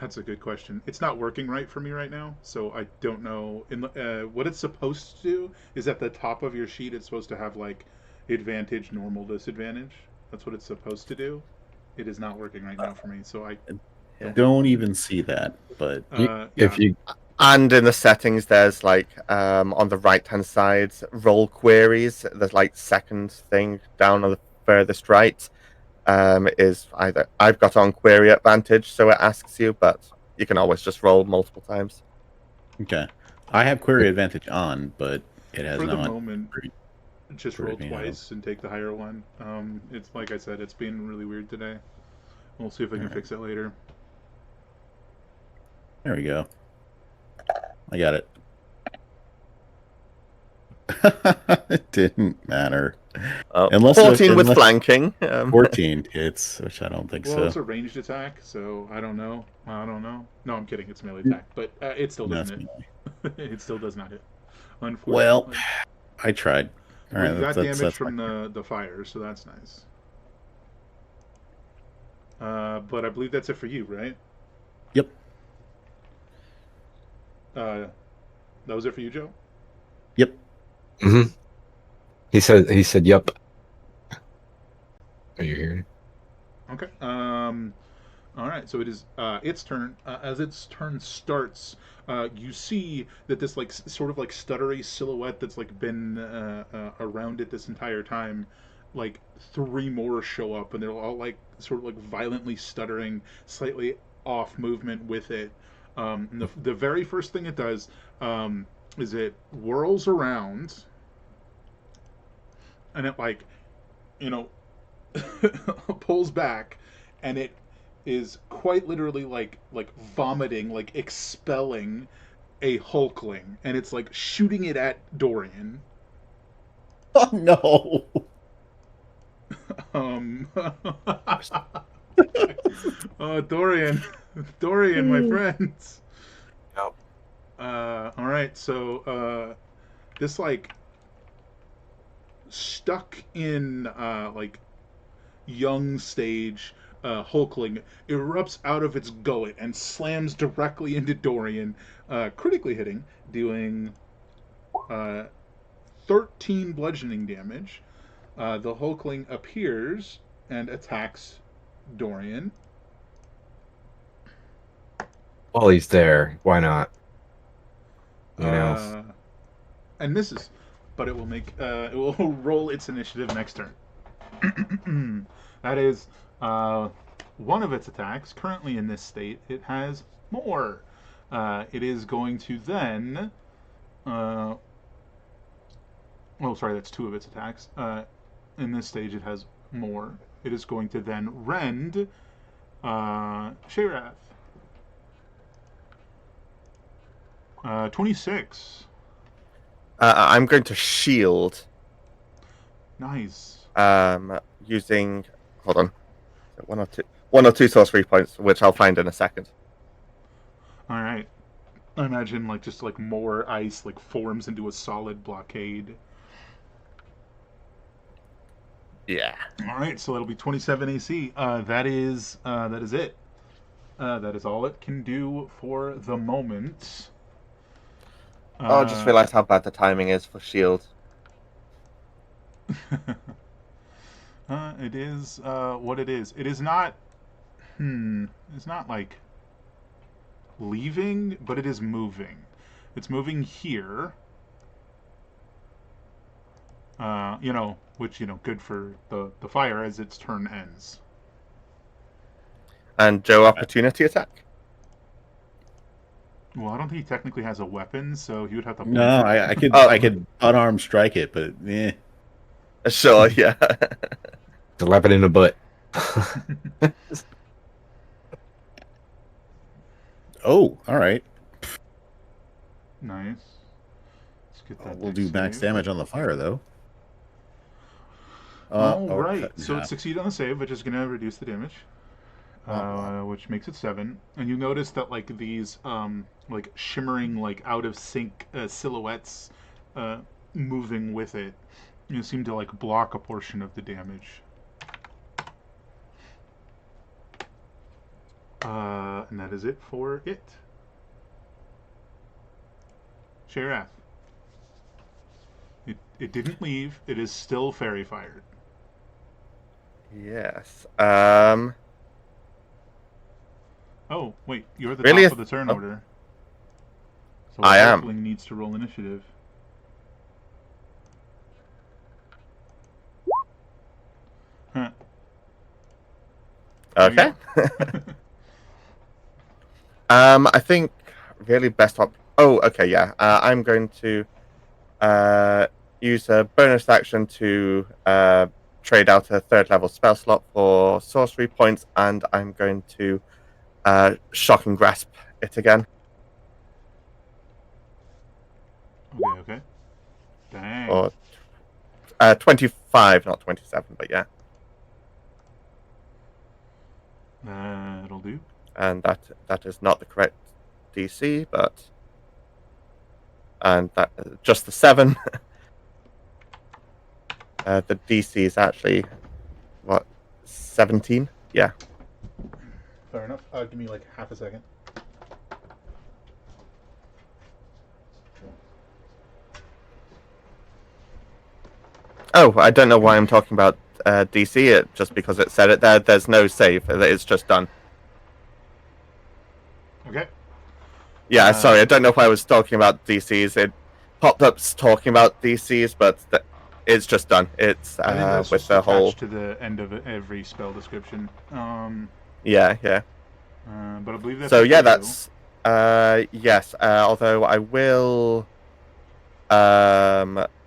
That's a good question. It's not working right for me right now, so I don't know. What it's supposed to do is at the top of your sheet, it's supposed to have like advantage, normal, disadvantage. That's what it's supposed to do. It is not working right now for me, so I Yeah. Don't even see that, but yeah. If you And in the settings, there's like on the right hand side, role queries. There's like second thing down on the furthest right. Is either I've got on query advantage, so it asks you, but you can always just roll multiple times. okay. I have query advantage on, but it has For the not. moment, just roll queried me out. twice and take the higher one. It's like I said, it's been really weird today. We'll see if I can Alright. fix it later. There we go. I got it. It didn't matter. Unless 14 with unless- flanking. 14 hits, which I don't think Well, it's so. a ranged attack, so I don't know. No, I'm kidding. It's melee attack, but it still No, doesn't hit. It still does not hit. Well, Unfortunately. I tried. All Well, right, you got that's damage from fine. the fire, so that's nice. But I believe that's it for you, right? Yep. That was it for you, Joe? Yep. hmm he said yup. Are you hearing? Okay. All right. So it is its turn. As its turn starts, you see that this like sort of like stuttery silhouette that's like been around it this entire time, like 3 more show up, and they're all like sort of like violently stuttering, slightly off movement with it. And the very first thing it does is it whirls around, and it like, you know, pulls back, and it is quite literally like vomiting, like expelling a hulkling, and it's like shooting it at Dorian. Oh no! Dorian, my friends. Yep. All right, so this like stuck in like young stage hulkling erupts out of its gullet and slams directly into Dorian, critically hitting, doing 13 bludgeoning damage. The hulkling appears and attacks Dorian. While he's there, why not? You know. And misses, but it will make it will roll its initiative next turn. That is one of its attacks. Currently in this state, it has more. It is going to then. Oh, sorry, that's 2 of its attacks. In this stage, it has more. It is going to then rend Sharath. 26. I'm going to shield Nice. using. Hold on. One or two sorcery points, which I'll find in a second. All right. I imagine like just like more ice like forms into a solid blockade. Yeah. All right, so that'll be 27 AC. That is it. That is all it can do for the moment. I just realized how bad the timing is for shield. It is what it is. It is not. It's not like leaving, but it is moving. It's moving here. Which good for the fire as its turn ends. And Joe, opportunity attack. Well, I don't think he technically has a weapon, so he would have to. No, I could Oh. I could unarmed strike it, but eh. Sure, yeah. Slap it in the butt. Oh, all right. Nice. Let's get that. We'll dex do max save. damage on the fire though. All Or right, cut in so it half. succeeded on the save, which is going to reduce the damage, which makes it 7. And you notice that like these like shimmering like out of sync silhouettes moving with it, seem to like block a portion of the damage. And that is it for it. Sheriff. It didn't leave. It is still fairy fired. Yes. Oh, wait, you're the Really? top of the turn Oh. order. So I am. Halfling needs to roll initiative. Huh. There you Okay. I think really best op. Oh, okay, yeah. I'm going to use a bonus action to trade out a 3rd level spell slot for sorcery points, and I'm going to shock and grasp it again. Okay. Dang. Or 25, not 27, but yeah. That'll do. And that is not the correct DC, but and that just the 7. The DC is actually what 17. Yeah. Fair enough. Give me like half a second. Oh, I don't know why I'm talking about DC. It just because it said it there. There's no save. It's just done. Okay. Yeah, sorry. I don't know why I was talking about DCs. It popped up talking about DCs, but it's just done. It's I think that's with just the attached whole. to the end of every spell description. Yeah. But I believe that's. So it yeah, for you. that's yes. Although I will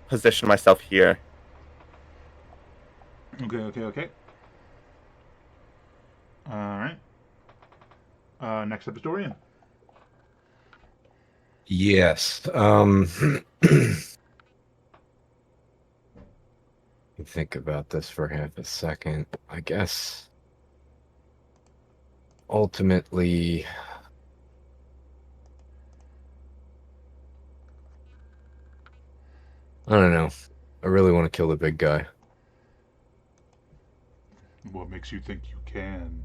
position myself here. Okay. All right. Next up is Dorian. Yes. Think about this for half a second. I guess ultimately I don't know. I really want to kill the big guy. What makes you think you can?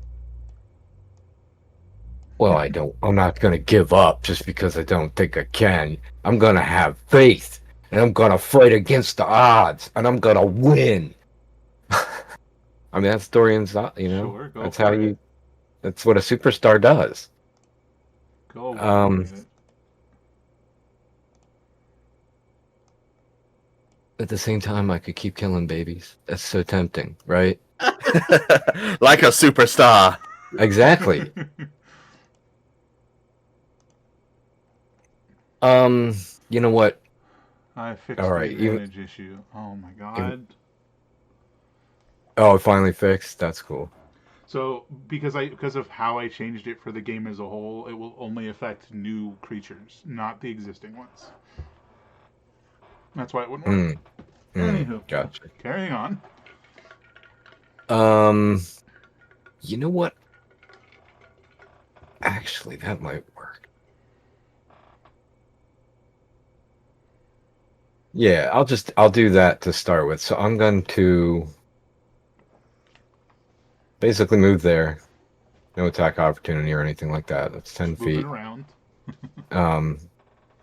Well, I'm not going to give up just because I don't think I can. I'm going to have faith, and I'm going to fight against the odds, and I'm going to win. I mean, that's Dorian's, Sure, go that's for how it. that's what a superstar does. Go Um, for it. At the same time, I could keep killing babies. That's so tempting, right? Like a superstar. Exactly. You know what? I fixed All the right, you- advantage issue. Oh my god. Oh, it finally fixed? That's cool. So because of how I changed it for the game as a whole, it will only affect new creatures, not the existing ones. That's why it wouldn't work. Anywho, Gotcha. carrying on. You know what? Actually, that might work. Yeah, I'll do that to start with. So I'm going to basically move there. No attack opportunity or anything like that. That's 10 Moving feet. around.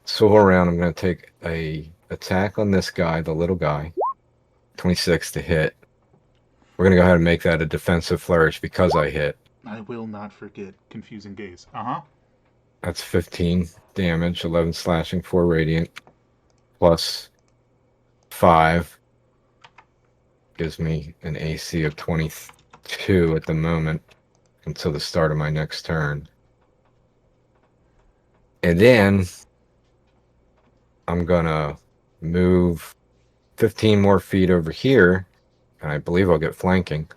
Swivel around. I'm going to take a attack on this guy, the little guy. 26 to hit. We're gonna go ahead and make that a defensive flourish because I hit. I will not forget confusing gaze. Uh-huh. That's 15 damage, 11 slashing, 4 radiant, plus 5 gives me an AC of 22 at the moment until the start of my next turn. And then I'm gonna move 15 more feet over here, and I believe I'll get flanking.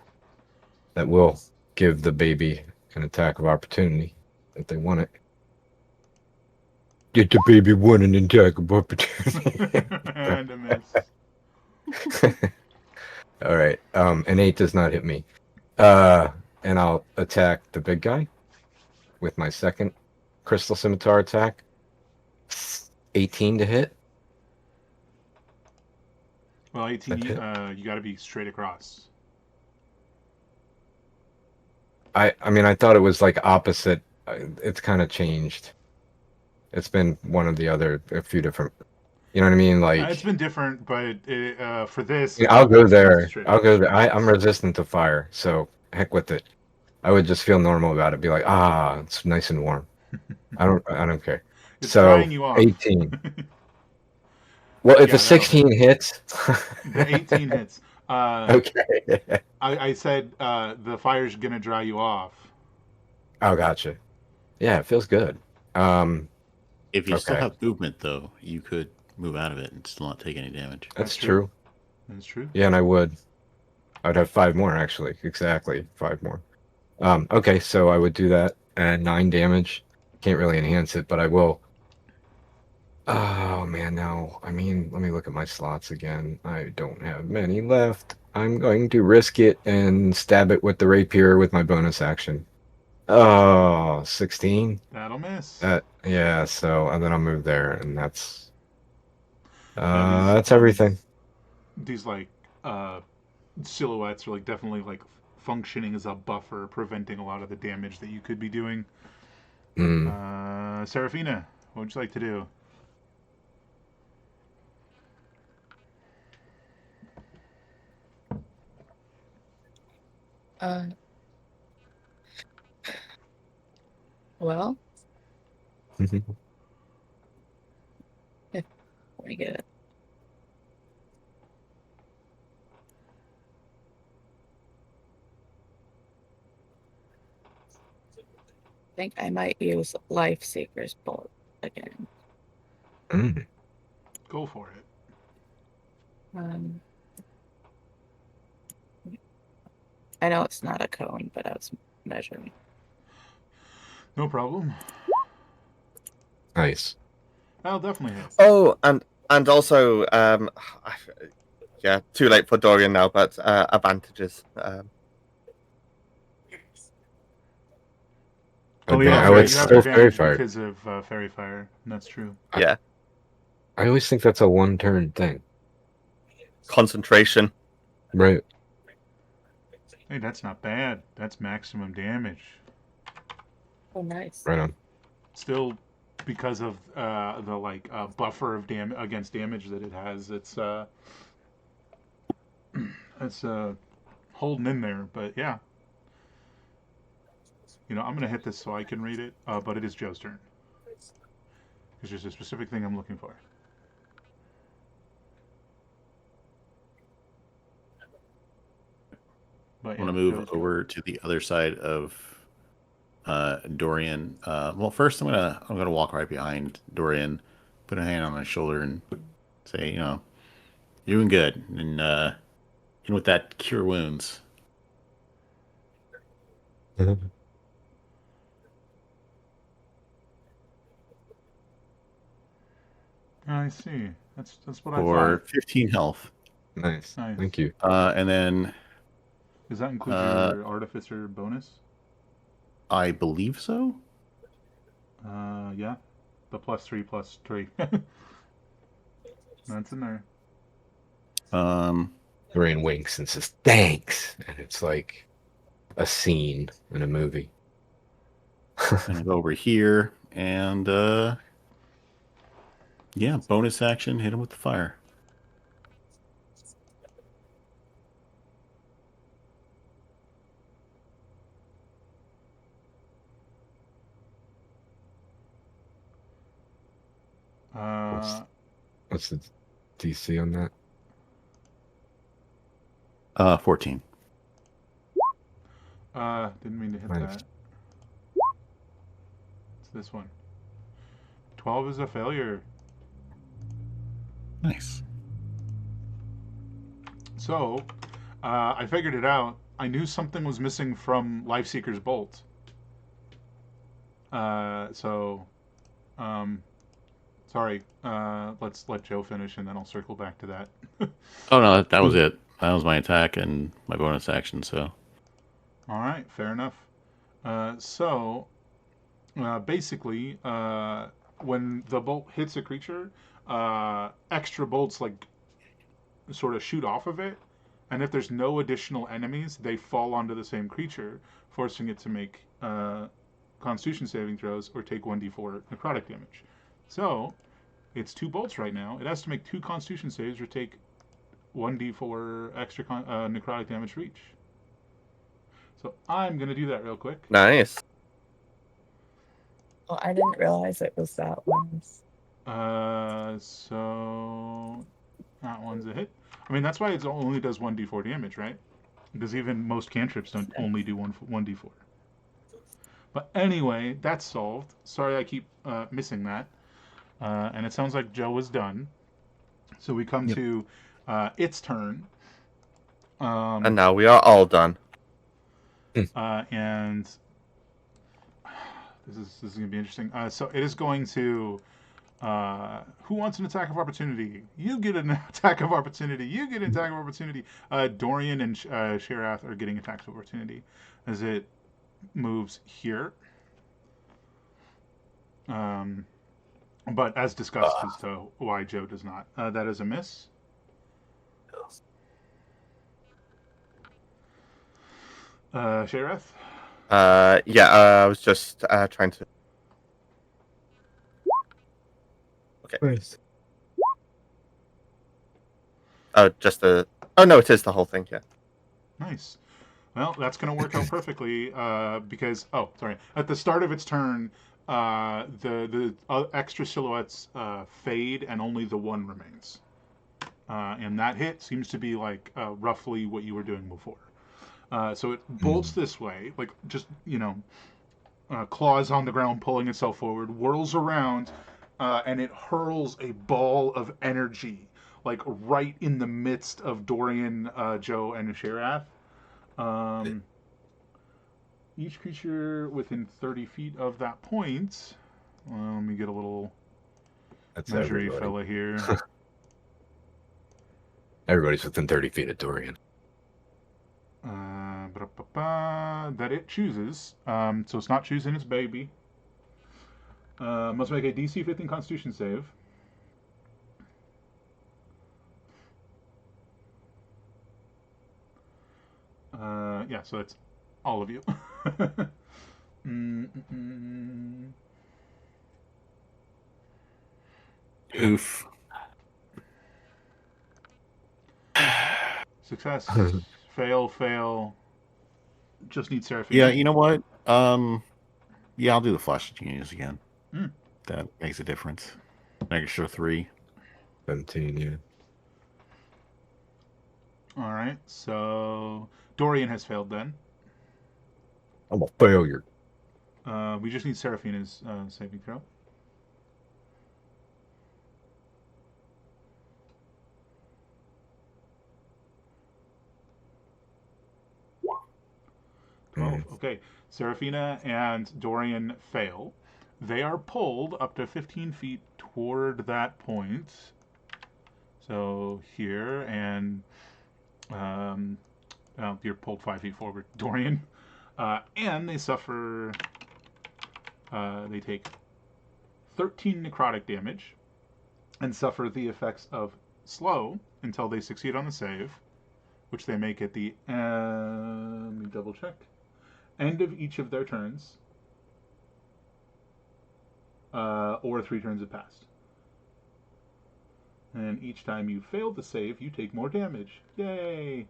That will give the baby an attack of opportunity if they want it. Get the baby one an attack of opportunity. And a miss. All right. An 8 does not hit me. And I'll attack the big guy with my second crystal scimitar attack. 18 to hit. Well, 18, That hit. you got to be straight across. I mean, I thought it was like opposite. It's kind of changed. It's been one or the other, a few different. You know what I mean? Like, It's been different, but for this, I'll go it's there. straight I'll go across. there. I'm resistant to fire, so heck with it. I would just feel normal about it. Be like, it's nice and warm. I don't care. It's So drying you off. 18. Well, if Yeah, a that'll hit. 16 hits. The 18 hits. Okay. I said the fire's gonna dry you off. Oh, gotcha. Yeah, it feels good. If you still Okay. have movement, though, you could move out of it and still not take any damage. That's true. true. That's true. Yeah, and I would. I'd have 5 more, actually. Exactly, 5 more. Okay, so I would do that, and 9 damage. Can't really enhance it, but I will. Oh, man, no. I mean, let me look at my slots again. I don't have many left. I'm going to risk it and stab it with the rapier with my bonus action. Oh, 16? That'll miss. Yeah, so, and then I'll move there, and that's... Yeah, that's everything. These like silhouettes are like definitely like functioning as a buffer, preventing a lot of the damage that you could be doing. Serafina, what would you like to do? Uh, well, if we get it. I think I might use Life Seeker's Bolt again. Go for it. I know it's not a cone, but I was measuring. No problem. Nice. That'll definitely hit. Oh, and also, yeah, too late for Dorian now, but advantages. Oh yeah, Oh, you it's have still fairy advantage fire. because of fairy fire. That's true. Yeah, I always think that's a one-turn thing. concentration. Right. Hey, that's not bad. That's maximum damage. Oh, nice. Right on. Still, because of the like buffer of against damage that it has, it's holding in there. But yeah, I'm gonna hit this so I can read it. But it is Joe's turn because there's a specific thing I'm looking for. But I want to move over to the other side of Dorian. Well, first I'm gonna walk right behind Dorian, put a hand on my shoulder, and say, you're doing good, and with that, cure wounds. I see. That's what I For thought. 15 health. Nice. Nice. Thank you. And then Does that include your artificer bonus? I believe so. Yeah, the +3/+3. That's in there. Dorian winks and says, thanks. And it's like a scene in a movie. And go over here and bonus action, hit him with the fire. What's the DC on that? 14. Didn't mean to hit Nice. that. It's this one. 12 is a failure. Nice. So, I figured it out. I knew something was missing from Lifeseeker's bolt. Sorry. Let's let Joe finish, and then I'll circle back to that. Oh no, that was it. That was my attack and my bonus action. So All right, fair enough. Basically, when the bolt hits a creature, extra bolts like sort of shoot off of it, and if there's no additional enemies, they fall onto the same creature, forcing it to make Constitution saving throws or take 1d4 necrotic damage. So it's 2 bolts right now. It has to make 2 Constitution saves or take 1d4 extra necrotic damage for each. So I'm gonna do that real quick. Nice. Well, I didn't realize it was that one. So that one's a hit. I mean, that's why it only does 1d4 damage, right? Because even most cantrips don't only do 1d4. But anyway, that's solved. Sorry I keep missing that. And it sounds like Joe was done. So we come to its turn. And now we are all done. And this is going to be interesting. So it is going to. Who wants an attack of opportunity? You get an attack of opportunity. You get an attack of opportunity. Dorian and Sherath are getting attacks of opportunity as it moves here. But as discussed as to why Joe does not. That is a miss. Sherath? I was just trying to. Okay. Nice. Oh, just the. Oh no, it is the whole thing. Yeah. Nice. Well, that's going to work out perfectly because at the start of its turn, the extra silhouettes fade and only the one remains. And that hit seems to be like roughly what you were doing before. So it bolts this way, like just claws on the ground, pulling itself forward, whirls around, and it hurls a ball of energy like right in the midst of Dorian, Joe, and Sherath. Each creature within 30 feet of that point. Let me get a little That's measury everybody. fella here. Everybody's within 30 feet of Dorian. That it chooses. So it's not choosing its baby. Must make a DC 15 Constitution save. Yeah, so that's all of you. oof. Success, fail. Just need Seraphina. Yeah, you know what? Yeah, I'll do the Flash of Genius again. Mm. That makes a difference. An extra 3. 17, yeah. All right, so Dorian has failed then. I'm a failure. We just need Seraphina's saving throw. Okay, Seraphina and Dorian fail. They are pulled up to 15 feet toward that point. So here, and you're pulled 5 feet forward, Dorian. And they suffer. They take 13 necrotic damage and suffer the effects of slow until they succeed on the save, which they make at the. Let me double check. End of each of their turns, or 3 turns have passed. And each time you fail the save, you take more damage. Yay!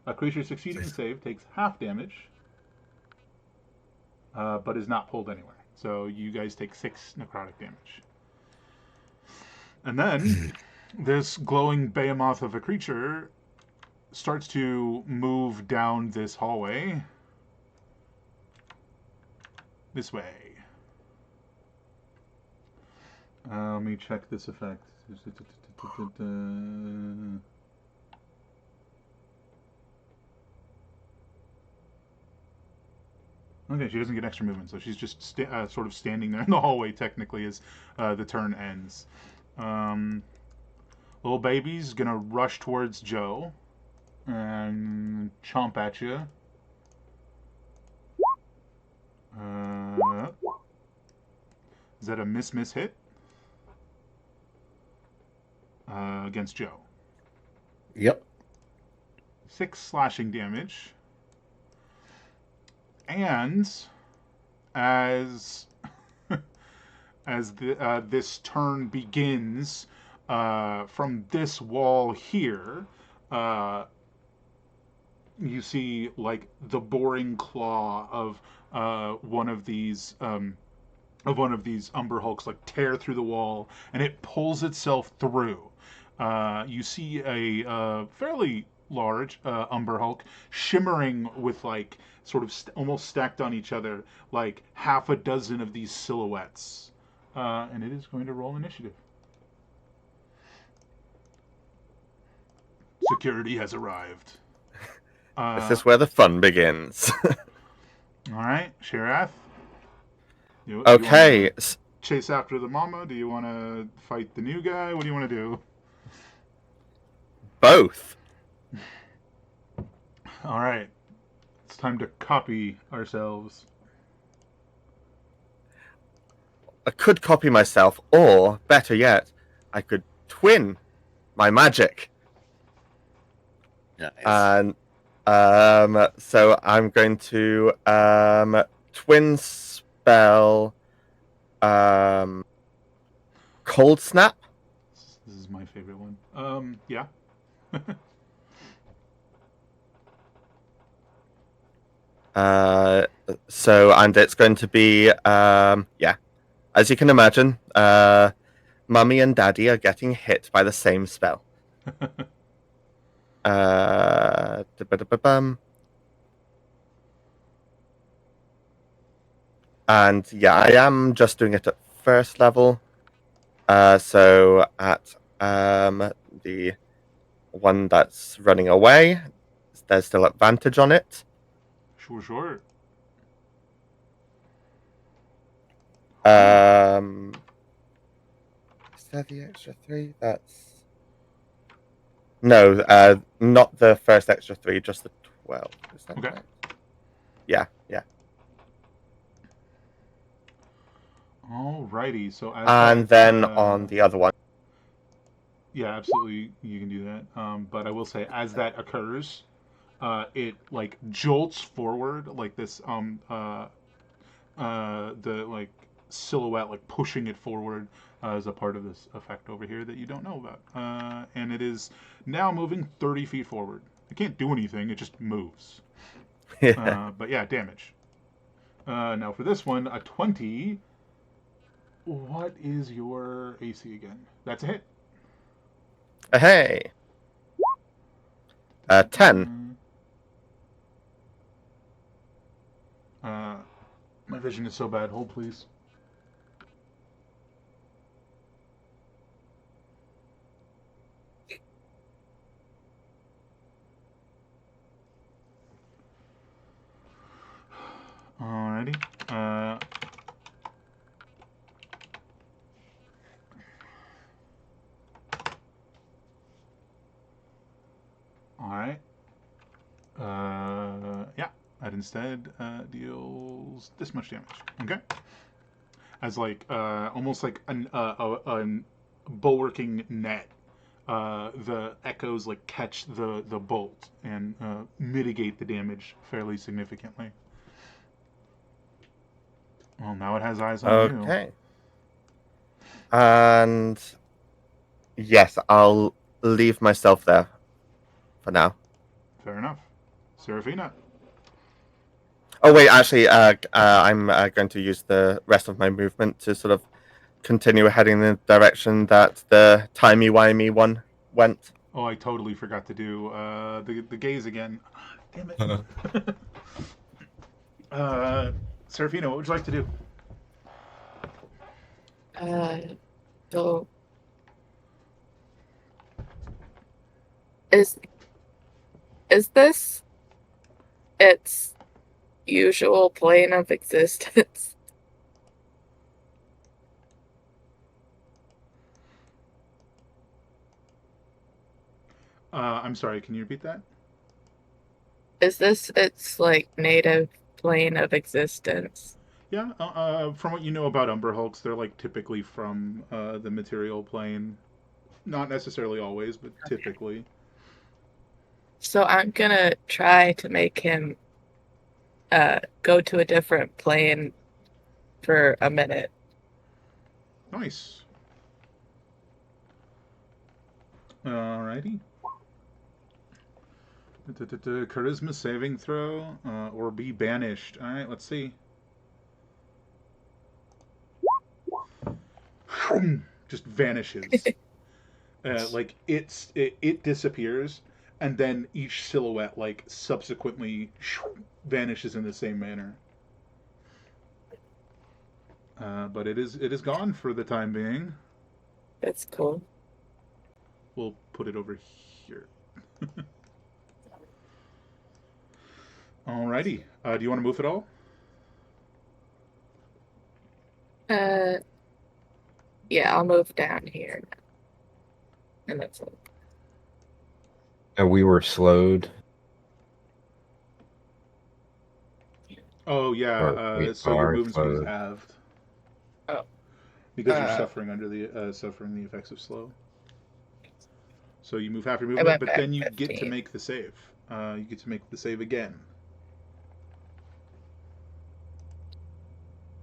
A creature succeeding the save takes half damage, but is not pulled anywhere. So you guys take 6 necrotic damage. And then this glowing behemoth of a creature starts to move down this hallway. This way. Let me check this effect. Okay, she doesn't get extra movement, so she's just sort of standing there in the hallway, technically, as the turn ends. Little baby's gonna rush towards Joe and chomp at you. Is that a miss hit? Against Joe. Yep. 6 slashing damage. And as this turn begins, from this wall here, you see like the boring claw of one of these umber hulks like tear through the wall, and it pulls itself through. You see a fairly large umber hulk shimmering with like sort of almost stacked on each other, like half a dozen of these silhouettes, and it is going to roll initiative. Security has arrived. This is where the fun begins. All right, Sheriff. You Okay. wanna chase after the mama? Do you want to fight the new guy? What do you want to do? Both. All right. It's time to copy ourselves. I could copy myself, or better yet, I could twin my magic. Nice. And so I'm going to twin spell cold snap. This is my favorite one. Yeah. And it's going to be as you can imagine, Mummy and Daddy are getting hit by the same spell. Da-ba-da-ba-bum. And yeah, I am just doing it at first level. So at the one that's running away, there's still advantage on it. Sure. Is that the extra 3? That's no, not the first extra 3, just the 12. Is that Okay. right? Yeah. Alrighty. So And then on the other one. Yeah, absolutely, you can do that. But I will say, as that occurs, it like jolts forward like this. The like silhouette like pushing it forward as a part of this effect over here that you don't know about. And it is now moving 30 feet forward. It can't do anything; it just moves. But yeah, damage. Now for this one, a 20. What is your AC again? That's a hit. Hey. 10. My vision is so bad. Hold, please. Alrighty. Alright. Yeah. That instead deals this much damage. Okay. As like almost like a bulwarking net. The echoes like catch the bolt and mitigate the damage fairly significantly. Well, now it has eyes on you. Okay. And yes, I'll leave myself there for now. Fair enough. Serafina. Oh wait, actually, I'm going to use the rest of my movement to sort of continue heading in the direction that the timey-wimey one went. Oh, I totally forgot to do the gaze again. Damn it. Serafina, what would you like to do? So is this its usual plane of existence? I'm sorry, can you repeat that? Is this its like native plane of existence? Yeah, from what you know about Umber Hulks, they're like typically from the material plane. Not necessarily always, but typically. So I'm gonna try to make him go to a different plane for a minute. Nice. Alrighty. Charisma saving throw or be banished. Alright, let's see. Just vanishes. Like it disappears, and then each silhouette like subsequently vanishes in the same manner. But it is gone for the time being. That's cool. We'll put it over here. Alrighty. Do you want to move at all? Yeah, I'll move down here. And that's it. And we were slowed. Oh yeah. Or we So your are movement speed is slowed. halved. Oh. Because you're suffering under the effects of slow. So you move half your I movement, went but back then you get to 15. make the save. You get to make the save again.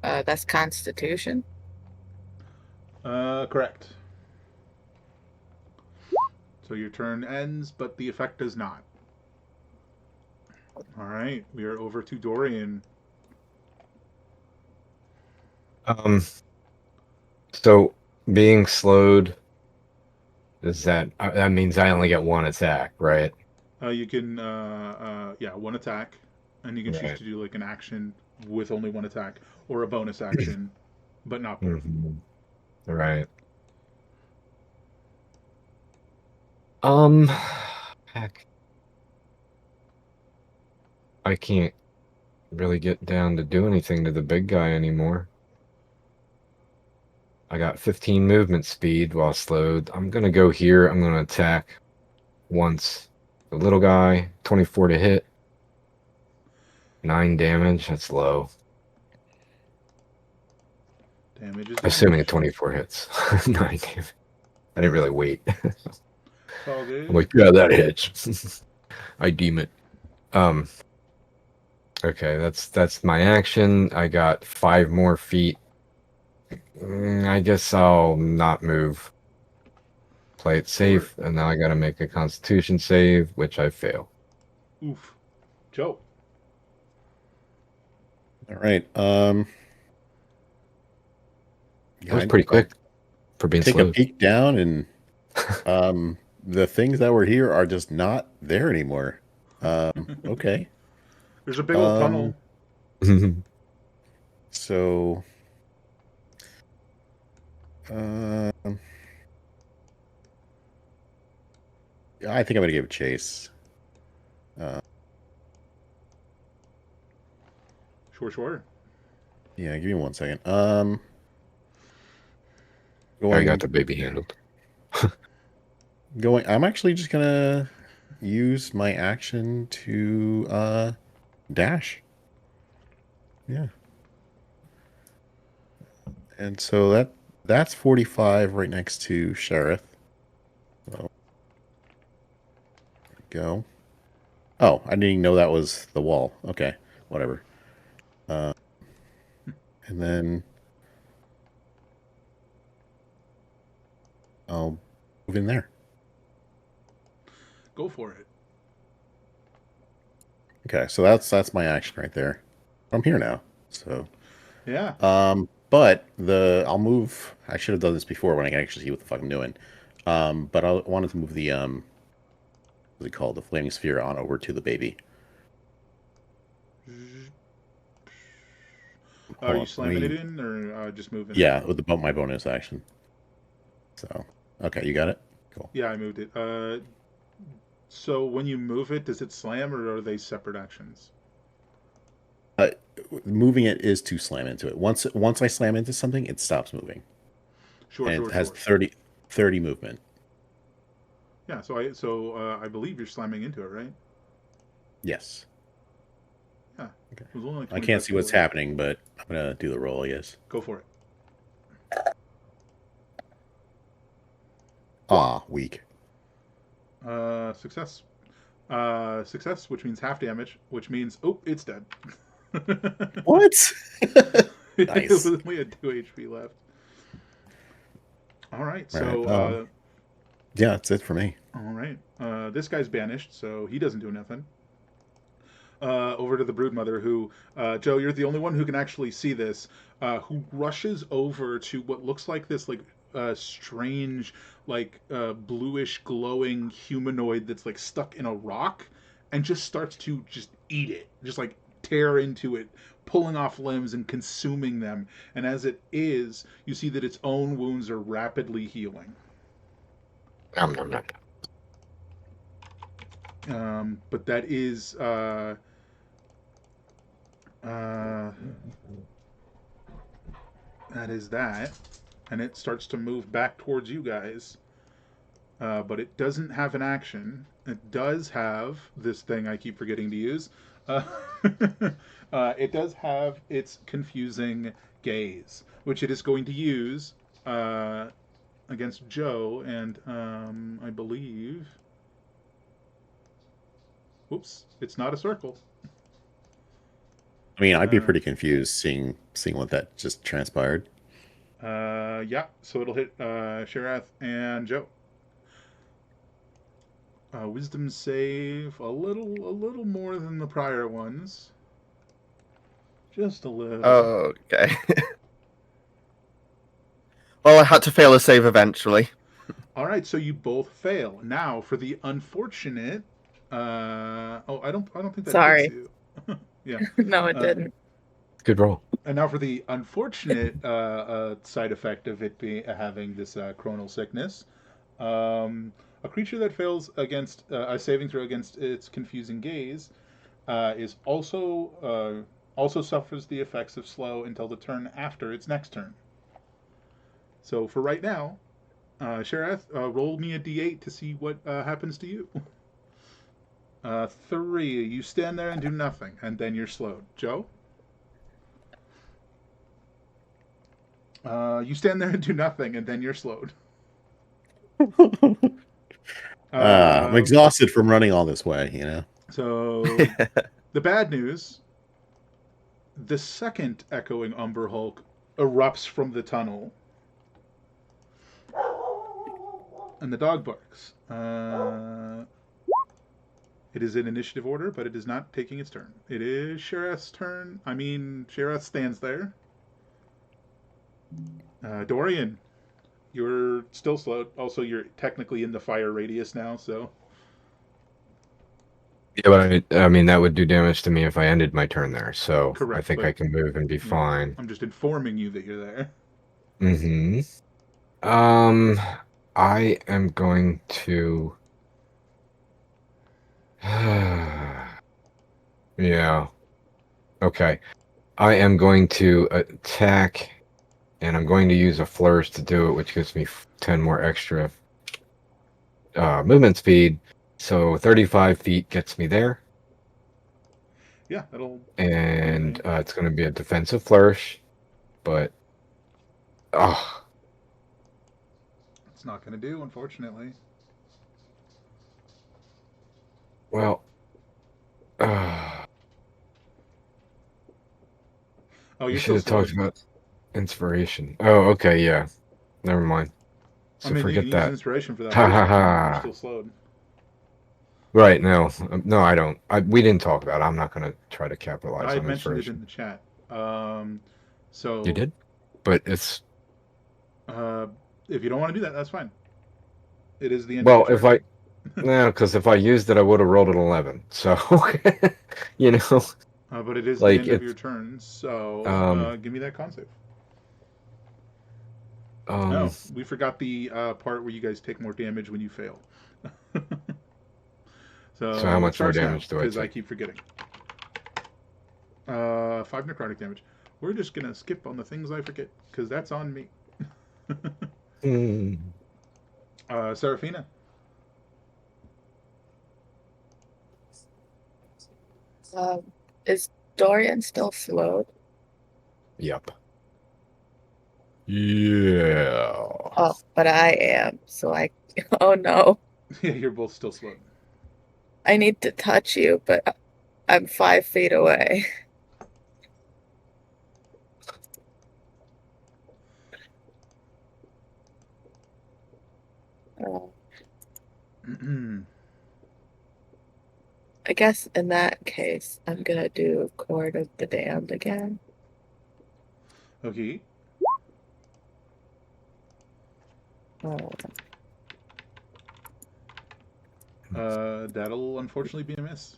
That's Constitution. Correct. So your turn ends, but the effect does not. All right, we are over to Dorian. So being slowed, is that means I only get one attack, right? You can one attack, and you can choose Right. to do like an action with only one attack, or a bonus action, but not both. Mhm. Right. Heck. I can't really get down to do anything to the big guy anymore. I got 15 movement speed while slowed. I'm gonna go here. I'm gonna attack once. The little guy, 24 to hit. 9 damage. That's low. Damage is Assuming a damage. 24 hits. 9 damage. I didn't really wait. It's all good. I'm like, yeah, that hits. I deem it. Okay, that's my action. I got 5 more feet. I guess I'll not move. Play it safe, and now I gotta make a Constitution save, which I fail. Oof. Joe. All right. That was pretty quick for being Take slow. a peek down, and the things that were here are just not there anymore. Okay. There's a big old tunnel. So, I think I'm gonna give chase. Sure. Yeah, give me 1 second. I Going, got the baby handled. going. I'm actually just gonna use my action to dash. Yeah. And so that's 45 right next to Sheriff. So, there we go. Oh, I didn't even know that was the wall. Okay, whatever. And then I'll move in there. Go for it. Okay, so that's my action right there. I'm here now. So Yeah. But I'll move. I should have done this before when I can actually see what the fuck I'm doing. But I wanted to move the what's it called, the flaming sphere on over to the baby. Are Hold you on, slamming it in or just moving it? Yeah, with my bonus action. So okay, you got it. Cool. Yeah, I moved it. So when you move it, does it slam or are they separate actions? Moving it is to slam into it. Once I slam into something, it stops moving, Sure, and sure, it has sure. 30 movement. Yeah, I believe you're slamming into it, right? Yes. Yeah. Okay. It was only like I can't 25 see what's feet away. happening, but I'm gonna do the roll, I guess. Go for it. Weak. Success. Success, which means half damage, which means it's dead. What? It Nice. only had 2 HP left. All right, so Right. Yeah, that's it for me. all right, this guy's banished, so he doesn't do nothing. Over to the broodmother, who Joe, you're the only one who can actually see this. Who rushes over to what looks like this strange bluish glowing humanoid that's like stuck in a rock, and just starts to just eat it, just like tear into it, pulling off limbs and consuming them. And as it is, you see that its own wounds are rapidly healing. Nom, nom, nom. But that is uh, that is that, and it starts to move back towards you guys. But it doesn't have an action. It does have this thing I keep forgetting to use. Uh, it does have its confusing gaze, which it is going to use against Joe, and I believe. Whoops! It's not a circle. I mean, I'd be pretty confused seeing what that just transpired. Yeah. So it'll hit Sharath and Joe. Wisdom save a little more than the prior ones. Just a little. Okay. Well, I had to fail a save eventually. All right, so you both fail. Now for the unfortunate. I don't think that Sorry. hits you. Yeah. No, it didn't. Good roll. And now for the unfortunate side effect of it having this chronal sickness. A creature that fails against a saving throw against its confusing gaze is also suffers the effects of slow until the turn after its next turn. So for right now, Sharath, roll me a d8 to see what happens to you. 3. You stand there and do nothing, and then you're slowed. Joe? You stand there and do nothing, and then you're slowed. I'm exhausted from running all this way, you know? So, the bad news, the second echoing Umber Hulk erupts from the tunnel. And the dog barks. It is in initiative order, but it is not taking its turn. It is Sharath's turn. Sharath stands there. Dorian, you're still slowed. Also, you're technically in the fire radius now, so. Yeah, but I mean that would do damage to me if I ended my turn there. So Correct, I think but- I can move and be fine. I'm just informing you that you're there. Mm-hmm. I am going to. Yeah. Okay. I am going to attack, and I'm going to use a flourish to do it, which gives me 10 more extra movement speed. So 35 feet gets me there. Yeah, that'll. And Okay. it's going to be a defensive flourish, but It's not going to do, unfortunately. well, Oh, you you're should still have talked slowed. about inspiration. Oh, okay, yeah. Never mind. So You forget can use that. inspiration for that. Ha, first ha, action, ha. You're still slowed. Right, no, I don't. We didn't talk about it. I'm not going to try to capitalize I had on mentioned it inspiration. in the chat. So You did? but it's If you don't want to do that, that's fine. It is the end well, of your if I turn. no, because if I used it, I would have rolled an 11. So, you know, But it is the like end of your it's turn, so um give me that con save. um Oh, we forgot the part where you guys take more damage when you fail. so how So it much more starts now, damage do I because I take? keep forgetting. 5 necrotic damage. We're just going to skip on the things I forget, because that's on me. Hmm. Serafina. Is Dorian still slowed? Yep. Yeah. Oh, but I am. So I. Oh no. Yeah, you're both still slowed. I need to touch you, but I'm 5 feet away. Uh, I guess in that case, I'm gonna do Court of the Damned again. Okay. Oh, That'll unfortunately be a miss.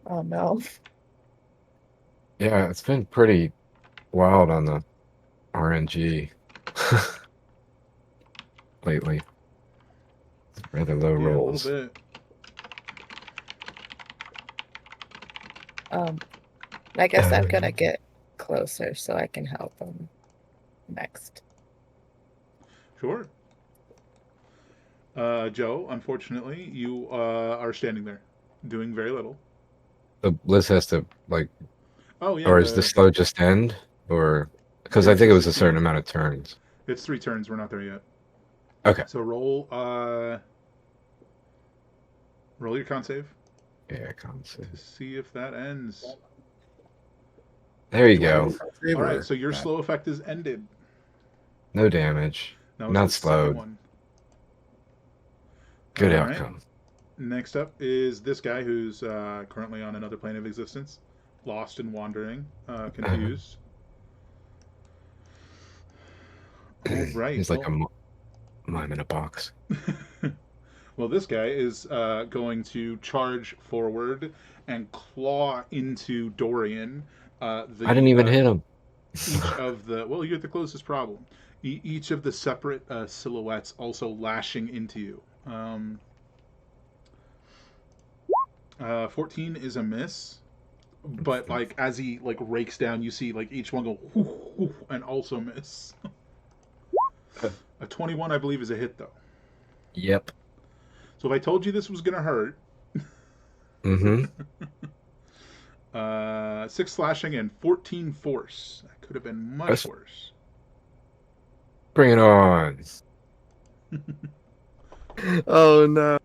oh no. Yeah, it's been pretty wild on the RNG lately. Rather low Yeah, a little rolls. bit. I guess I'm gonna get closer so I can help him next. Sure. Joe, unfortunately, you are standing there, doing very little. The Liz has to like, Oh yeah, or is the the slow just end, or because yeah, I it's think it just was a certain amount of turns. it's 3 turns. We're not there yet. Okay. So roll your con save Yeah, con save. to see if that ends. There you Do I roll go. con save All right, or so your that? slow effect is ended. No damage. Now it's Not the second slowed. one. Good All right. outcome. Next up is this guy who's currently on another plane of existence, lost and wandering, confused. All right. He's like a mime in a box. Well, this guy is going to charge forward and claw into Dorian. I didn't even hit him. Each of the well, you're the closest problem. Each of the separate silhouettes also lashing into you. 14 is a miss, but like as he like rakes down, you see like each one go whoof, whoof, and also miss. A 21, I believe, is a hit though. Yep. So if I told you this was gonna hurt, Mm-hmm. 6 slashing and 14 force. That could have been much worse. Bring it on. Oh no.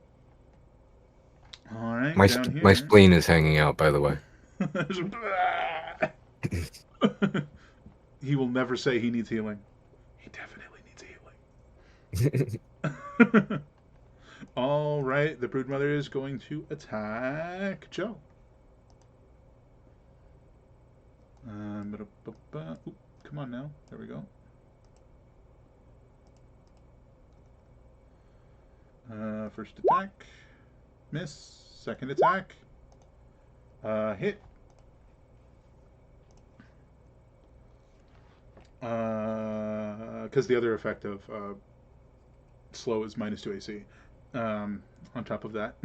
All right, My down my here. spleen is hanging out, by the way. He will never say he needs healing. He definitely needs healing. All right, the broodmother is going to attack Joe. Oop, come on now. There we go. First attack. Miss. Second attack. Hit. Because the other effect of slow is -2 AC. On top of that.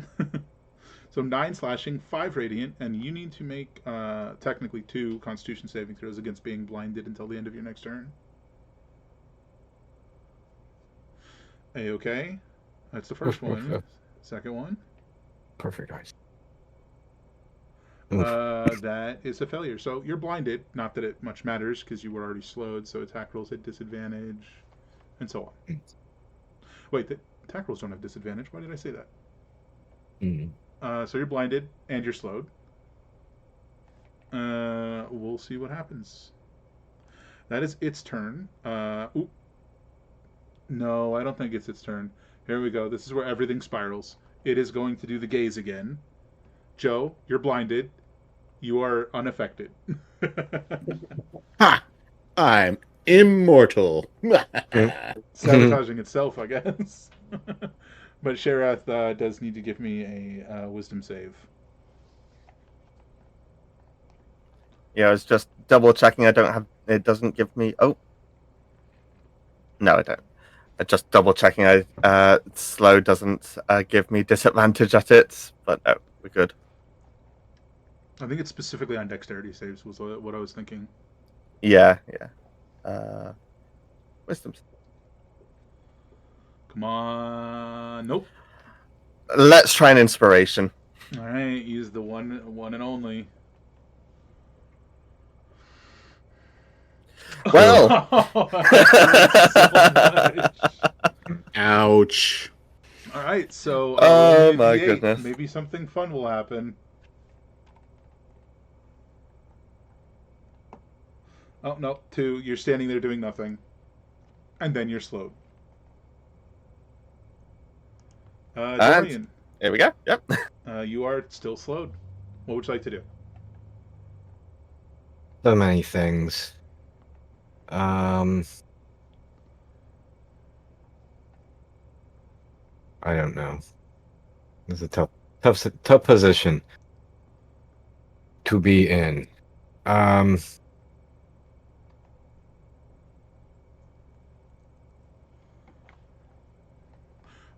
So 9 slashing, 5 radiant, and you need to make technically 2 constitution saving throws against being blinded until the end of your next turn. A-okay. That's the first one. Second one. Perfect eyes. That is a failure. So you're blinded. Not that it much matters because you were already slowed. So attack rolls at disadvantage, and so on. Wait, the attack rolls don't have disadvantage. Why did I say that? So you're blinded and you're slowed. We'll see what happens. That is its turn. Oop. No, I don't think it's its turn. Here we go. This is where everything spirals. It is going to do the gaze again. Joe, you're blinded. You are unaffected. Ha! I'm immortal. Sabotaging itself, I guess. But Sherath does need to give me a wisdom save. Yeah, I was just double checking. I don't have. It doesn't give me. Oh, no, I don't. I just double checking. Slow doesn't give me disadvantage at it, but no, we're good. I think it's specifically on dexterity saves was what I was thinking. Yeah. Wisdom. Come on. Nope. Let's try an inspiration. All right, use the one and only. Well. Ouch. All right, so Oh, roll me a my D8. goodness. Maybe something fun will happen. Oh no, 2. You're standing there doing nothing, and then you're slowed. And- Dorian, Here we go. Yep. you are still slowed. What would you like to do? So many things. I don't know. It's a tough position to be in.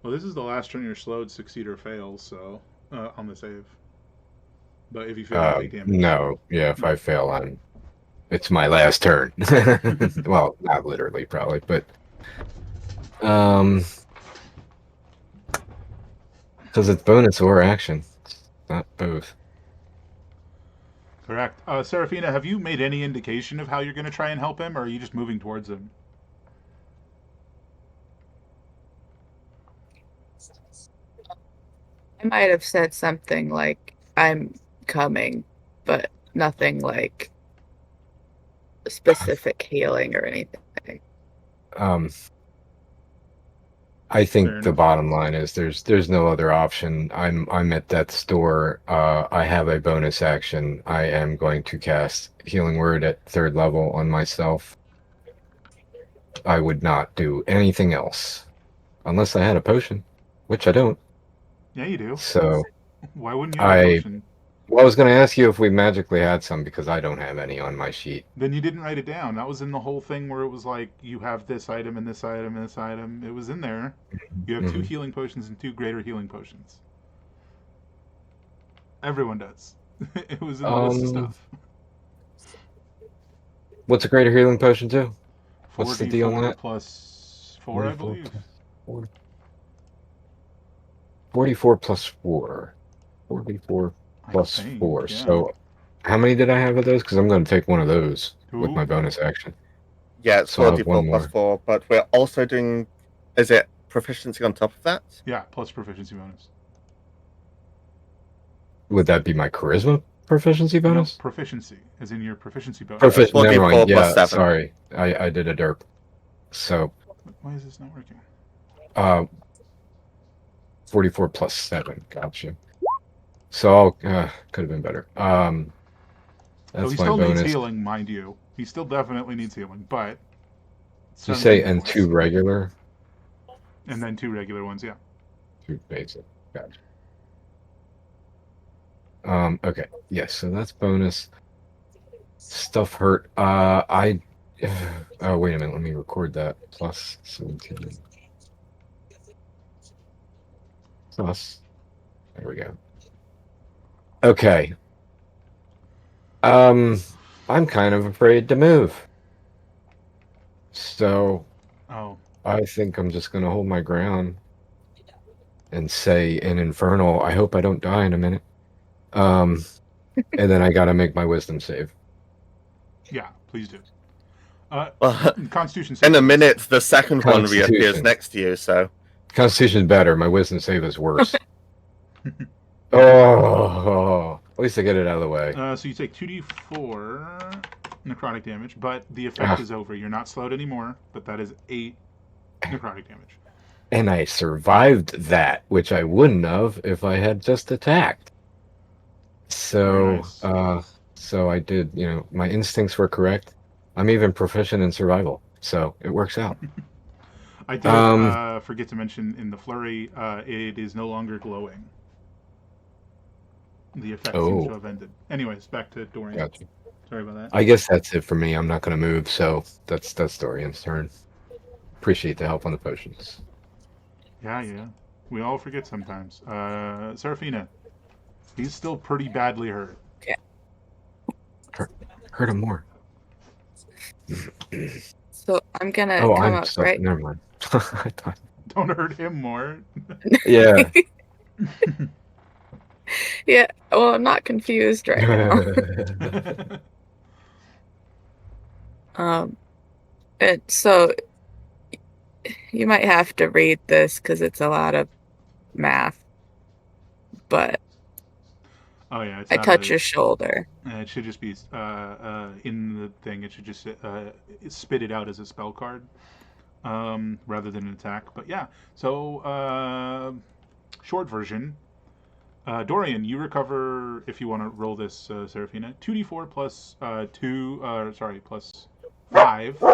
Well, this is the last turn you're slowed, succeed or fail, so on the save. But if you fail, you take damage. No, yeah, if I fail on, it's my last turn. Well, not literally, probably, but because it's bonus or action, not both. Correct. Serafina, have you made any indication of how you're going to try and help him, or are you just moving towards him? I might have said something like, I'm coming, but nothing like specific healing or anything. I think Fair the enough. bottom line is there's no other option. I'm at death's door. I have a bonus action. I am going to cast Healing Word at 3rd level on myself. I would not do anything else unless I had a potion, which I don't. Yeah, you do. So Why wouldn't you have a potion? well, I was going to ask you if we magically had some because I don't have any on my sheet. Then you didn't write it down. That was in the whole thing where it was like, you have this item and this item and this item. It was in there. You have 2 Mhm. healing potions and 2 greater healing potions. Everyone does. It was in the list of stuff. What's a greater healing potion too? What's the deal on 4d4 that? plus 4, I 44 believe. plus 4. 44 plus 4. 44 I plus think, 4. yeah. So how many did I have of those? Because I'm going to take one of those with 2? my bonus action. Yeah, it's So I'll have 4d4 one plus more. 4, but we're also doing. Is it proficiency on top of that? Yeah, plus proficiency bonus. Would that be my charisma proficiency No, bonus? proficiency, as in your proficiency bonus. Never 4d4 mind. plus Yeah, 7. sorry. I did a derp. So Why is this not working? 44 plus 7. Gotcha. So could have been better. So That's he my still needs bonus. healing, mind you. He still definitely needs healing, but... You 7 say hit and points. 2 regular? And then 2 regular ones, yeah. 2 basic. Gotcha. Okay. Yes, so that's bonus. Stuff hurt. Oh, wait a minute. Let me record that. Plus 17. Plus. There we go. Okay. I'm kind of afraid to move. So Oh. I think I'm just gonna hold my ground and say in Infernal, I hope I don't die in a minute. And then I gotta make my wisdom save. Yeah, please do. Well, Constitution in a save. minute, the second one reappears Constitution. next to you, so. Constitution's better. My wisdom save is worse. Oh, at least I get it out of the way. So you take 2d4 necrotic damage, but the effect is over. You're not slowed anymore, but that is 8 necrotic damage. And I survived that, which I wouldn't have if I had just attacked. So, Very nice. so I did, my instincts were correct. I'm even proficient in survival, so it works out. I did forget to mention in the flurry, it is no longer glowing. The effect seems to Oh, have ended. Anyways, back to Dorian. gotcha. Sorry about that. I guess that's it for me. I'm not going to move, so that's Dorian's turn. Appreciate the help on the potions. Yeah. We all forget sometimes. Seraphina, he's still pretty badly hurt. Hurt him more. So I'm gonna Oh, come I'm up so right. never mind. I thought, Don't hurt him more. yeah. Yeah. Well, I'm not confused right now. And so you might have to read this because it's a lot of math. But Oh yeah, it's I not touch a. your shoulder. It should just be in the thing. It should just spit it out as a spell card, rather than an attack. But yeah, so short version. Dorian, you recover if you want to roll this, Seraphina. 2d4 plus plus 5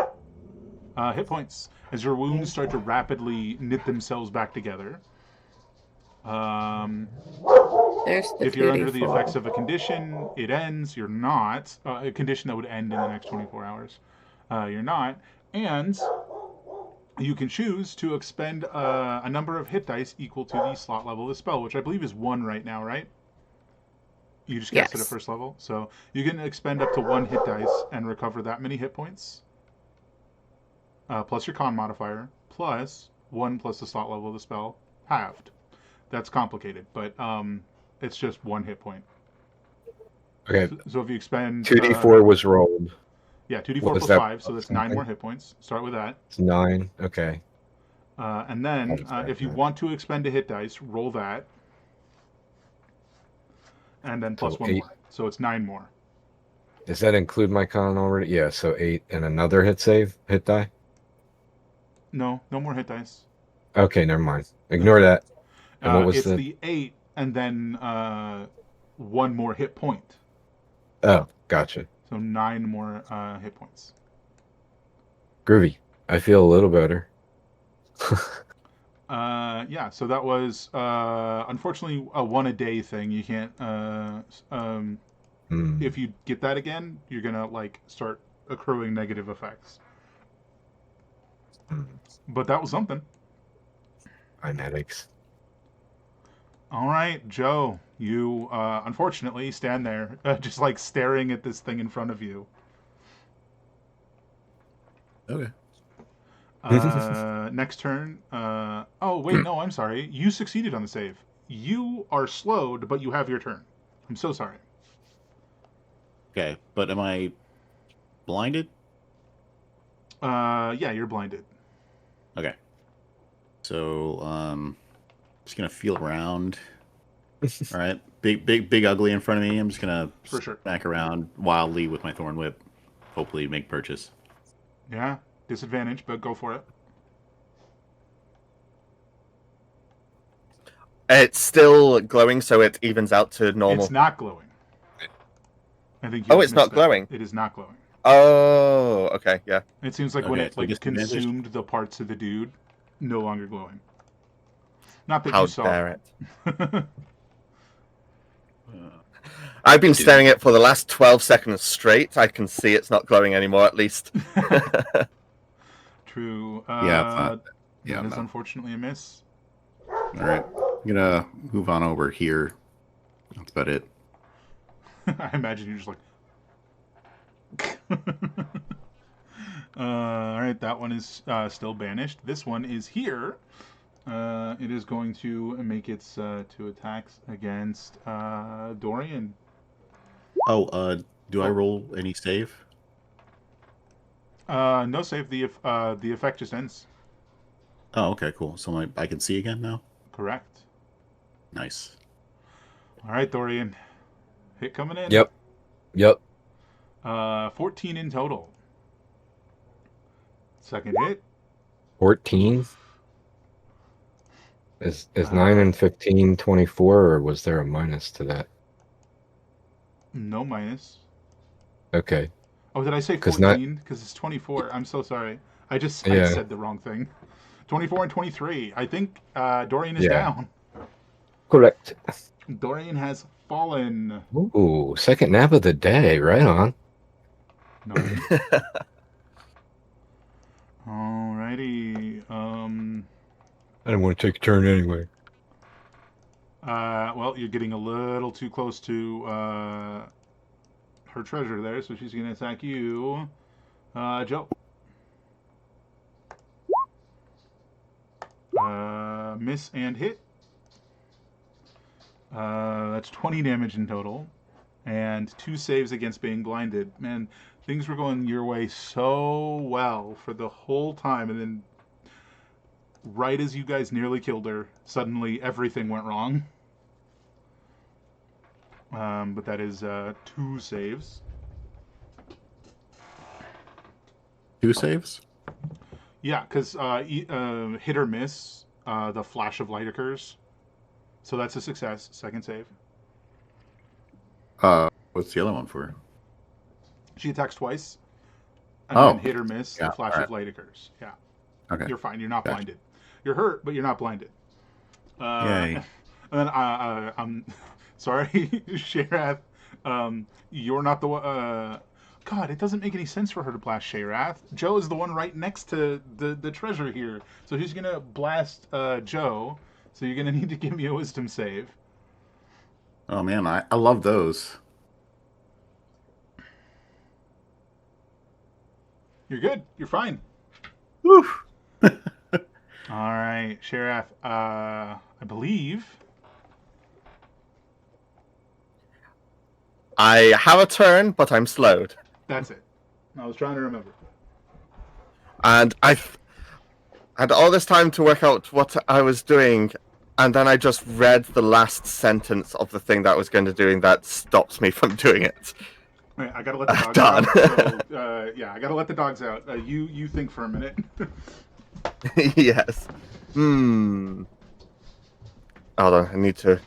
hit points as your wounds start to rapidly knit themselves back together. There's the If you're under the 2d4. effects of a condition, it ends. You're not. A condition that would end in the next 24 hours. You're not. And you can choose to expend a number of hit dice equal to the slot level of the spell, which I believe is 1 right now, right? You just cast it at Yes. first level. So you can expend up to 1 hit dice and recover that many hit points, plus your con modifier, plus 1 plus the slot level of the spell, halved. That's complicated, but it's just 1 hit point. Okay. So if you expend 2d4 was rolled. yeah, 2d4 Was plus that 5, so that's 9 something? more hit points. Start with that. It's 9. Okay. And then, if you want to expend a hit dice, roll that. And then plus So 1 8. more. So it's 9 more. Does that include my con already? Yeah, so 8 and another hit die? No more hit dice. Okay, never mind. Ignore that. And what was It's the... the 8 and then 1 more hit point. Oh, gotcha. So 9 more hit points. Groovy. I feel a little better. Yeah, so that was unfortunately a 1 a day thing. You can't. If you get that again, you're gonna start accruing negative effects. But that was something. I'm headaches. All right, Joe, you unfortunately stand there, just staring at this thing in front of you. Okay. Next turn. Oh, wait, no, I'm sorry. You succeeded on the save. You are slowed, but you have your turn. I'm so sorry. Okay, but am I blinded? Yeah, you're blinded. Okay. So, just gonna feel around. All right, big ugly in front of me. I'm just gonna For sure. smack around wildly with my thorn whip. Hopefully, make purchase. Yeah, disadvantage, but go for it. It's still glowing, so it evens out to normal. It's not glowing. I think you Oh, just it's not missed that. glowing? It is not glowing. Oh, okay, yeah. It seems like when Okay, it so disadvantage? consumed the parts of the dude, no longer glowing. Not that How you saw. dare it. I've been staring at it for the last 12 seconds straight. I can see it's not glowing anymore, at least. True. Yeah, That is no. unfortunately a miss. All right, I'm gonna move on over here. That's about it. I imagine you're just like. All right, that one is still banished. This one is here. It is going to make its 2 attacks against Dorian. Oh, do I roll any save? No save. The effect just ends. Oh, okay, cool. So I can see again now. Correct. Nice. All right, Dorian. Hit coming in. Yep. 14 in total. Second hit. 14? Is 9 and 15 24, or was there a minus to that? No minus. Okay. Oh, did I say 'Cause not- 14? Because it's 24. I'm so sorry. I Yeah. said the wrong thing. 24 and 23. I think Dorian is Yeah. down. Correct. Dorian has fallen. Ooh, second nap of the day. Right on. Nice. Alrighty. I didn't want to take a turn anyway. Well, you're getting a little too close to her treasure there, so she's going to attack you. Joe. Miss and hit. That's 20 damage in total. And 2 saves against being blinded. Man, things were going your way so well for the whole time, and then right as you guys nearly killed her, suddenly everything went wrong. But that is 2 saves. 2 saves? Yeah, because hit or miss, the flash of light occurs. So that's a success. Second save. What's the other one for? She attacks twice, and Oh, then hit or miss, yeah, the flash alright. of light occurs. Yeah, Okay. you're fine. You're not Gotcha. blinded. You're hurt, but you're not blinded. Yay. And then I'm sorry, Sharath. You're not the one. God, it doesn't make any sense for her to blast Sharath. Joe is the one right next to the treasure here, so she's gonna blast Joe. So you're gonna need to give me a wisdom save. Oh man, I love those. You're good. You're fine. Woo! All right, Sheriff. I believe. I have a turn, but I'm slowed. That's it. I was trying to remember. And I've had all this time to work out what I was doing, and then I just read the last sentence of the thing that I was going to do, and that stops me from doing it. Wait, I gotta let the dogs Done. out. So, yeah, I gotta let the dogs out. You think for a minute. Yes. Hold on, I need to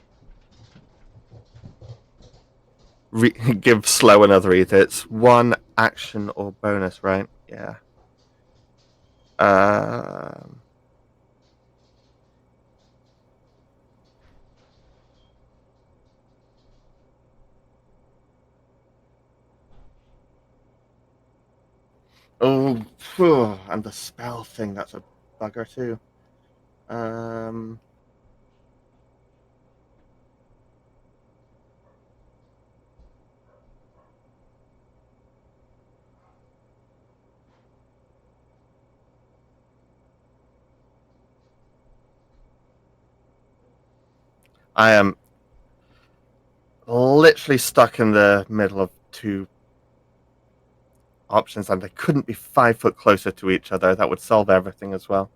give Slow another read. It's 1 action or bonus, right? Yeah. Oh, phew, and the spell thing, that's a bugger too. I am literally stuck in the middle of 2 options, and they couldn't be 5 foot closer to each other. That would solve everything as well.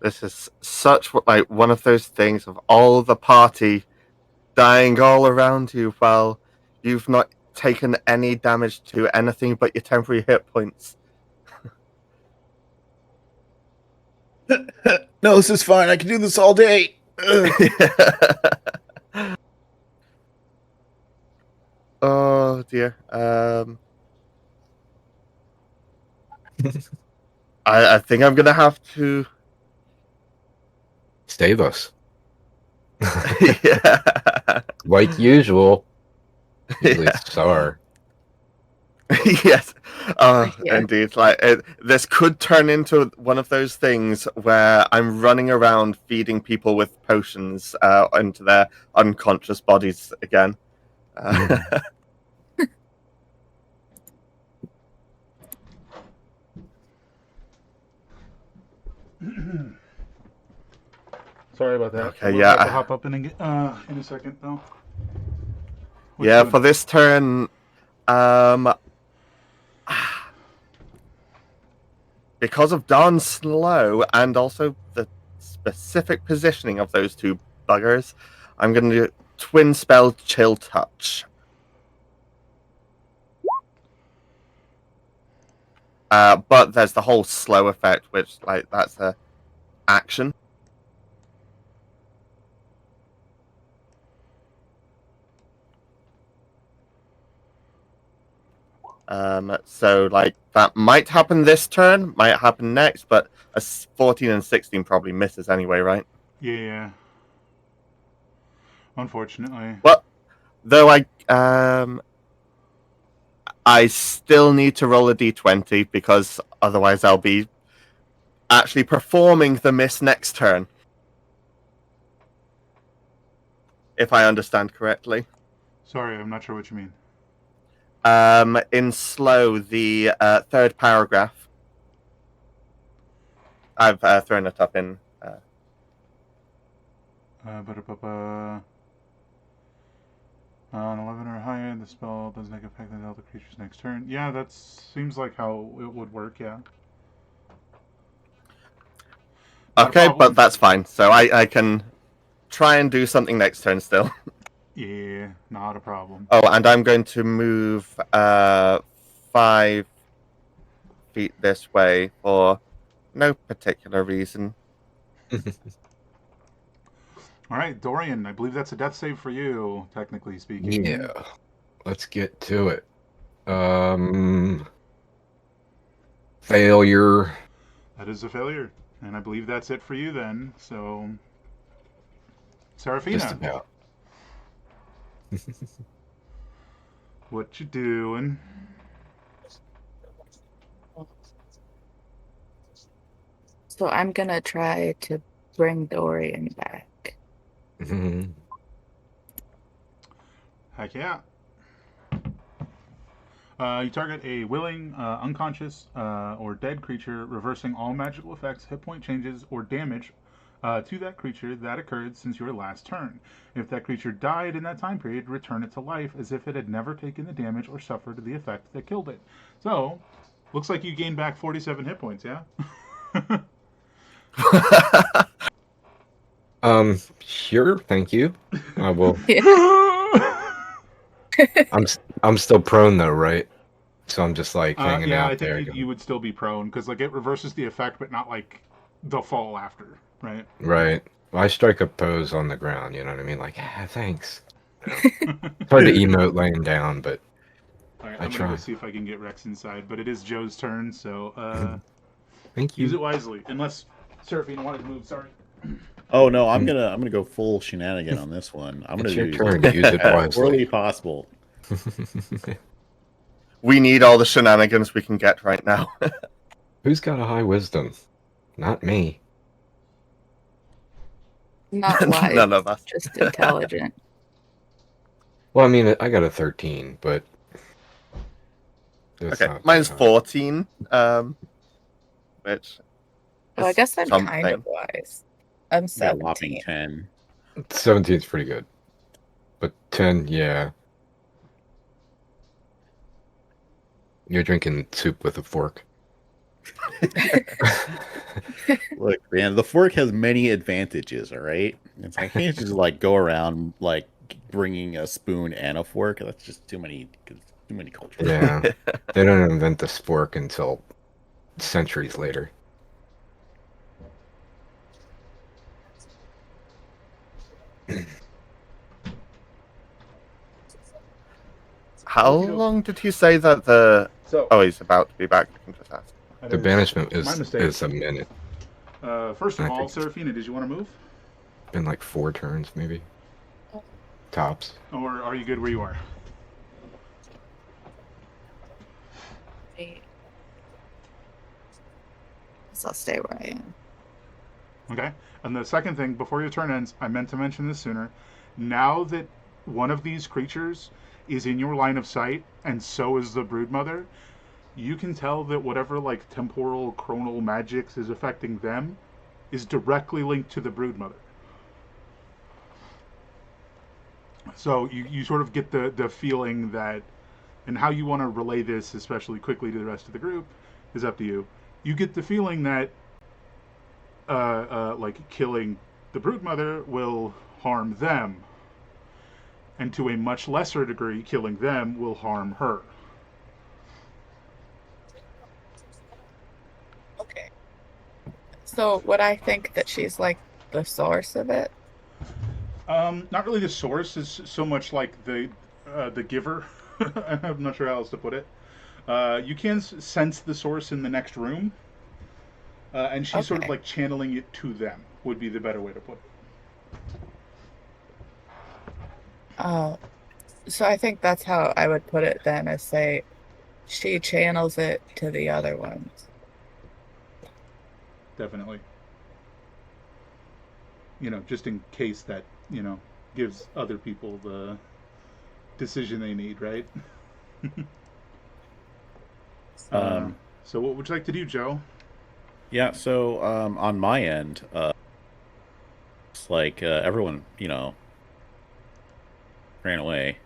This is such like one of those things of all the party dying all around you while you've not taken any damage to anything but your temporary hit points. No, this is fine. I can do this all day. Oh dear. I think I'm gonna have to. Save us. Yeah. Like usual. Usually Yeah. it's Star. Yes. Yeah. Indeed. This could turn into one of those things where I'm running around feeding people with potions into their unconscious bodies again. Sorry about that. Okay, We're yeah. about to hop up in a second, though. What Yeah, you for this turn, because of Dawn's slow and also the specific positioning of those two buggers, I'm going to twin spell Chill Touch. But there's the whole slow effect, which that's a action. So that might happen this turn, might happen next, but a 14 and 16 probably misses anyway, right? Yeah. Unfortunately. Well, though I still need to roll a d20 because otherwise I'll be actually performing the miss next turn. If I understand correctly. Sorry, I'm not sure what you mean. In slow, the third paragraph. I've thrown it up in. On 11 or higher, the spell does not affect the other creature's next turn. Yeah, that seems like how it would work, yeah. Not a Okay, problem. but that's fine. So I can try and do something next turn still. Yeah, not a problem. Oh, and I'm going to move 5 feet this way for no particular reason. All right, Dorian, I believe that's a death save for you, technically speaking. Yeah. Let's get to it. Failure. That is a failure. And I believe that's it for you then. So, Serafina. Just about. What you doing? So I'm gonna try to bring Dorian back. Heck yeah. You target a willing, unconscious, or dead creature, reversing all magical effects, hit point changes, or damage to that creature that occurred since your last turn. If that creature died in that time period, return it to life as if it had never taken the damage or suffered the effect that killed it. So, looks like you gained back 47 hit points, yeah? Sure, thank you. I will. Yeah. I'm still prone though, right? So I'm just like hanging yeah, out I there. think you would still be prone, because like it reverses the effect, but not like the fall after, right? Right. Well, I strike a pose on the ground, you know what I mean? Like, thanks. It's hard to emote laying down, but All right, I I'm gonna go try. see if I can get Rex inside, but it is Joe's turn, so Thank use you. it wisely. Unless Seraphina wanted to move, sorry. Oh no, I'm gonna go full shenanigan on this one. I'm It's gonna your use turn. it Use it as poorly wisely. possible. We need all the shenanigans we can get right now. Who's got a high wisdom? Not me. Not wise, None of us. just intelligent. Well, I mean, I got a 13, but it's Okay, not mine's that high. 14, which Well, I is guess I'm kind of something. wise. I'm Yeah, whopping 17. 10. 17 is pretty good, but 10, yeah. You're drinking soup with a fork. Look, man, the fork has many advantages. All right, I can't just like go around like bringing a spoon and a fork. That's just too many cultures. Yeah. They don't invent the spork until centuries later. How Okey doke. long did you say that the? So, Oh, he's about to be back. I can just ask. that The is banishment my is mistake. a minute. First of I all, think it's Serafina, did you want to move? been like 4 turns, maybe. Tops. Or are you good where you are? So I'll stay where I am. Okay. And the second thing, before your turn ends, I meant to mention this sooner. Now that one of these creatures is in your line of sight, and so is the broodmother, you can tell that whatever like temporal chronal magics is affecting them is directly linked to the broodmother. So you sort of get the feeling that, and how you want to relay this, especially quickly to the rest of the group, is up to you. You get the feeling that like killing the broodmother will harm them, and to a much lesser degree, killing them will harm her. Okay. So would I think that she's like the source of it? Not really the source is so much like the giver. I'm not sure how else to put it. You can sense the source in the next room, and she's sort of Okay. like channeling it to them. Would be the better way to put it. Uh, so I think that's how I would put it then, is say she channels it to the other ones. Definitely. Just in case that gives other people the decision they need, right? Um, So what would you like to do, Joe? yeah. So on my end, it's like everyone ran away.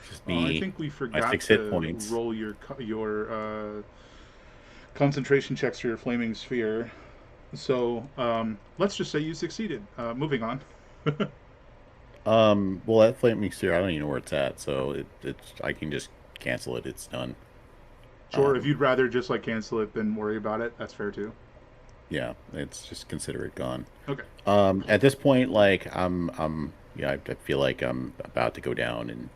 Just I me, think we my forgot 6 hit to points. roll your concentration checks for your flaming sphere. So let's just say you succeeded. Moving on. Well, that flaming sphere, I don't even know where it's at, so it's I can just cancel it. It's done. Sure, if Um, you'd rather just like cancel it than worry about it, that's fair too. yeah, it's just consider it gone. Okay. At this point, like yeah, I feel like I'm about to go down, and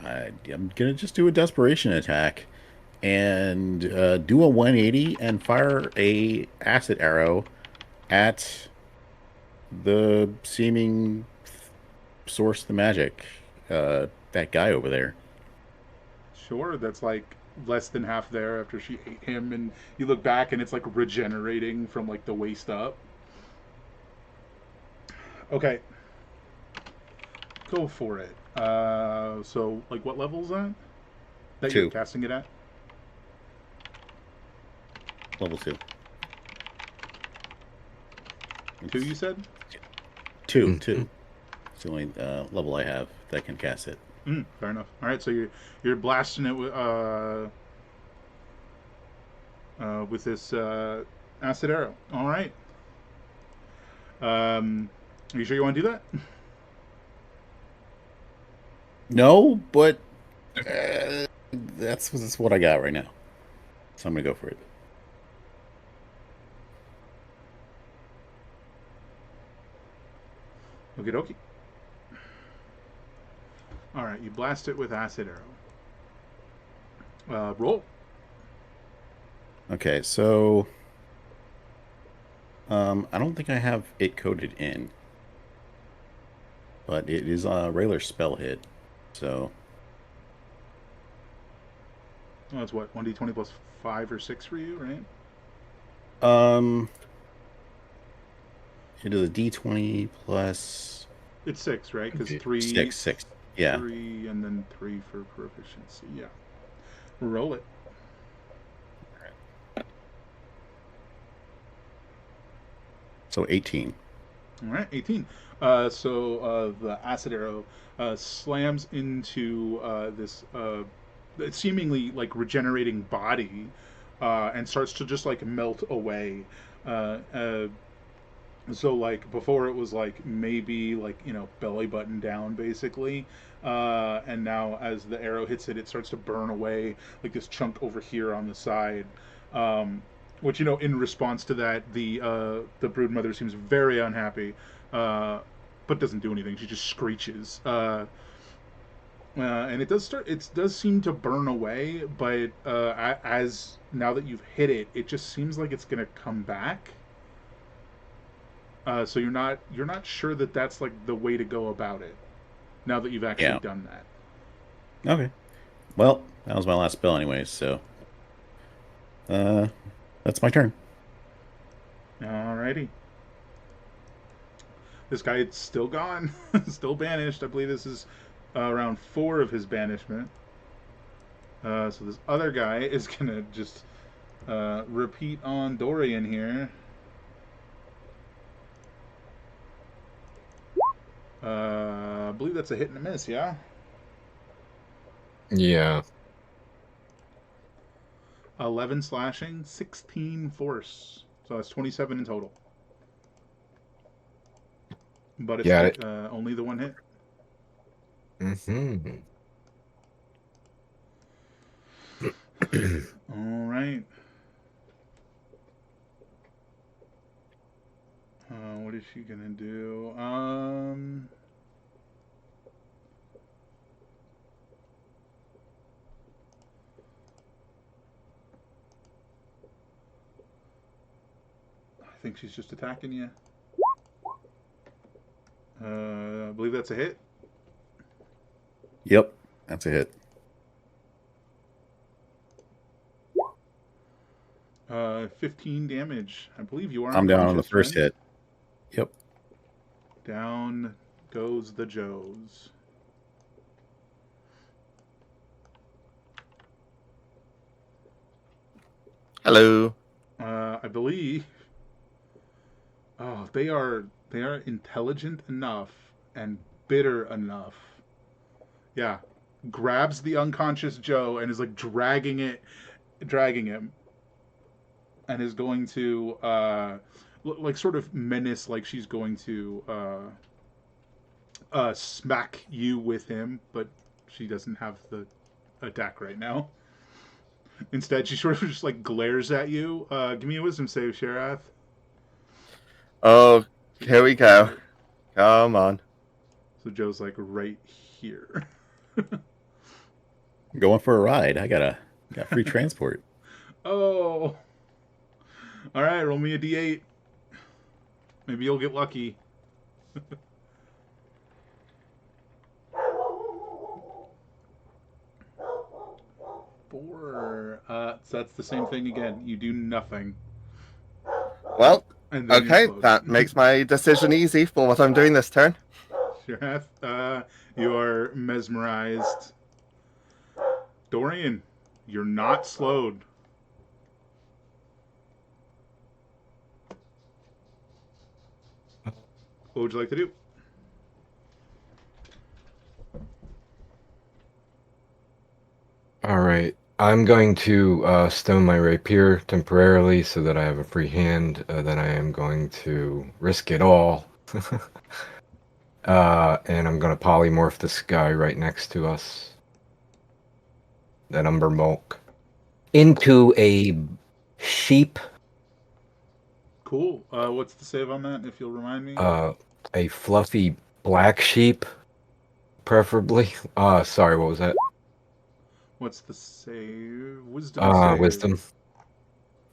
I'm gonna just do a desperation attack and do a 180 and fire a acid arrow at the seeming source of the magic, that guy over there. Sure, that's like less than half there after she ate him, and you look back and it's like regenerating from like the waist up. Okay, go for it. So like what level is that? That you're 2, casting it at? level 2. 2, you It's said? 2, Mhm. 2. It's the only level I have that can cast it. Fair enough. All right, so you're blasting it with this acid arrow. All right. Are you sure you want to do that? No, but that's what I got right now. So I'm gonna go for it. Okie dokie. All right, you blast it with acid arrow. Roll. Okay, so I don't think I have it coded in, but it is a regular spell hit. So Well, that's what 1d20 plus 5 or 6 for you, right? um, it is a D20 plus It's 6, right? Because Okay. 3, 6. Yeah, 3, and then 3 for proficiency. Yeah. Roll it. so 18. All right, 18. So the acid arrow slams into this seemingly like regenerating body and starts to just like melt away. So like before it was like maybe like belly button down basically, and now as the arrow hits it, it starts to burn away like this chunk over here on the side. Um, which in response to that, the brood mother seems very unhappy, uh, but doesn't do anything. She just screeches. And it does seem to burn away, but as now that you've hit it, it just seems like it's gonna come back. So you're not sure that that's like the way to go about it. Now that you've actually Yeah. done that. Okay. Well, that was my last spell, anyways. So, uh, that's my turn. Alrighty. This guy is still gone, still banished. I believe this is round 4 of his banishment. So this other guy is gonna just repeat on Dorian here. I believe that's a hit and a miss. Yeah. Yeah. 11 slashing, 16 force. So that's 27 in total. But it's Got it. only the one hit. Mm-hmm. All right. What is she gonna do? I think she's just attacking you. I believe that's a hit. Yep, that's a hit. 15 damage. I believe you are I'm down on the unconscious, first friend. hit. Yep. Down goes the Joes. Hello. I believe. Oh, they are intelligent enough and bitter enough. Yeah, grabs the unconscious Joe and is like dragging him, and is going to like sort of menace, like she's going to smack you with him, but she doesn't have the attack right now. Instead, she sort of just like glares at you. Give me a wisdom save, Sharath. Oh, here we go. Come on. So Joe's like right here. Going for a ride. I got free transport. Oh, all right. Roll me a d8. Maybe you'll get lucky. 4. So that's the same thing again. You do nothing, Well, and then you okay, explode. that makes my decision easy for what I'm doing this turn. Sharath, you are mesmerized. Dorian, you're not slowed. What would you like to do? All right. I'm going to stone my rapier temporarily so that I have a free hand. Then I am going to risk it all. And I'm going to polymorph this guy right next to us, that umber bulk, into a sheep, Cool. What's the save on that, if you'll remind me? a fluffy black sheep, preferably. Sorry, what was that? What's the save? Wisdom save. Wisdom.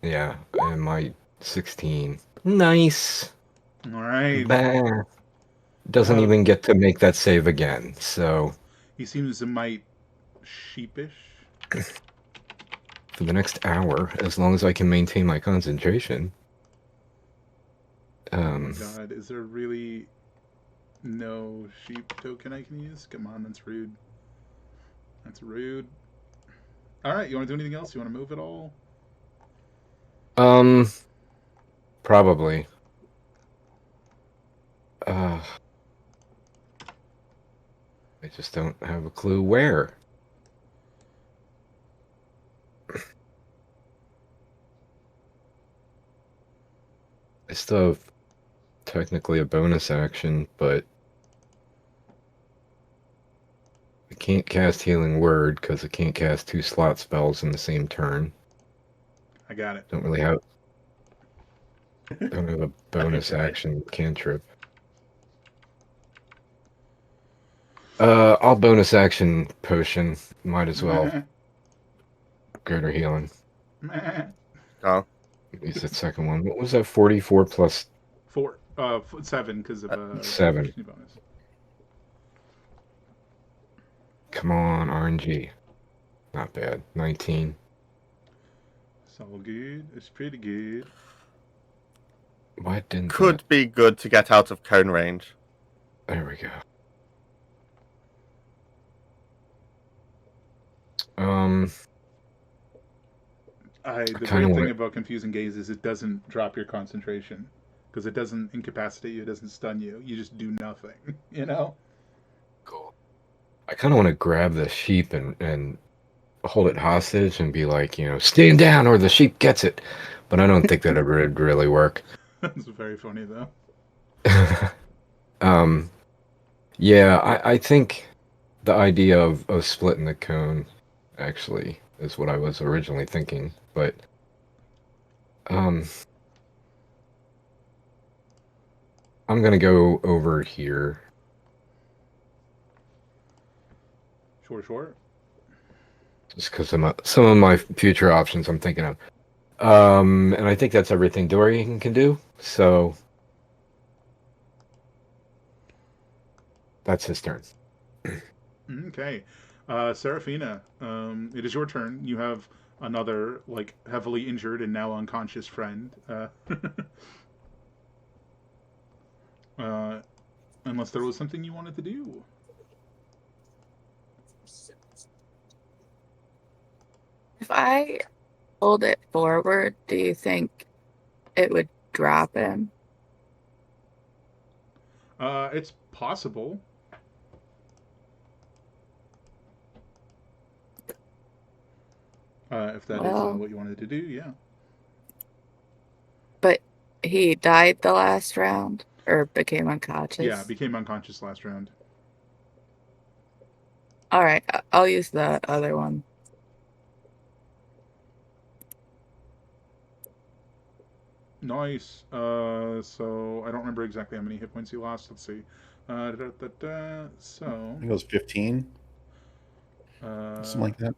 Yeah, and my 16. Nice. All right. Bah. Doesn't even get to make that save again, so He seems a mite sheepish. for the next hour, as long as I can maintain my concentration. Oh my god, is there really no sheep token I can use? Come on, that's rude. That's rude. Alright, you want to do anything else? You want to move at all? Probably. I just don't have a clue where. I still have technically a bonus action, but I can't cast Healing Word because I can't cast 2 slot spells in the same turn. I got it. Don't have a bonus tried. action cantrip. I'll bonus action potion. Might as well. Greater healing. Oh, Use that second one. What was that? 44 plus 7 because of 7. proficiency bonus. Come on, RNG. Not bad. 19. It's all good. It's pretty good. Why didn't could be good to get out of cone range. that... There we go. The kinda great thing wanna- about confusing gaze is it doesn't drop your concentration because it doesn't incapacitate you, it doesn't stun you. You just do nothing. You know. Cool. I kind of want to grab the sheep and hold it hostage and be like, stand down or the sheep gets it. But I don't think that would really work. That's very funny though. Yeah, I think the idea of splitting the cone actually is what I was originally thinking, but I'm gonna go over here. Sure. Just because some of my future options I'm thinking of. And I think that's everything Dorian can do, so that's his turn. Okay. Serafina, it is your turn. You have another, heavily injured and now unconscious friend. Unless there was something you wanted to do. If I hold it forward, do you think it would drop him? It's possible. If that is Well- what you wanted to do, yeah. But he died the last round or became unconscious? Yeah, became unconscious last round. All right, I'll use the other one. Nice. So I don't remember exactly how many hit points he lost. Let's see. So. I think it was 15, something like that.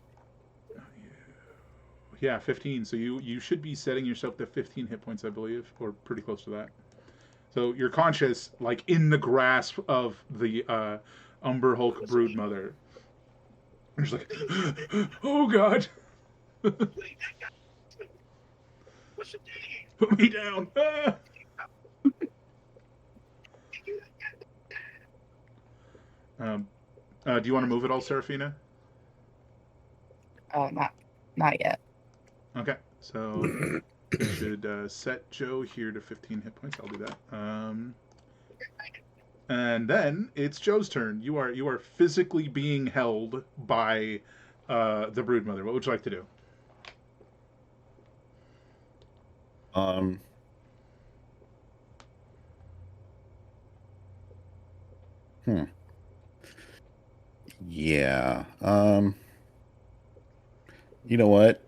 Yeah, 15. So you should be setting yourself to 15 hit points, I believe, or pretty close to that. So you're conscious, in the grasp of the Umber Hulk Broodmother. You're just like, oh god, put me down. Ah! Do you want to move at all, Serafina? Not yet. Okay, so you should set Joe here to 15 hit points. I'll do that. And then it's Joe's turn. You are physically being held by the Broodmother. What would you like to do? Yeah. You know what?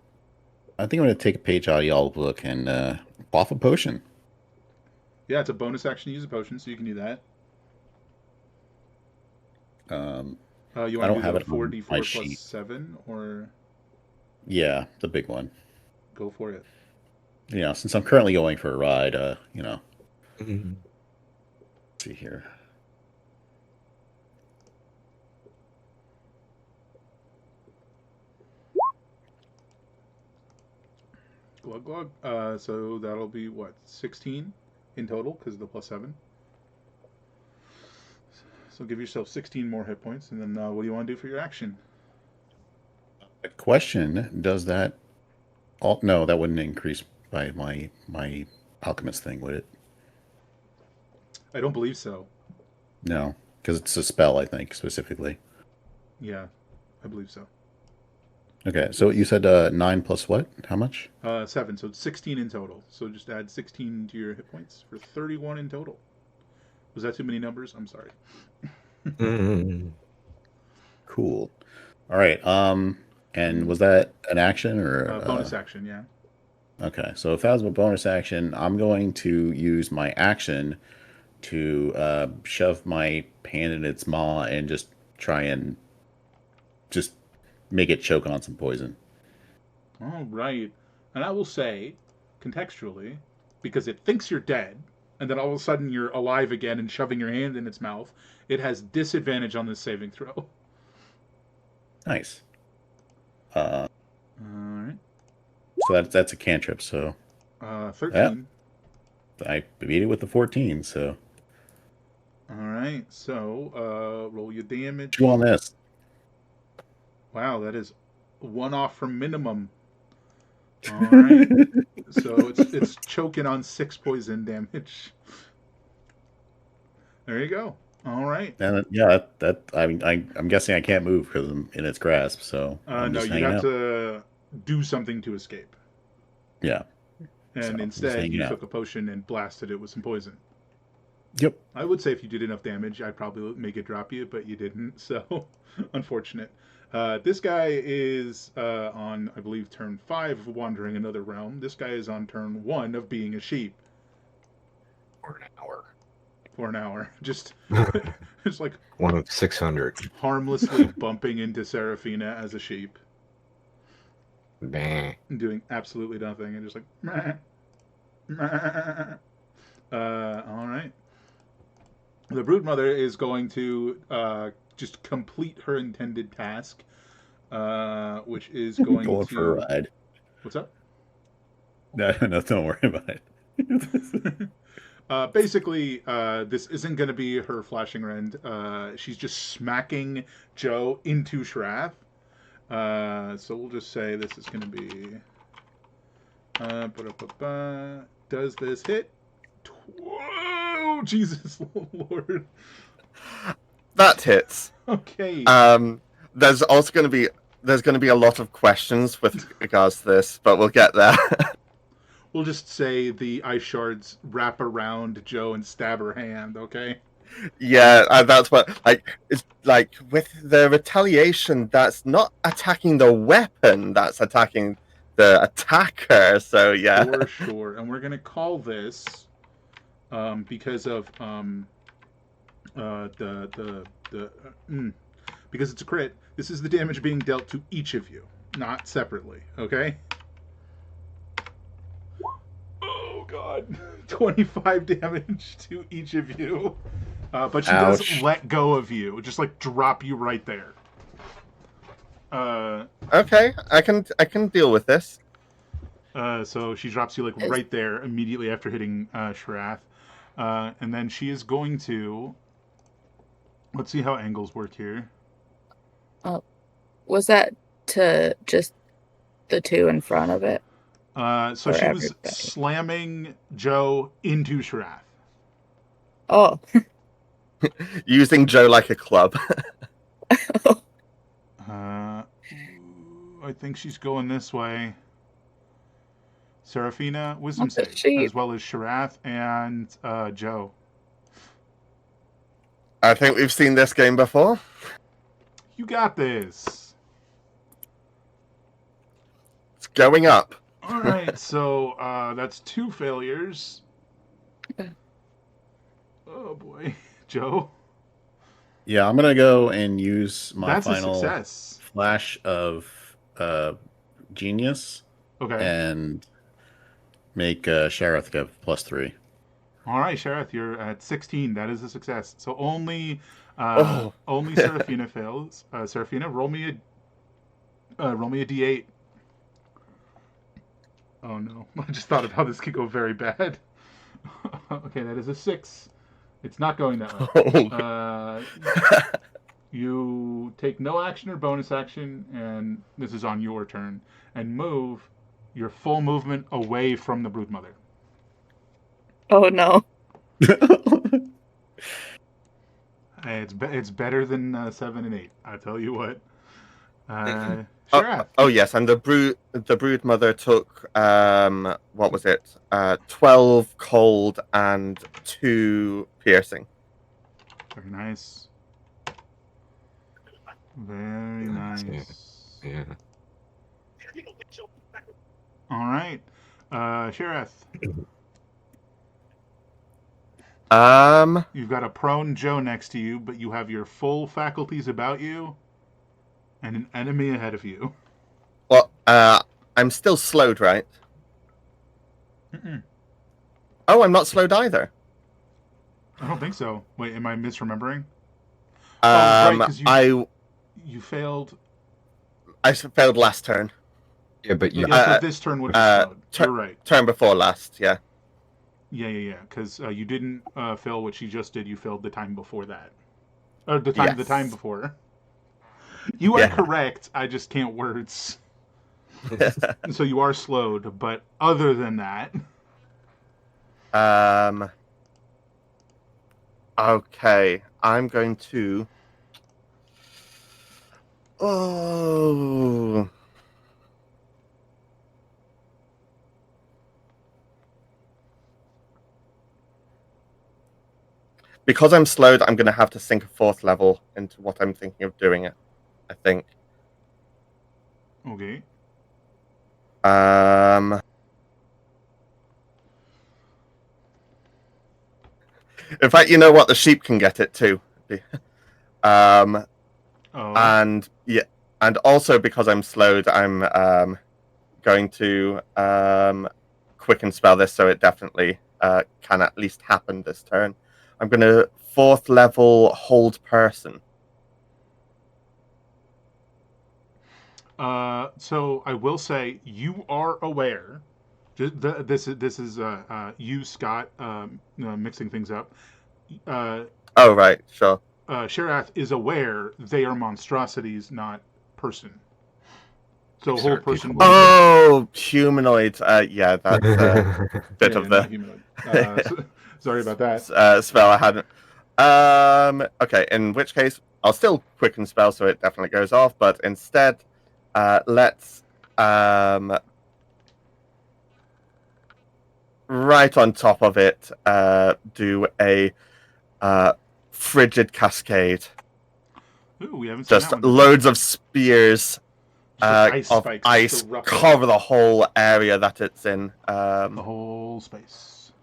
I think I'm gonna take a page out of y'all book and quaff a potion. Yeah, it's a bonus action to use a potion, so you can do that. You I want to don't do have the it on 4d4 my plus sheet. 7, or Yeah, the big one. go for it. Yeah, since I'm currently going for a ride, let's see here. Glug glug. So that'll be what, 16 in total because of the plus 7. So give yourself 16 more hit points, and then what do you want to do for your action? A question: does that? Oh no, that wouldn't increase by my alchemist thing, would it? I don't believe so. No, because it's a spell, I think specifically. Yeah, I believe so. Okay, so you said 9 plus what? How much? 7, so it's 16 in total. So just add 16 to your hit points for 31 in total. Was that too many numbers? I'm sorry. Mm. Cool. All right. And was that an action or Bonus action, yeah. Okay, so if that was a bonus action, I'm going to use my action to shove my hand in its maw and just try and just make it choke on some poison. All right. And I will say, contextually, because it thinks you're dead, and then all of a sudden you're alive again and shoving your hand in its mouth, it has disadvantage on this saving throw. Nice. All right. So that's a cantrip. So 13. I beat it with the 14. So All right. So roll your damage. chew on this. Wow, that is one off from minimum. All right. So it's choking on 6 poison damage. There you go. All right. And yeah, that I mean, I'm guessing I can't move because I'm in its grasp. So I'm No, just you hanging have out. to do something to escape. Yeah. And So, just instead, hanging you out. took a potion and blasted it with some poison. Yep. I would say if you did enough damage, I'd probably make it drop you, but you didn't. So, unfortunate. This guy is on, I believe, turn 5 of wandering another realm. This guy is on turn 1 of being a sheep For an hour. for an hour. Just like One of 600. harmlessly bumping into Seraphina as a sheep. Bah. Doing absolutely nothing and just like meh, meh. All right. The broodmother is going to just complete her intended task, which is going Going to. for a ride. What's up? No, don't worry about it. Basically, this isn't going to be her flashing rend. She's just smacking Joe into Shrath. So we'll just say this is going to be. Does this hit? Whoa, Jesus Lord. That hits. Okay. There's also going to be a lot of questions with regards to this, but we'll get there. We'll just say the ice shards wrap around Joe and stab her hand, okay? Yeah, that's what it's like with the retaliation. That's not attacking the weapon. That's attacking the attacker. So yeah. For sure. And we're gonna call this because of because it's a crit. This is the damage being dealt to each of you, not separately. Okay. Oh God, 25 damage to each of you. But she does Ouch. let go of you, just like drop you right there. Okay, I can deal with this. So she drops you like right there immediately after hitting Shrath. And then she is going to. Let's see how angles work here. Was that to just the two in front of it? So Or she was everybody. slamming Joe into Shrath. Oh. Using Joe like a club. I think she's going this way. Seraphina, wisdom What's a save, sheep? as well as Sharath and Joe. I think we've seen this game before. You got this. It's going up. All right, so that's 2 failures. Oh boy, Joe. Yeah, I'm gonna go and use my That's a final success. flash of genius Okay. and make Sharath go +3. All right, Sharath, you're at 16. That is a success. So only Oh. only Seraphina fails. Seraphina, roll me a d8. Oh no! I just thought of how this could go very bad. Okay, that is a 6. It's not going that way. Oh. You take no action or bonus action, and this is on your turn, and move your full movement away from the broodmother. Oh no. It's better than 7 and 8. I tell you what. Sharath. Oh yes, and the brood mother took what was it? 12 cold and 2 piercing. Very nice. Very nice. Yeah. All right. Sheriff, you've got a prone Joe next to you, but you have your full faculties about you and an enemy ahead of you. Well, I'm still slowed, right? Mm-mm. Oh, I'm not slowed either. I don't think so. Wait, am I misremembering? Right, because you failed. I failed last turn. Yeah, but you. Yeah, so this turn would be slowed. You're right. Turn before last, yeah. Yeah. Because you didn't fail what she just did. You failed the time before that, or the time Yes. before. You are Yeah. correct. I just can't words. So you are slowed, but other than that, Okay, I'm going to. Oh. Because I'm slowed, I'm going to have to sink a 4th level into what I'm thinking of doing it, I think. okay. In fact, you know what? The sheep can get it too. Oh, And yeah, and also because I'm slowed, I'm going to quicken spell this, so it definitely can at least happen this turn. I'm going to 4th level hold person. So I will say you are aware. This is you, Scott, mixing things up. Oh right, sure. Sherath is aware they are monstrosities, not person. So These whole aren't person. people. Oh, humanoid. Yeah, that's a bit Yeah, of not the humanoid. Sorry about that. spell I hadn't. Okay, in which case I'll still quicken spell, so it definitely goes off. But instead, let's right on top of it do a frigid cascade. Ooh, we haven't seen Just that one before. loads of spears Just ice of spikes ice to rough it. cover the whole area that it's in. The whole space.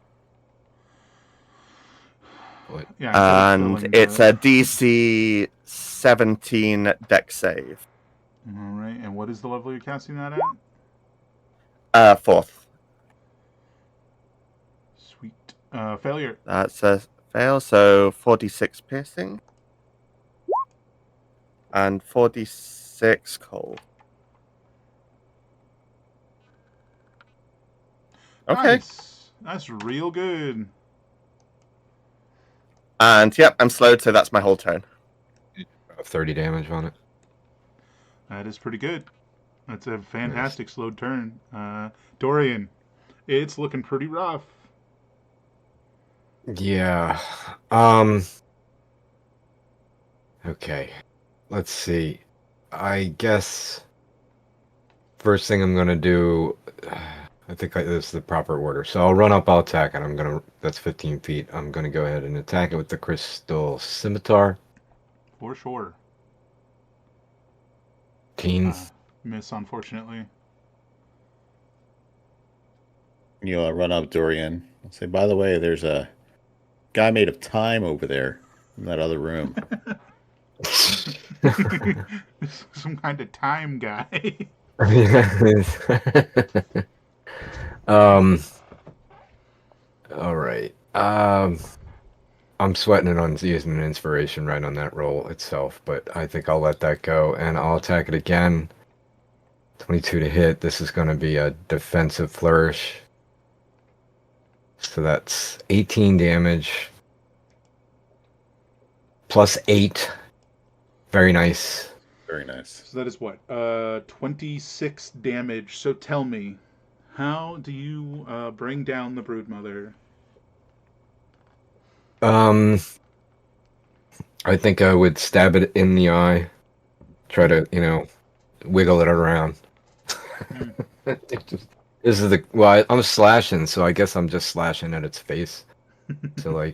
What? Yeah, instead of And spelling it's a DC 17 deck save. All right, and what is the level you're casting that at? 4th. Sweet. Failure. That's a fail, so 46 piercing. And 46 cold. Okay. Nice. That's real good. And yep, I'm slowed, so that's my whole turn. 30 damage on it. That is pretty good. That's a fantastic slowed turn. Dorian, it's looking pretty rough. Yeah. Okay. Let's see. I guess first thing I'm gonna do, I think this is the proper order. So I'll run up, I'll attack, and that's 15 feet. I'm gonna go ahead and attack it with the crystal scimitar. For sure. 15. Miss, unfortunately. You run up Dorian and say, by the way, there's a guy made of time over there in that other room. Some kind of time guy. All right. I'm sweating it on using an inspiration right on that roll itself, but I think I'll let that go, and I'll attack it again. 22 to hit. This is going to be a defensive flourish. So that's 18 damage. Plus 8. Very nice. Very nice. So that is what? 26 damage. So tell me, how do you bring down the Broodmother? I think I would stab it in the eye. Try to, wiggle it around. This is I'm slashing, so I guess I'm just slashing at its face. So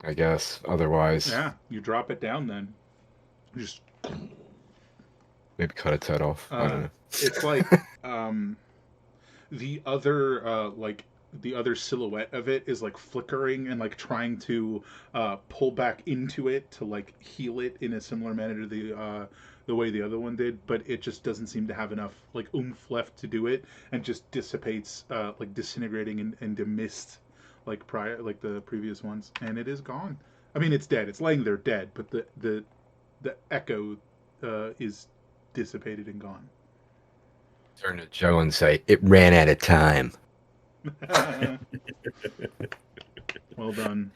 I guess. Otherwise, Yeah, you drop it down then. Just maybe cut its head off. I don't know. it's like the other the other silhouette of it is like flickering and like trying to pull back into it to like heal it in a similar manner to the way the other one did, but it just doesn't seem to have enough like oomph left to do it, and just dissipates like disintegrating into mist like prior like the previous ones, and it is gone. I mean, it's dead. It's laying there dead, but the echo is dissipated and gone. Turn to Joe and say, it ran out of time. Well done.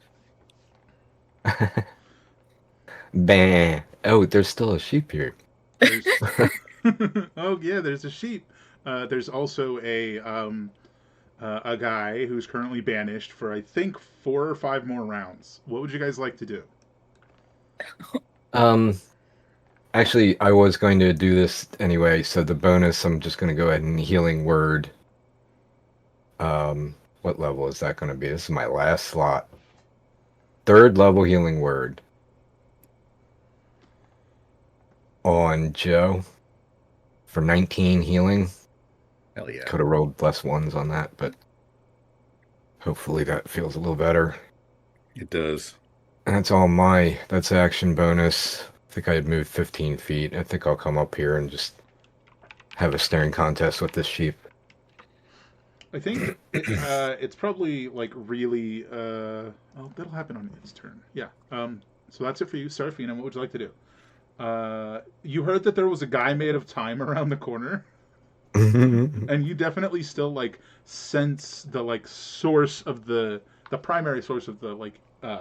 Bah. Oh, there's still a sheep here. There's... oh yeah, there's a sheep. There's also a guy who's currently banished for I think 4 or 5 more rounds. What would you guys like to do? Actually, I was going to do this anyway, so the bonus, I'm just going to go ahead and healing word. What level is that going to be? This is my last slot. 3rd level healing word. On Joe for 19 healing. Hell yeah. Could have rolled less ones on that, but hopefully that feels a little better. It does. And that's action bonus. I think I had moved 15 feet. I think I'll come up here and just have a staring contest with this sheep. I think it's probably like really. Oh, that'll happen on its turn. Yeah. So that's it for you, Sarafina. What would you like to do? You heard that there was a guy made of time around the corner, and you definitely still like sense the like source of the primary source of the like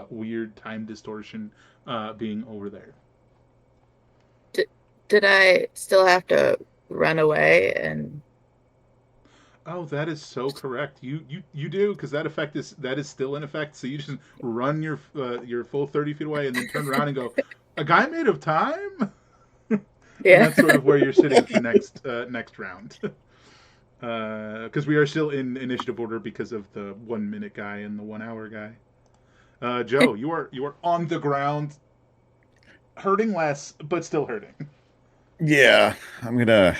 weird time distortion being over there. Did I still have to run away? And Oh, that is so correct. You do, because that is still in effect. So you just run your full 30 feet away and then turn around and go, a guy made of time. And yeah, that's sort of where you're sitting for next round. Because we are still in initiative order because of the 1 minute guy and the 1 hour guy. Joe, you are on the ground, hurting less, but still hurting. Yeah, I'm gonna.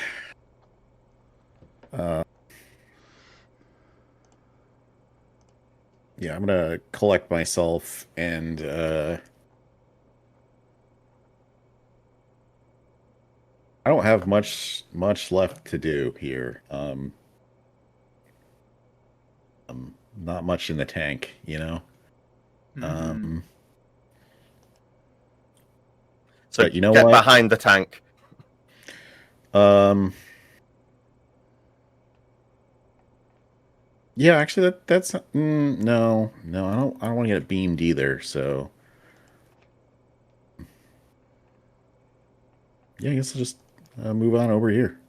Yeah, I'm gonna collect myself and I don't have much left to do here. Not much in the tank, you know. Mhm. So But you know get what? behind the tank. Yeah, actually, that's no, I don't want to get beamed either. So yeah, I guess I'll just move on over here.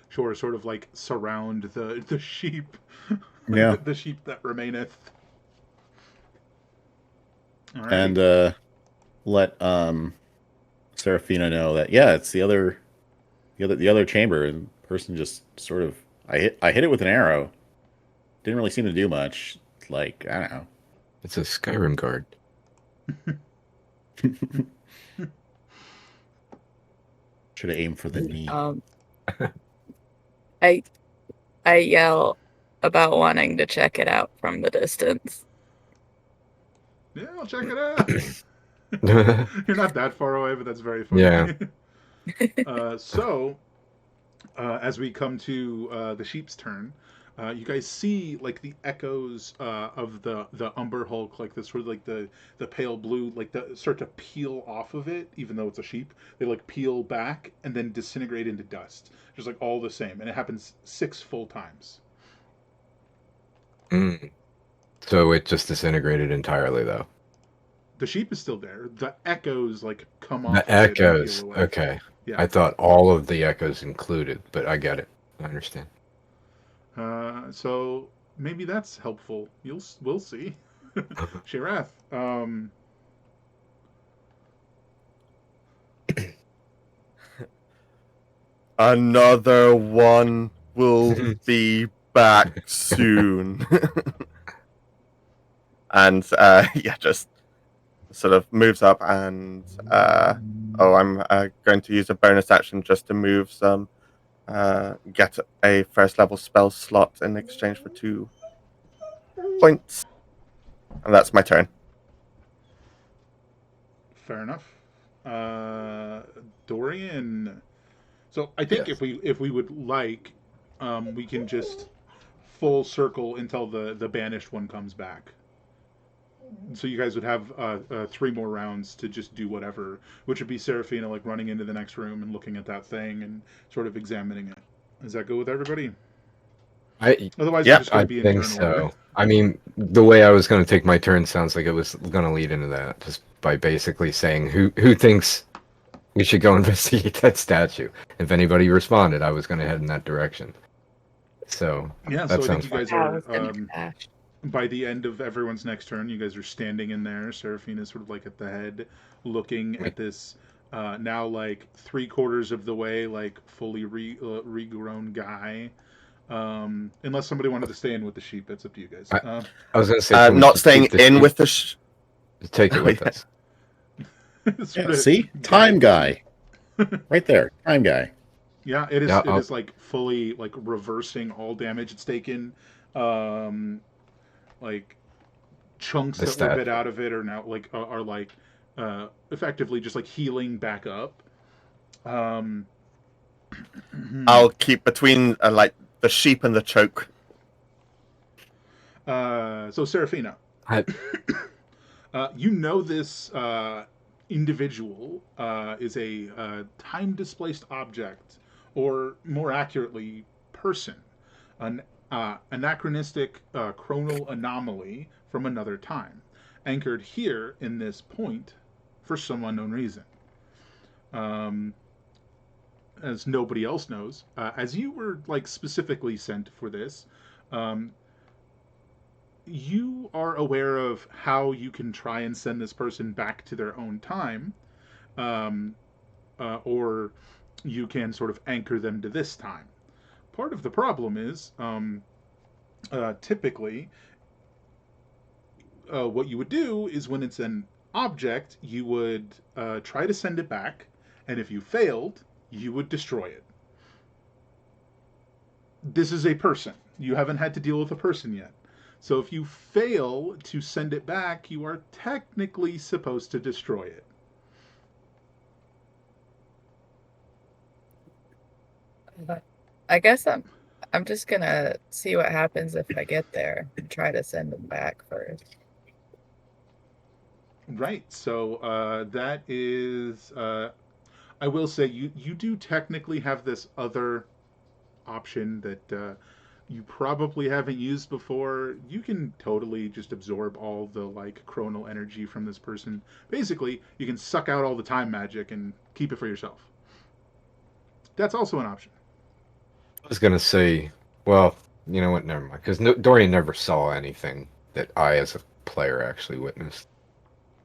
Sure, sort of like surround the sheep, Yeah, the sheep that remaineth. All right. and let Serafina know that yeah, it's the other chamber, and the person just sort of I hit it with an arrow. Didn't really seem to do much. Like, I don't know. It's a Skyrim guard. Should have aimed for the knee. I I yell about wanting to check it out from the distance. Yeah, I'll check it out. You're not that far away, but that's very funny. Yeah. So, as we come to the sheep's turn, you guys see like the echoes of the umber hulk, like the sort of like the pale blue, like the start to peel off of it, even though it's a sheep. They like peel back and then disintegrate into dust, just like all the same, and it happens 6 full times. Mm. So it just disintegrated entirely, though. The sheep is still there. The echoes like come off. The of it and peel echoes. away. Okay. Yeah. I thought all of the echoes included, but I get it. I understand. So maybe that's helpful. We'll see. Shirath. Another one will be back soon. and yeah, just sort of moves up and I'm going to use a bonus action just to move some get a first level spell slot in exchange for 2 points, and that's my turn. Fair enough. Dorian. So I think Yes. if we would like, we can just full circle until the banished one comes back. So you guys would have 3 more rounds to just do whatever, which would be Seraphina like running into the next room and looking at that thing and sort of examining it. Does that go with everybody? I Otherwise, we're Yeah, just going I to be in think turn order. so. I mean, the way I was going to take my turn sounds like it was going to lead into that, just by basically saying who thinks we should go investigate that statue. If anybody responded, I was going to head in that direction. So Yeah, that so I think sounds you fine. guys Yeah, I are was gonna ask. by the end of everyone's next turn, you guys are standing in there. Seraphina's sort of like at the head, looking Wait. at this now like 3/4 of the way, like fully regrown guy. Unless somebody wanted to stay in with the sheep, that's up to you guys. I was going to say, can we not just staying keep the in sheep? with the. Take it Oh, with yeah. us. sort Yeah, of see, time guide the guy, sheep. right there, time guy. Yeah, it is. Yeah, It is like fully like reversing all damage it's taken. Um, like chunks the that were bit statue. out of it are now like are like effectively just like healing back up. Um, I'll keep between like the sheep and the choke. so Seraphina, I, you know this individual is a time displaced object, or more accurately, person, an anachronistic chronal anomaly from another time, anchored here in this point for some unknown reason. Um, as nobody else knows, as you were like specifically sent for this, um, you are aware of how you can try and send this person back to their own time, um, or you can sort of anchor them to this time. Part of the problem is typically what you would do is when it's an object, you would try to send it back, and if you failed, you would destroy it. This is a person. You haven't had to deal with a person yet. So if you fail to send it back, you are technically supposed to destroy it. But I guess I'm just gonna see what happens if I get there and try to send them back first. Right. So that is. I will say you do technically have this other option that you probably haven't used before. You can totally just absorb all the like chronal energy from this person. Basically, you can suck out all the time magic and keep it for yourself. That's also an option. was going to say, well, you know what? Never mind. Because Dorian never saw anything that I, as a player, actually witnessed.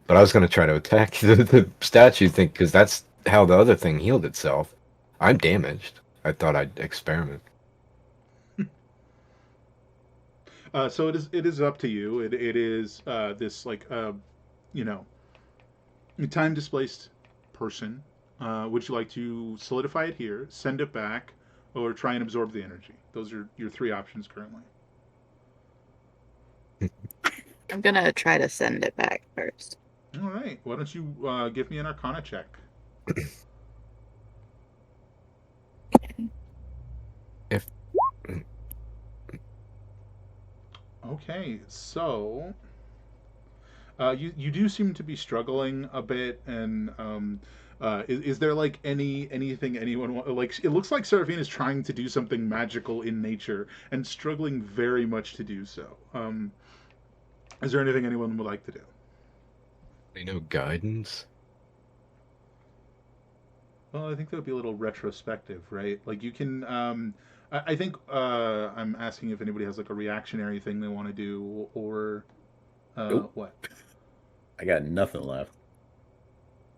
But I was going to try to attack the statue thing because that's how the other thing healed itself. I'm damaged. I thought I'd experiment. So it is up to you. It is this like you know time displaced person. Would you like to solidify it here, send it back, or try and absorb the energy? Those are your 3 options currently. I'm gonna try to send it back first. All right. Why don't you give me an Arcana check? If Okay. So you do seem to be struggling a bit, and is there like anything anyone like? It looks like Seraphine is trying to do something magical in nature and struggling very much to do so. Is there anything anyone would like to do? they know guidance, Well, I think that would be a little retrospective, right? Like you can. I think I'm asking if anybody has like a reactionary thing they want to do, or Nope. what? I got nothing left.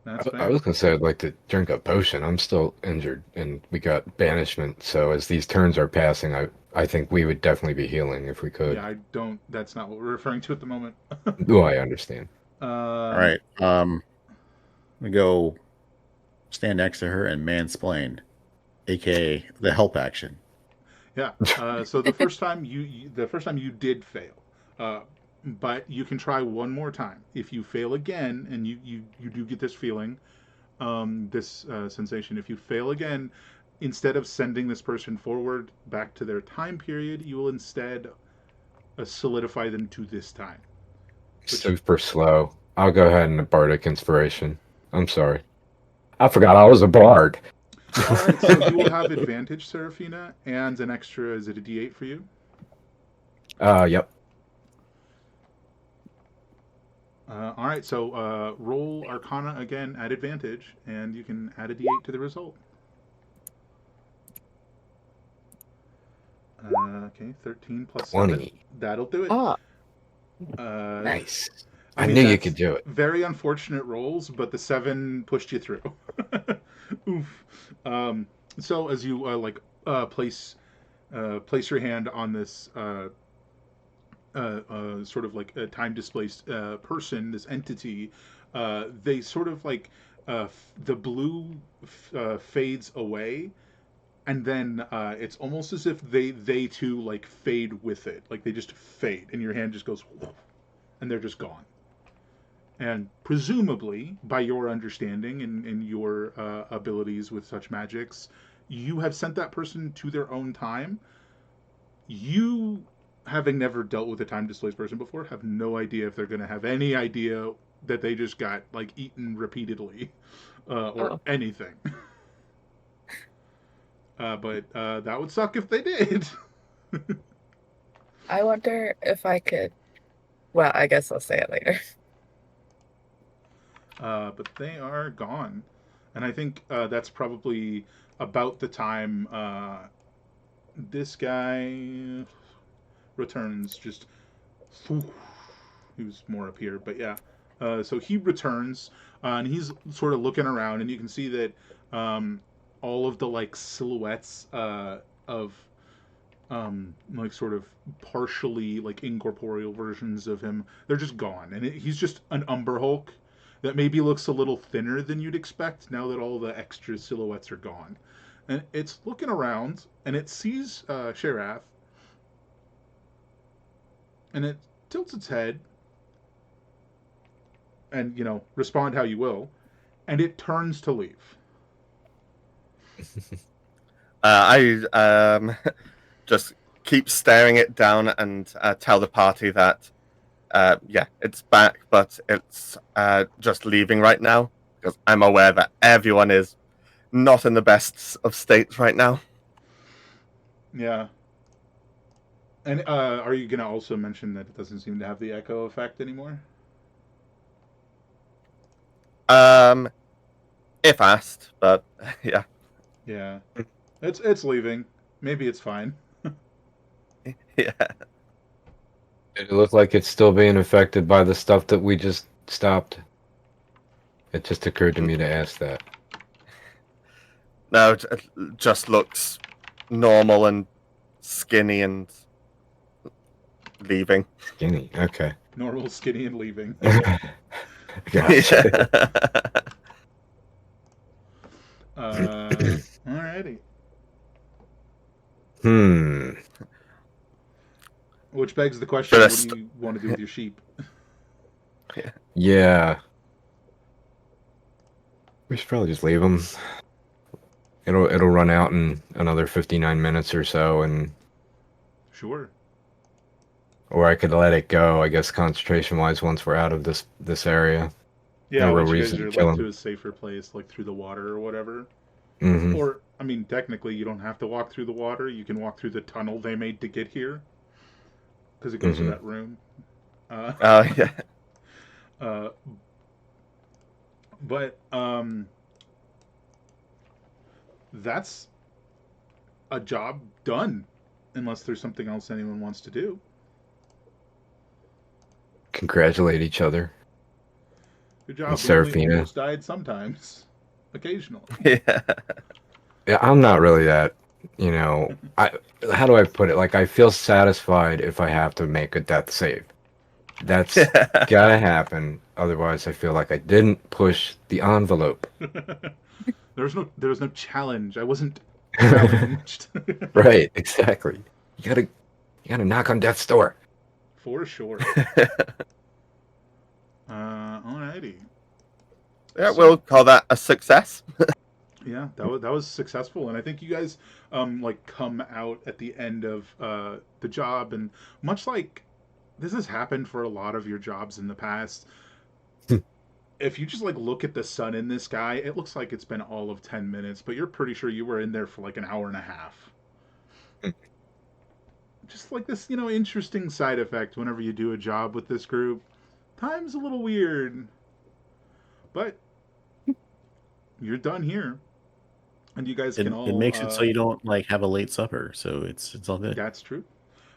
That's I fair. was gonna say I'd like to drink a potion. I'm still injured, and we got banishment. So as these turns are passing, I think we would definitely be healing if we could. Yeah, I don't. That's not what we're referring to at the moment. Oh, I understand. All right. We go stand next to her and mansplain, aka the help action. Yeah. So the first time you did fail, uh, but you can try one more time. If you fail again, and you do get this feeling, this sensation. If you fail again, instead of sending this person forward back to their time period, you will instead solidify them to this time. Which, Super slow. I'll go ahead and bardic inspiration. I'm sorry. I forgot I was a bard. all right, so you will have advantage, Serafina, and an extra. Is it a D8 for you? Yep. All right, so roll Arcana again at advantage, and you can add a D8 to the result. Okay, 13 plus 7. 20. That'll do it. Oh, Uh, Nice. I I mean, knew you that's could do it. very unfortunate rolls, but the 7 pushed you through. Oof. So as you place your hand on this sort of like a time displaced person, this entity, they sort of like the blue fades away, and then it's almost as if they too like fade with it, like they just fade, and your hand just goes, and they're just gone. And presumably, by your understanding and your abilities with such magics, you have sent that person to their own time. You, having never dealt with a time displaced person before, have no idea if they're going to have any idea that they just got like eaten repeatedly or oh. anything. But that would suck if they did. I wonder if I could. Well, I guess I'll say it later. But they are gone. And I think that's probably about the time this guy returns. Just he was more up here, but yeah. So he returns, and he's sort of looking around, and you can see that all of the like silhouettes of like sort of partially like incorporeal versions of him, they're just gone, and he's just an Umber Hulk that maybe looks a little thinner than you'd expect now that all the extra silhouettes are gone. And it's looking around, and it sees Sheriff, and it tilts its head, and respond how you will, and it turns to leave. I just keep staring it down and tell the party that yeah, it's back, but it's just leaving right now because I'm aware that everyone is not in the best of states right now. Yeah. And are you going to also mention that it doesn't seem to have the echo effect anymore? If asked, but yeah. Yeah. It's leaving. Maybe it's fine. Yeah. Did it look like it's still being affected by the stuff that we just stopped? It just occurred to me to ask that. No, it just looks normal and skinny and leaving. Skinny. Okay. Normal, skinny, and leaving. Gotcha. Alrighty. Hmm. Which begs the question, what do you want to do with your sheep? Yeah. We should probably just leave them. It'll run out in another 59 minutes or so, and Sure. or I could let it go, I guess, concentration-wise, once we're out of this area. Yeah, No real once you reason guys to are kill like 'em. to a safer place, like through the water or whatever. Mm-hmm. Or, I mean, technically, you don't have to walk through the water. You can walk through the tunnel they made to get here, because it goes to Mhm. that room. Yeah. Uh, but that's a job done, unless there's something else anyone wants to do. Congratulate each other. Good job. And We only Serafina. almost died sometimes. Occasionally. Yeah. Yeah, I'm not really that, how do I put it? Like, I feel satisfied if I have to make a death save. That's gotta happen. Otherwise, I feel like I didn't push the envelope. There was no challenge. I wasn't challenged. Right, exactly. You gotta knock on death's door. For sure. Alrighty. Yeah, we'll call that a success. Yeah, that was successful, and I think you guys like come out at the end of the job, and much like this has happened for a lot of your jobs in the past. If you just like look at the sun in the sky, it looks like it's been all of 10 minutes, but you're pretty sure you were in there for like an hour and a half. Just like this, interesting side effect whenever you do a job with this group. Time's a little weird, but you're done here, and you guys can all. It makes it so you don't like have a late supper, so it's all good. That's true.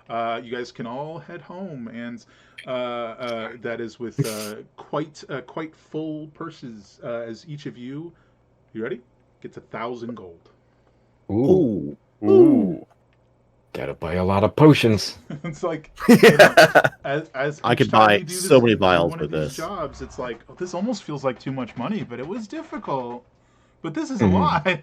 You guys can all head home, and that is with quite full purses. As each of you, you ready? Gets 1,000 gold. Ooh, Ooh. gotta buy a lot of potions. It's like Yeah. as I each could time buy you do so this, many do vials one of with these this. jobs, it's like, oh, this almost feels like too much money, but it was difficult. But this is a Mhm. lot.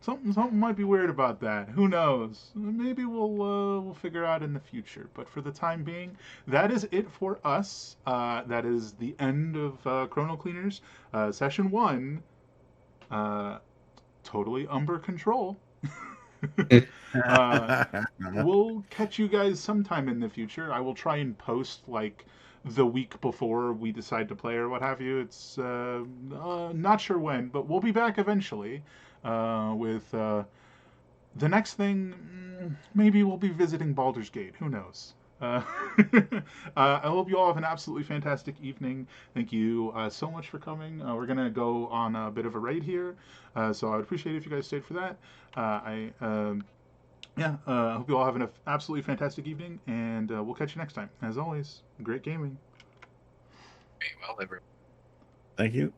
Something might be weird about that. Who knows? Maybe we'll figure out in the future. But for the time being, that is it for us. That is the end of Chronal Cleaners session 1. Totally under control. uh, we'll catch you guys sometime in the future. I will try and post like the week before we decide to play or what have you. It's not sure when, but we'll be back eventually with the next thing. Maybe we'll be visiting Baldur's Gate. Who knows? Uh, I hope you all have an absolutely fantastic evening. Thank you so much for coming. We're gonna go on a bit of a raid here, so I would appreciate it if you guys stayed for that. I hope you all have an absolutely fantastic evening, and we'll catch you next time. As always, great gaming. Well, everyone. Thank you.